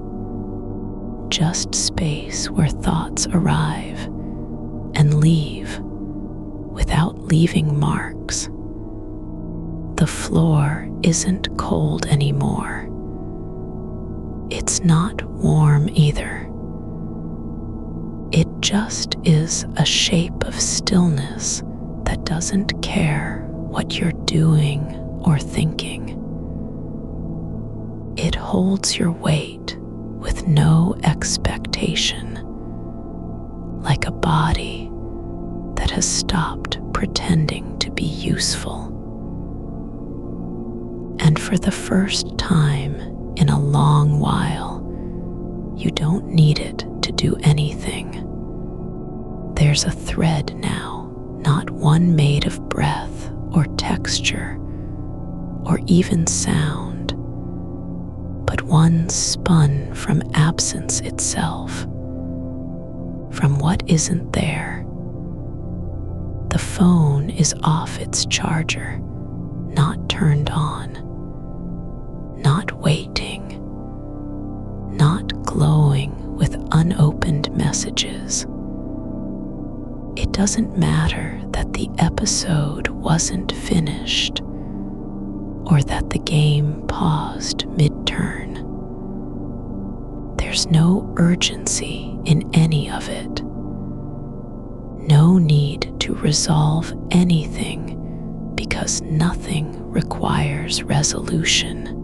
S1: just space where thoughts arrive and leave without leaving marks. The floor isn't cold anymore. It's not warm either. It just is a shape of stillness that doesn't care what you're doing or thinking. It holds your weight with no expectation, like a body that has stopped pretending to be useful. And for the first time in a long while, you don't need it to do anything. There's a thread now, not one made of breath or texture or even sound, but one spun from absence itself, from what isn't there. The phone is off its charger, not turned on, not waiting, not glowing with unopened messages. It doesn't matter that the episode wasn't finished or that the game paused mid-turn. There's no urgency in any of it. No need to resolve anything because nothing requires resolution.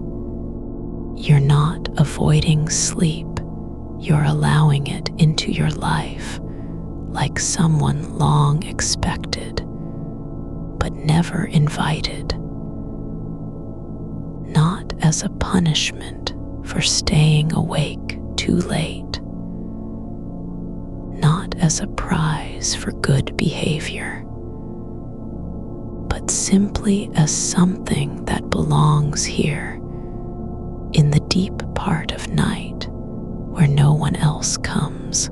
S1: You're not avoiding sleep. You're allowing it into your life like someone long expected but never invited. Not as a punishment for staying awake too late. Not as a prize for good behavior, but simply as something that belongs here in the deep part of night where no one else comes.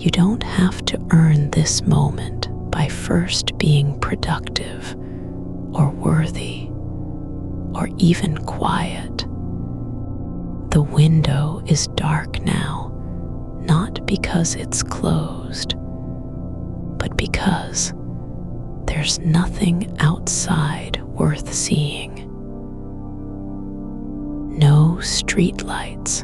S1: You don't have to earn this moment by first being productive or worthy or even quiet. The window is dark now, not because it's closed, but because there's nothing outside worth seeing. No streetlights,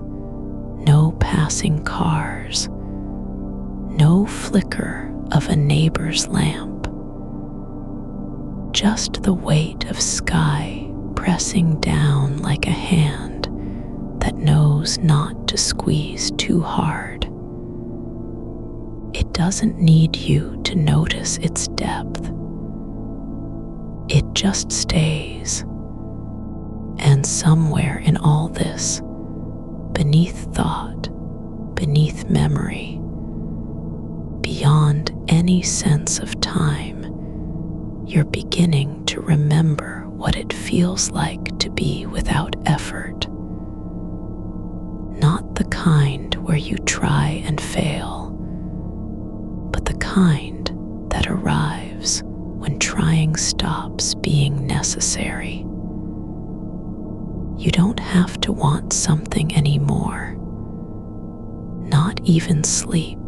S1: no passing cars, no flicker of a neighbor's lamp. just the weight of sky pressing down like a hand that knows not to squeeze too hard. It doesn't need you to notice its depth. It just stays. And somewhere in all this, beneath thought, beneath memory, beyond any sense of time, you're beginning to remember what it feels like to be without effort. Not the kind where you try and fail, but the kind that arrives when trying stops being necessary. You don't have to want something anymore. Not even sleep.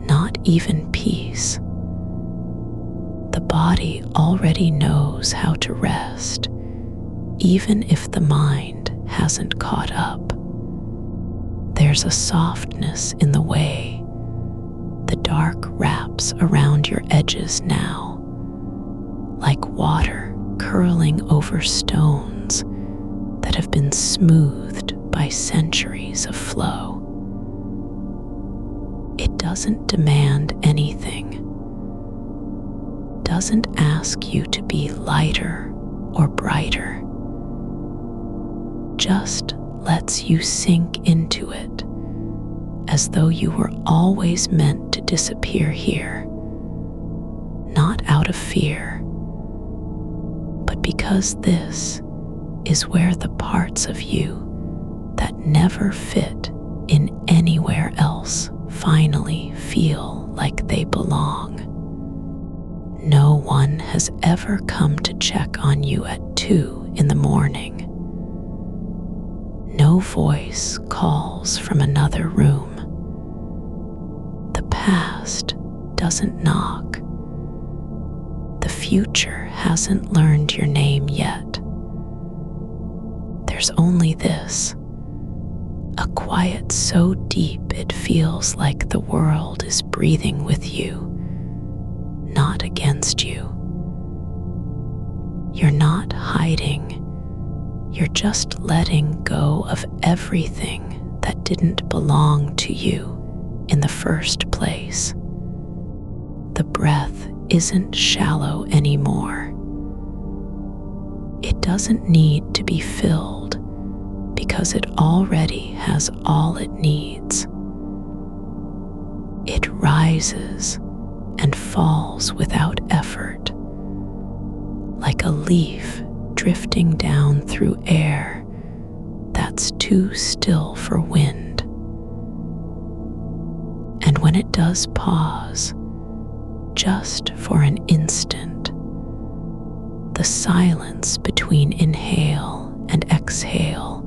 S1: Not even peace. The body already knows how to rest, even if the mind hasn't caught up. There's a softness in the way the dark wraps around your edges now, like water curling over stones that have been smoothed by centuries of flow. It doesn't demand anything, doesn't ask you to be lighter or brighter, just lets you sink into it as though you were always meant to disappear here, not out of fear, but because this is where the parts of you that never fit in anywhere else finally feel like they belong. No one has ever come to check on you at 2 a.m. No voice calls from another room. The past doesn't knock. The future hasn't learned your name yet. There's only this, a quiet so deep it feels like the world is breathing with you, not against you. You're not hiding. You're just letting go of everything that didn't belong to you in the first place. The breath isn't shallow anymore. It doesn't need to be filled because it already has all it needs. It rises and falls without effort, like a leaf drifting down through air that's too still for wind. And when it does pause, just for an instant, the silence between inhale and exhale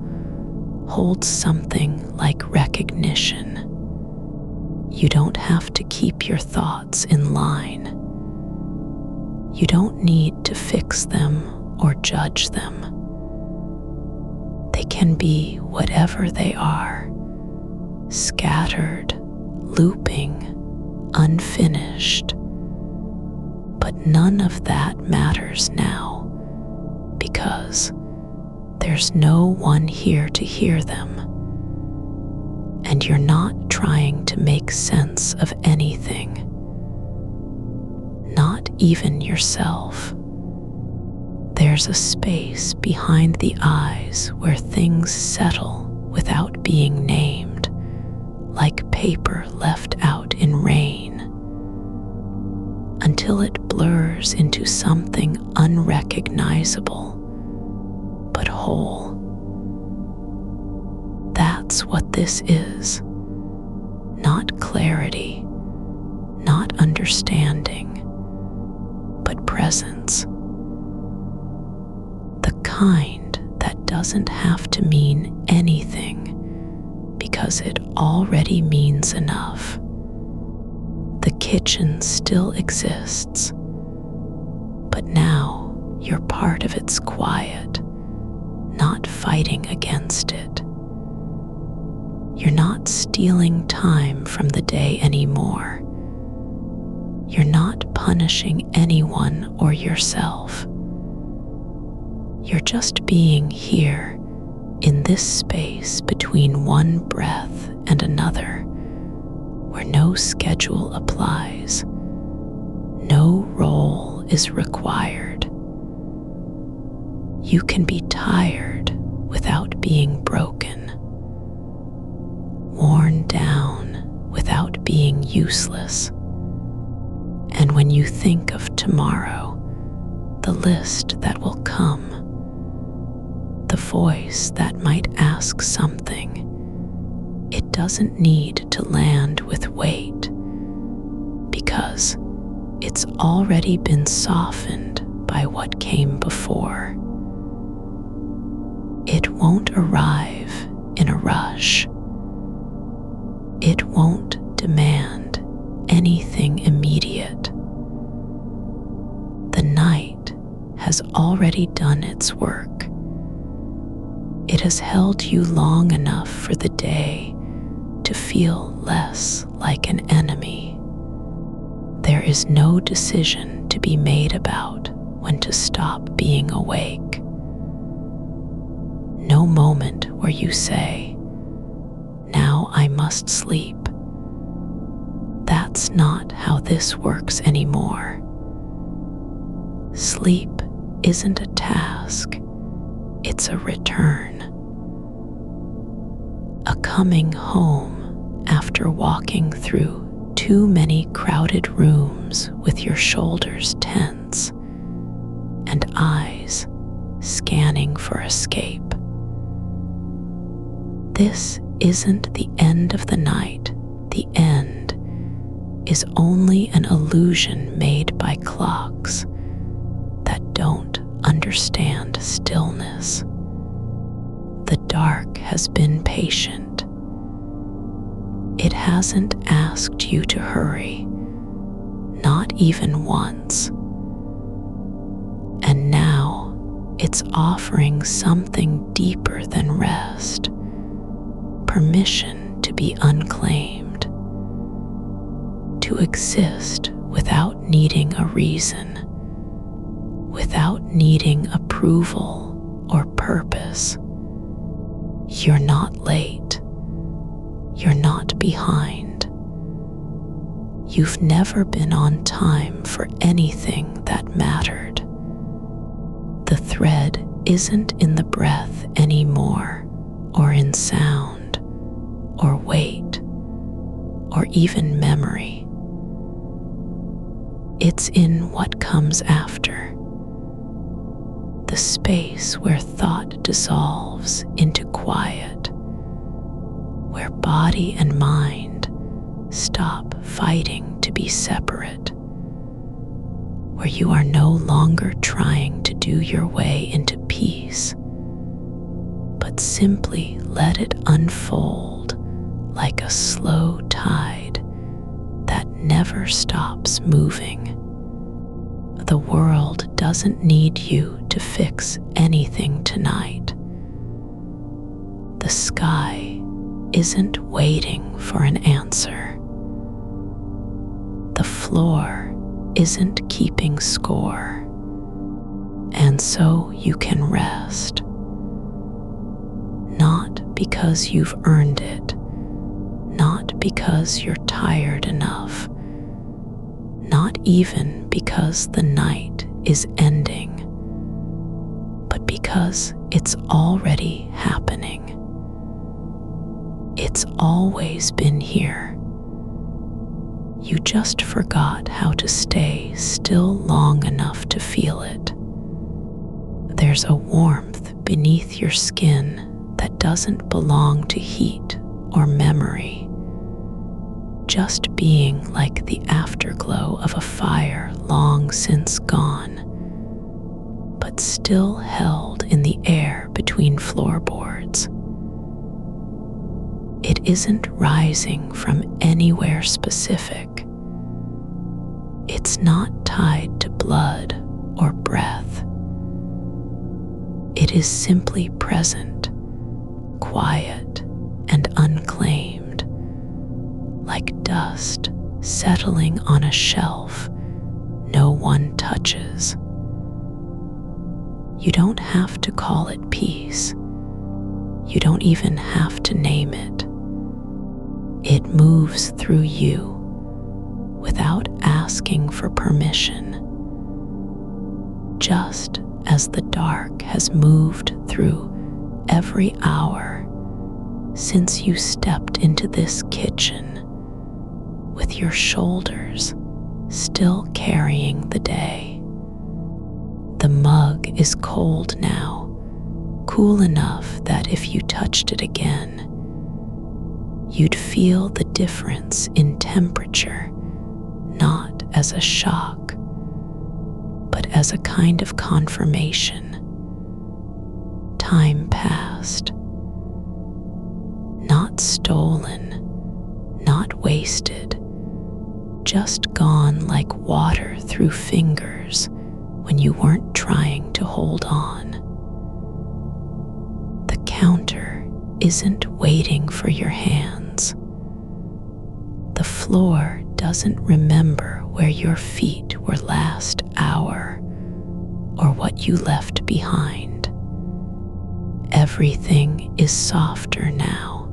S1: holds something like recognition. You don't have to keep your thoughts in line. You don't need to fix them or judge them. They can be whatever they are, scattered, looping, unfinished. But none of that matters now, because there's no one here to hear them. And you're not trying to make sense of anything, not even yourself. There's a space behind the eyes where things settle without being named, like paper left out in rain, until it blurs into something unrecognizable but whole. That's what this is. Not clarity, not understanding, but presence. The kind that doesn't have to mean anything because it already means enough. The kitchen still exists, but now you're part of its quiet, not fighting against it. You're not stealing time from the day anymore. You're not punishing anyone or yourself. You're just being here in this space between one breath and another, where no schedule applies, no role is required. You can be tired without being broken, worn down without being useless. And when you think of tomorrow, the list that will come, the voice that might ask something, it doesn't need to land with weight, because it's already been softened by what came before. It won't arrive in a rush. It won't demand anything immediate. The night has already done its work. It has held you long enough for the day to feel less like an enemy. There is no decision to be made about when to stop being awake. No moment where you say, "Now I must sleep." That's not how this works anymore. Sleep isn't a task, it's a return. A coming home after walking through too many crowded rooms with your shoulders tense and eyes scanning for escape. This isn't the end of the night. The end is only an illusion made by clocks that don't understand stillness. The dark has been patient. It hasn't asked you to hurry, not even once. And now it's offering something deeper than rest, permission to be unclaimed, to exist without needing a reason, without needing approval or purpose. You're not late. You're not behind. You've never been on time for anything that mattered. The thread isn't in the breath anymore, or in sound, or weight, or even memory. It's in what comes after. The space where thought dissolves into quiet, where body and mind stop fighting to be separate, where you are no longer trying to do your way into peace, but simply let it unfold like a slow tide that never stops moving. The world doesn't need you to fix anything tonight. The sky isn't waiting for an answer. The floor isn't keeping score. And so you can rest. Not because you've earned it, not because you're tired enough, not even because the night is ending, but because it's already happening. It's always been here. You just forgot how to stay still long enough to feel it. There's a warmth beneath your skin that doesn't belong to heat or memory, just being like the afterglow of a fire long since gone, but still held in the air between floorboards. It isn't rising from anywhere specific. It's not tied to blood or breath. It is simply present, quiet and unclaimed, like dust settling on a shelf one touches. You don't have to call it peace. You don't even have to name it. It moves through you without asking for permission, just as the dark has moved through every hour since you stepped into this kitchen, with your shoulders still carrying the day. The mug is cold now, cool enough that if you touched it again, you'd feel the difference in temperature, not as a shock, but as a kind of confirmation. Time passed. Not stolen, not wasted, just gone like water through fingers when you weren't trying to hold on. The counter isn't waiting for your hands. The floor doesn't remember where your feet were last hour or what you left behind. Everything is softer now,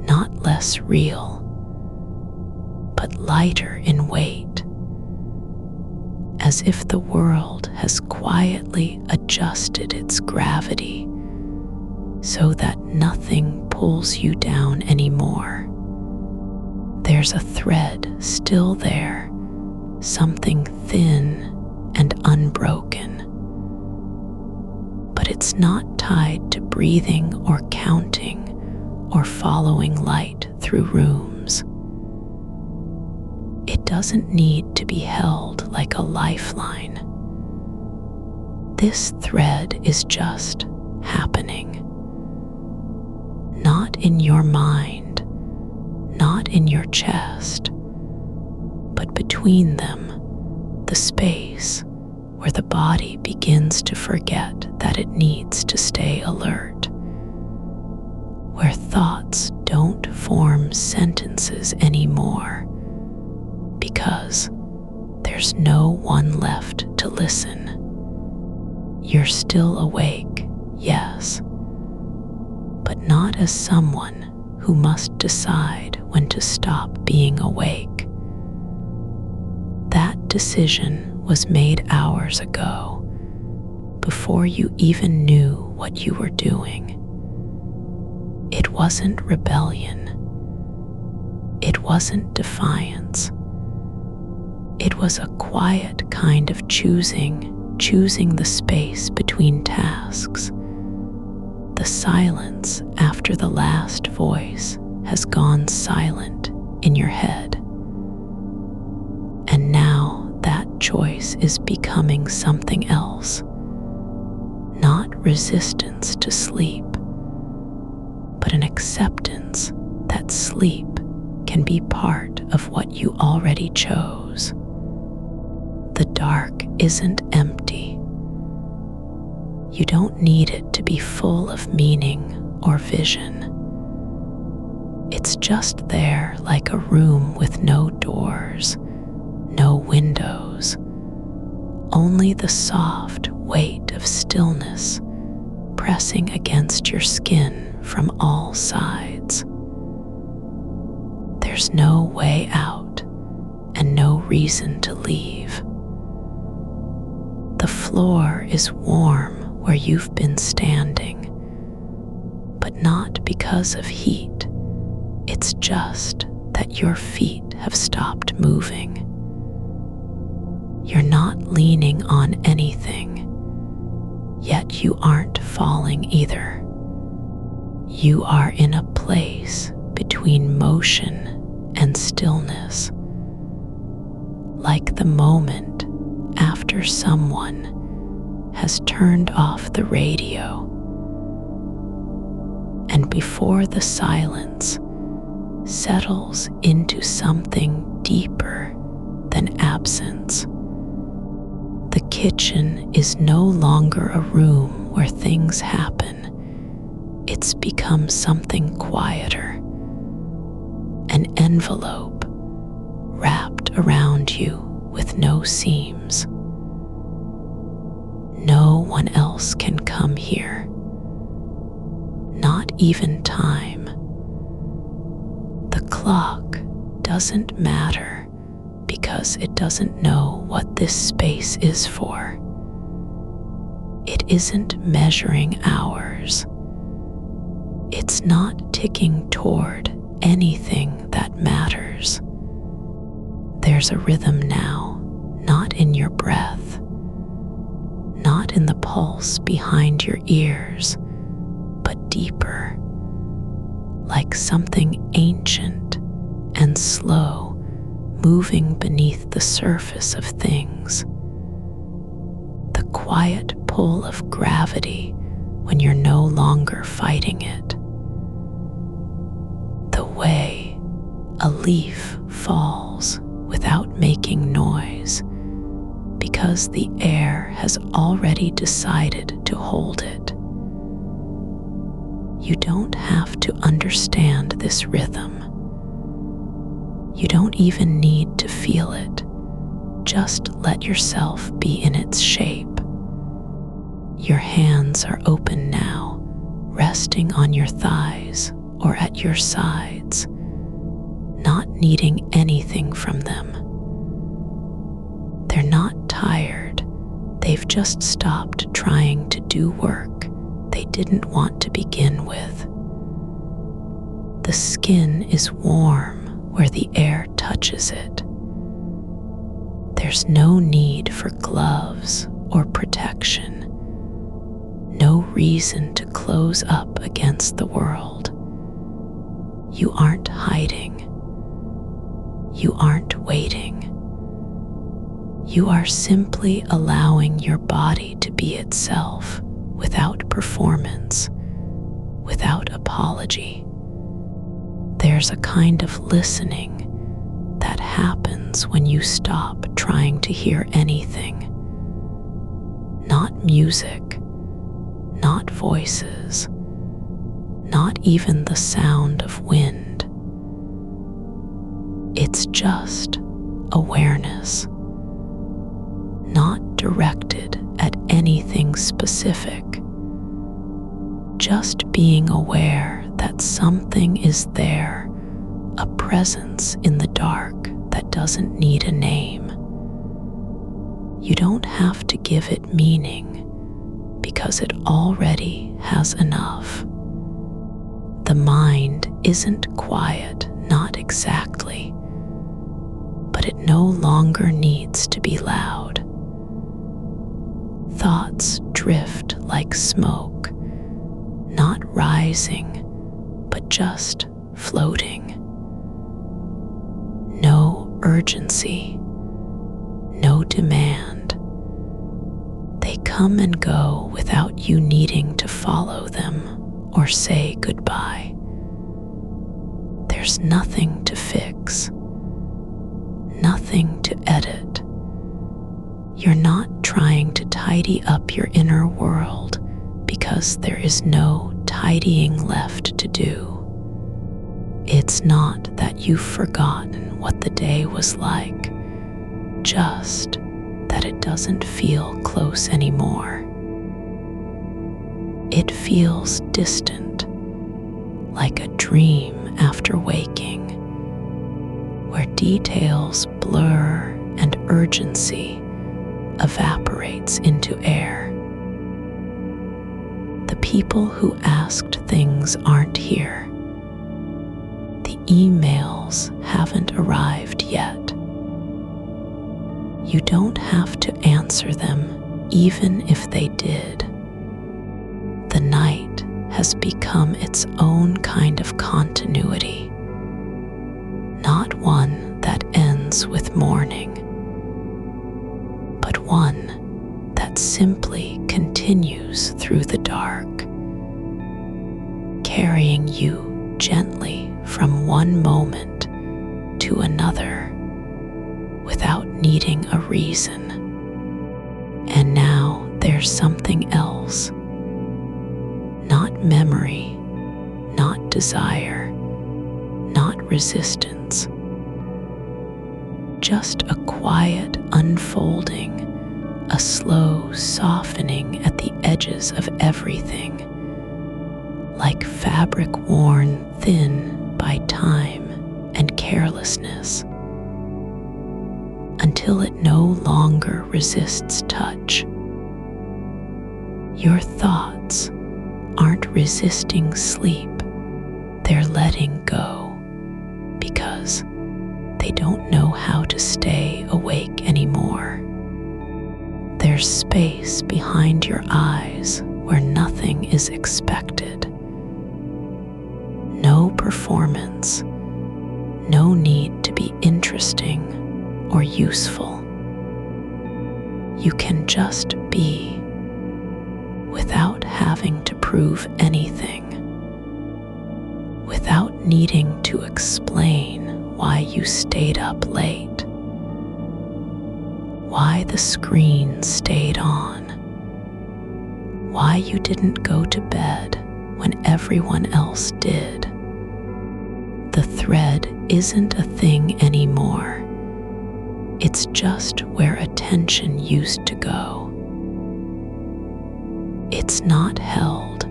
S1: not less real, but lighter in weight, as if the world has quietly adjusted its gravity so that nothing pulls you down anymore. There's a thread still there, something thin and unbroken, but it's not tied to breathing or counting or following light through rooms. It doesn't need to be held like a lifeline. This thread is just happening. Not in your mind, not in your chest, but between them, the space where the body begins to forget that it needs to stay alert, where thoughts don't form sentences anymore because there's no one left to listen. You're still awake, yes, but not as someone who must decide when to stop being awake. That decision was made hours ago, before you even knew what you were doing. It wasn't rebellion. It wasn't defiance. It was a quiet kind of choosing the space between tasks. The silence after the last voice has gone silent in your head. And now that choice is becoming something else. Not resistance to sleep, but an acceptance that sleep can be part of what you already chose. The dark isn't empty. You don't need it to be full of meaning or vision. It's just there like a room with no doors, no windows, only the soft weight of stillness pressing against your skin from all sides. There's no way out and no reason to leave. The floor is warm where you've been standing, but not because of heat. It's just that your feet have stopped moving. You're not leaning on anything, yet you aren't falling either. You are in a place between motion and stillness, like the moment after someone has turned off the radio, and before the silence settles into something deeper than absence. The kitchen is no longer a room where things happen. It's become something quieter, an envelope wrapped around you with no seams. No one else can come here, not even time. The clock doesn't matter because it doesn't know what this space is for. It isn't measuring hours. It's not ticking toward anything that matters. There's a rhythm now, not in your breath, not in the pulse behind your ears, but deeper, like something ancient and slow moving beneath the surface of things. The quiet pull of gravity when you're no longer fighting it. The way a leaf falls without making noise because the air has already decided to hold it. You don't have to understand this rhythm. You don't even need to feel it. Just let yourself be in its shape. Your hands are open now, resting on your thighs or at your sides, not needing anything from them. They're not tired. They've just stopped trying to do work they didn't want to begin with. The skin is warm where the air touches it. There's no need for gloves or protection. No reason to close up against the world. You aren't hiding. You aren't waiting. You are simply allowing your body to be itself without performance, without apology. There's a kind of listening that happens when you stop trying to hear anything. Not music, not voices, not even the sound of wind. It's just awareness, not directed at anything specific. Just being aware that something is there, a presence in the dark that doesn't need a name. You don't have to give it meaning because it already has enough. The mind isn't quiet, not exactly, but it no longer needs to be loud. Thoughts drift like smoke, not rising, but just floating. No urgency, no demand. They come and go without you needing to follow them or say goodbye. There's nothing to fix, nothing to edit. You're not trying to tidy up your inner world because there is no tidying left to do. It's not that you've forgotten what the day was like, just that it doesn't feel close anymore. It feels distant, like a dream after waking, where details blur and urgency evaporates into air. The people who asked things aren't here. The emails haven't arrived yet. You don't have to answer them, even if they did. The night has become its own kind of continuity, not one that ends with morning, but one that simply continues through the dark, carrying you gently from one moment to another without needing a reason. And now there's something else. Not memory, not desire, not resistance. Just a quiet unfolding, a slow softening at the edges of everything, like fabric worn thin by time and carelessness, until it no longer resists touch. Your thoughts aren't resisting sleep, they're letting go because they don't know how to stay awake anymore. There's space behind your eyes where nothing is expected. No performance, no need to be interesting or useful. You can just be without having to prove anything, without needing to explain why you stayed up late, why the screen stayed on, why you didn't go to bed when everyone else did. The thread isn't a thing anymore. It's just where attention used to go. It's not held.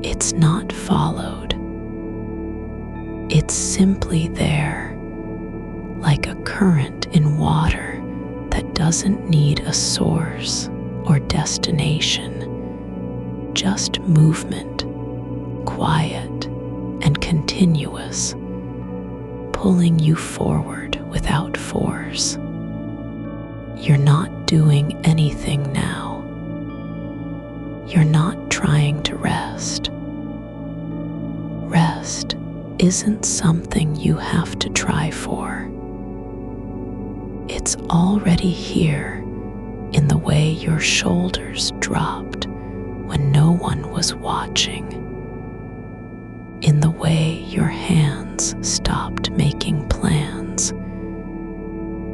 S1: It's not followed. It's simply there, like a current in water that doesn't need a source or destination, just movement, quiet and continuous, pulling you forward without force. You're not doing anything now. You're not trying to rest. Rest isn't something you have to try for. It's already here in the way your shoulders dropped when no one was watching, in the way your hands stopped making plans,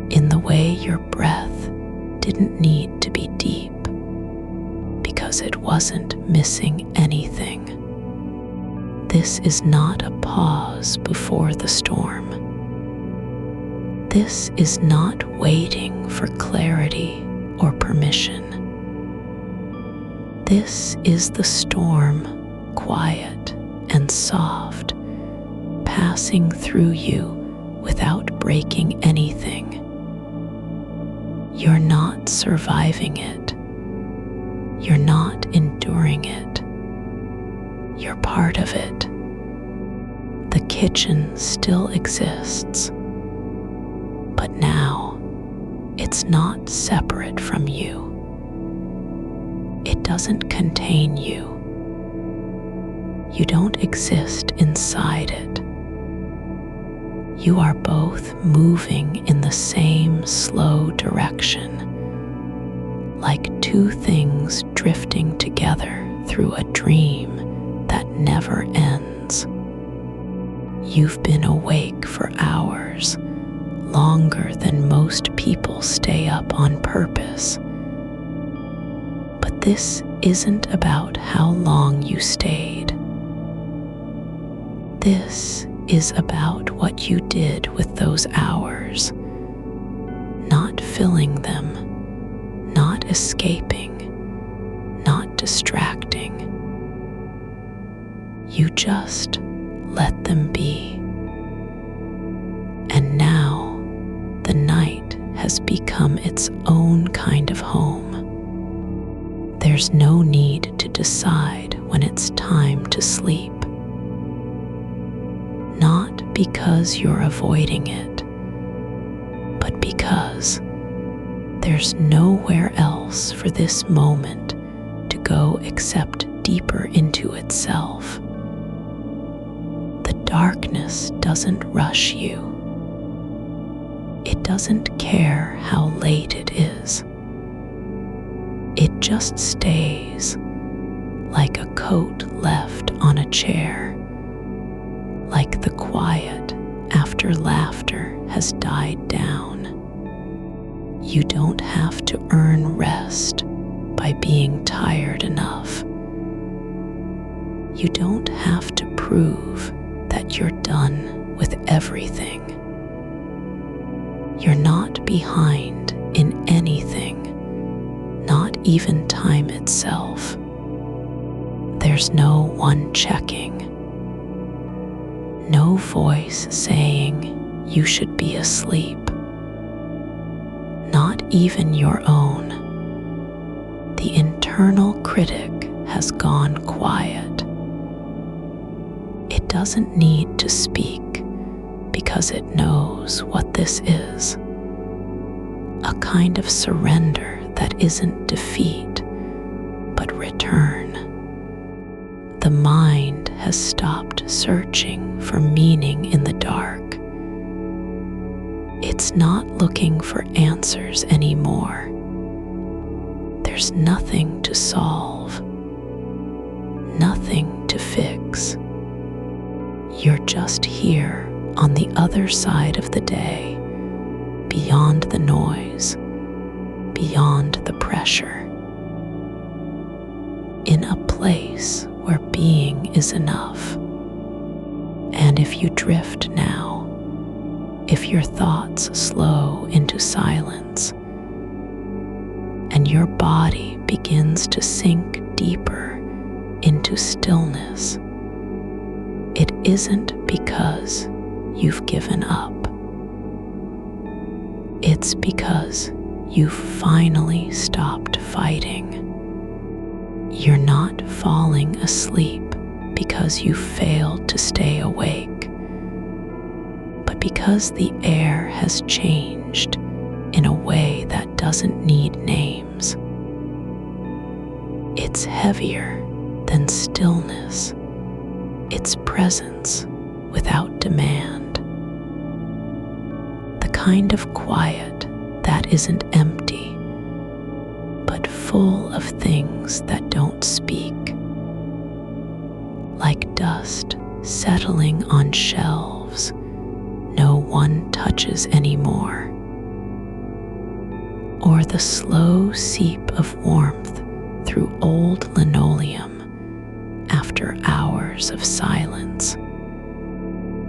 S1: in the way your breath didn't need to be deep because it wasn't missing anything. This is not a pause before the storm. This is not waiting for clarity or permission. This is the storm, quiet and soft, passing through you without breaking anything. You're not surviving it. You're not enduring it. You're part of it. The kitchen still exists, but now it's not separate from you. It doesn't contain you. You don't exist inside it. You are both moving in the same slow direction, like two things drifting together through a dream that never ends. You've been awake for hours, longer than most people stay up on purpose. But this isn't about how long you stayed. This is about what you did with those hours, not filling them, not escaping, not distracting. You just let them be. And now the night has become its own kind of home. There's no need to decide when it's time to sleep. Not because you're avoiding it, but because there's nowhere else for this moment to go except deeper into itself. The darkness doesn't rush you. It doesn't care how late it is. It just stays, like a coat left on a chair, like the quiet after laughter has died down. You don't have to earn rest by being tired enough. You don't have to prove that you're done with everything. You're not behind in anything, not even time itself. There's no one checking, no voice saying you should be asleep, not even your own. The internal critic has gone quiet. It doesn't need to speak because it knows what this is. A kind of surrender that isn't defeat, but return. The mind has stopped searching for meaning in the dark. It's not looking for answers anymore. There's nothing to solve, nothing to fix. You're just here on the other side of the day, beyond the noise, beyond the pressure, in a place where being is enough. And if you drift now, if your thoughts slow into silence, and your body begins to sink deeper into stillness, it isn't because you've given up. It's because you've finally stopped fighting. You're not falling asleep because you failed to stay awake, but because the air has changed in a way that doesn't need names. It's heavier than stillness. It's presence without demand. The kind of quiet that isn't empty, but full of things that don't speak. Like dust settling on shelves no one touches anymore. Or the slow seep of warmth through old linoleum after hours of silence.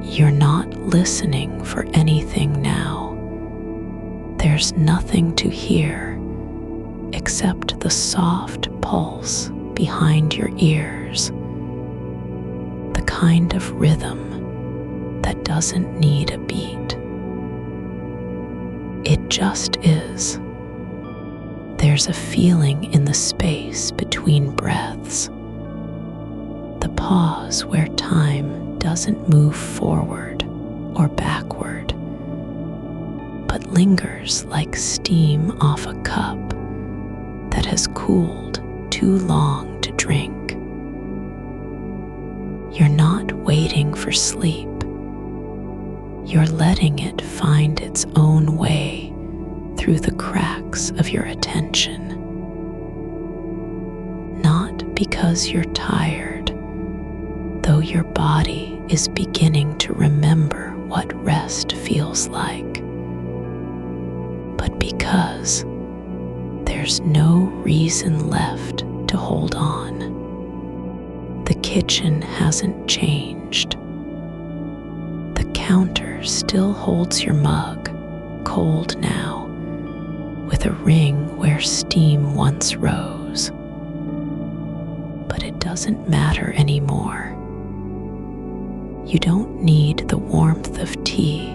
S1: You're not listening for anything now. There's nothing to hear except the soft pulse behind your ears, the kind of rhythm that doesn't need a beat. It just is. There's a feeling in the space between breaths, the pause where time doesn't move forward or backward, but lingers like steam off a cup that has cooled too long to drink. You're not waiting for sleep. You're letting it find its own way through the cracks of your attention. Not because you're tired, though your body is beginning to remember what rest feels like, but because there's no reason left to hold on. The kitchen hasn't changed. The counter still holds your mug, cold now, with a ring where steam once rose. But it doesn't matter anymore. You don't need the warmth of tea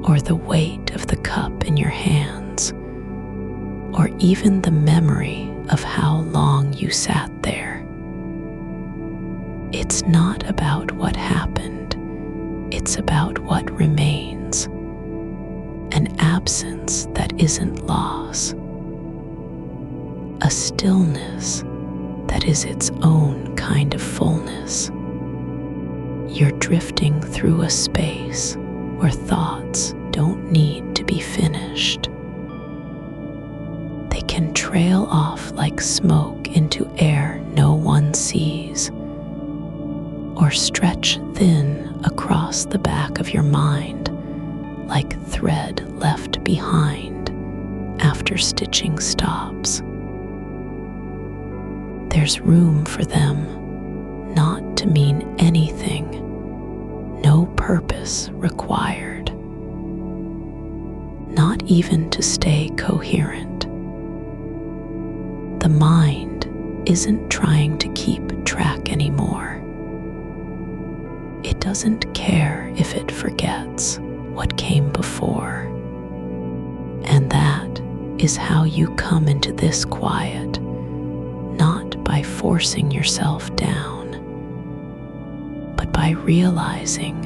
S1: or the weight of the cup in your hands, or even the memory of how long you sat there. It's not about what happened, it's about what remains. An absence that isn't loss. A stillness that is its own kind of fullness. You're drifting through a space where thoughts don't need to be finished. They can trail off like smoke into air no one sees, or stretch thin across the back of your mind like thread left behind after stitching stops. There's room for them not to mean anything, no purpose required. not even to stay coherent. The mind isn't trying to keep track anymore. It doesn't care if it forgets what came before. And that is how you come into this quiet, not by forcing yourself down, but by realizing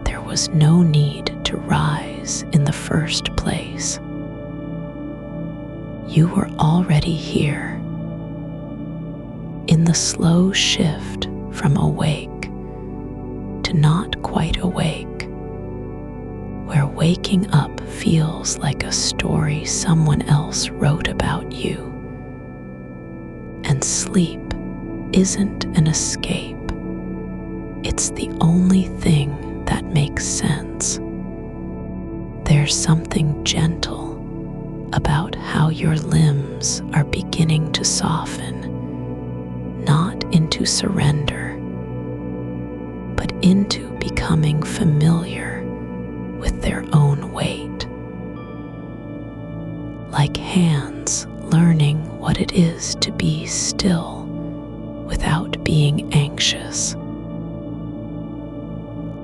S1: there was no need to rise in the first place. You were already here, in the slow shift from awake to not quite awake, where waking up feels like a story someone else wrote about you, and sleep isn't an escape. It's the only thing that makes sense. There's something gentle about how your limbs are beginning to soften, not into surrender, but into becoming familiar with their own weight. Like hands learning what it is to be still without being anxious.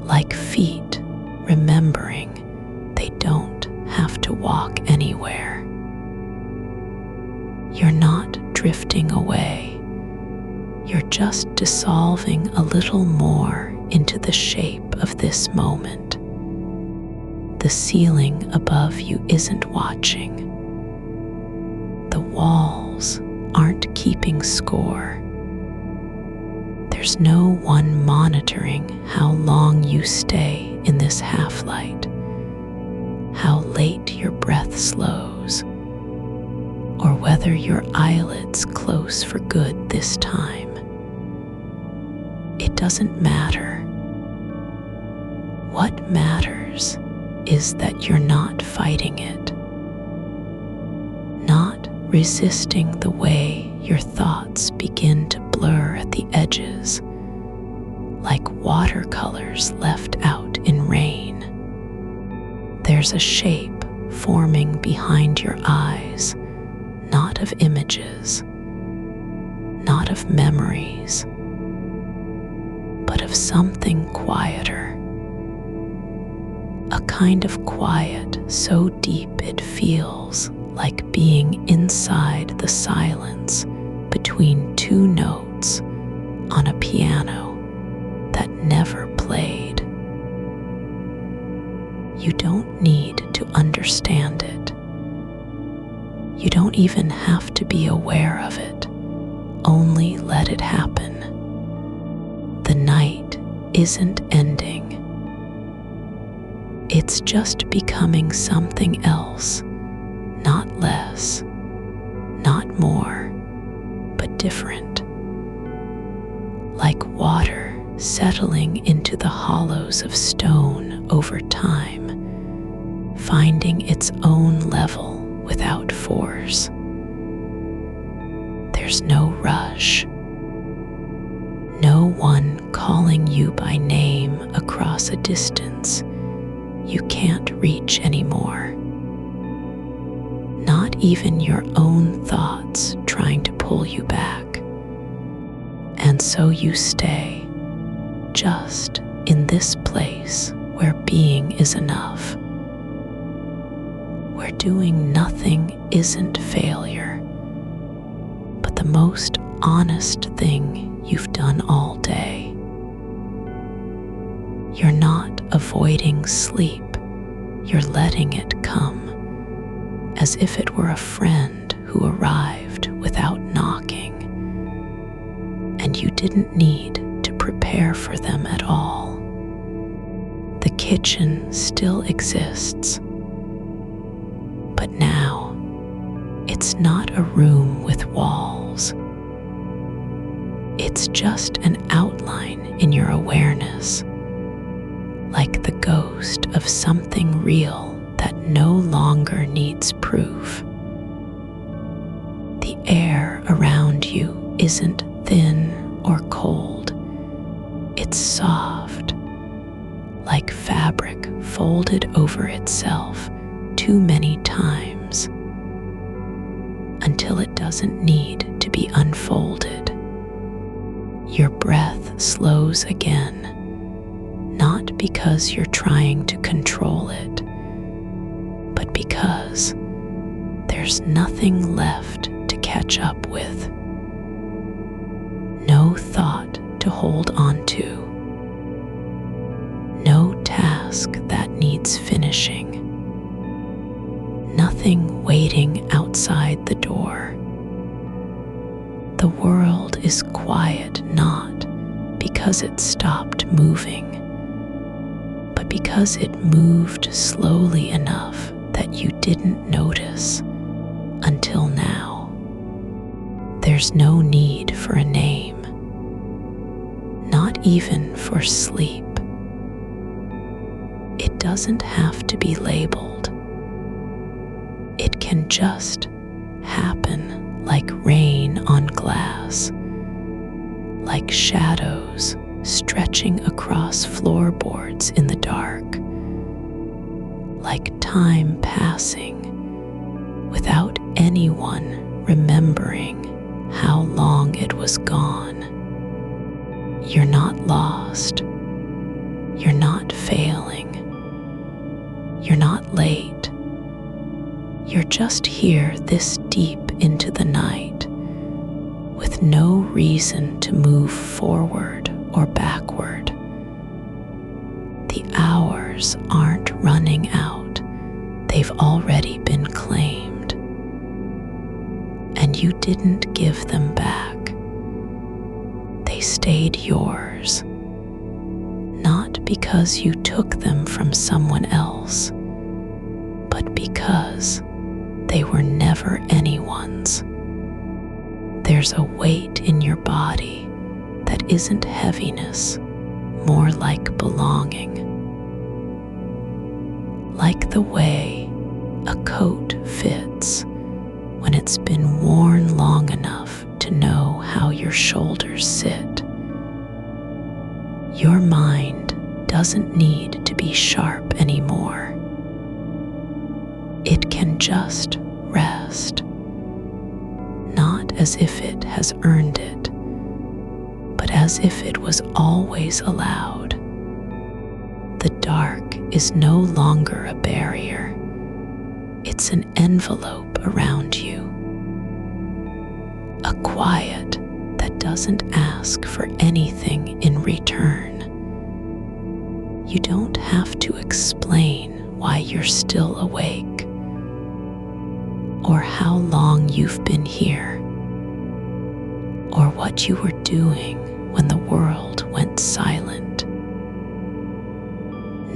S1: Like feet remembering they don't have to walk anywhere. You're not drifting away. You're just dissolving a little more into the shape of this moment. The ceiling above you isn't watching. The walls aren't keeping score. There's no one monitoring how long you stay in this half-light, how late your breath slows, or whether your eyelids close for good this time. It doesn't matter. What matters is that you're not fighting it, not resisting the way your thoughts begin to blur at the edges, like watercolors left out in rain. There's a shape forming behind your eyes, not of images, not of memories, but of something quieter. A kind of quiet so deep it feels like being inside the silence between two notes on a piano that never played. You don't need to understand it. You don't even have to be aware of it. Only let it happen. The night isn't ending. It's just becoming something else, not less, not more, but different. Like water settling into the hollows of stone over time, finding its own level without force. There's no rush, no one calling you by name across a distance you can't reach anymore. Not even your own thoughts trying to pull you back. And so you stay, just in this place where being is enough, where doing nothing isn't failure, but the most honest thing you've done all day. You're not avoiding sleep, you're letting it come, as if it were a friend who arrived without knocking, and you didn't need to prepare for them at all. The kitchen still exists, but now it's not a room with walls. It's just an outline in your awareness, like the ghost of something real that no longer needs proof. The air around you isn't thin or cold. It's soft, like fabric folded over itself to too many times until it doesn't need to be unfolded. Your breath slows again, not because you're trying to control it, but because there's nothing left to catch up with. No thought to hold on to. No task that needs finishing. Nothing waiting outside the door. The world is quiet not because it stopped moving, but because it moved slowly enough that you didn't notice until now. There's no need for a name, not even for sleep. It doesn't have to be labeled. It can just happen like rain on glass, like shadows stretching across floorboards in the dark, like time passing without anyone remembering how long it was gone. You're not lost. You're not failing. You're not late. You're just here this deep into the night, with no reason to move forward or backward. The hours aren't running out. They've already been claimed. And you didn't give them back. They stayed yours, not because you took them from someone else, but because they were never anyone's. There's a weight in your body that isn't heaviness, more like belonging. Like the way a coat fits when it's been worn long enough to know how your shoulders sit. Your mind doesn't need to be sharp anymore. It can just rest, not as if it has earned it, but as if it was always allowed. The dark is no longer a barrier. It's an envelope around you. A quiet that doesn't ask for anything in return. You don't have to explain why you're still awake, or how long you've been here, or what you were doing when the world went silent.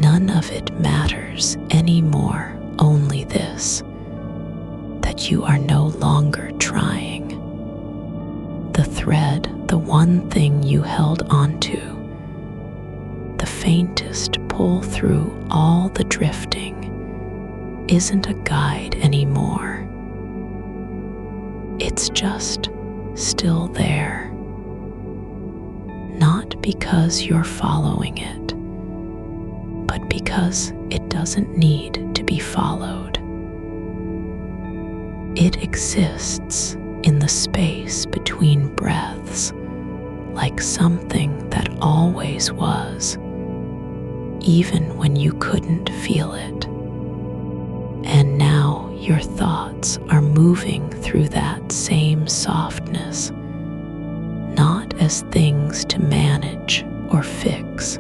S1: None of it matters anymore, only this, that you are no longer trying. The thread, the one thing you held onto, the faintest pull through all the drifting, isn't a guide anymore. It's just still there. Not because you're following it, but because it doesn't need to be followed. It exists in the space between breaths, like something that always was, even when you couldn't feel it. And now your thoughts are moving through that same softness, not as things to manage or fix,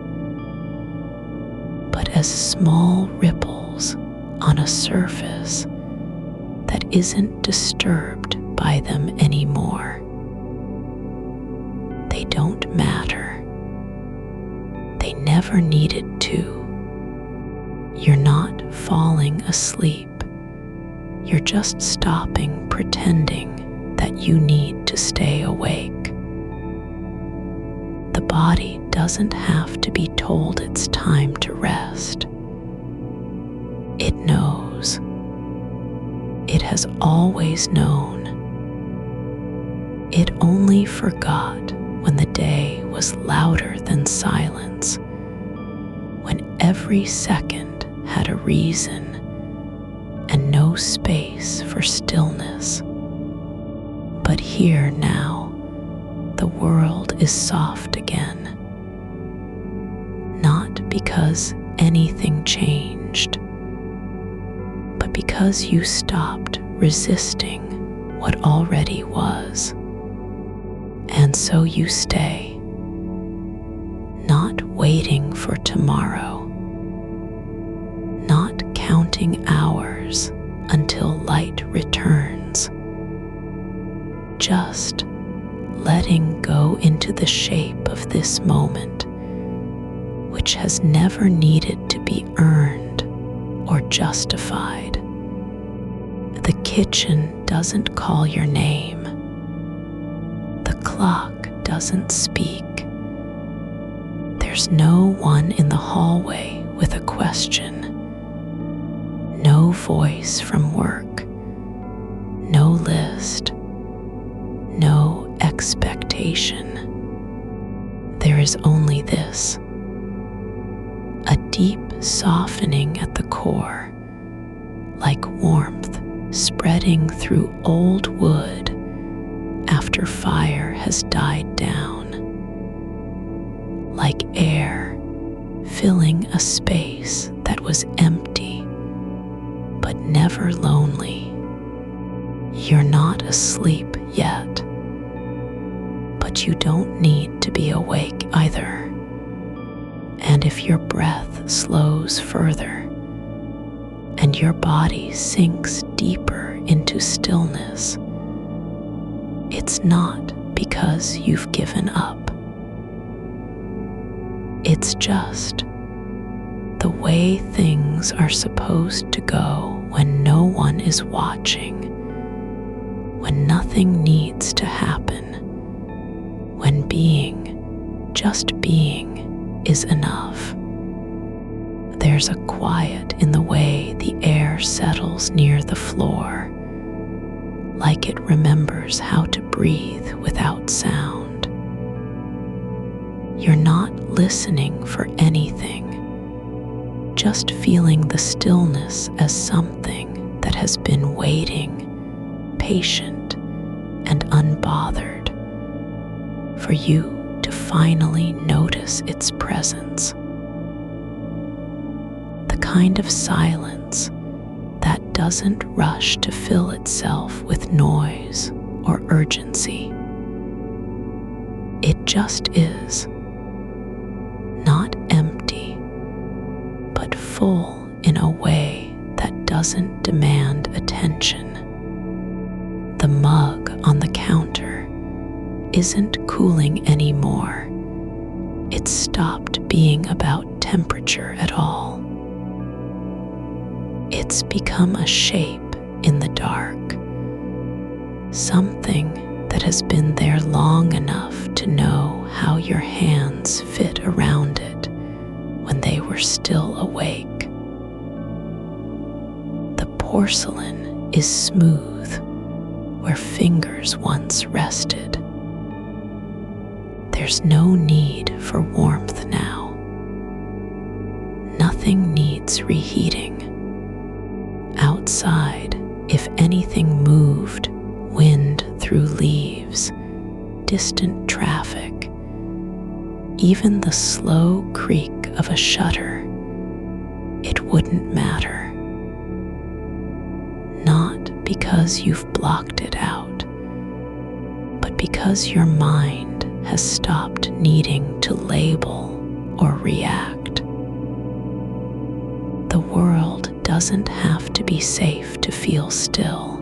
S1: but as small ripples on a surface that isn't disturbed by them anymore. They don't matter. They never needed to. You're not falling asleep. You're just stopping pretending that you need to stay awake. The body doesn't have to be told it's time to rest. It knows. It has always known. It only forgot when the day was louder than silence, when every second had a reason, no space for stillness. But here now, the world is soft again. Not because anything changed, but because you stopped resisting what already was. And so you stay, not waiting for tomorrow, not counting hours until light returns, just letting go into the shape of this moment, which has never needed to be earned or justified. The kitchen doesn't call your name. The clock doesn't speak. There's no one in the hallway with a question. No voice from work. No list. No expectation. There is only this. A deep softening at the core, like warmth spreading through old wood after fire has died down, like air filling a space that was empty but never lonely. You're not asleep yet, but you don't need to be awake either. And if your breath slows further and your body sinks deeper into stillness, it's not because you've given up. It's just the way things are supposed to go when no one is watching, when nothing needs to happen, when being, just being, is enough. There's a quiet in the way the air settles near the floor, like it remembers how to breathe without sound. You're not listening for anything, just feeling the stillness as something that has been waiting, patient and unbothered, for you to finally notice its presence. The kind of silence that doesn't rush to fill itself with noise or urgency. It just is, not empty, but full in a way that doesn't demand attention. The mug on the counter isn't cooling anymore. It's stopped being about temperature at all. It's become a shape in the dark, something that has been there long enough to know how your hands fit around it when they were still awake. The porcelain is smooth where fingers once rested. There's no need for warmth now. Nothing needs reheating. Outside, if anything moved, wind through leaves, distant traffic, even the slow creak of a shutter, it wouldn't matter. Not because you've blocked it out, but because your mind has stopped needing to label or react. The world doesn't have to be safe to feel still.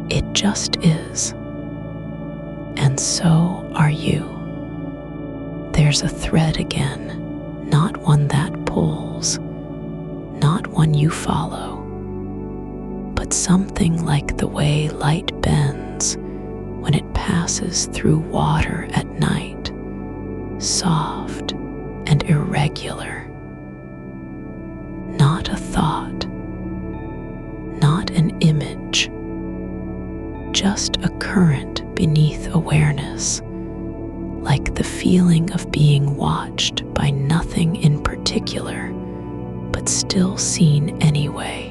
S1: It just is. And so are you. There's a thread again, not one that pulls, not one you follow, but something like the way light bends when it passes through water at night, soft and irregular. Not a thought, not an image, just a current beneath awareness, like the feeling of being watched by nothing in particular, but still seen anyway.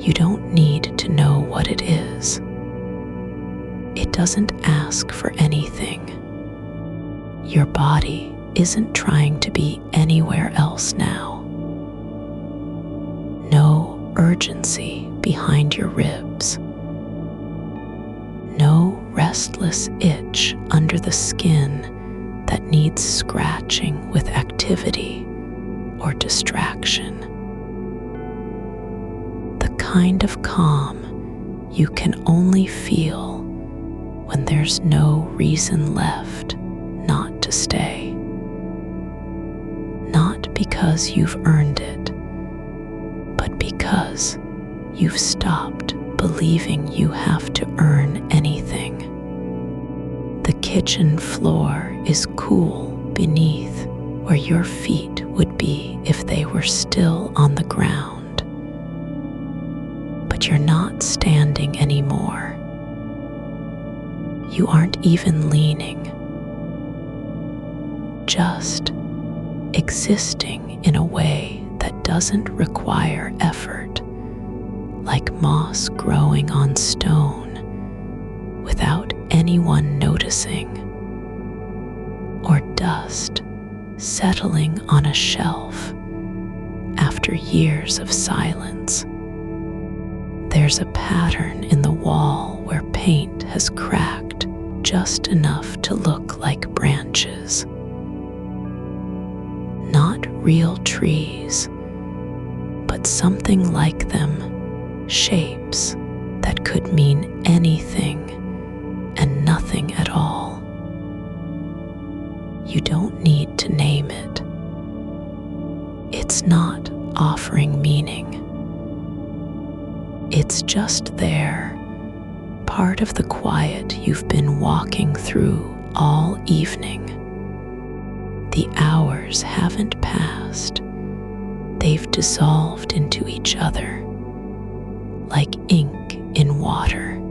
S1: You don't need to know what it is. It doesn't ask for anything. Your body isn't trying to be anywhere else now. No urgency behind your ribs. No restless itch under the skin that needs scratching with activity or distraction. The kind of calm you can only feel when there's no reason left not to stay. Not because you've earned it, but because you've stopped believing you have to earn anything. The kitchen floor is cool beneath where your feet would be if they were still on the ground. But you're not standing anymore. You aren't even leaning. Just existing in a way that doesn't require effort, like moss growing on stone without anyone noticing, or dust settling on a shelf after years of silence. There's a pattern in the wall where paint has cracked just enough to look like branches. Not real trees, but something like them, shapes that could mean anything and nothing at all. You don't need to name it. It's not offering meaning. It's just there, part of the quiet you've been walking through all evening. The hours haven't passed. They've dissolved into each other, like ink in water.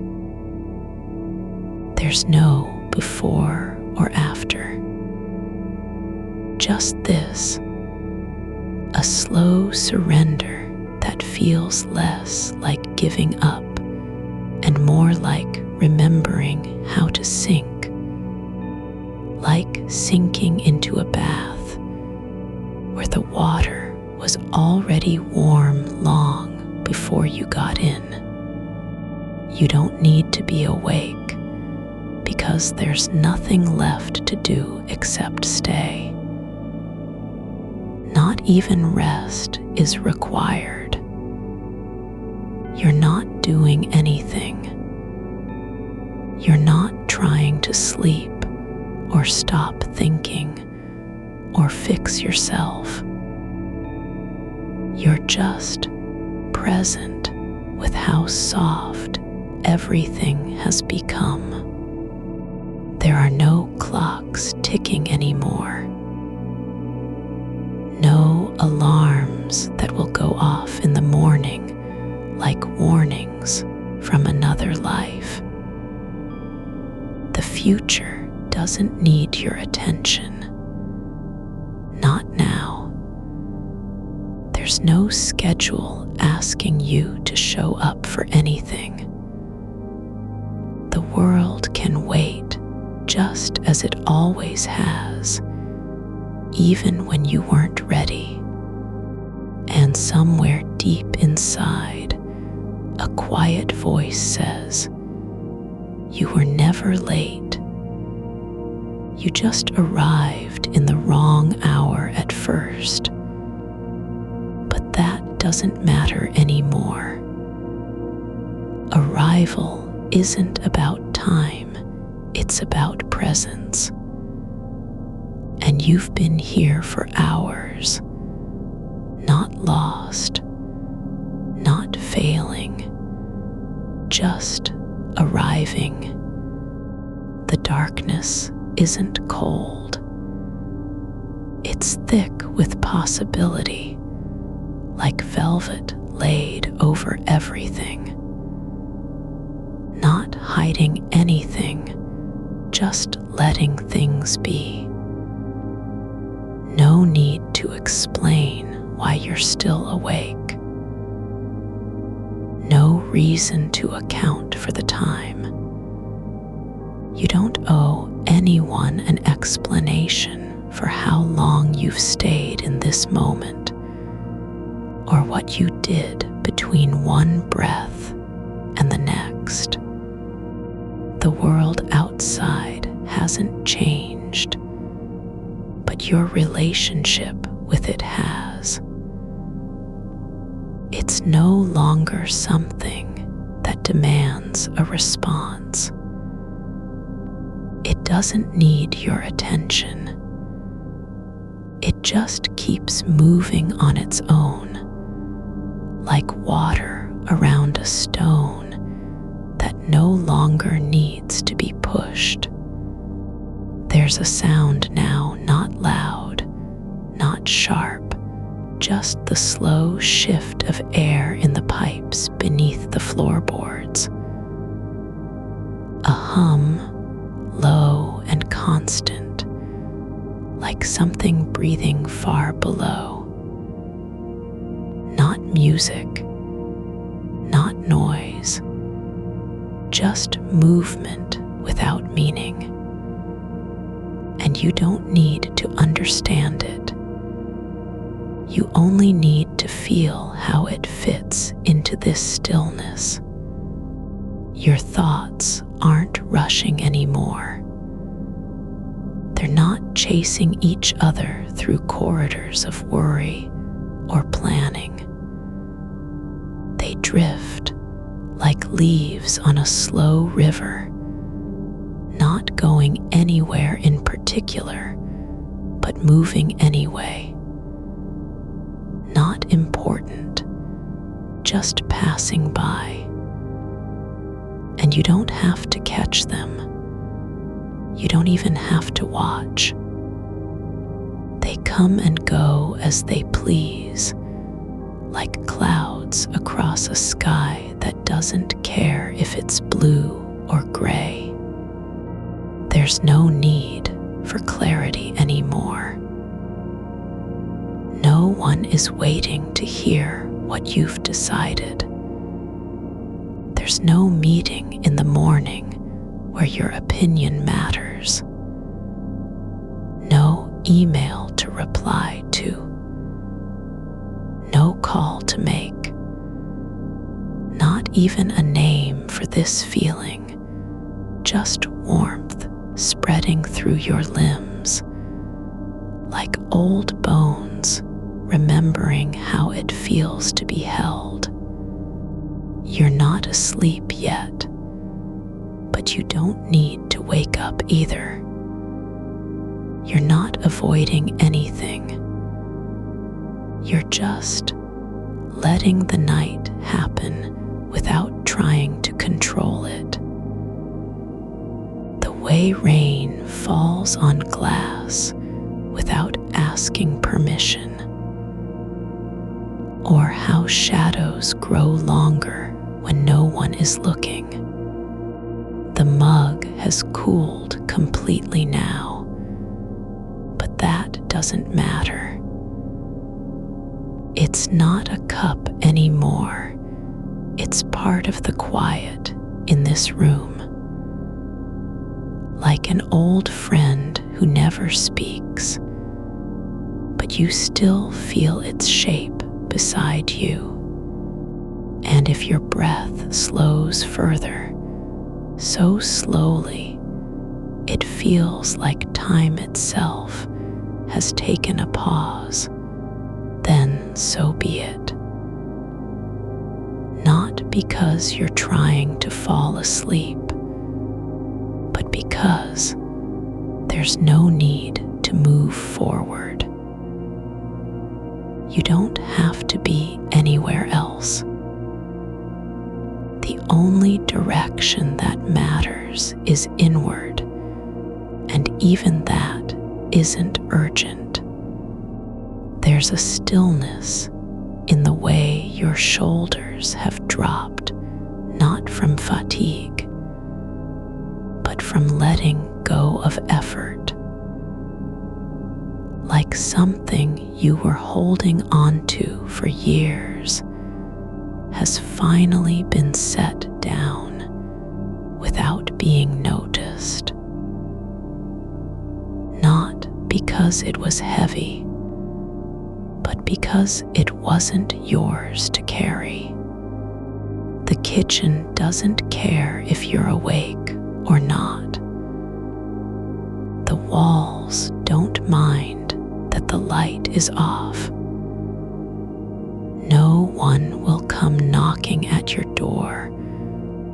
S1: There's no before or after. Just this, a slow surrender that feels less like giving up and more like remembering how to sink, like sinking into a bath where the water was already warm long before you got in. You don't need to be awake because there's nothing left to do except stay. Not even rest is required. You're not doing anything. You're not trying to sleep or stop thinking or fix yourself. You're just present with how soft everything has become. There are no clocks ticking anymore. No alarms that will go off in the morning like warnings from another life. The future doesn't need your attention. Not now. There's no schedule asking you to show up for anything. The world can wait just as it always has, even when you weren't ready. And somewhere deep inside, a quiet voice says, you were never late. You just arrived in the wrong hour at first. But that doesn't matter anymore. Arrival isn't about time, it's about presence. And you've been here for hours, not lost, not failing, just arriving. The darkness isn't cold. It's thick with possibility, like velvet laid over everything. Not hiding anything, just letting things be. No need to explain why you're still awake. no reason to account for the time. You don't owe anyone an explanation for how long you've stayed in this moment, or what you did between one breath and the next. The world outside hasn't changed, but your relationship with it has. It's no longer something that demands a response. It doesn't need your attention. It just keeps moving on its own, like water around a stone that no longer needs to be pushed. There's a sound now, not loud, not sharp, just the slow shift of air in the pipes beneath the floorboards. A hum, low and constant, like something breathing far below. Not music, not noise, just movement without meaning. And you don't need to understand it. You only need to feel how it fits into this stillness. Your thoughts aren't rushing anymore. They're not chasing each other through corridors of worry or planning. They drift like leaves on a slow river, not going anywhere in particular, but moving anyway. Not important, just passing by. And you don't have to catch them. You don't even have to watch. They come and go as they please, like clouds across a sky that doesn't care if it's blue or gray. There's no need for clarity anymore. No one is waiting to hear what you've decided. There's no meeting in the morning where your opinion matters. No email to reply to. No call to make. Not even a name for this feeling. Just warmth spreading through your limbs, like old bones remembering how it feels to be held. You're not asleep yet, but you don't need to wake up either. You're not avoiding anything. You're just letting the night happen without trying to control it. The way rain falls on glass without asking permission, or how shadows grow longer when no one is looking. The mug has cooled completely now, but that doesn't matter. It's not a cup anymore. It's part of the quiet in this room. Like an old friend who never speaks, but you still feel its shape beside you. And if your breath slows further, so slowly, it feels like time itself has taken a pause, then so be it. Not because you're trying to fall asleep, but because there's no need to move forward. You don't have to be anywhere else. The only direction that matters is inward, and even that isn't urgent. There's a stillness in the way your shoulders have dropped, not from fatigue, but from letting go of effort. Like something you were holding onto for years has finally been set down without being noticed. Not because it was heavy, but because it wasn't yours to carry. The kitchen doesn't care if you're awake or not. The walls don't mind that the light is off. No one will come knocking at your door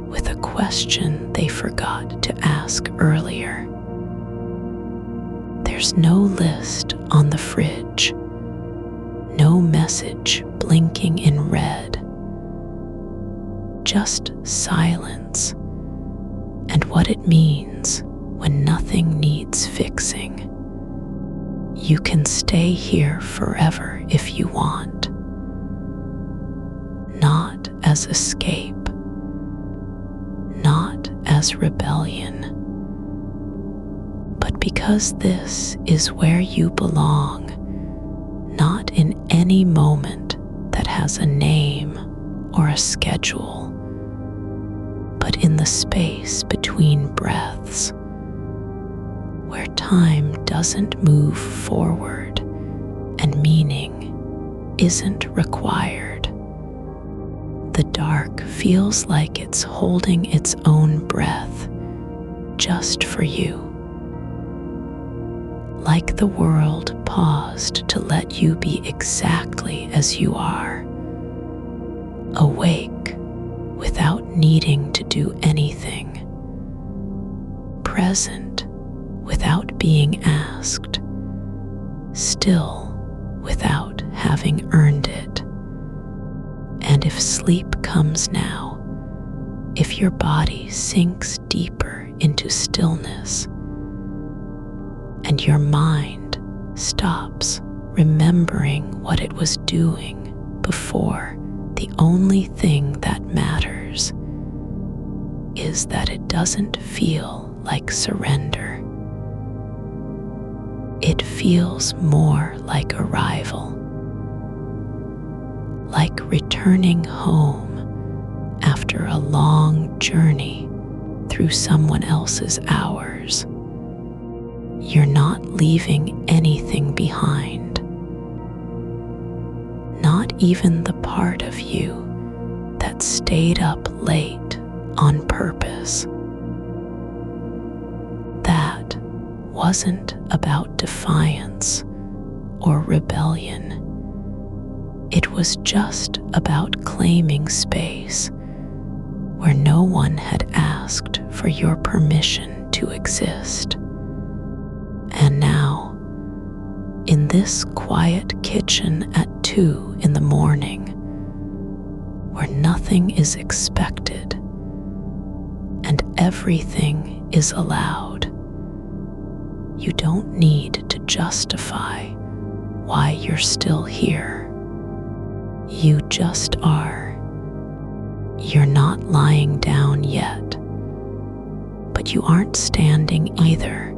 S1: with a question they forgot to ask earlier. There's no list on the fridge, no message blinking in red, just silence and what it means when nothing needs fixing. You can stay here forever if you want, not as escape, not as rebellion, but because this is where you belong, not in any moment that has a name or a schedule, but in the space between breaths, where time doesn't move forward and meaning isn't required. The dark feels like it's holding its own breath just for you. Like the world paused to let you be exactly as you are, awake without needing to do anything, present without being asked, still without having earned it. And if sleep comes now, if your body sinks deeper into stillness, and your mind stops remembering what it was doing before, the only thing that matters is that it doesn't feel like surrender. It feels more like arrival, like returning home after a long journey through someone else's hours. You're not leaving anything behind, not even the part of you that stayed up late on purpose. That wasn't about defiance or rebellion. It was just about claiming space where no one had asked for your permission to exist. And now, in this quiet kitchen at 2 in the morning, where nothing is expected and everything is allowed, you don't need to justify why you're still here. You just are. You're not lying down yet, but you aren't standing either,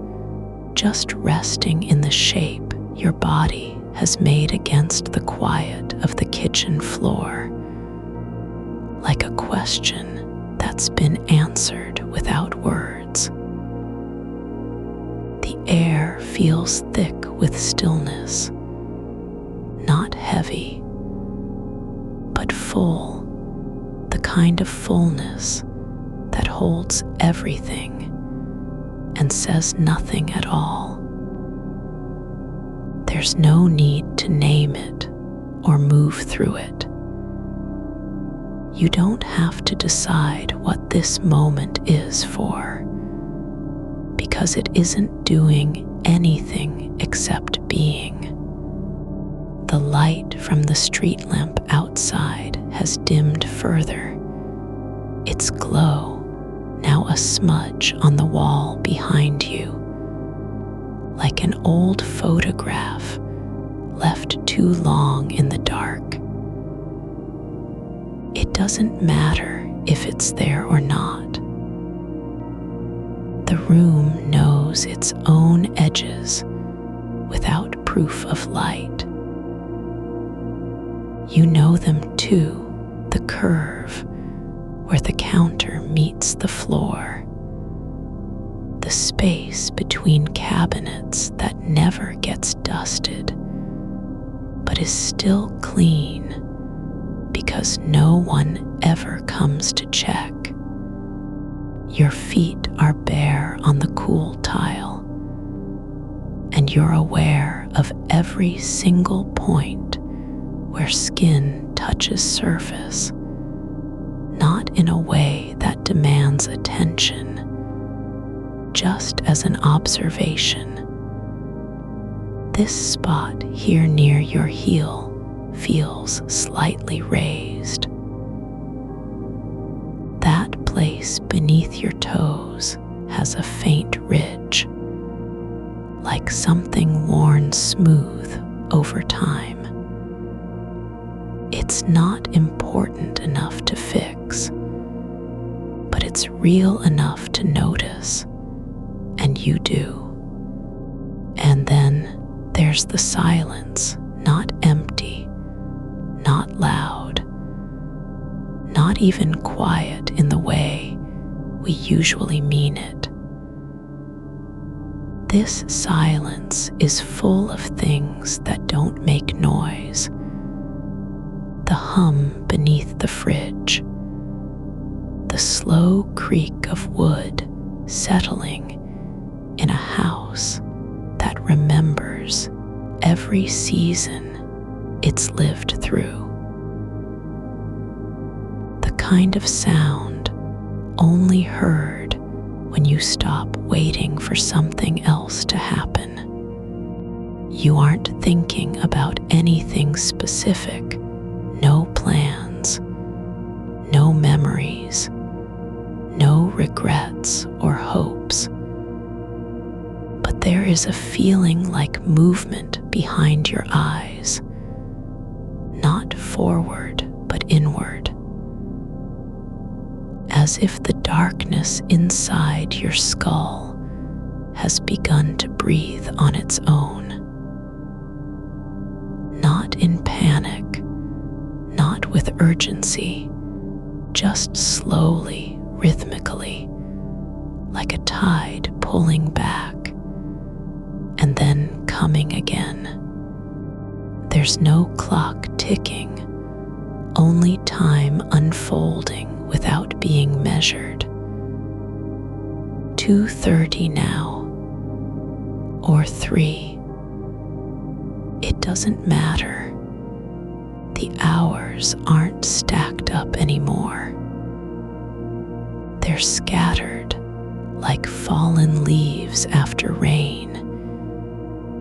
S1: just resting in the shape your body has made against the quiet of the kitchen floor, like a question that's been answered without words. The air feels thick with stillness, not heavy, but full, the kind of fullness that holds everything and says nothing at all. There's no need to name it or move through it. You don't have to decide what this moment is for, because it isn't doing anything except being. The light from the street lamp outside has dimmed further, its glow now a smudge on the wall behind you, like an old photograph left too long in the dark. It doesn't matter if it's there or not. The room knows its own edges without proof of light. You know them too, the curve where the counter meets the floor, the space between cabinets that never gets dusted but is still clean because no one ever comes to check. Your feet are bare on the cool tile, and you're aware of every single point where skin touches surface, not in a way that demands attention, just as an observation. This spot here near your heel feels slightly raised. That place beneath your toes has a faint ridge, like something worn smooth over time. It's not important enough to fix, but it's real enough to notice, and you do. And then there's the silence, not empty, not loud, not even quiet in the way we usually mean it. This silence is full of things that don't make noise. The hum beneath the fridge, the slow creak of wood settling in a house that remembers every season it's lived through. The kind of sound only heard when you stop waiting for something else to happen. You aren't thinking about anything specific, no plans, no memories, no regrets or hopes. But there is a feeling like movement behind your eyes, not forward but inward, as if the darkness inside your skull has begun to breathe on its own. Not in panic, not with urgency, just slowly, rhythmically, like a tide pulling back and then coming again. There's no clock ticking, only time unfolding without being measured. 2:30 now, or 3. It doesn't matter. The hours aren't stacked up anymore. They're scattered like fallen leaves after rain,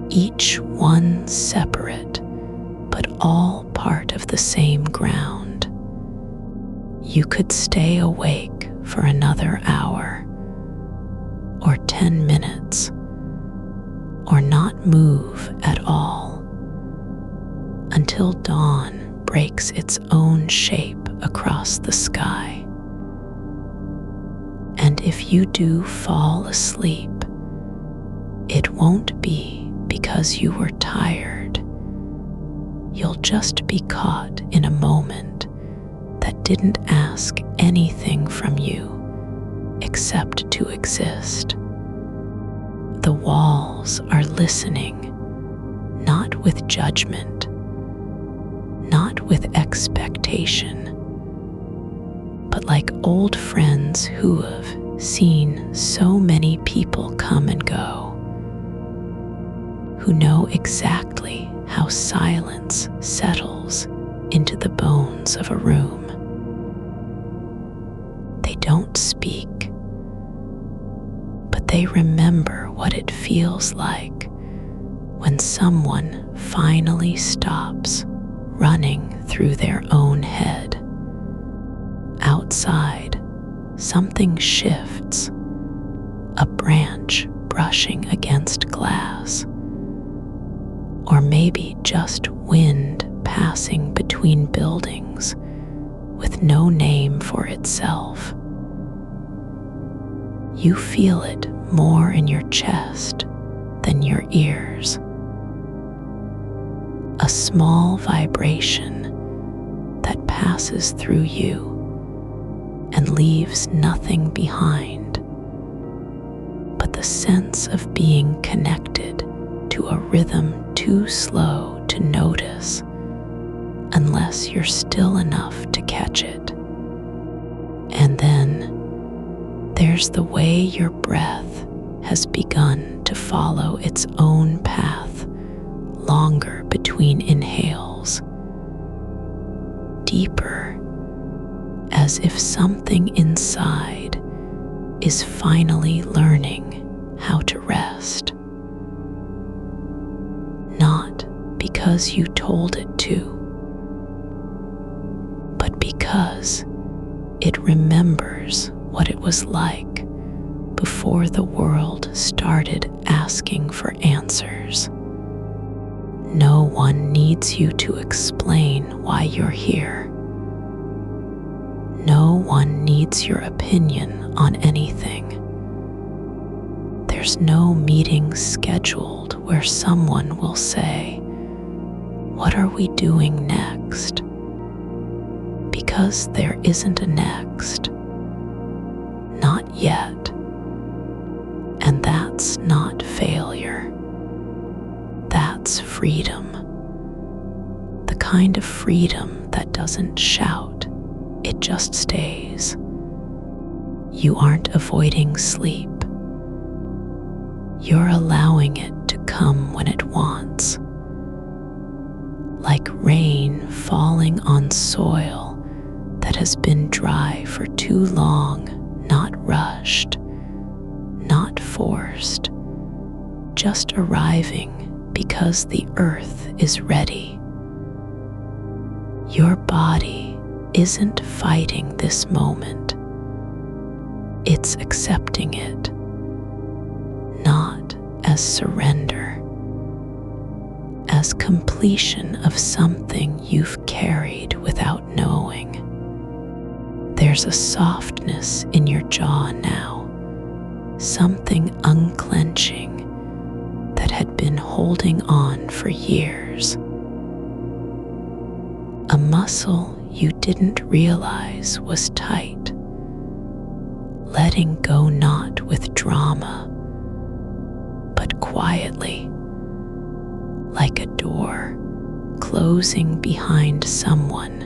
S1: each one separate, but all part of the same ground. You could stay awake for another hour, or 10 minutes, or not move at all, until dawn breaks its own shape across the sky. And if you do fall asleep, it won't be because you were tired. You'll just be caught in a moment that didn't ask anything from you except to exist. The walls are listening, not with judgment, not with expectation, but like old friends who have seen so many people come and go, who know exactly how silence settles into the bones of a room. They don't speak, but they remember what it feels like when someone finally stops running through their own head. Outside, something shifts, a branch brushing against glass, or maybe just wind passing between buildings with no name for itself. You feel it more in your chest than your ears. A small vibration that passes passes through you and leaves nothing behind but the sense of being connected to a rhythm too slow to notice unless you're still enough to catch it. And then there's the way your breath has begun to follow its own path, longer between inhales, deeper, as if something inside is finally learning how to rest. Not because you told it to, but because it remembers what it was like before the world started asking for answers. No one needs you to explain why you're here. No one needs your opinion on anything. There's no meeting scheduled where someone will say, "What are we doing next?" Because there isn't a next. Not yet. And that's not failure. That's freedom. The kind of freedom that doesn't shout, it just stays. You aren't avoiding sleep. You're allowing it to come when it wants. Like rain falling on soil that has been dry for too long, not rushed, not forced, just arriving because the earth is ready. Your body isn't fighting this moment. It's accepting it, not as surrender, as completion of something you've carried without knowing. There's a softness in your jaw now, something unclenching that had been holding on for years. A muscle you didn't realize was tight, letting go not with drama, but quietly, like a door closing behind someone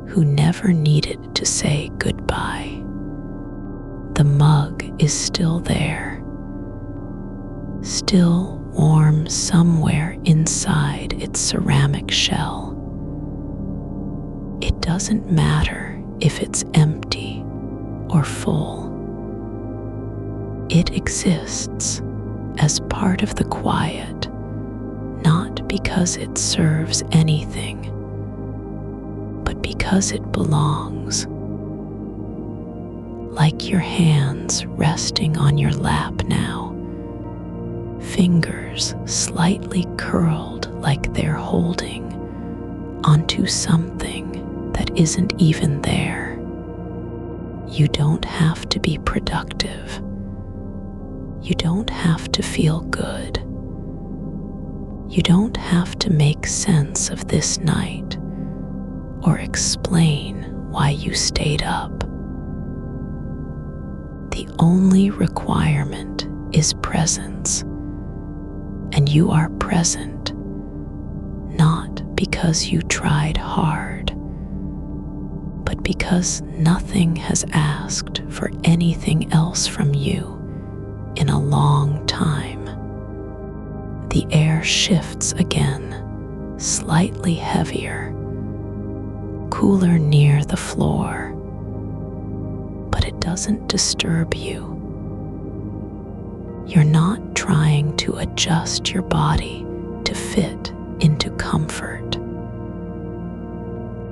S1: who never needed to say goodbye. The mug is still there, still warm somewhere inside its ceramic shell. It doesn't matter if it's empty or full. It exists as part of the quiet, not because it serves anything, but because it belongs. Like your hands resting on your lap now, fingers slightly curled like they're holding onto something that isn't even there. You don't have to be productive. You don't have to feel good. You don't have to make sense of this night or explain why you stayed up. The only requirement is presence, and you are present, not because you tried hard, but because nothing has asked for anything else from you in a long time. The air shifts again, slightly heavier, cooler near the floor, but it doesn't disturb you. You're not trying to adjust your body to fit into comfort.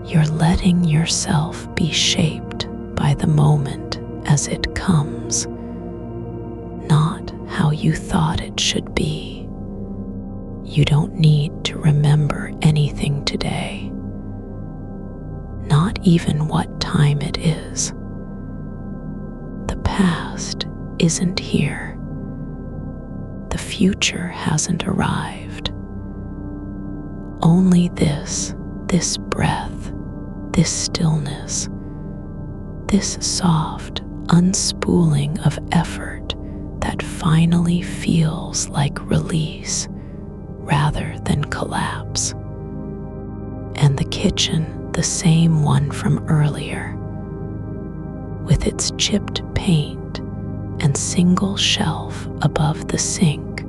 S1: You're letting yourself be shaped by the moment as it comes, not how you thought it should be. You don't need to remember anything today, not even what time it is. The past isn't here. The future hasn't arrived. Only this breath, this stillness, this soft unspooling of effort that finally feels like release rather than collapse. And the kitchen, the same one from earlier, with its chipped paint and single shelf above the sink,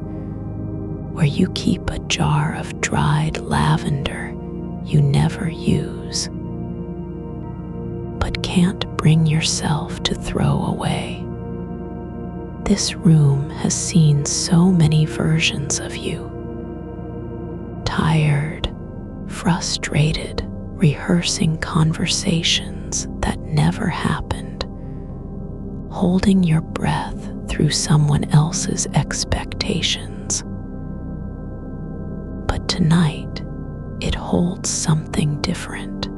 S1: where you keep a jar of dried lavender you never use, but can't bring yourself to throw away. This room has seen so many versions of you. Tired, frustrated, rehearsing conversations that never happened, holding your breath through someone else's expectations. But tonight, it holds something different.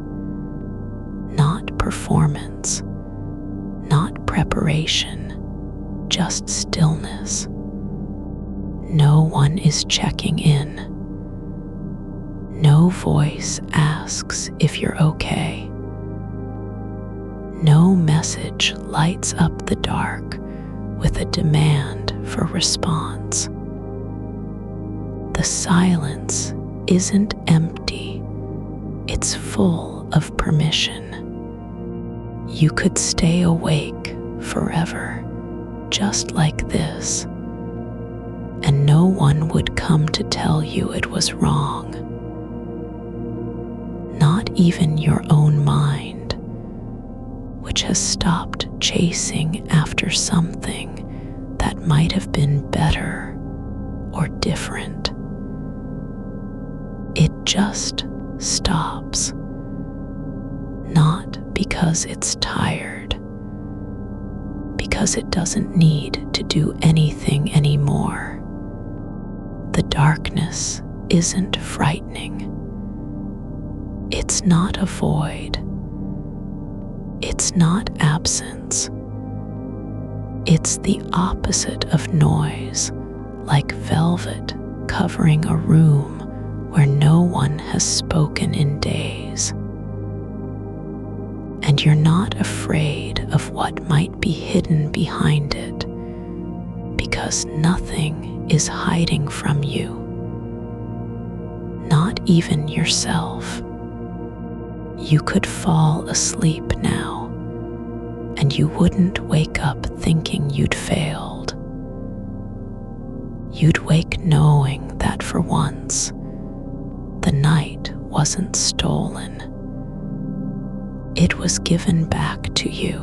S1: Not performance, not preparation, just stillness. No one is checking in. No voice asks if you're okay. No message lights up the dark with a demand for response. The silence isn't empty, it's full of permission. You could stay awake forever, just like this, and no one would come to tell you it was wrong. Not even your own mind, which has stopped chasing after something that might have been better or different. It just stops, not because it's tired, because it doesn't need to do anything anymore. The darkness isn't frightening. It's not a void. It's not absence. It's the opposite of noise, like velvet covering a room where no one has spoken in days. And you're not afraid of what might be hidden behind it, because nothing is hiding from you, not even yourself. You could fall asleep now, and you wouldn't wake up thinking you'd failed. You'd wake knowing that for once, the night wasn't stolen. It was given back to you,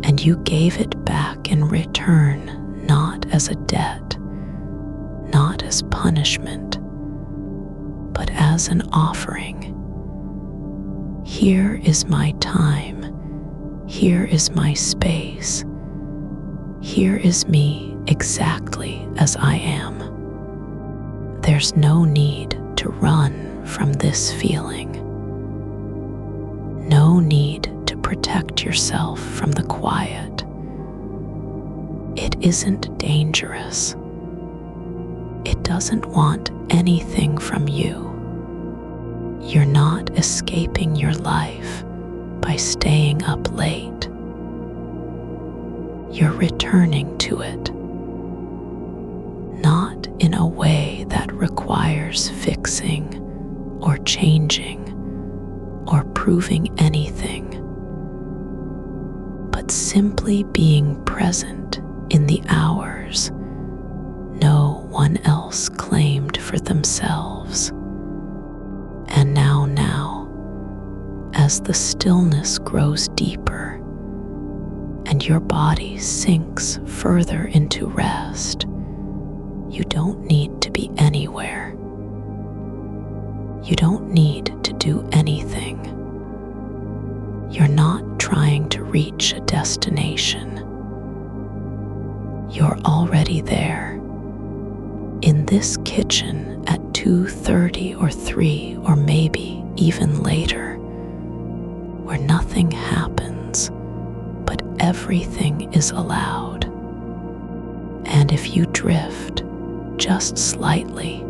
S1: and you gave it back in return, not as a debt, not as punishment, but as an offering. Here is my time. Here is my space. Here is me exactly as I am. There's no need to run from this feeling. No need to protect yourself from the quiet. It isn't dangerous. It doesn't want anything from you. You're not escaping your life by staying up late. You're returning to it, not in a way that requires fixing or changing or proving anything, but simply being present in the hours no one else claimed for themselves. And now, as the stillness grows deeper and your body sinks further into rest, you don't need to be anywhere. You don't need to do anything. You're not trying to reach a destination. You're already there, in this kitchen at 2:30 or 3 or maybe even later, where nothing happens, but everything is allowed. And if you drift just slightly,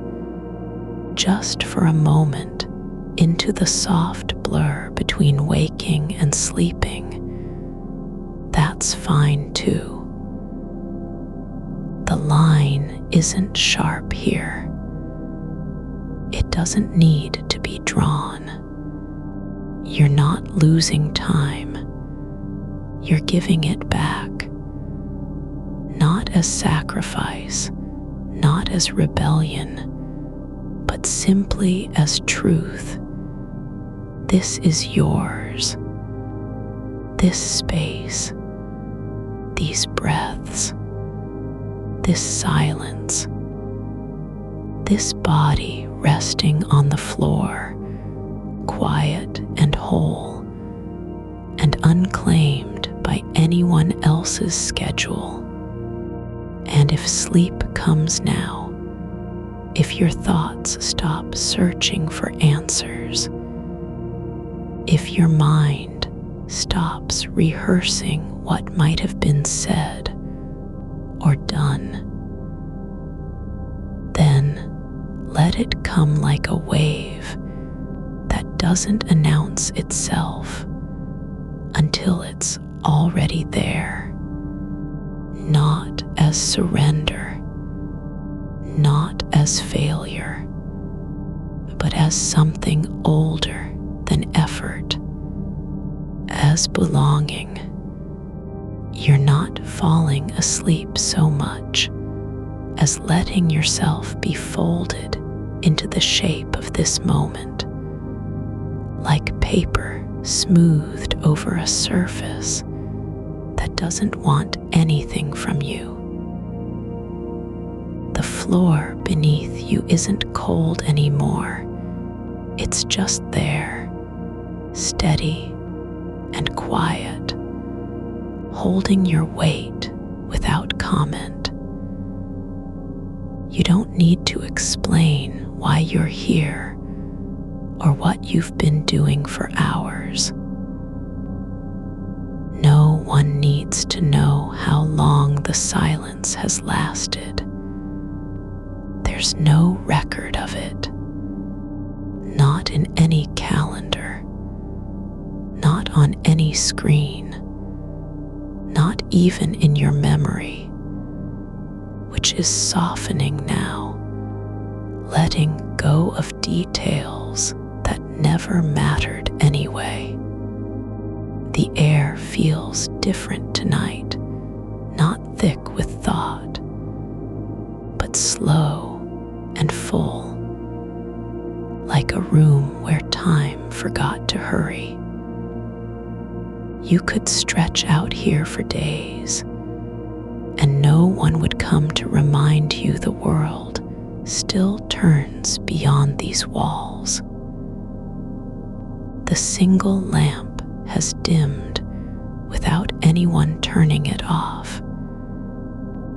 S1: just for a moment, into the soft blur between waking and sleeping, that's fine too. The line isn't sharp here. It doesn't need to be drawn. You're not losing time. You're giving it back. Not as sacrifice, not as rebellion, but simply as truth. This is yours. This space, these breaths, this silence, this body resting on the floor, quiet and whole, and unclaimed by anyone else's schedule. And if sleep comes now, if your thoughts stop searching for answers, if your mind stops rehearsing what might have been said or done, then let it come like a wave that doesn't announce itself until it's already there, not as surrender, not as failure, but as something older than effort, as belonging. You're not falling asleep so much as letting yourself be folded into the shape of this moment, like paper smoothed over a surface that doesn't want anything from you. The floor beneath you isn't cold anymore. It's just there, steady and quiet, holding your weight without comment. You don't need to explain why you're here or what you've been doing for hours. No one needs to know how long the silence has lasted. There's no record of it, not in any calendar, not on any screen, not even in your memory, which is softening now, letting go of details that never mattered anyway. The air feels different tonight, not thick with thought, but slow and full, like a room where time forgot to hurry. You could stretch out here for days, and no one would come to remind you the world still turns beyond these walls. The single lamp has dimmed without anyone turning it off,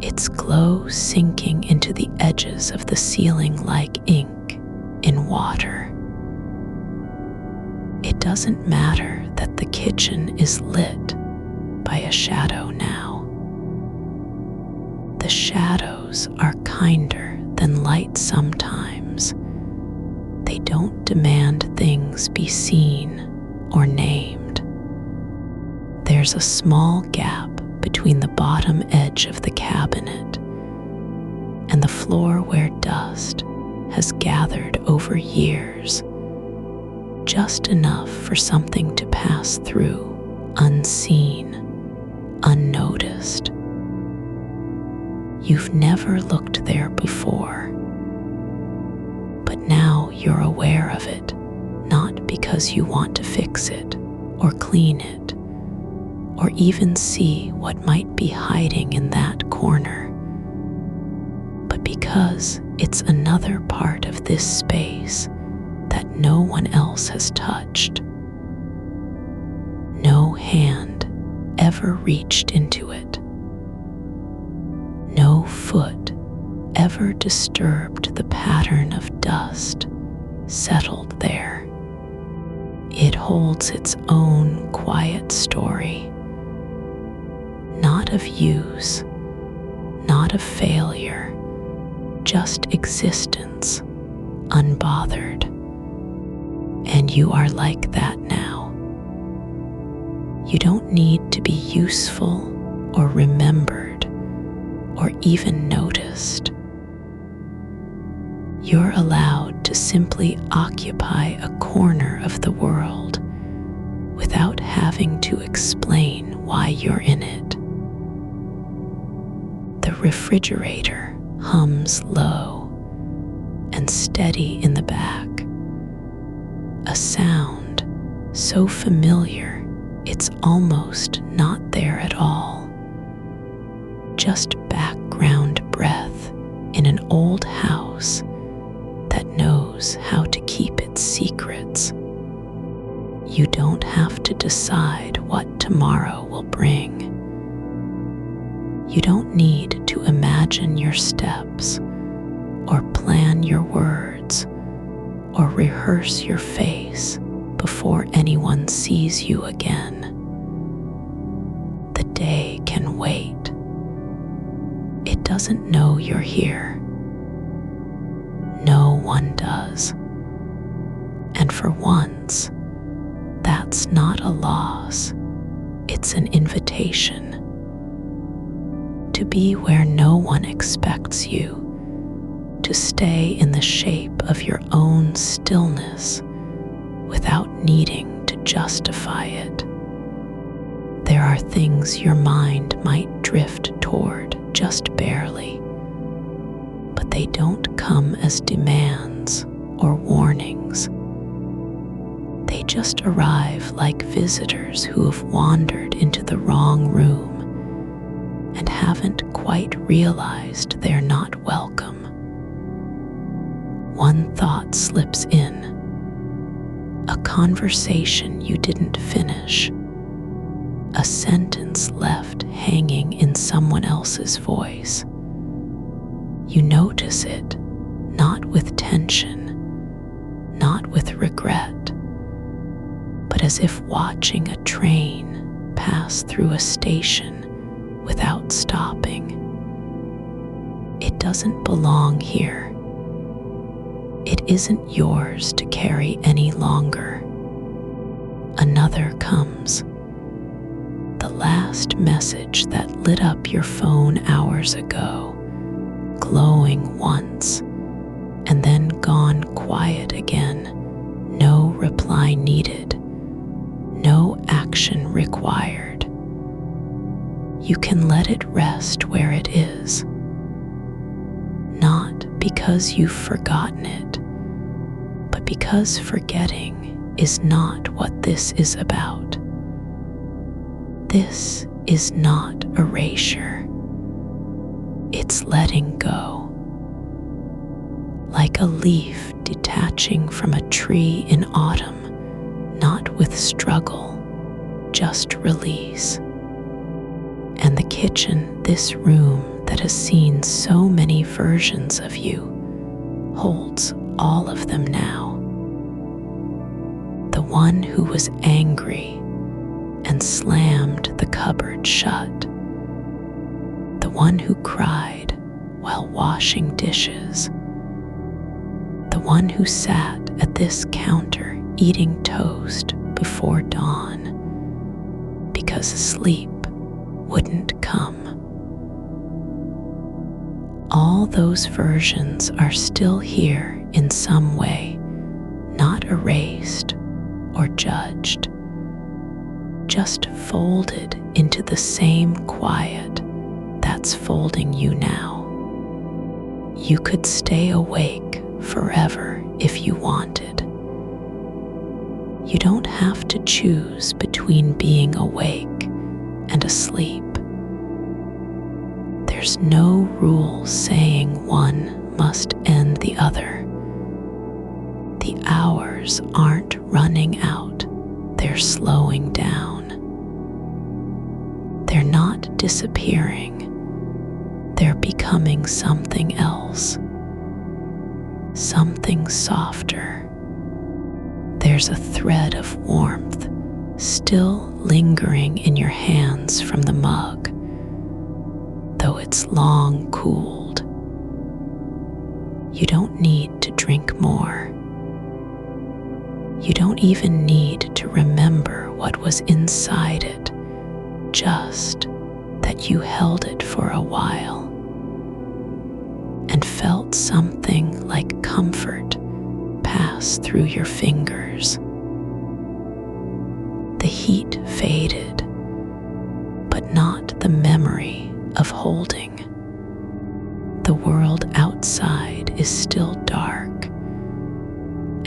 S1: its glow sinking into the edges of the ceiling like ink in water. It doesn't matter that the kitchen is lit by a shadow now. The shadows are kinder than light sometimes. They don't demand things be seen or named. There's a small gap between the bottom edge of the cabinet and the floor where dust has gathered over years, just enough for something to pass through, unseen, unnoticed. You've never looked there before, but now you're aware of it, not because you want to fix it or clean it, or even see what might be hiding in that corner, but because it's another part of this space that no one else has touched. No hand ever reached into it. No foot ever disturbed the pattern of dust settled there. It holds its own quiet story, not of use, not of failure, just existence, unbothered. And you are like that now. You don't need to be useful or remembered or even noticed. You're allowed to simply occupy a corner of the world without having to explain why you're in it. The refrigerator hums low and steady in the back, a sound so familiar it's almost not there at all. Just background breath in an old house that knows how to keep its secrets. You don't have to decide what tomorrow will bring. You don't need to imagine your steps or plan your words or rehearse your face before anyone sees you again. The day can wait. It doesn't know you're here. No one does. And for once, that's not a loss. It's an invitation to be where no one expects you, to stay in the shape of your own stillness without needing to justify it. There are things your mind might drift toward just barely, but they don't come as demands or warnings. They just arrive like visitors who have wandered into the wrong room and haven't quite realized they're not welcome. One thought slips in, a conversation you didn't finish, a sentence left hanging in someone else's voice. You notice it, not with tension, not with regret, but as if watching a train pass through a station without stopping. It doesn't belong here. It isn't yours to carry any longer. Another comes. The last message that lit up your phone hours ago, glowing once, and then gone quiet again. No reply needed. No action required. You can let it rest where it is. Not because you've forgotten it, but because forgetting is not what this is about. This is not erasure. It's letting go. Like a leaf detaching from a tree in autumn, not with struggle, just release. And the kitchen, this room that has seen so many versions of you, holds all of them now. The one who was angry and slammed the cupboard shut. The one who cried while washing dishes. The one who sat at this counter eating toast before dawn because sleep wouldn't come. All those versions are still here in some way, not erased or judged, just folded into the same quiet that's folding you now. You could stay awake forever if you wanted. You don't have to choose between being awake and asleep. There's no rule saying one must end the other. The hours aren't running out, they're slowing down. They're not disappearing, they're becoming something else, something softer. There's a thread of warmth still lingering in your hands from the mug, though it's long cooled. You don't need to drink more. You don't even need to remember what was inside it, just that you held it for a while and felt something like comfort pass through your fingers. The heat faded, but not the memory of holding. The world outside is still dark,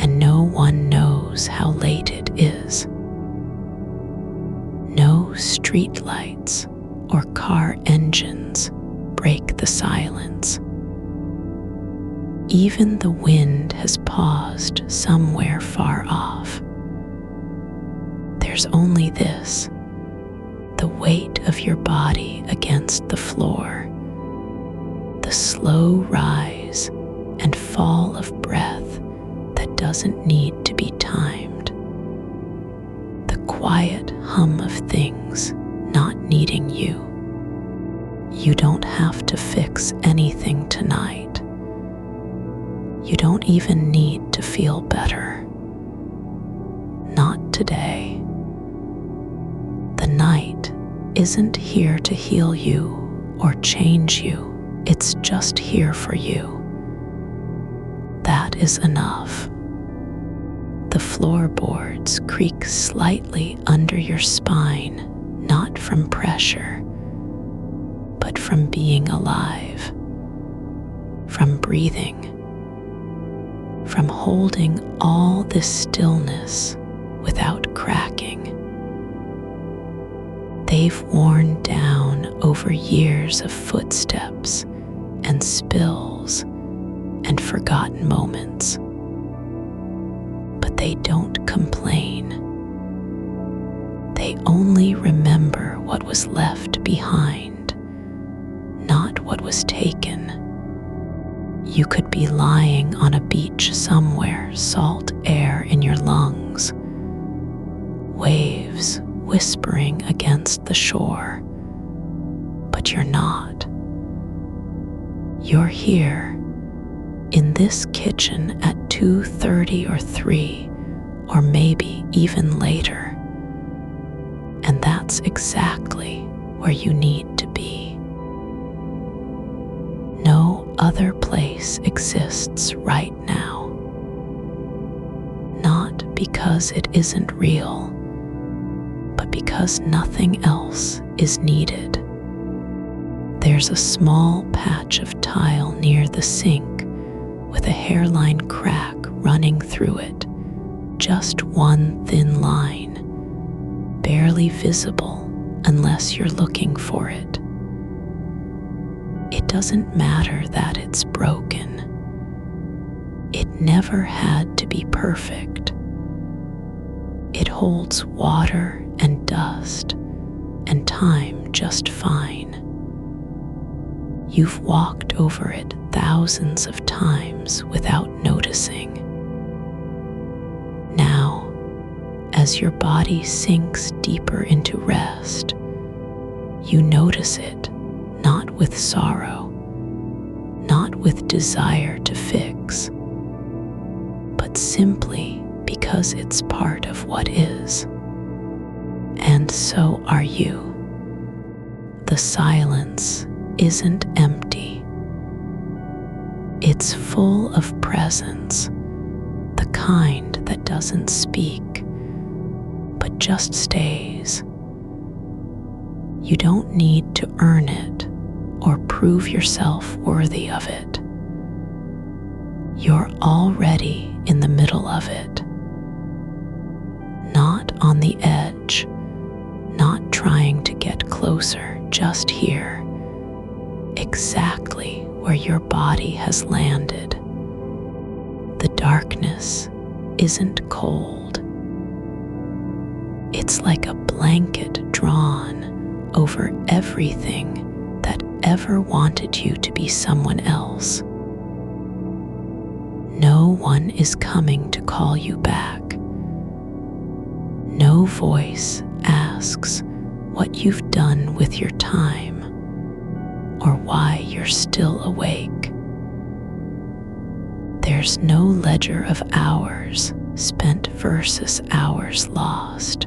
S1: and no one knows how late it is. No street lights or car engines break the silence. Even the wind has paused somewhere far off. There's only this, the weight of your body against the floor, the slow rise and fall of breath that doesn't need to be timed, the quiet hum of things not needing you. You don't have to fix anything tonight. You don't even need to feel better. Not today. The night isn't here to heal you or change you. It's just here for you. That is enough. The floorboards creak slightly under your spine, not from pressure, but from being alive, from breathing, from holding all this stillness without cracking. They've worn down over years of footsteps and spills and forgotten moments. But they don't complain. They only remember what was left behind, not what was taken. You could be lying on a beach somewhere, salt air in your lungs, waves whispering against the shore, but you're not. You're here, in this kitchen at 2:30 or 3, or maybe even later, and that's exactly where you need to be. No other place exists right now. Not because it isn't real, but because nothing else is needed. There's a small patch of tile near the sink with a hairline crack running through it, just one thin line, barely visible unless you're looking for it. It doesn't matter that it's broken. It never had to be perfect. It holds water and dust and time just fine. You've walked over it thousands of times without noticing. Now, as your body sinks deeper into rest, you notice it, not with sorrow, not with desire to fix, but simply because it's part of what is. And so are you. The silence isn't empty. It's full of presence, the kind that doesn't speak, but just stays. You don't need to earn it or prove yourself worthy of it. You're already in the middle of it. Not on the edge, not trying to get closer, just here, exactly where your body has landed. The darkness isn't cold. It's like a blanket drawn over everything that ever wanted you to be someone else. No one is coming to call you back. No voice asks what you've done with your time or why you're still awake. There's no ledger of hours spent versus hours lost.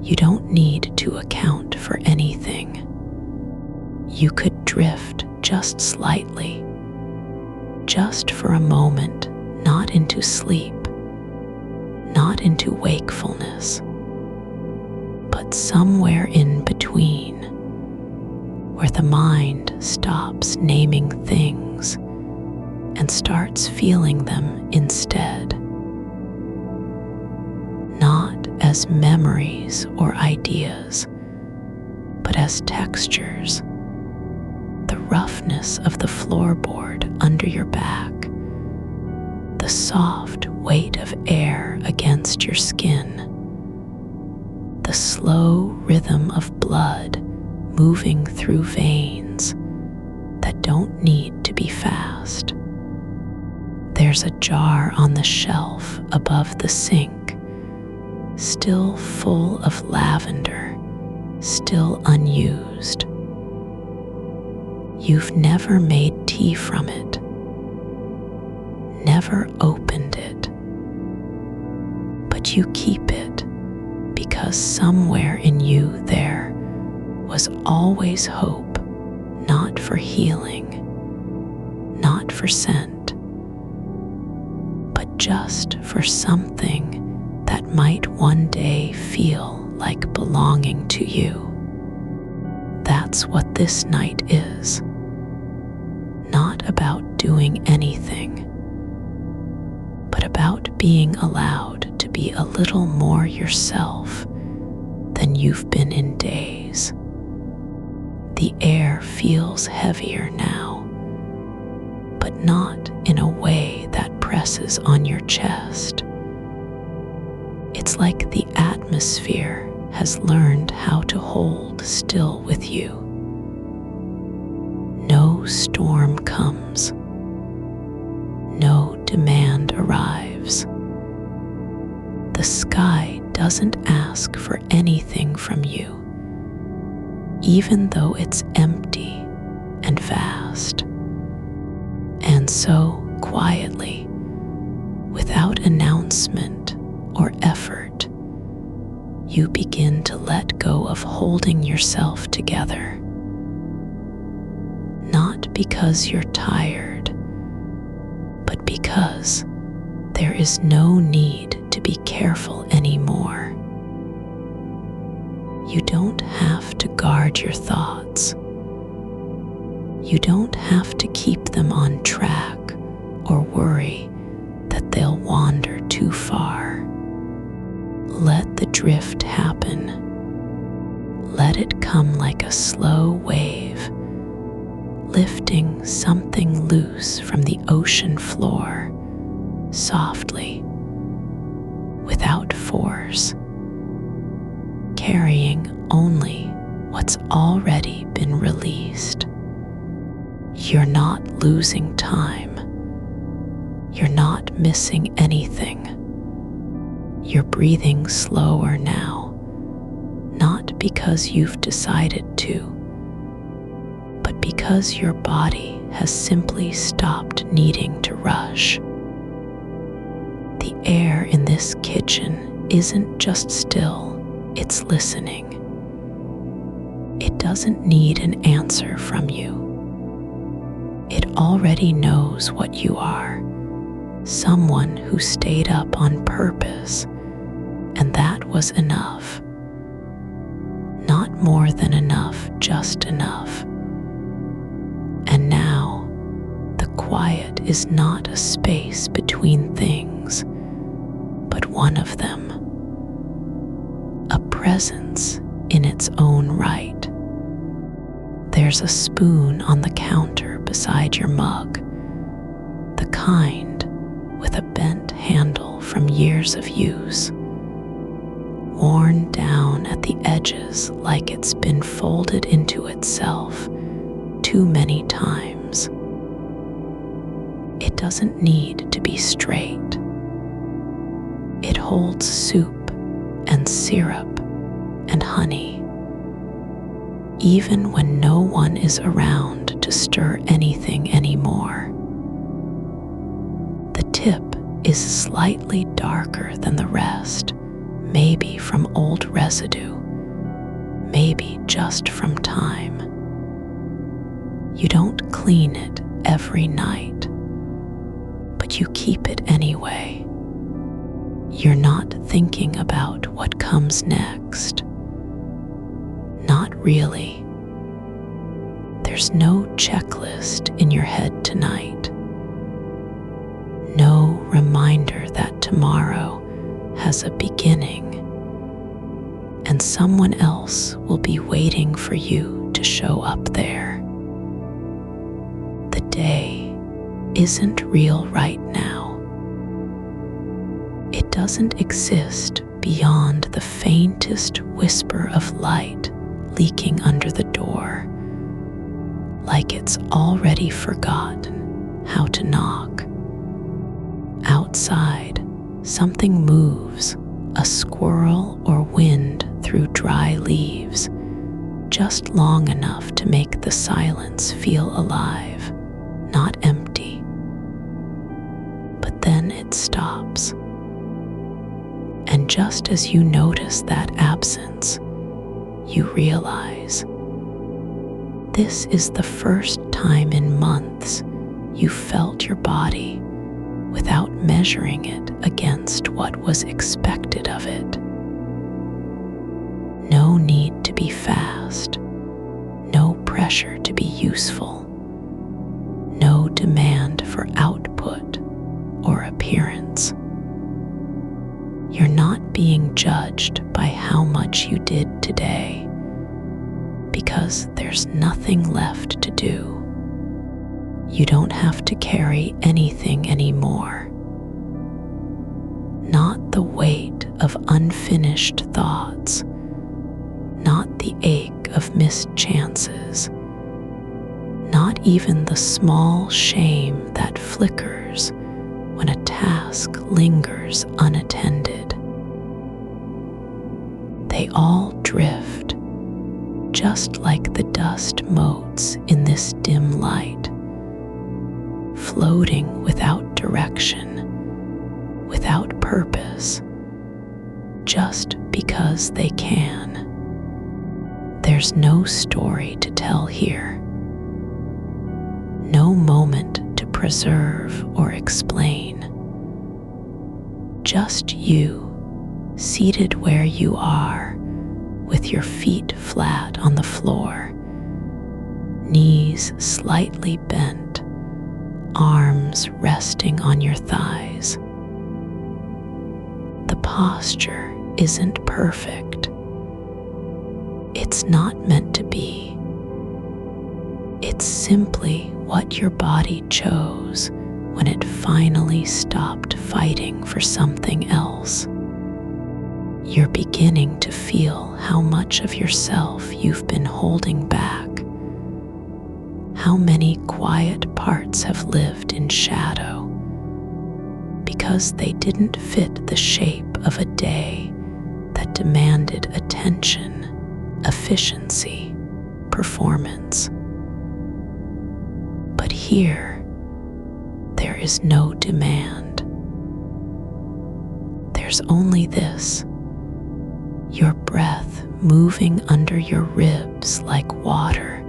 S1: You don't need to account for anything. You could drift just slightly, just for a moment, not into sleep, not into wakefulness, but somewhere in between, where the mind stops naming things and starts feeling them instead. Not as memories or ideas, but as textures. The roughness of the floorboard under your back, the soft weight of air against your skin, the slow rhythm of blood moving through veins that don't need to be fast. There's a jar on the shelf above the sink, still full of lavender, still unused. You've never made tea from it, never opened it, but you keep it because somewhere in you there was always hope, not for healing, not for scent, but just for something that might one day feel like belonging to you. That's what this night is. Not about doing anything, but about being allowed to be a little more yourself than you've been in days. The air feels heavier now, but not in a way that presses on your chest. It's like the atmosphere has learned how to hold still with you. No storm comes. No demand arrives. The sky doesn't ask for anything from you, even though it's empty and vast. And so, quietly, without announcement or effort, you begin to let go of holding yourself together. Not because you're tired, but because there is no need to be careful anymore. You don't have to guard your thoughts. You don't have to keep them on track or worry that they'll wander too far. Let the drift happen. Let it come like a slow wave, lifting something loose from the ocean floor, softly, without force, carrying only what's already been released. You're not losing time. You're not missing anything. You're breathing slower now, not because you've decided to, but because your body has simply stopped needing to rush. The air in this kitchen isn't just still, it's listening. It doesn't need an answer from you. It already knows what you are, someone who stayed up on purpose, and that was enough. Not more than enough, just enough. And now, the quiet is not a space between things, but one of them. A presence in its own right. There's a spoon on the counter beside your mug, the kind with a bent handle from years of use, worn down at the edges like it's been folded into itself too many times. It doesn't need to be straight. It holds soup and syrup and honey, even when no one is around to stir anything anymore. The tip is slightly darker than the rest, maybe from old residue, maybe just from time. You don't clean it every night, but you keep it anyway. You're not thinking about what comes next. Not really. There's no checklist in your head tonight. No reminder that tomorrow has a beginning, and someone else will be waiting for you to show up there. The day isn't real right now. It doesn't exist beyond the faintest whisper of light leaking under the door, like it's already forgotten how to knock. Outside, something moves, a squirrel or wind through dry leaves, just long enough to make the silence feel alive, not empty. But then it stops. And just as you notice that absence, you realize this is the first time in months you felt your body without measuring it against what was expected of it. No need to be fast, no pressure to be useful, no demand for output or appearance. You're not being judged by how much you did today, because there's nothing left to do. You don't have to carry anything anymore. Not the weight of unfinished thoughts, not the ache of missed chances, not even the small shame that flickers when a task lingers unattended. They all drift, just like the dust motes in this dim light, floating without direction, without purpose, just because they can. There's no story to tell here, no moment to preserve or explain. Just you, seated where you are, with your feet flat on the floor, knees slightly bent, arms resting on your thighs. The posture isn't perfect. It's not meant to be. It's simply what your body chose when it finally stopped fighting for something else. You're beginning to feel how much of yourself you've been holding back, how many quiet parts have lived in shadow because they didn't fit the shape of a day that demanded attention, efficiency, performance. But here, there is no demand. There's only this: your breath moving under your ribs like water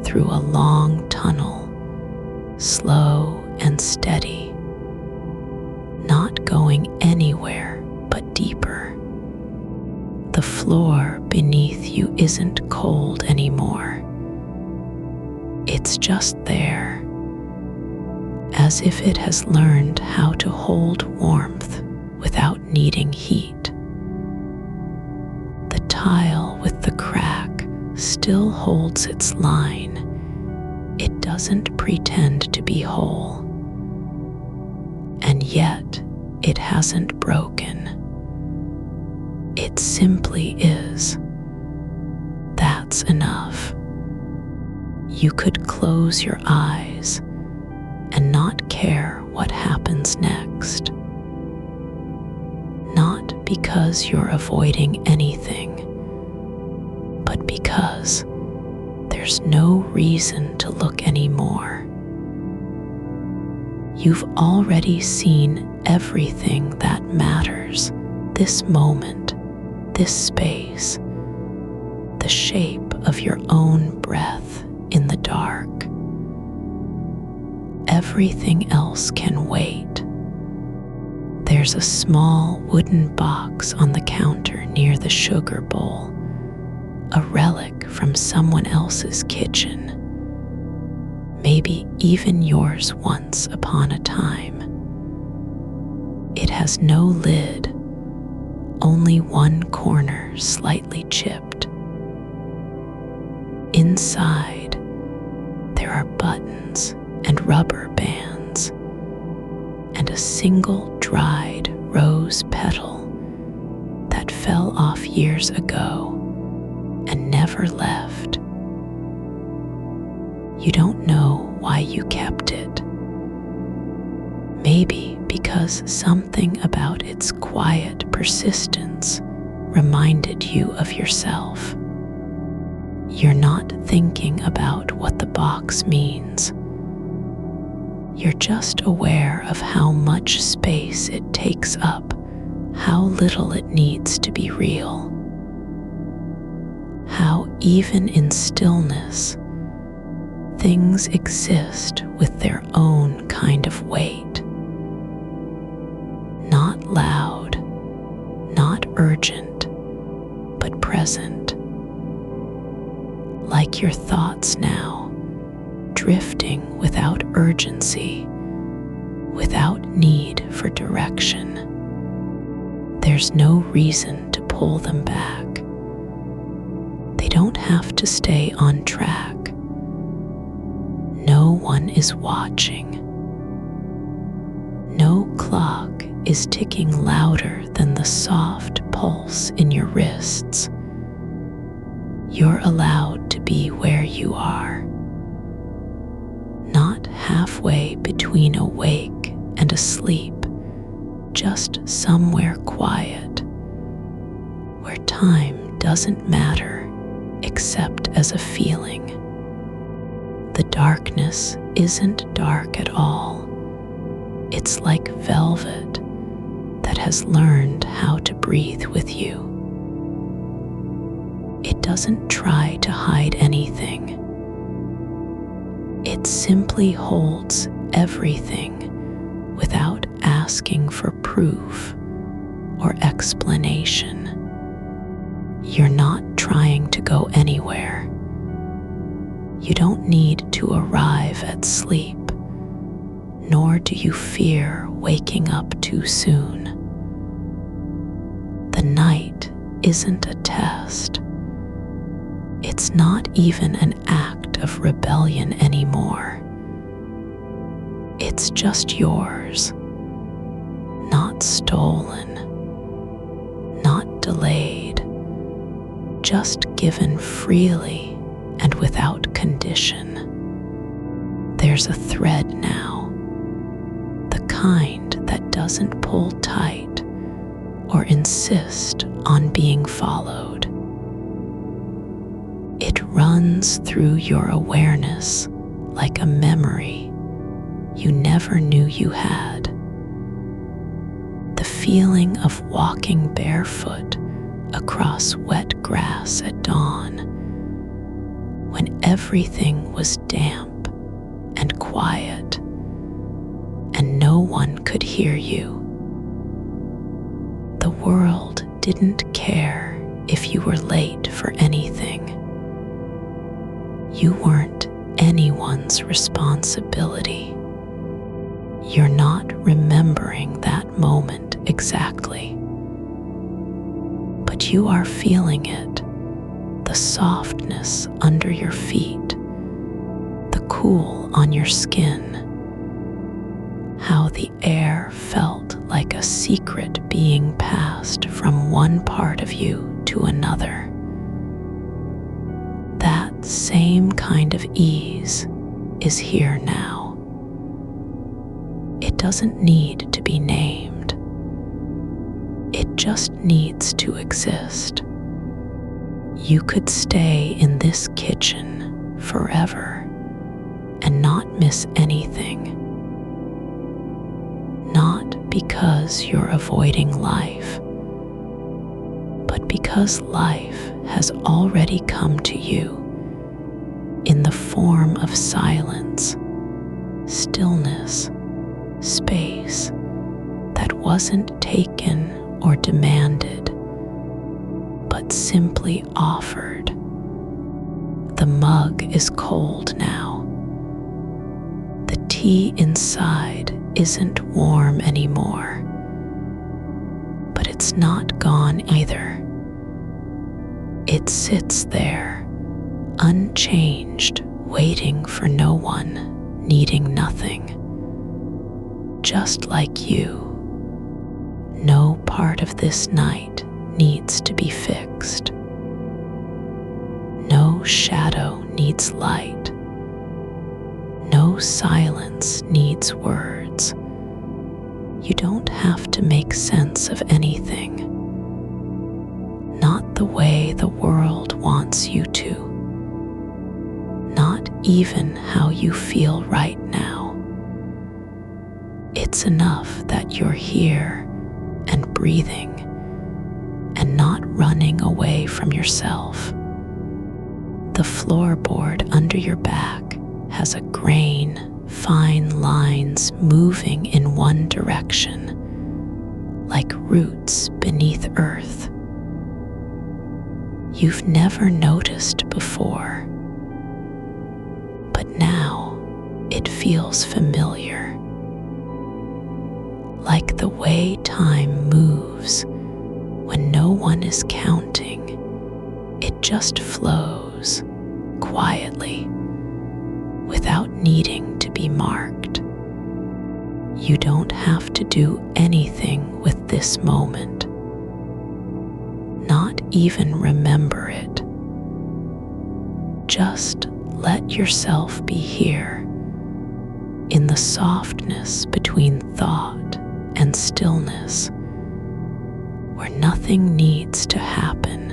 S1: through a long tunnel, slow and steady, not going anywhere but deeper. The floor beneath you isn't cold anymore. It's just there, as if it has learned how to hold warmth without needing heat. The tile with the crack still holds its line. It doesn't pretend to be whole. And yet, it hasn't broken. It simply is. That's enough. You could close your eyes and not care what happens next. Not because you're avoiding anything, but because there's no reason to look anymore. You've already seen everything that matters: this moment, this space, the shape of your own breath in the dark. Everything else can wait. There's a small wooden box on the counter near the sugar bowl, a relic from someone else's kitchen, maybe even yours once upon a time. It has no lid, only one corner slightly chipped. Inside, there are buttons and rubber bands, and a single dried rose petal that fell off years ago and never left. You don't know why you kept it. Maybe because something about its quiet persistence reminded you of yourself. You're not thinking about what the box means. You're just aware of how much space it takes up, how little it needs to be real. How even in stillness, things exist with their own kind of weight. Not loud, not urgent, but present. Like your thoughts now, drifting without urgency, without need for direction. There's no reason to pull them back. They don't have to stay on track. No one is watching. No clock is ticking louder than the soft pulse in your wrists. You're allowed to be where you are, not halfway between awake and asleep, just somewhere quiet, where time doesn't matter except as a feeling. The darkness isn't dark at all. It's like velvet that has learned how to breathe with you. It doesn't try to hide anything. It simply holds everything without asking for proof or explanation. You're not trying to go anywhere. You don't need to arrive at sleep, nor do you fear waking up too soon. The night isn't a test. It's not even an act of rebellion anymore. It's just yours, not stolen, not delayed, just given freely and without condition. There's a thread now, the kind that doesn't pull tight or insist on being followed. It runs through your awareness like a memory you never knew you had. The feeling of walking barefoot across wet grass at dawn, when everything was damp and quiet, and no one could hear you. The world didn't care if you were late for anything. You weren't anyone's responsibility. You're not remembering that moment exactly, but you are feeling it, the softness under your feet, the cool on your skin, how the air felt like a secret being passed from one part of you to another. That same kind of ease is here now. It doesn't need to be named. It just needs to exist. You could stay in this kitchen forever and not miss anything. because you're avoiding life, but because life has already come to you in the form of silence, stillness, space that wasn't taken or demanded, but simply offered. The mug is cold now. The tea inside isn't warm anymore, but it's not gone either. It sits there, unchanged, waiting for no one, needing nothing. Just like you, no part of this night needs to be fixed. No shadow needs light. No silence needs words. You don't have to make sense of anything. Not the way the world wants you to. Not even how you feel right now. It's enough that you're here and breathing and not running away from yourself. The floorboard under your back has a grain, fine lines moving in one direction, like roots beneath earth. You've never noticed before, but now it feels familiar. Like the way time moves when no one is counting, it just flows quietly without needing to be marked. You don't have to do anything with this moment, not even remember it. Just let yourself be here in the softness between thought and stillness, where nothing needs to happen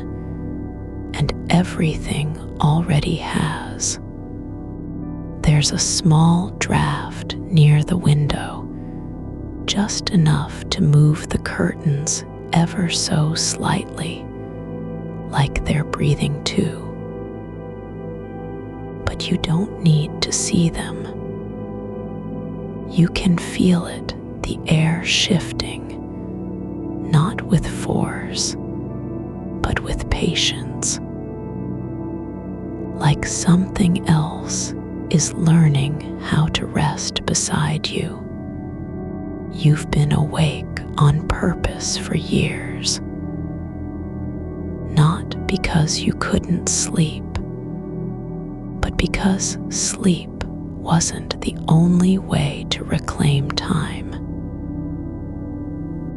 S1: and everything already has. There's a small draft near the window, just enough to move the curtains ever so slightly, like they're breathing too. But you don't need to see them. You can feel it, the air shifting, not with force, but with patience. Like something else is learning how to rest beside you. You've been awake on purpose for years, not because you couldn't sleep, but because sleep wasn't the only way to reclaim time.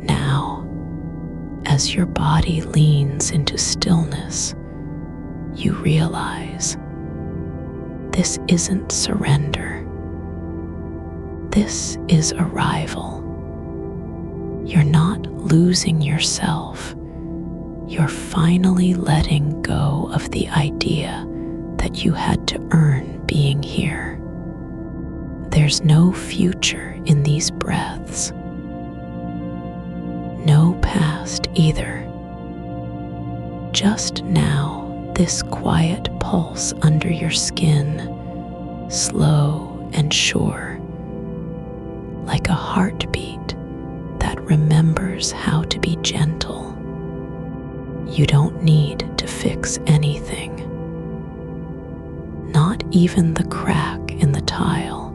S1: Now, as your body leans into stillness, you realize this isn't surrender. This is arrival. You're not losing yourself. You're finally letting go of the idea that you had to earn being here. There's no future in these breaths. No past either. Just now, this quiet pulse under your skin, slow and sure, like a heartbeat that remembers how to be gentle. You don't need to fix anything, not even the crack in the tile,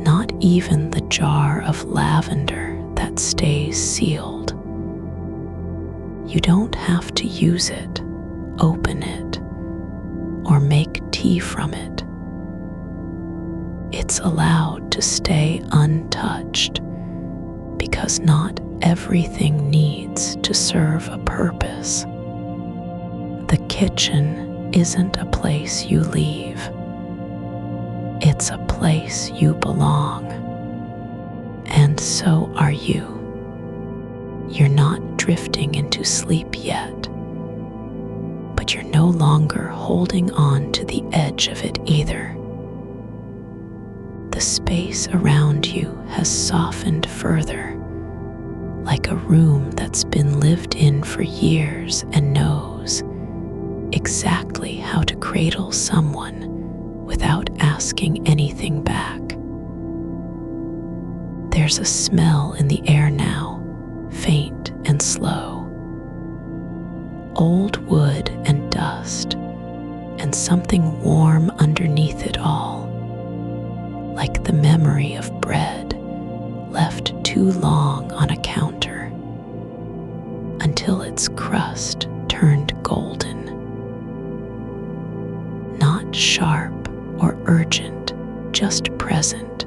S1: not even the jar of lavender that stays sealed. You don't have to use it, open it, or make tea from it. It's allowed to stay untouched because not everything needs to serve a purpose. The kitchen isn't a place you leave. It's a place you belong. And so are you. You're not drifting into sleep yet, but you're no longer holding on to the edge of it either. The space around you has softened further, like a room that's been lived in for years and knows exactly how to cradle someone without asking anything back. There's a smell in the air now, faint and slow. Old wood and dust, and something warm underneath it all, like the memory of bread left too long on a counter until its crust turned golden. Not sharp or urgent, just present,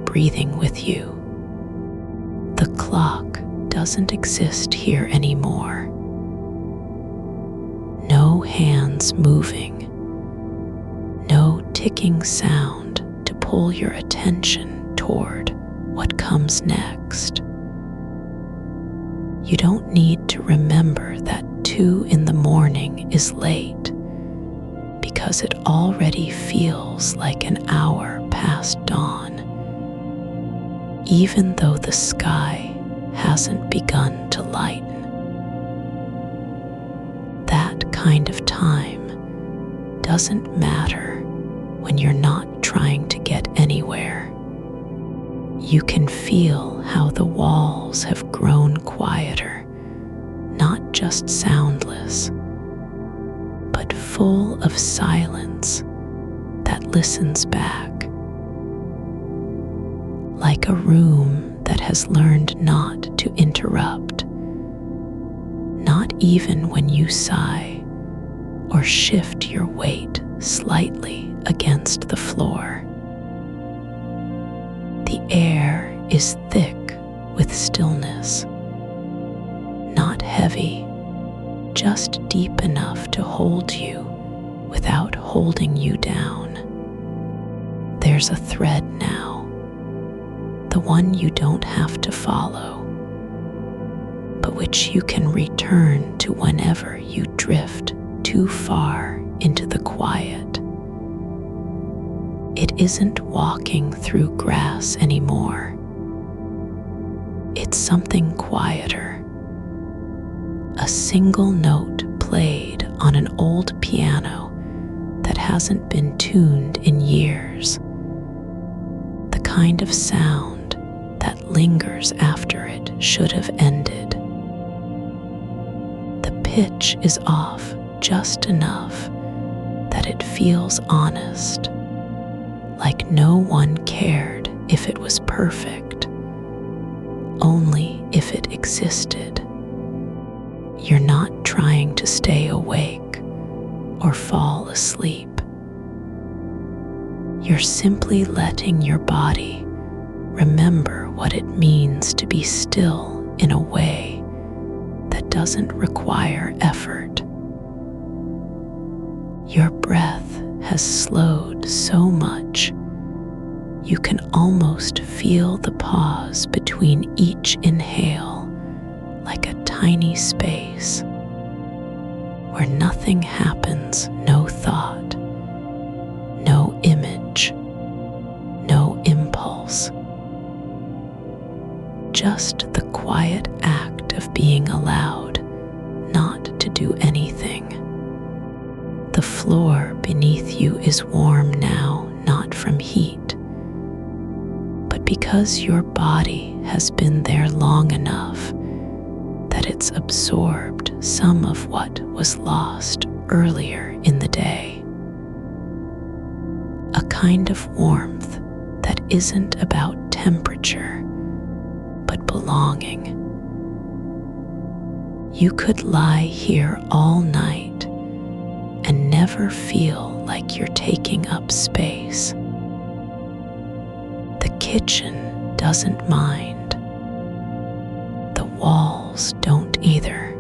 S1: breathing with you. The clock doesn't exist here anymore. No hands moving, no ticking sound to pull your attention toward what comes next. You don't need to remember that 2 a.m. is late, because it already feels like an hour past dawn, even though the sky hasn't begun to lighten. That kind of time doesn't matter when you're not trying to get anywhere. You can feel how the walls have grown quieter, not just soundless, but full of silence that listens back. Like a room that has learned not to interrupt, not even when you sigh or shift your weight slightly against the floor. The air is thick with stillness, not heavy, just deep enough to hold you without holding you down. There's a thread now, the one you don't have to follow, but which you can return to whenever you drift too far into the quiet. It isn't walking through grass anymore. It's something quieter. A single note played on an old piano that hasn't been tuned in years. The kind of sound that lingers after it should have ended. The pitch is off just enough that it feels honest, like no one cared if it was perfect, only if it existed. You're not trying to stay awake or fall asleep. You're simply letting your body remember what it means to be still in a way that doesn't require effort. Your breath has slowed so much, you can almost feel the pause between each inhale, like a tiny space where nothing happens, no thought, no image, no impulse. Just the quiet act of being allowed not to do anything. The floor beneath you is warm now, not from heat, but because your body has been there long enough that it's absorbed some of what was lost earlier in the day. A kind of warmth that isn't about temperature, but belonging. You could lie here all night and never feel like you're taking up space. The kitchen doesn't mind. The walls don't either.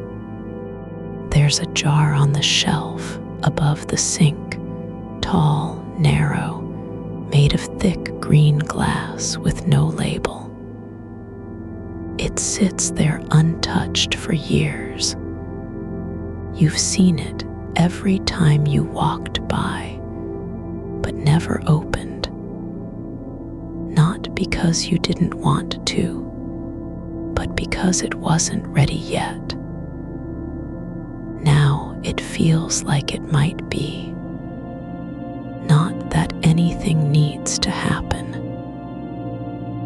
S1: There's a jar on the shelf above the sink, tall, narrow, made of thick green glass with no label. It sits there untouched for years. You've seen it every time you walked by, but never opened. Not because you didn't want to, but because it wasn't ready yet. Now it feels like it might be. Not that anything needs to happen,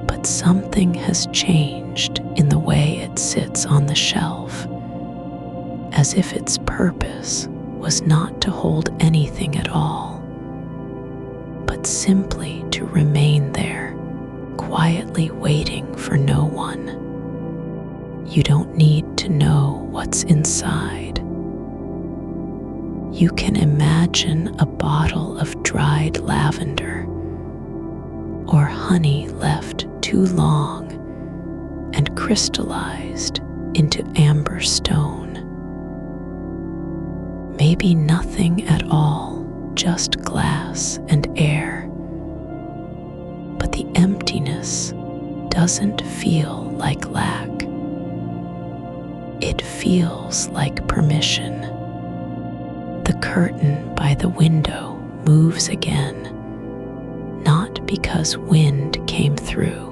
S1: but something has changed in the way it sits on the shelf, as if its purpose was not to hold anything at all, but simply to remain there, quietly waiting for no one. You don't need to know what's inside. You can imagine a bottle of dried lavender or honey left too long and crystallized into amber stone. Maybe nothing at all, just glass and air. But the emptiness doesn't feel like lack. It feels like permission. The curtain by the window moves again, not because wind came through,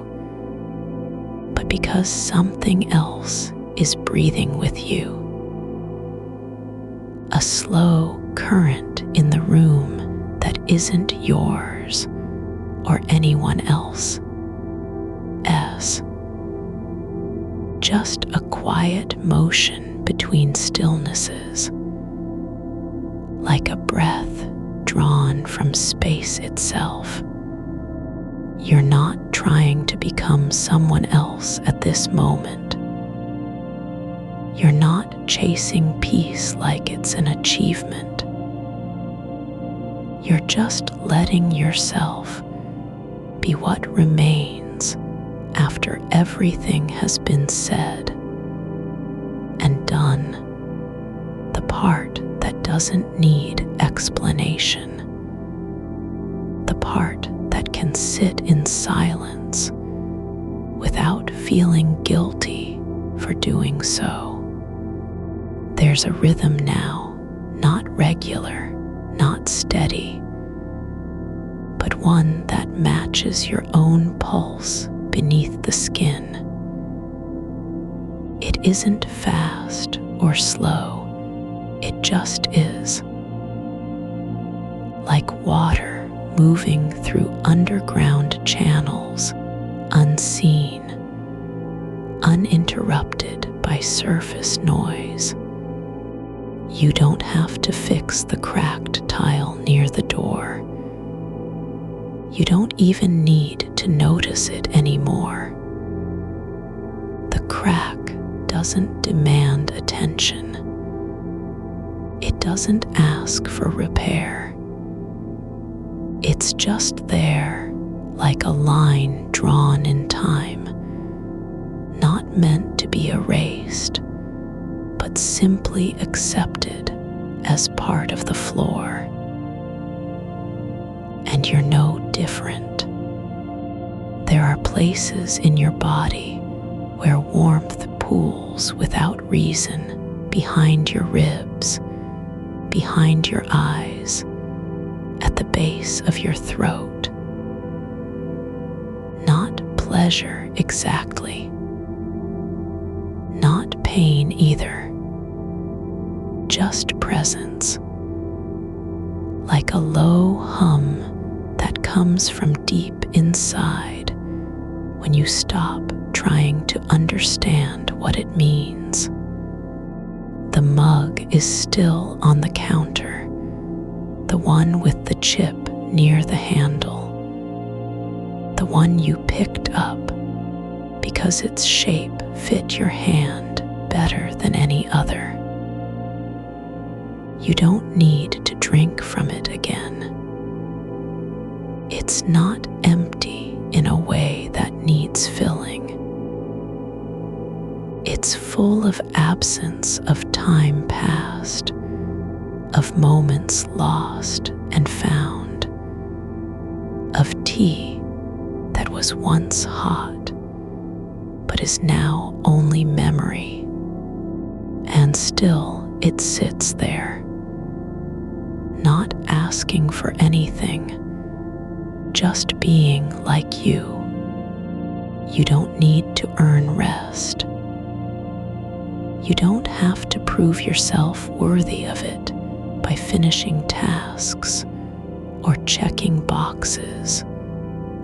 S1: but because something else is breathing with you. A slow current in the room that isn't yours or anyone else's. Just a quiet motion between stillnesses, like a breath drawn from space itself. You're not trying to become someone else at this moment. You're not chasing peace like it's an achievement. You're just letting yourself be what remains after everything has been said and done, the part that doesn't need explanation, the part that can sit in silence without feeling guilty for doing so. There's a rhythm now, not regular, not steady, but one that matches your own pulse beneath the skin. It isn't fast or slow, it just is. Like water moving through underground channels, unseen, uninterrupted by surface noise. You don't have to fix the cracked tile near the door. You don't even need to notice it anymore. The crack doesn't demand attention. It doesn't ask for repair. It's just there, like a line drawn in time, not meant to be erased, but simply accepted as part of the floor. And you're no different. There are places in your body where warmth pools without reason, behind your ribs, behind your eyes, at the base of your throat. Not pleasure exactly, not pain either, just presence, like a low hum that comes from deep inside when you stop trying to understand what it means. The mug is still on the counter, the one with the chip near the handle, the one you picked up because its shape fit your hand better than any other. You don't need to drink from it again. It's not empty in a way that needs filling. It's full of absence of time past, of moments lost and found, of tea that was once hot but is now only memory, and still it sits there, not asking for anything, just being like you, You don't need to earn rest. You don't have to prove yourself worthy of it by finishing tasks or checking boxes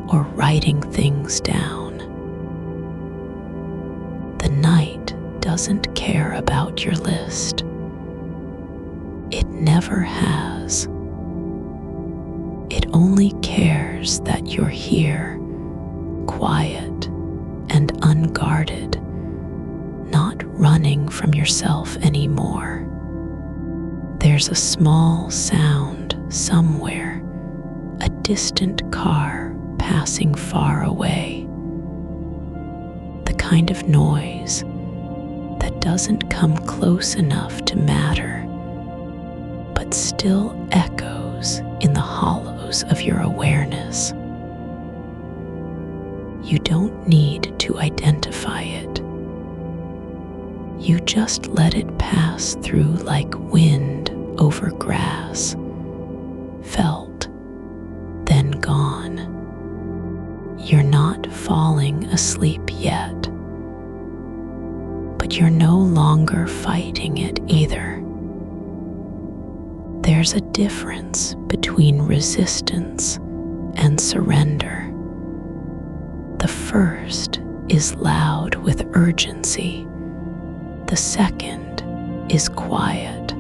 S1: or writing things down. The night doesn't care about your list. It never has. It only cares that you're here, quiet and unguarded, not running from yourself anymore. There's a small sound somewhere, a distant car passing far away. The kind of noise that doesn't come close enough to matter, but still echoes in the hollows of your awareness. You don't need to identify it. You just let it pass through like wind over grass, felt, then gone. You're not falling asleep yet, but you're no longer fighting it either. There's a difference between resistance and surrender. The first is loud with urgency. The second is quiet,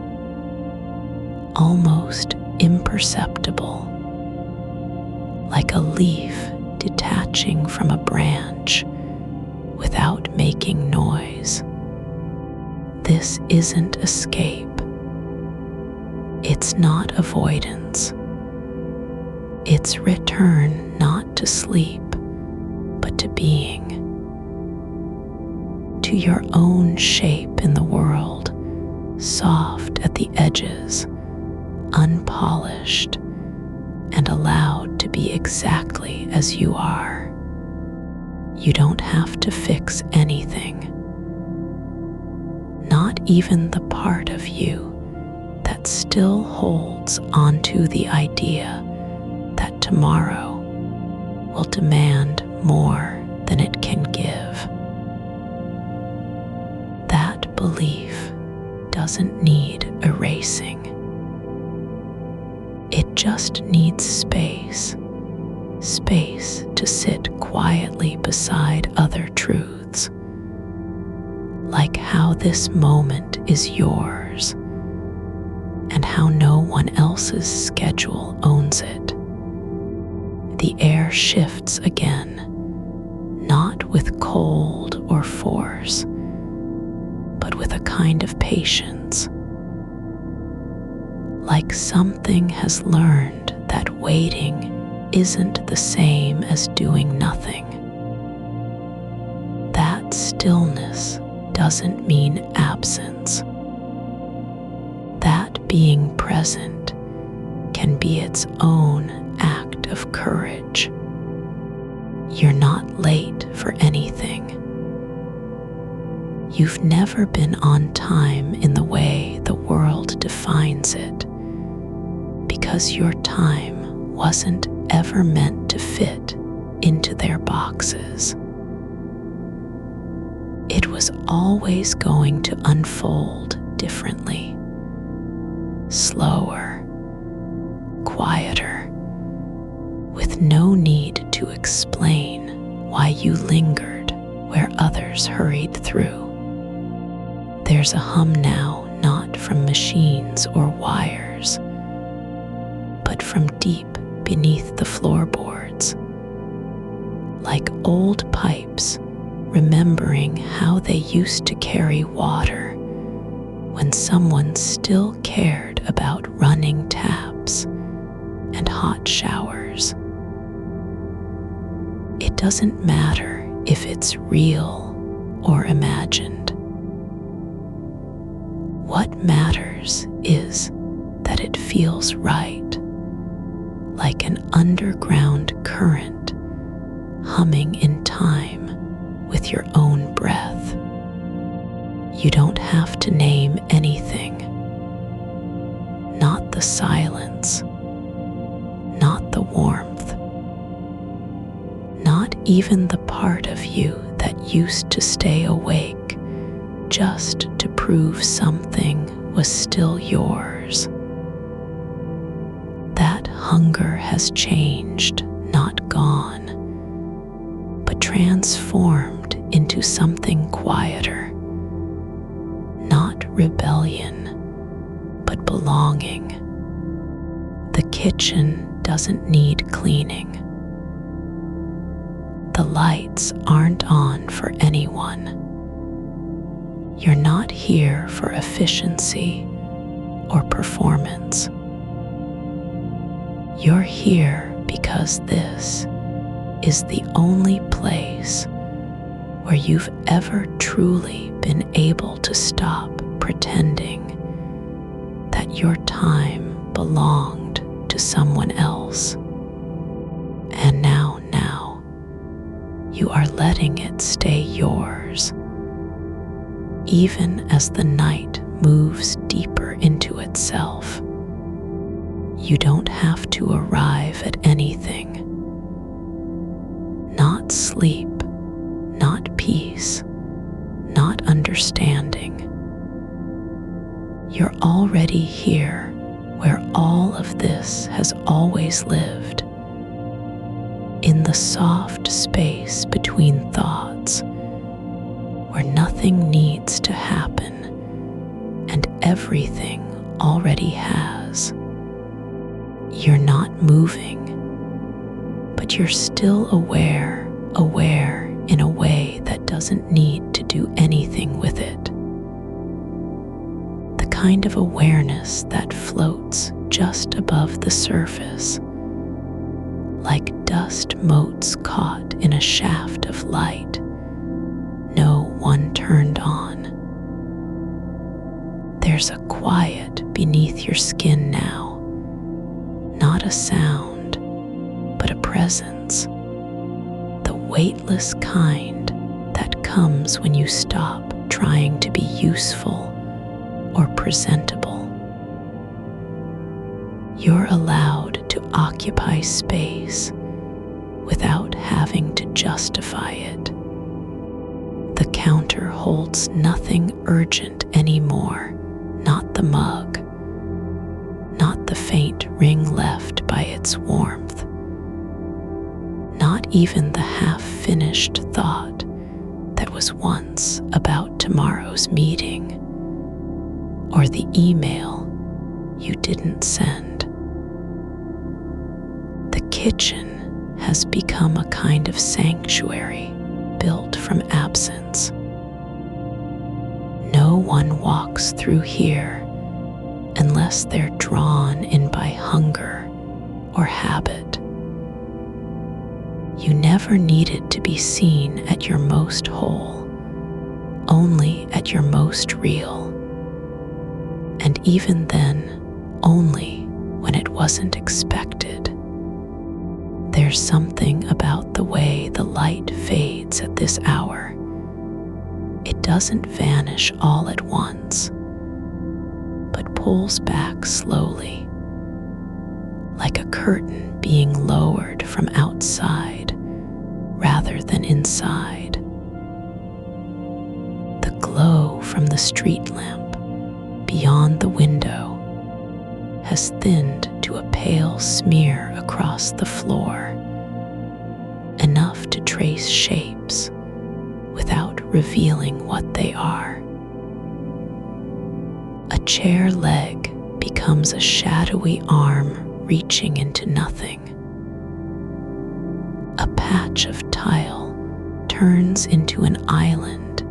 S1: almost imperceptible, like a leaf detaching from a branch without making noise. This isn't escape. It's not avoidance. It's return not to sleep, but to being, to your own shape in the world, soft at the edges, unpolished, and allowed to be exactly as you are. You don't have to fix anything, not even the part of you that still holds onto the idea that tomorrow will demand more than it can give. That belief doesn't need erasing. It just needs space to sit quietly beside other truths, like how this moment is yours and how no one else's schedule owns it. The air shifts again, not with cold or force, but with a kind of patience. Like something has learned that waiting isn't the same as doing nothing. That stillness doesn't mean absence. That being present can be its own act of courage. You're not late for anything. You've never been on time in the way the world defines it, because your time wasn't ever meant to fit into their boxes. It was always going to unfold differently, slower, quieter, with no need to explain why you lingered where others hurried through. There's a hum now, not from machines or wires, but from deep beneath the floorboards, like old pipes remembering how they used to carry water when someone still cared about running taps and hot showers. It doesn't matter if it's real or imagined. What matters is that it feels right, like an underground current humming in time with your own breath. You don't have to name anything. Not the silence, not the warmth, not even the part of you that used to stay awake just to prove something was still yours. That hunger has changed, not gone, but transformed into something quieter. Not rebellion, but belonging. The kitchen doesn't need cleaning. The lights aren't on for anyone. You're not here for efficiency or performance. You're here because this is the only place where you've ever truly been able to stop pretending that your time belonged to someone else. And now, you are letting it stay yours. Even as the night moves deeper into itself, you don't have to arrive at anything. Not sleep, not peace, not understanding. You're already here where all of this has always lived. In the soft space between thoughts, where nothing needs to happen and everything already has. You're not moving, but you're still aware in a way that doesn't need to do anything with it. The kind of awareness that floats just above the surface, like dust motes caught in a shaft of light no one turned on. There's a quiet beneath your skin now, not a sound, but a presence, the weightless kind that comes when you stop trying to be useful or presentable. You're allowed to occupy space without having to justify it. The counter holds nothing urgent anymore, not the mug, not the faint ring left by its warmth, not even the half-finished thought that was once about tomorrow's meeting, or the email you didn't send. The kitchen has become a kind of sanctuary built from absence. No one walks through here unless they're drawn in by hunger or habit. You never needed to be seen at your most whole, only at your most real. And even then, only when it wasn't expected. There's something about the way the light fades at this hour. It doesn't vanish all at once, but pulls back slowly, like a curtain being lowered from outside rather than inside. The glow from the street lamp beyond the window has thinned to a pale smear across the floor, enough to trace shapes without revealing what they are. A chair leg becomes a shadowy arm reaching into nothing. A patch of tile turns into an island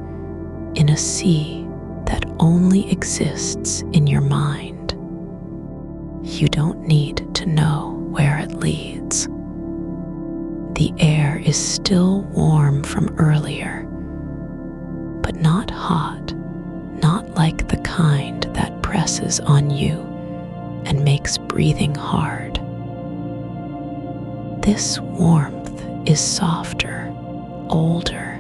S1: in a sea that only exists in your mind. You don't need to know where it leads. The air is still warm from earlier, but not hot, not like the kind that presses on you and makes breathing hard. This warmth is softer, older,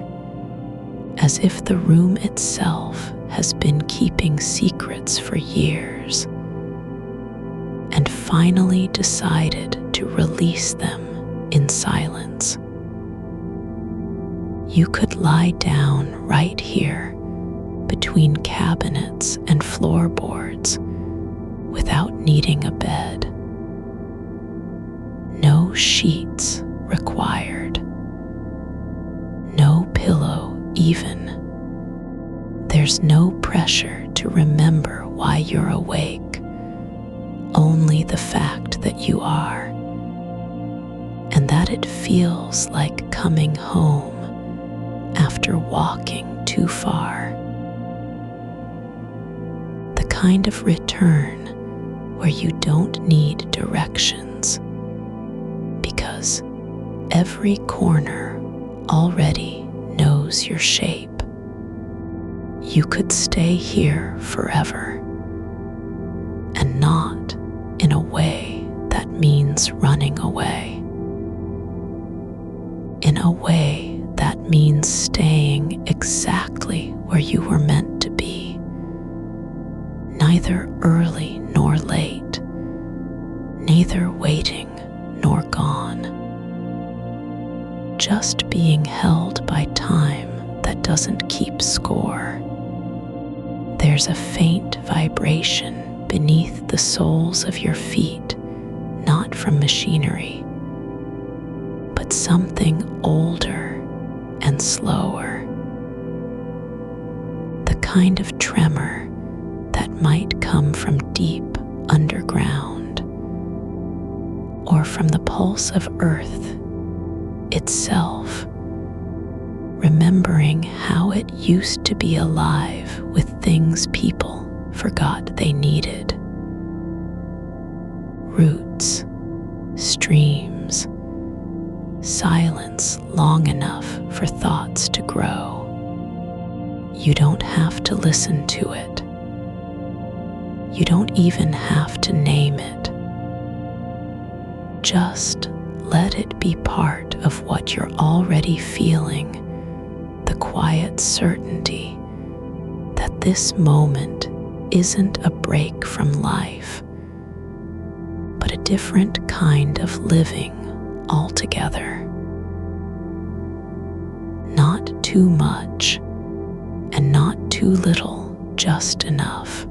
S1: as if the room itself has been keeping secrets for years and finally decided to release them in silence. You could lie down right here between cabinets and floorboards without needing a bed. No sheets required. No pillow even. There's no pressure to remember why you're awake, only the fact that you are, and that it feels like coming home after walking too far. The kind of return where you don't need directions because every corner already knows your shape. You could stay here forever, and not in a way that means running away. In a way that means staying exactly where you were meant to be, neither early nor late, neither waiting nor gone, just being held by time that doesn't keep score. There's a faint vibration beneath the soles of your feet, not from machinery, but something older and slower. The kind of tremor that might come from deep underground, or from the pulse of Earth itself, remembering how it used to be alive with things people forgot they needed. Roots, streams, silence long enough for thoughts to grow. You don't have to listen to it. You don't even have to name it. Just let it be part of what you're already feeling, the quiet certainty that this moment isn't a break from life, but a different kind of living altogether. Not too much and not too little, just enough.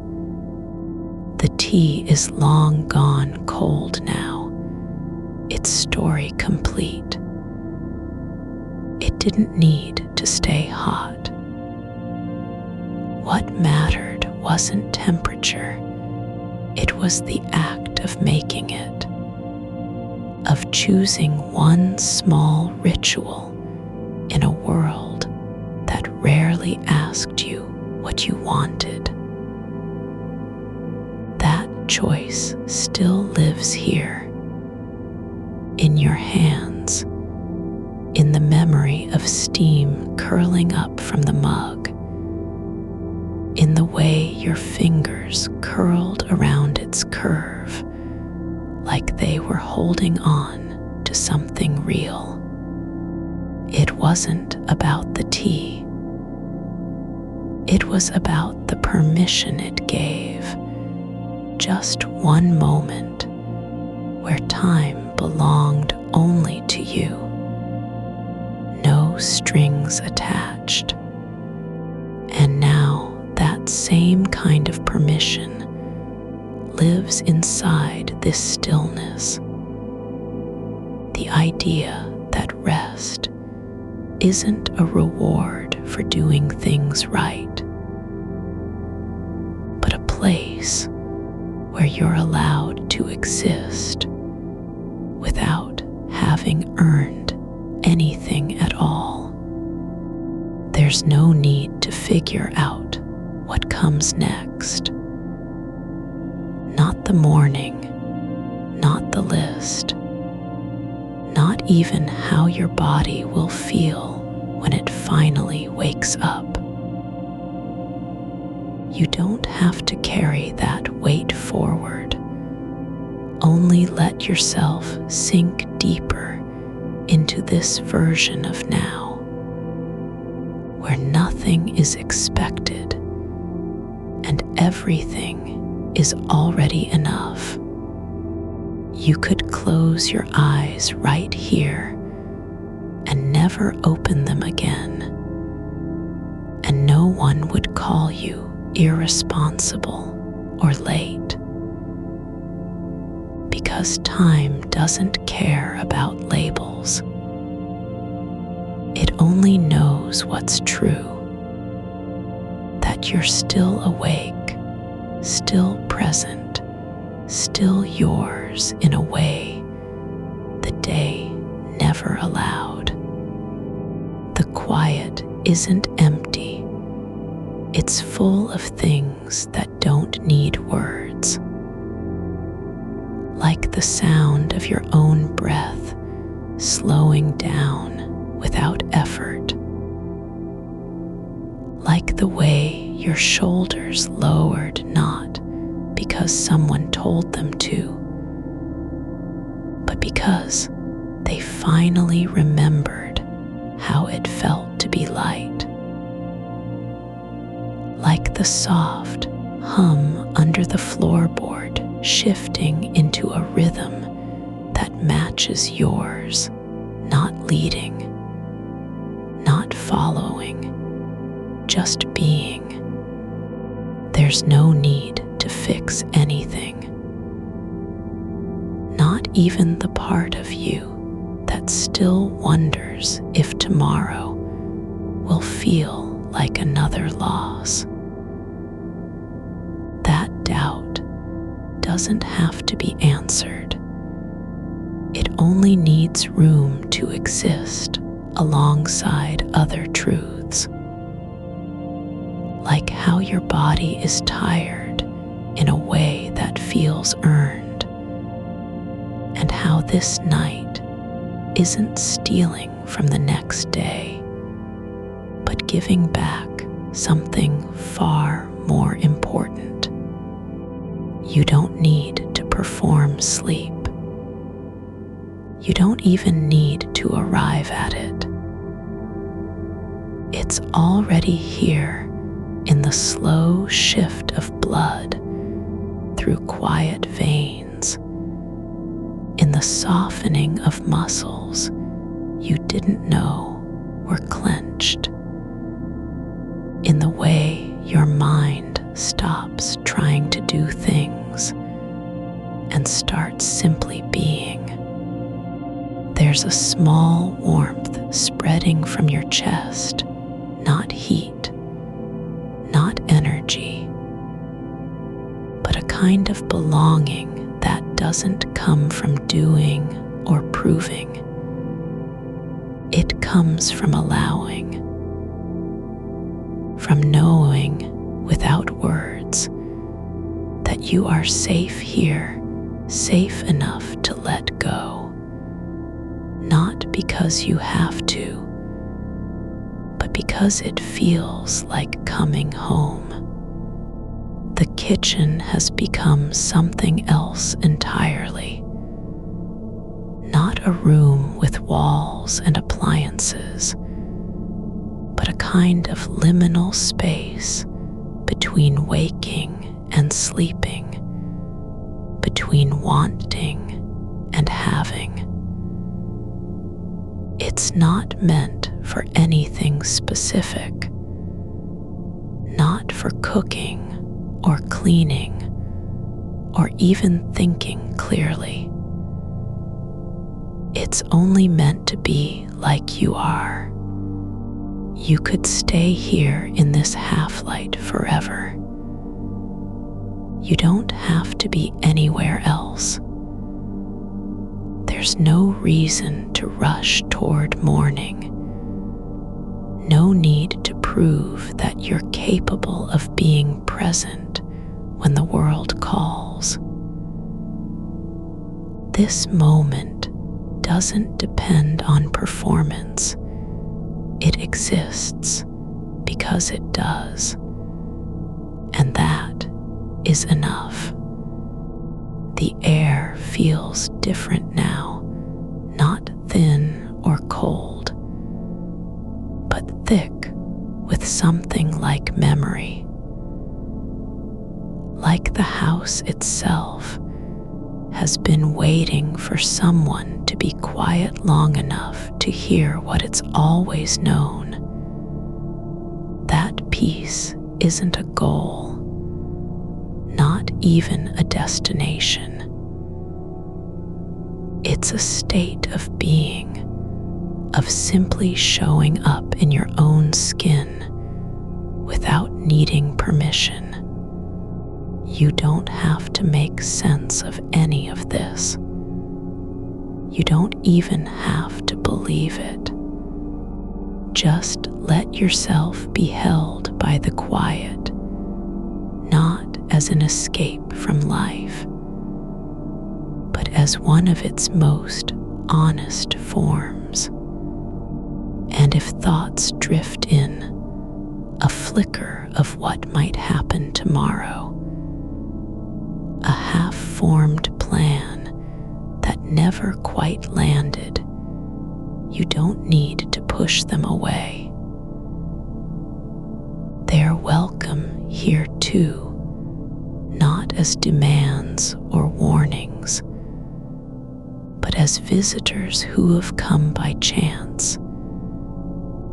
S1: The tea is long gone cold now, its story complete. It didn't need to stay hot. What mattered wasn't temperature, it was the act of making it, of choosing one small ritual in a world that rarely asked you what you wanted. That choice still lives here, in your hands, in the memory of steam curling up from the mug, in the way your fingers curled around its curve, like they were holding on to something real. It wasn't about the tea. It was about the permission it gave. Just one moment where time belonged only to you. No strings attached. And now that same kind of permission lives inside this stillness. The idea that rest isn't a reward for doing things right, but a place where you're allowed to exist without having earned anything at all. There's no need to figure out what comes next. Not the morning, not the list, not even how your body will feel when it finally wakes up. You don't have to carry that weight forward. Only let yourself sink deeper into this version of now, where nothing is expected and everything is already enough. You could close your eyes right here and never open them again. one would call you irresponsible or late. Because time doesn't care about labels. It only knows what's true, that you're still awake, still present, still yours in a way the day never allowed. The quiet isn't empty. It's full of things that don't need words. Like the sound of your own breath slowing down without effort. Like the way your shoulders lowered not because someone told them to, but because they finally remembered how it felt to be light. Like the soft hum under the floorboard shifting into a rhythm that matches yours, not leading, not following, just being. There's no need to fix anything. Not even the part of you that still wonders if tomorrow will feel like another loss. That doubt doesn't have to be answered. It only needs room to exist alongside other truths. Like how your body is tired in a way that feels earned, and how this night isn't stealing from the next day, but giving back something far more important. You don't need to perform sleep. You don't even need to arrive at it. It's already here in the slow shift of blood through quiet veins, in the softening of muscles you didn't know were clenched, in the way your mind stops trying to do things and starts simply being. There's a small warmth spreading from your chest, not heat, not energy, but a kind of belonging that doesn't come from doing or proving. It comes from allowing, from knowing without words that you are safe here, safe enough to let go. Not because you have to, but because it feels like coming home. The kitchen has become something else entirely. Not a room with walls and appliances, but a kind of liminal space between waking and sleeping, between wanting and having. It's not meant for anything specific, not for cooking or cleaning or even thinking clearly. It's only meant to be like you are. You could stay here in this half-light forever. You don't have to be anywhere else. There's no reason to rush toward morning. No need to prove that you're capable of being present when the world calls. This moment doesn't depend on performance. It exists because it does. And that is enough. The air feels different now, not thin or cold, but thick with something like memory. Like the house itself has been waiting for someone to be quiet long enough to hear what it's always known. That Peace isn't a goal, not even a destination. It's a state of being, of simply showing up in your own skin without needing permission. You don't have to make sense of any of this. You don't even have to believe it. Just let yourself be held by the quiet, not as an escape from life, but as one of its most honest forms. And if thoughts drift in, a flicker of what might happen tomorrow, a half-formed plan that never quite landed, you don't need to push them away. They're welcome here too, not as demands or warnings, but as visitors who have come by chance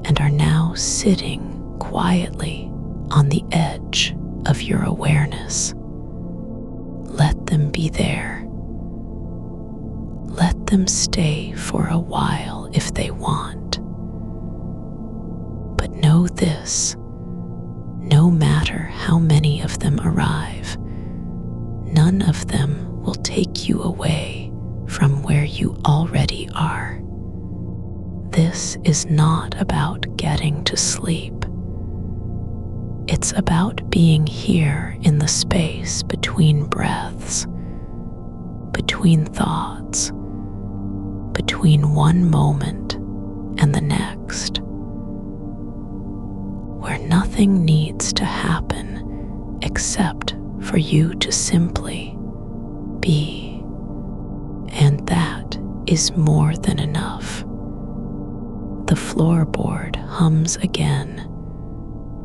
S1: and are now sitting quietly on the edge of your awareness. Let them be there. Let them stay for a while if they want. But know this, no matter how many of them arrive, none of them will take you away from where you already are. This is not about getting to sleep. It's about being here in the space between breaths, between thoughts, between one moment and the next, where nothing needs to happen except for you to simply be, and that is more than enough. The floorboard hums again,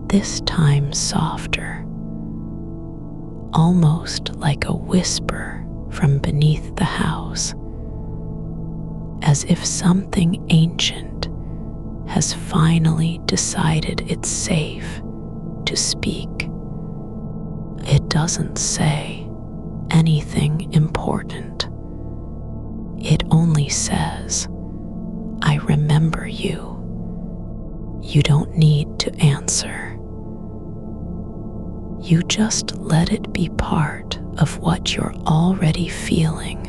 S1: this time softer, almost like a whisper from beneath the house, as if something ancient has finally decided it's safe to speak. It doesn't say anything important. It only says, I remember you. You don't need to answer. You just let it be part of what you're already feeling,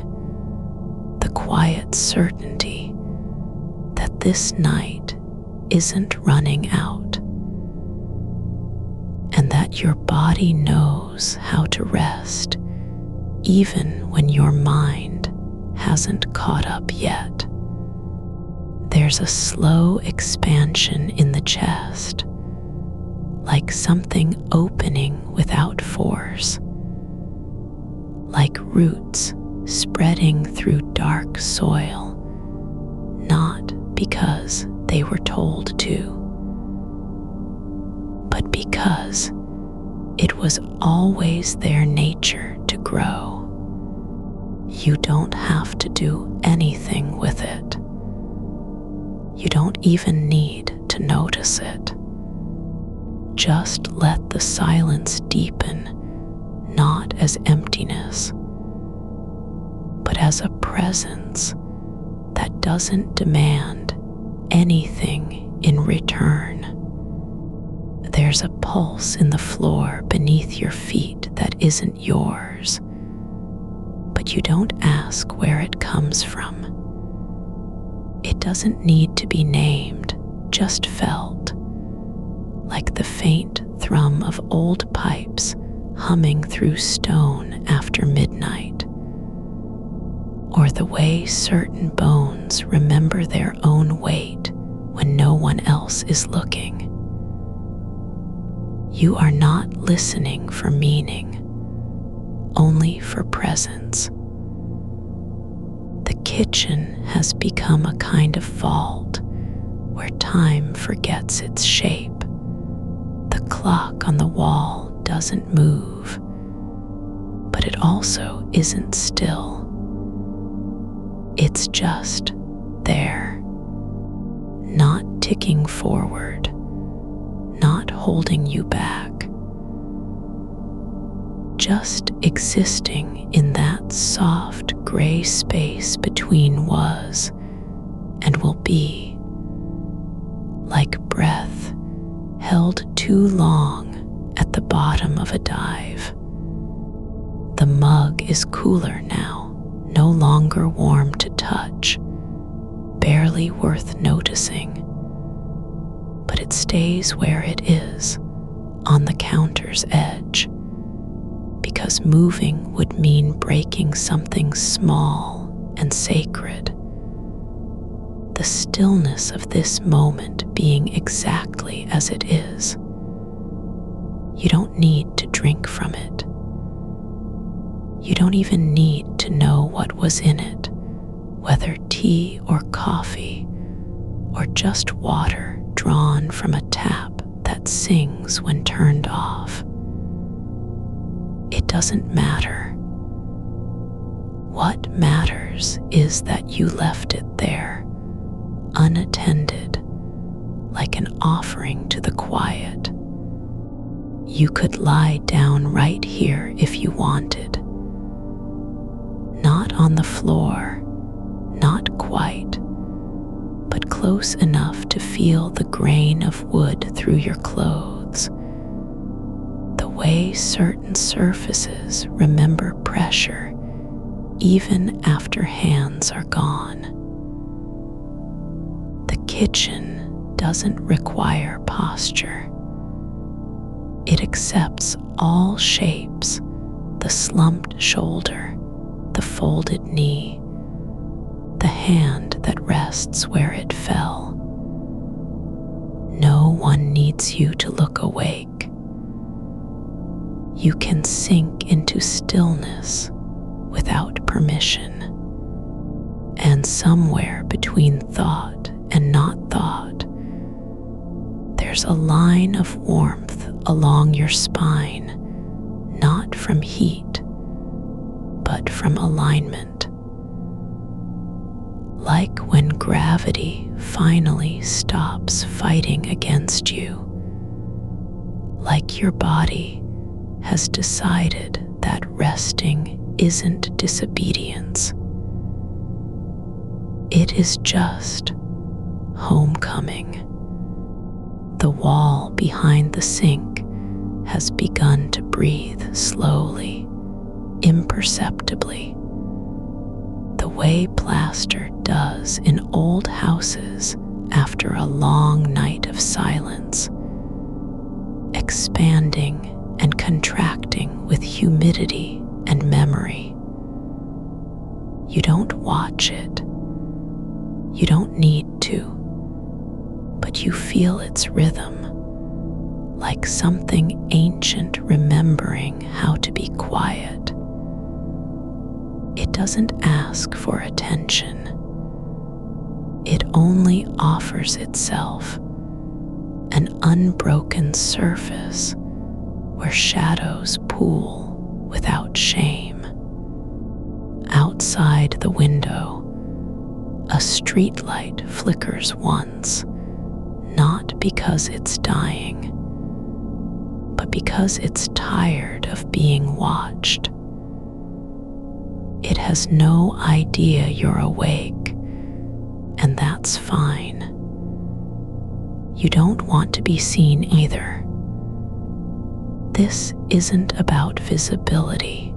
S1: the quiet certainty that this night isn't running out, and that your body knows how to rest even when your mind hasn't caught up yet. There's a slow expansion in the chest, like something opening without force, like roots spreading through dark soil, not because they were told to, but because it was always their nature to grow. You don't have to do anything with it. You don't even need to notice it. Just let the silence deepen, not as emptiness, but as a presence that doesn't demand anything in return. There's a pulse in the floor beneath your feet that isn't yours, but you don't ask where it comes from. It doesn't need to be named, just felt, like the faint thrum of old pipes humming through stone after midnight, or the way certain bones remember their own weight when no one else is looking. You are not listening for meaning, only for presence. The kitchen has become a kind of vault where time forgets its shape. The clock on the wall doesn't move, but it also isn't still. It's just there, not ticking forward, not holding you back. Just existing in that soft gray space between was and will be, like breath held too long at the bottom of a dive. The mug is cooler now, no longer warm to touch, barely worth noticing, but it stays where it is, on the counter's edge, because moving would mean breaking something small and sacred. The stillness of this moment being exactly as it is. You don't need to drink from it. You don't even need to know what was in it, whether tea or coffee, or just water drawn from a tap that sings when turned off. It doesn't matter. What matters is that you left it there, unattended, like an offering to the quiet. You could lie down right here if you wanted. Not on the floor, not quite, but close enough to feel the grain of wood through your clothes. The way certain surfaces remember pressure even after hands are gone. The kitchen doesn't require posture. It accepts all shapes, the slumped shoulder, the folded knee, the hand that rests where it fell. No one needs you to look awake. You can sink into stillness without permission. And somewhere between thought and not thought, there's a line of warmth along your spine, not from heat, but from alignment. Like when gravity finally stops fighting against you. Like your body has decided that resting isn't disobedience. It is just homecoming. The wall behind the sink has begun to breathe slowly, imperceptibly, the way plaster does in old houses after a long night of silence, expanding and contracting with humidity and memory. You don't watch it. You don't need to, but you feel its rhythm, like something ancient remembering how to be quiet. It doesn't ask for attention. It only offers itself, an unbroken surface where shadows pool without shame. Outside the window, a streetlight flickers once, not because it's dying, but because it's tired of being watched. It has no idea you're awake, and that's fine. You don't want to be seen either. This isn't about visibility.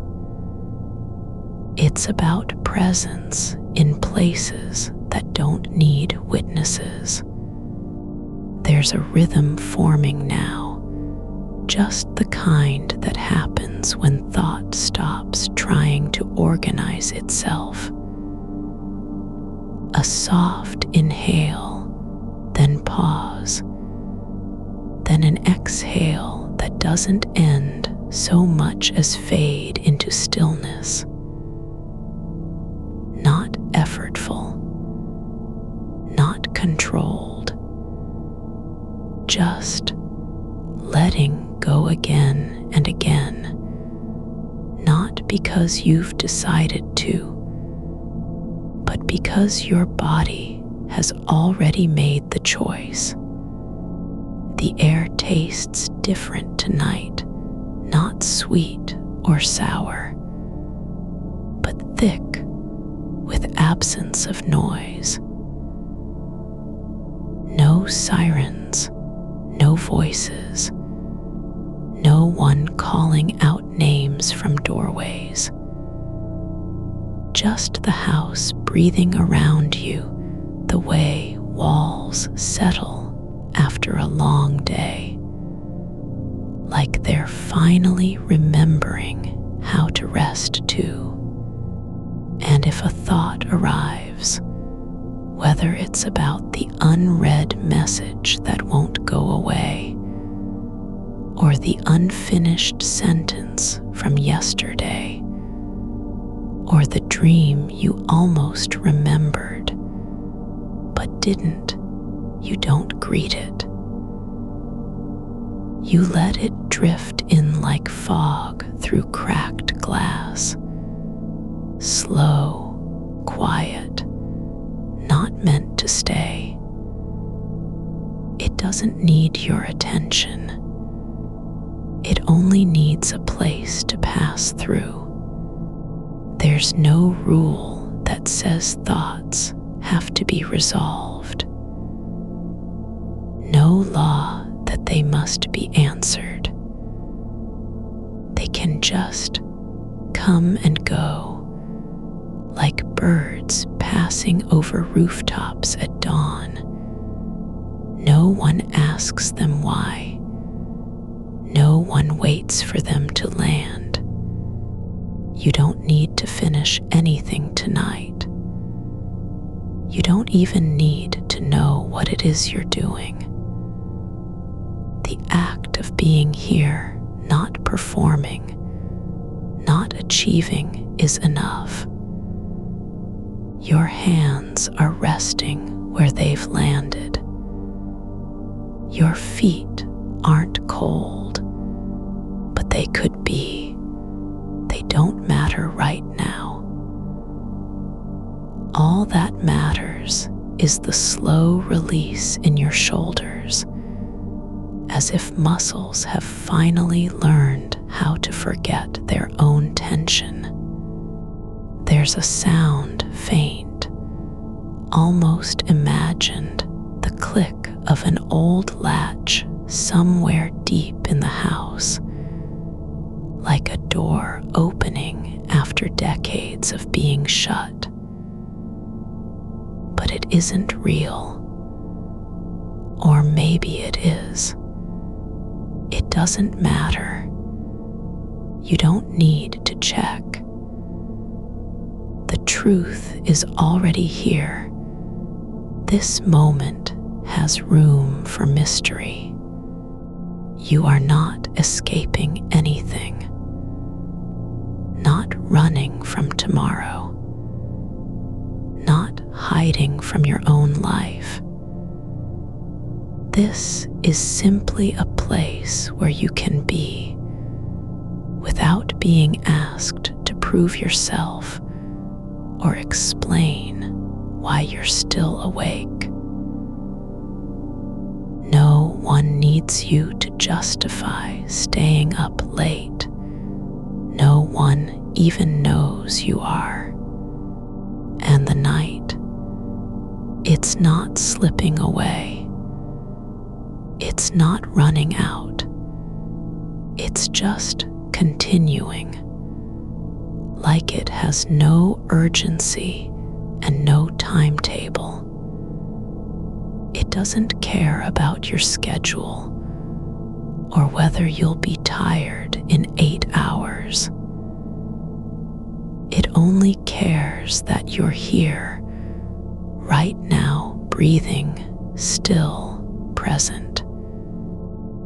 S1: It's about presence in places that don't need witnesses. There's a rhythm forming now, just the kind that happens when thought stops trying to organize itself. A soft inhale, then pause, then an exhale that doesn't end so much as fade into stillness. Not effortful, not controlled, just letting go again and again, not because you've decided to, but because your body has already made the choice. The air tastes different tonight, not sweet or sour, but thick with absence of noise. No sirens, no voices, no one calling out names from doorways. Just the house breathing around you the way walls settle after a long day, like they're finally remembering how to rest too. And if a thought arrives, whether it's about the unread message that won't go away, or the unfinished sentence from yesterday, or the dream you almost remembered but didn't, you don't greet it. You let it drift in like fog through cracked glass. Slow, quiet, not meant to stay. It doesn't need your attention. It only needs a place to pass through. There's no rule that says thoughts have to be resolved. No law that they must be answered. They can just come and go, like birds passing over rooftops at dawn. No one asks them why. No one waits for them to land. You don't need to finish anything tonight. You don't even need to know what it is you're doing. The act of being here, not performing, not achieving, is enough. Your hands are resting where they've landed. Your feet aren't cold, but they could be. They don't matter right now. All that matters is the slow release in your shoulders, as if muscles have finally learned how to forget their own tension. There's a sound, faint, almost imagined, the click of an old latch somewhere deep in the house, like a door opening after decades of being shut. But it isn't real. Or maybe it is. It doesn't matter. You don't need to check. The truth is already here. This moment has room for mystery. You are not escaping anything, not running from tomorrow, not hiding from your own life. This is simply a place where you can be without being asked to prove yourself or explain why you're still awake. No one needs you to justify staying up late. No one even knows you are. And the night, it's not slipping away. It's not running out. It's just continuing, like it has no urgency and no timetable. It doesn't care about your schedule or whether you'll be tired in 8 hours. It only cares that you're here, right now, breathing, still, present.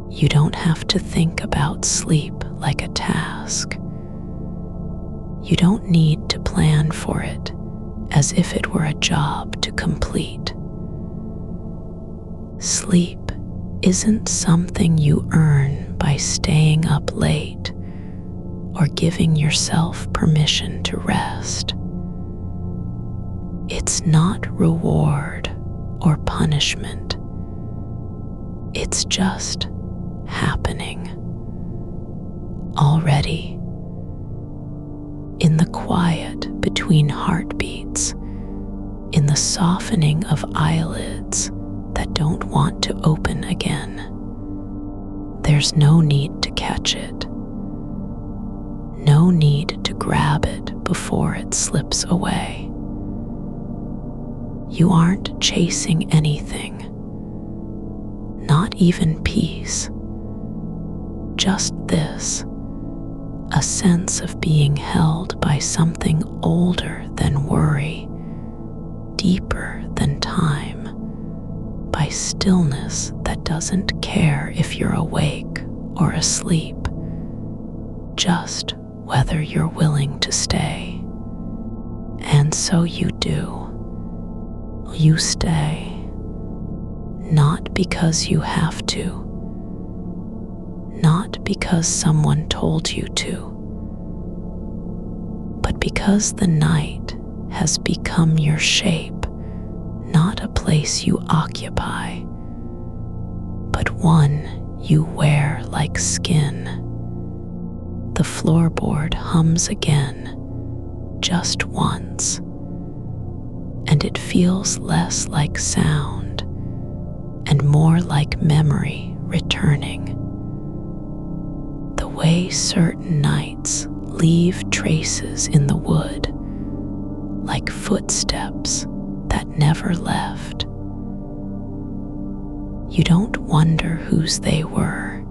S1: You don't have to think about sleep like a task. You don't need to plan for it as if it were a job to complete. Sleep isn't something you earn by staying up late or giving yourself permission to rest. It's not reward or punishment. It's just happening already. In the quiet between heartbeats, in the softening of eyelids that don't want to open again. There's no need to catch it. No need to grab it before it slips away. You aren't chasing anything, not even peace. Just this, a sense of being held by something older than worry, deeper than time, by stillness that doesn't care if you're awake or asleep, just whether you're willing to stay. And so you do. You stay, not because you have to, not because someone told you to, but because the night has become your shape, not a place you occupy, but one you wear like skin. The floorboard hums again, just once, and it feels less like sound and more like memory returning. The way certain nights leave traces in the wood, like footsteps that never left. You don't wonder whose they were.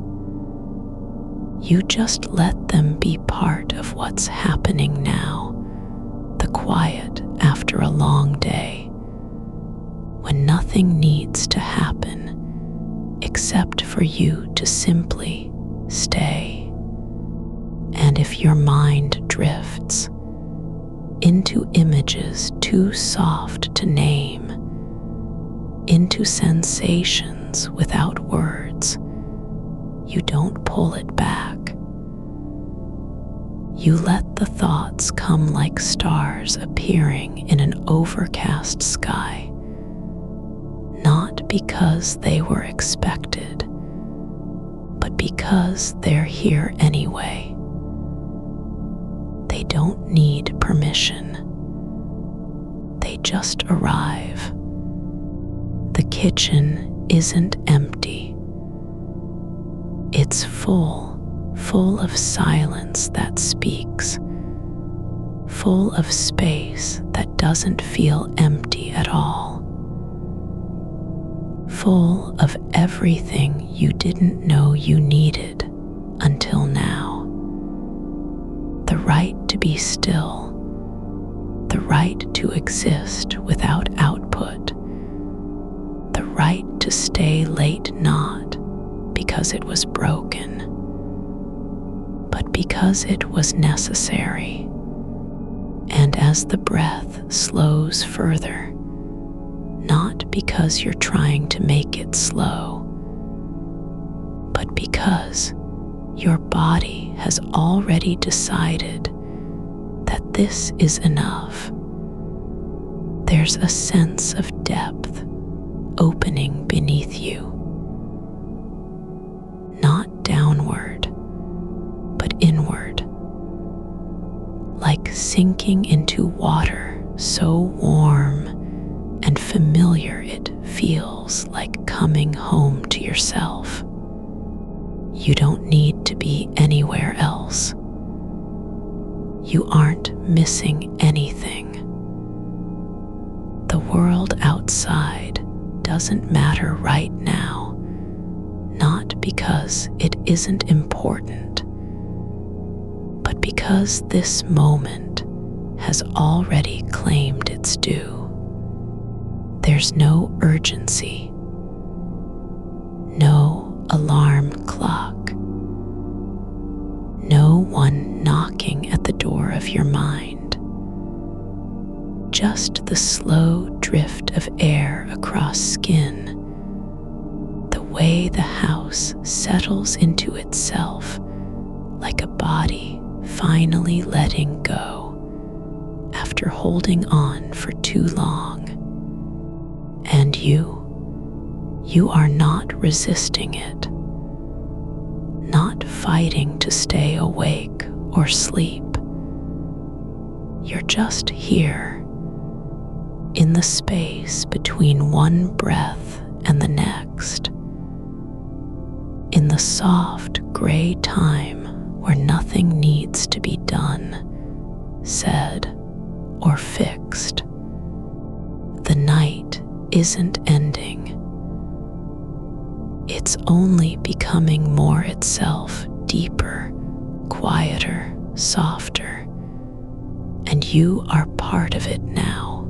S1: You just let them be part of what's happening now, the quiet after a long day, when nothing needs to happen except for you to simply stay. And if your mind drifts into images too soft to name, into sensations without words, you don't pull it back. You let the thoughts come like stars appearing in an overcast sky, not because they were expected, but because they're here anyway. They don't need permission. They just arrive. The kitchen isn't empty. It's full of silence that speaks, full of space that doesn't feel empty at all, full of everything you didn't know you needed until now. The right to be still, the right to exist without output, the right to stay late not because it was broken, but because it was necessary. And as the breath slows further, not because you're trying to make it slow, but because your body has already decided that this is enough. There's a sense of depth opening beneath you, not downward, but inward, like sinking into water so warm and familiar it feels like coming home to yourself. You don't need to be anywhere else. You aren't missing anything. The world outside doesn't matter right now, not because it isn't important, but because this moment has already claimed its due. There's no urgency, no alarm clock, no one knocking at the door of your mind, just the slow drift of air across skin, the way the house settles into itself like a body finally letting go after holding on for too long. And you You are not resisting it, not fighting to stay awake or sleep. You're just here, in the space between one breath and the next, in the soft gray time where nothing needs to be done, said, or fixed. The night isn't ending. It's only becoming more itself, deeper, quieter, softer. And you are part of it now,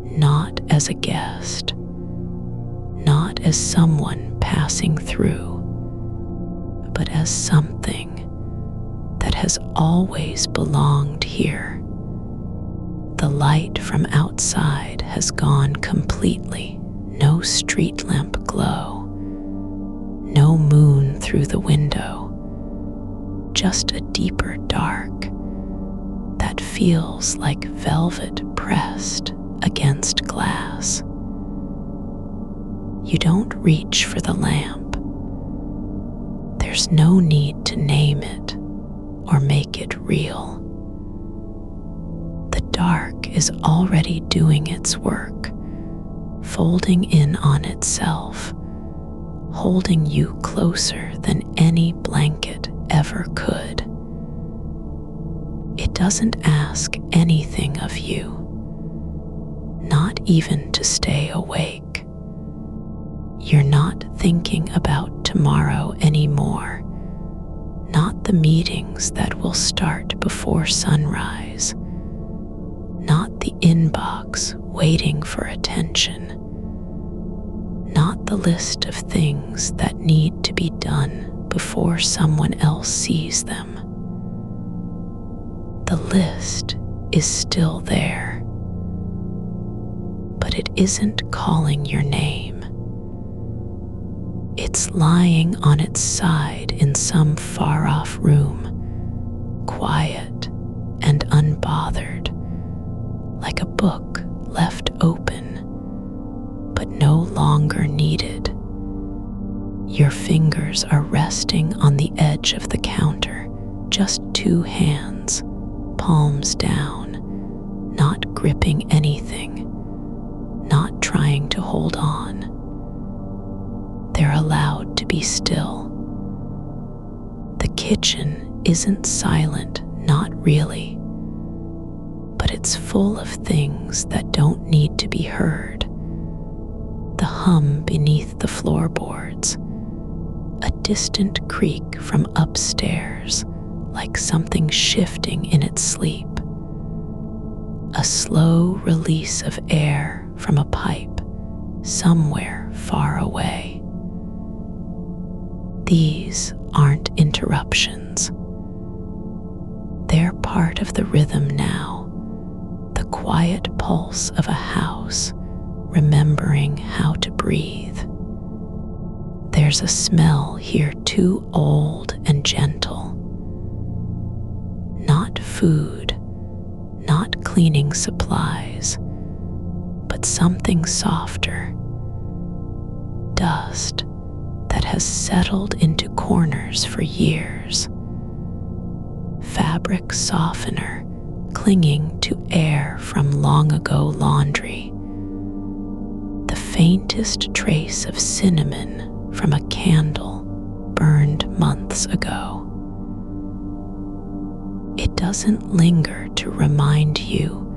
S1: not as a guest, not as someone passing through, but as something that has always belonged here. The light from outside has gone completely, no street lamp glow, no moon through the window, just a deeper dark that feels like velvet pressed against glass. You don't reach for the lamp. There's no need to name it or make it real. The dark is already doing its work, folding in on itself, holding you closer than any blanket ever could. It doesn't ask anything of you, not even to stay awake. You're not thinking about tomorrow anymore, not the meetings that will start before sunrise, not the inbox waiting for attention, not the list of things that need to be done before someone else sees them. The list is still there, but it isn't calling your name. It's lying on its side in some far-off room, quiet and unbothered, like a book left open, but no longer needed. Your fingers are resting on the edge of the counter, just two hands, palms down, not gripping anything, not trying to hold on. They're allowed to be still. The kitchen isn't silent, not really, but it's full of things that don't need to be heard. The hum beneath the floorboards, a distant creak from upstairs, like something shifting in its sleep. A slow release of air from a pipe somewhere far away. These aren't interruptions. They're part of the rhythm now, the quiet pulse of a house remembering how to breathe. There's a smell here too old and gentle. Not food, not cleaning supplies, but something softer. Dust that has settled into corners for years. Fabric softener clinging to air from long ago laundry. The faintest trace of cinnamon from a candle burned months ago. It doesn't linger to remind you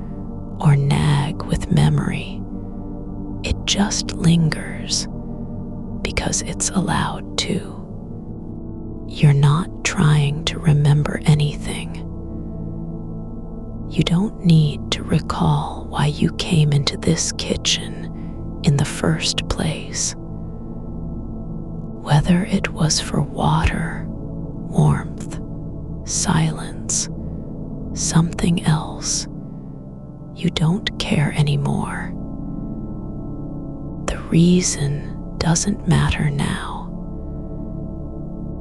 S1: or nag with memory. It just lingers because it's allowed to. You're not trying to remember anything. You don't need to recall why you came into this kitchen in the first place. Whether it was for water, warmth, silence, something else, you don't care anymore. The reason doesn't matter now.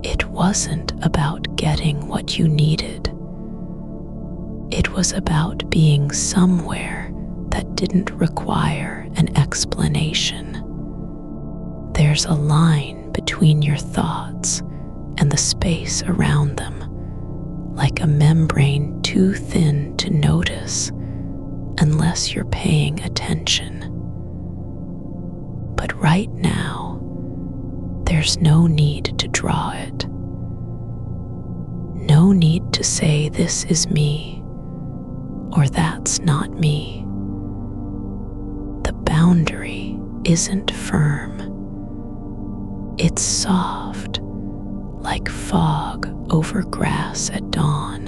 S1: It wasn't about getting what you needed. It was about being somewhere that didn't require an explanation. there's a line between your thoughts and the space around them, like a membrane too thin to notice unless you're paying attention. But right now, there's no need to draw it. No need to say this is me or that's not me. The boundary isn't firm. It's soft, like fog over grass at dawn.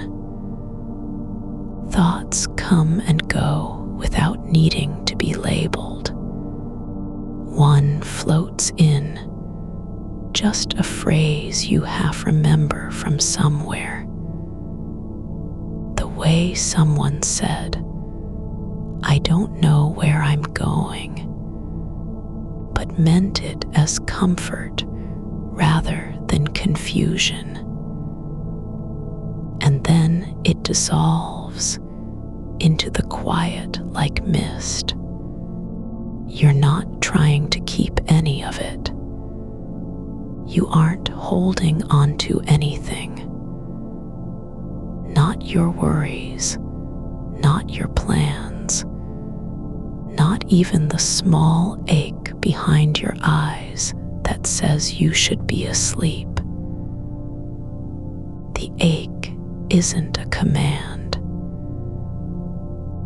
S1: Thoughts come and go without needing to be labeled. One floats in, just a phrase you half remember from somewhere. The way someone said, "I don't know where I'm going," but meant it as comfort rather than confusion. And then it dissolves into the quiet like mist. You're not trying to keep any of it. You aren't holding on to anything. Not your worries, not your plans, not even the small ache behind your eyes that says you should be asleep. The ache isn't a command.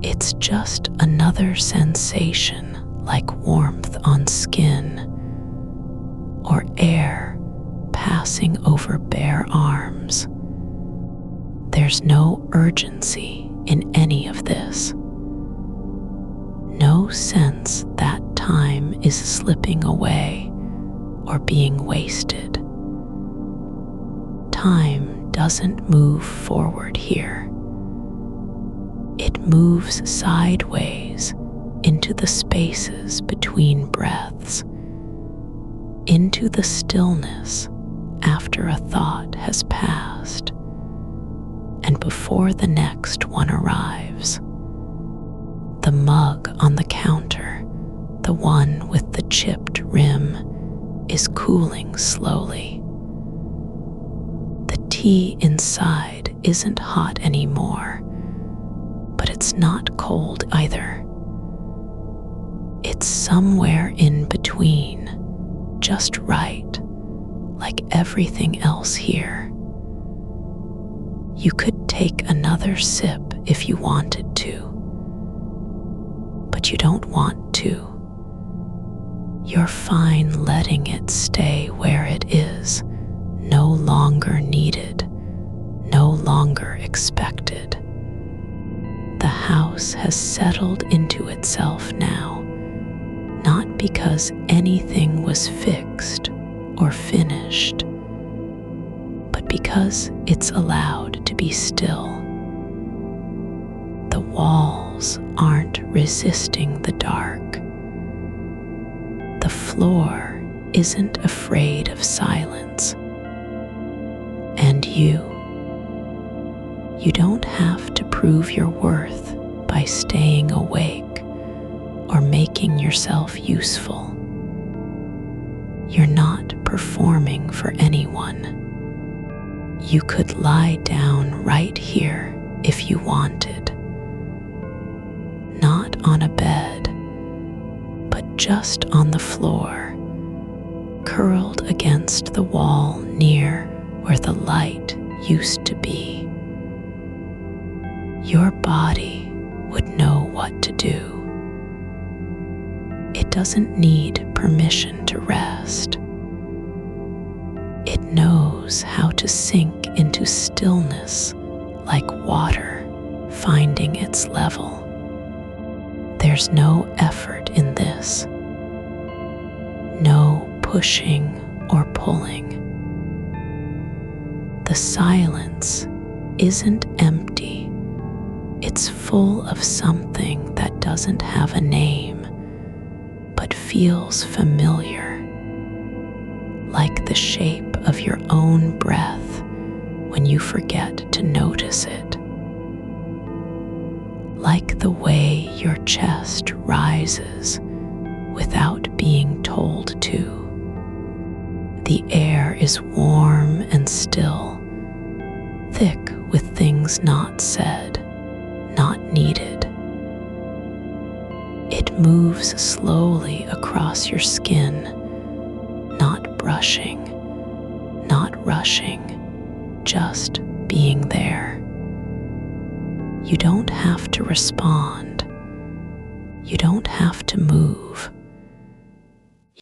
S1: It's just another sensation, like warmth on skin or air passing over bare arms. There's no urgency in any of this. No sense that time is slipping away or being wasted. Time doesn't move forward here. It moves sideways into the spaces between breaths, into the stillness after a thought has passed, and before the next one arrives. The mug on the counter, the one with the chipped rim, is cooling slowly. The tea inside isn't hot anymore, but it's not cold either. It's somewhere in between, just right, like everything else here. You could take another sip if you wanted to, but you don't want to. You're fine letting it stay where it is, no longer needed, no longer expected. The house has settled into itself now, not because anything was fixed or finished, but because it's allowed to be still. The walls aren't resisting the dark. The floor isn't afraid of silence. And you don't have to prove your worth by staying awake or making yourself useful. You're not performing for anyone. You could lie down right here if you wanted. Not on a bed, but just on the floor, curled against the wall near where the light used to be. Your body would know what to do. It doesn't need permission to rest. It knows how to sink into stillness like water finding its level. There's no effort in this, no pushing or pulling. The silence isn't empty. It's full of something that doesn't have a name, but feels familiar, like the shape of your own breath when you forget to notice it, like the way your chest rises without being told to. The air is warm and still, thick with things not said, not needed. It moves slowly across your skin, not brushing, not rushing, just being there. You don't have to respond. You don't have to move.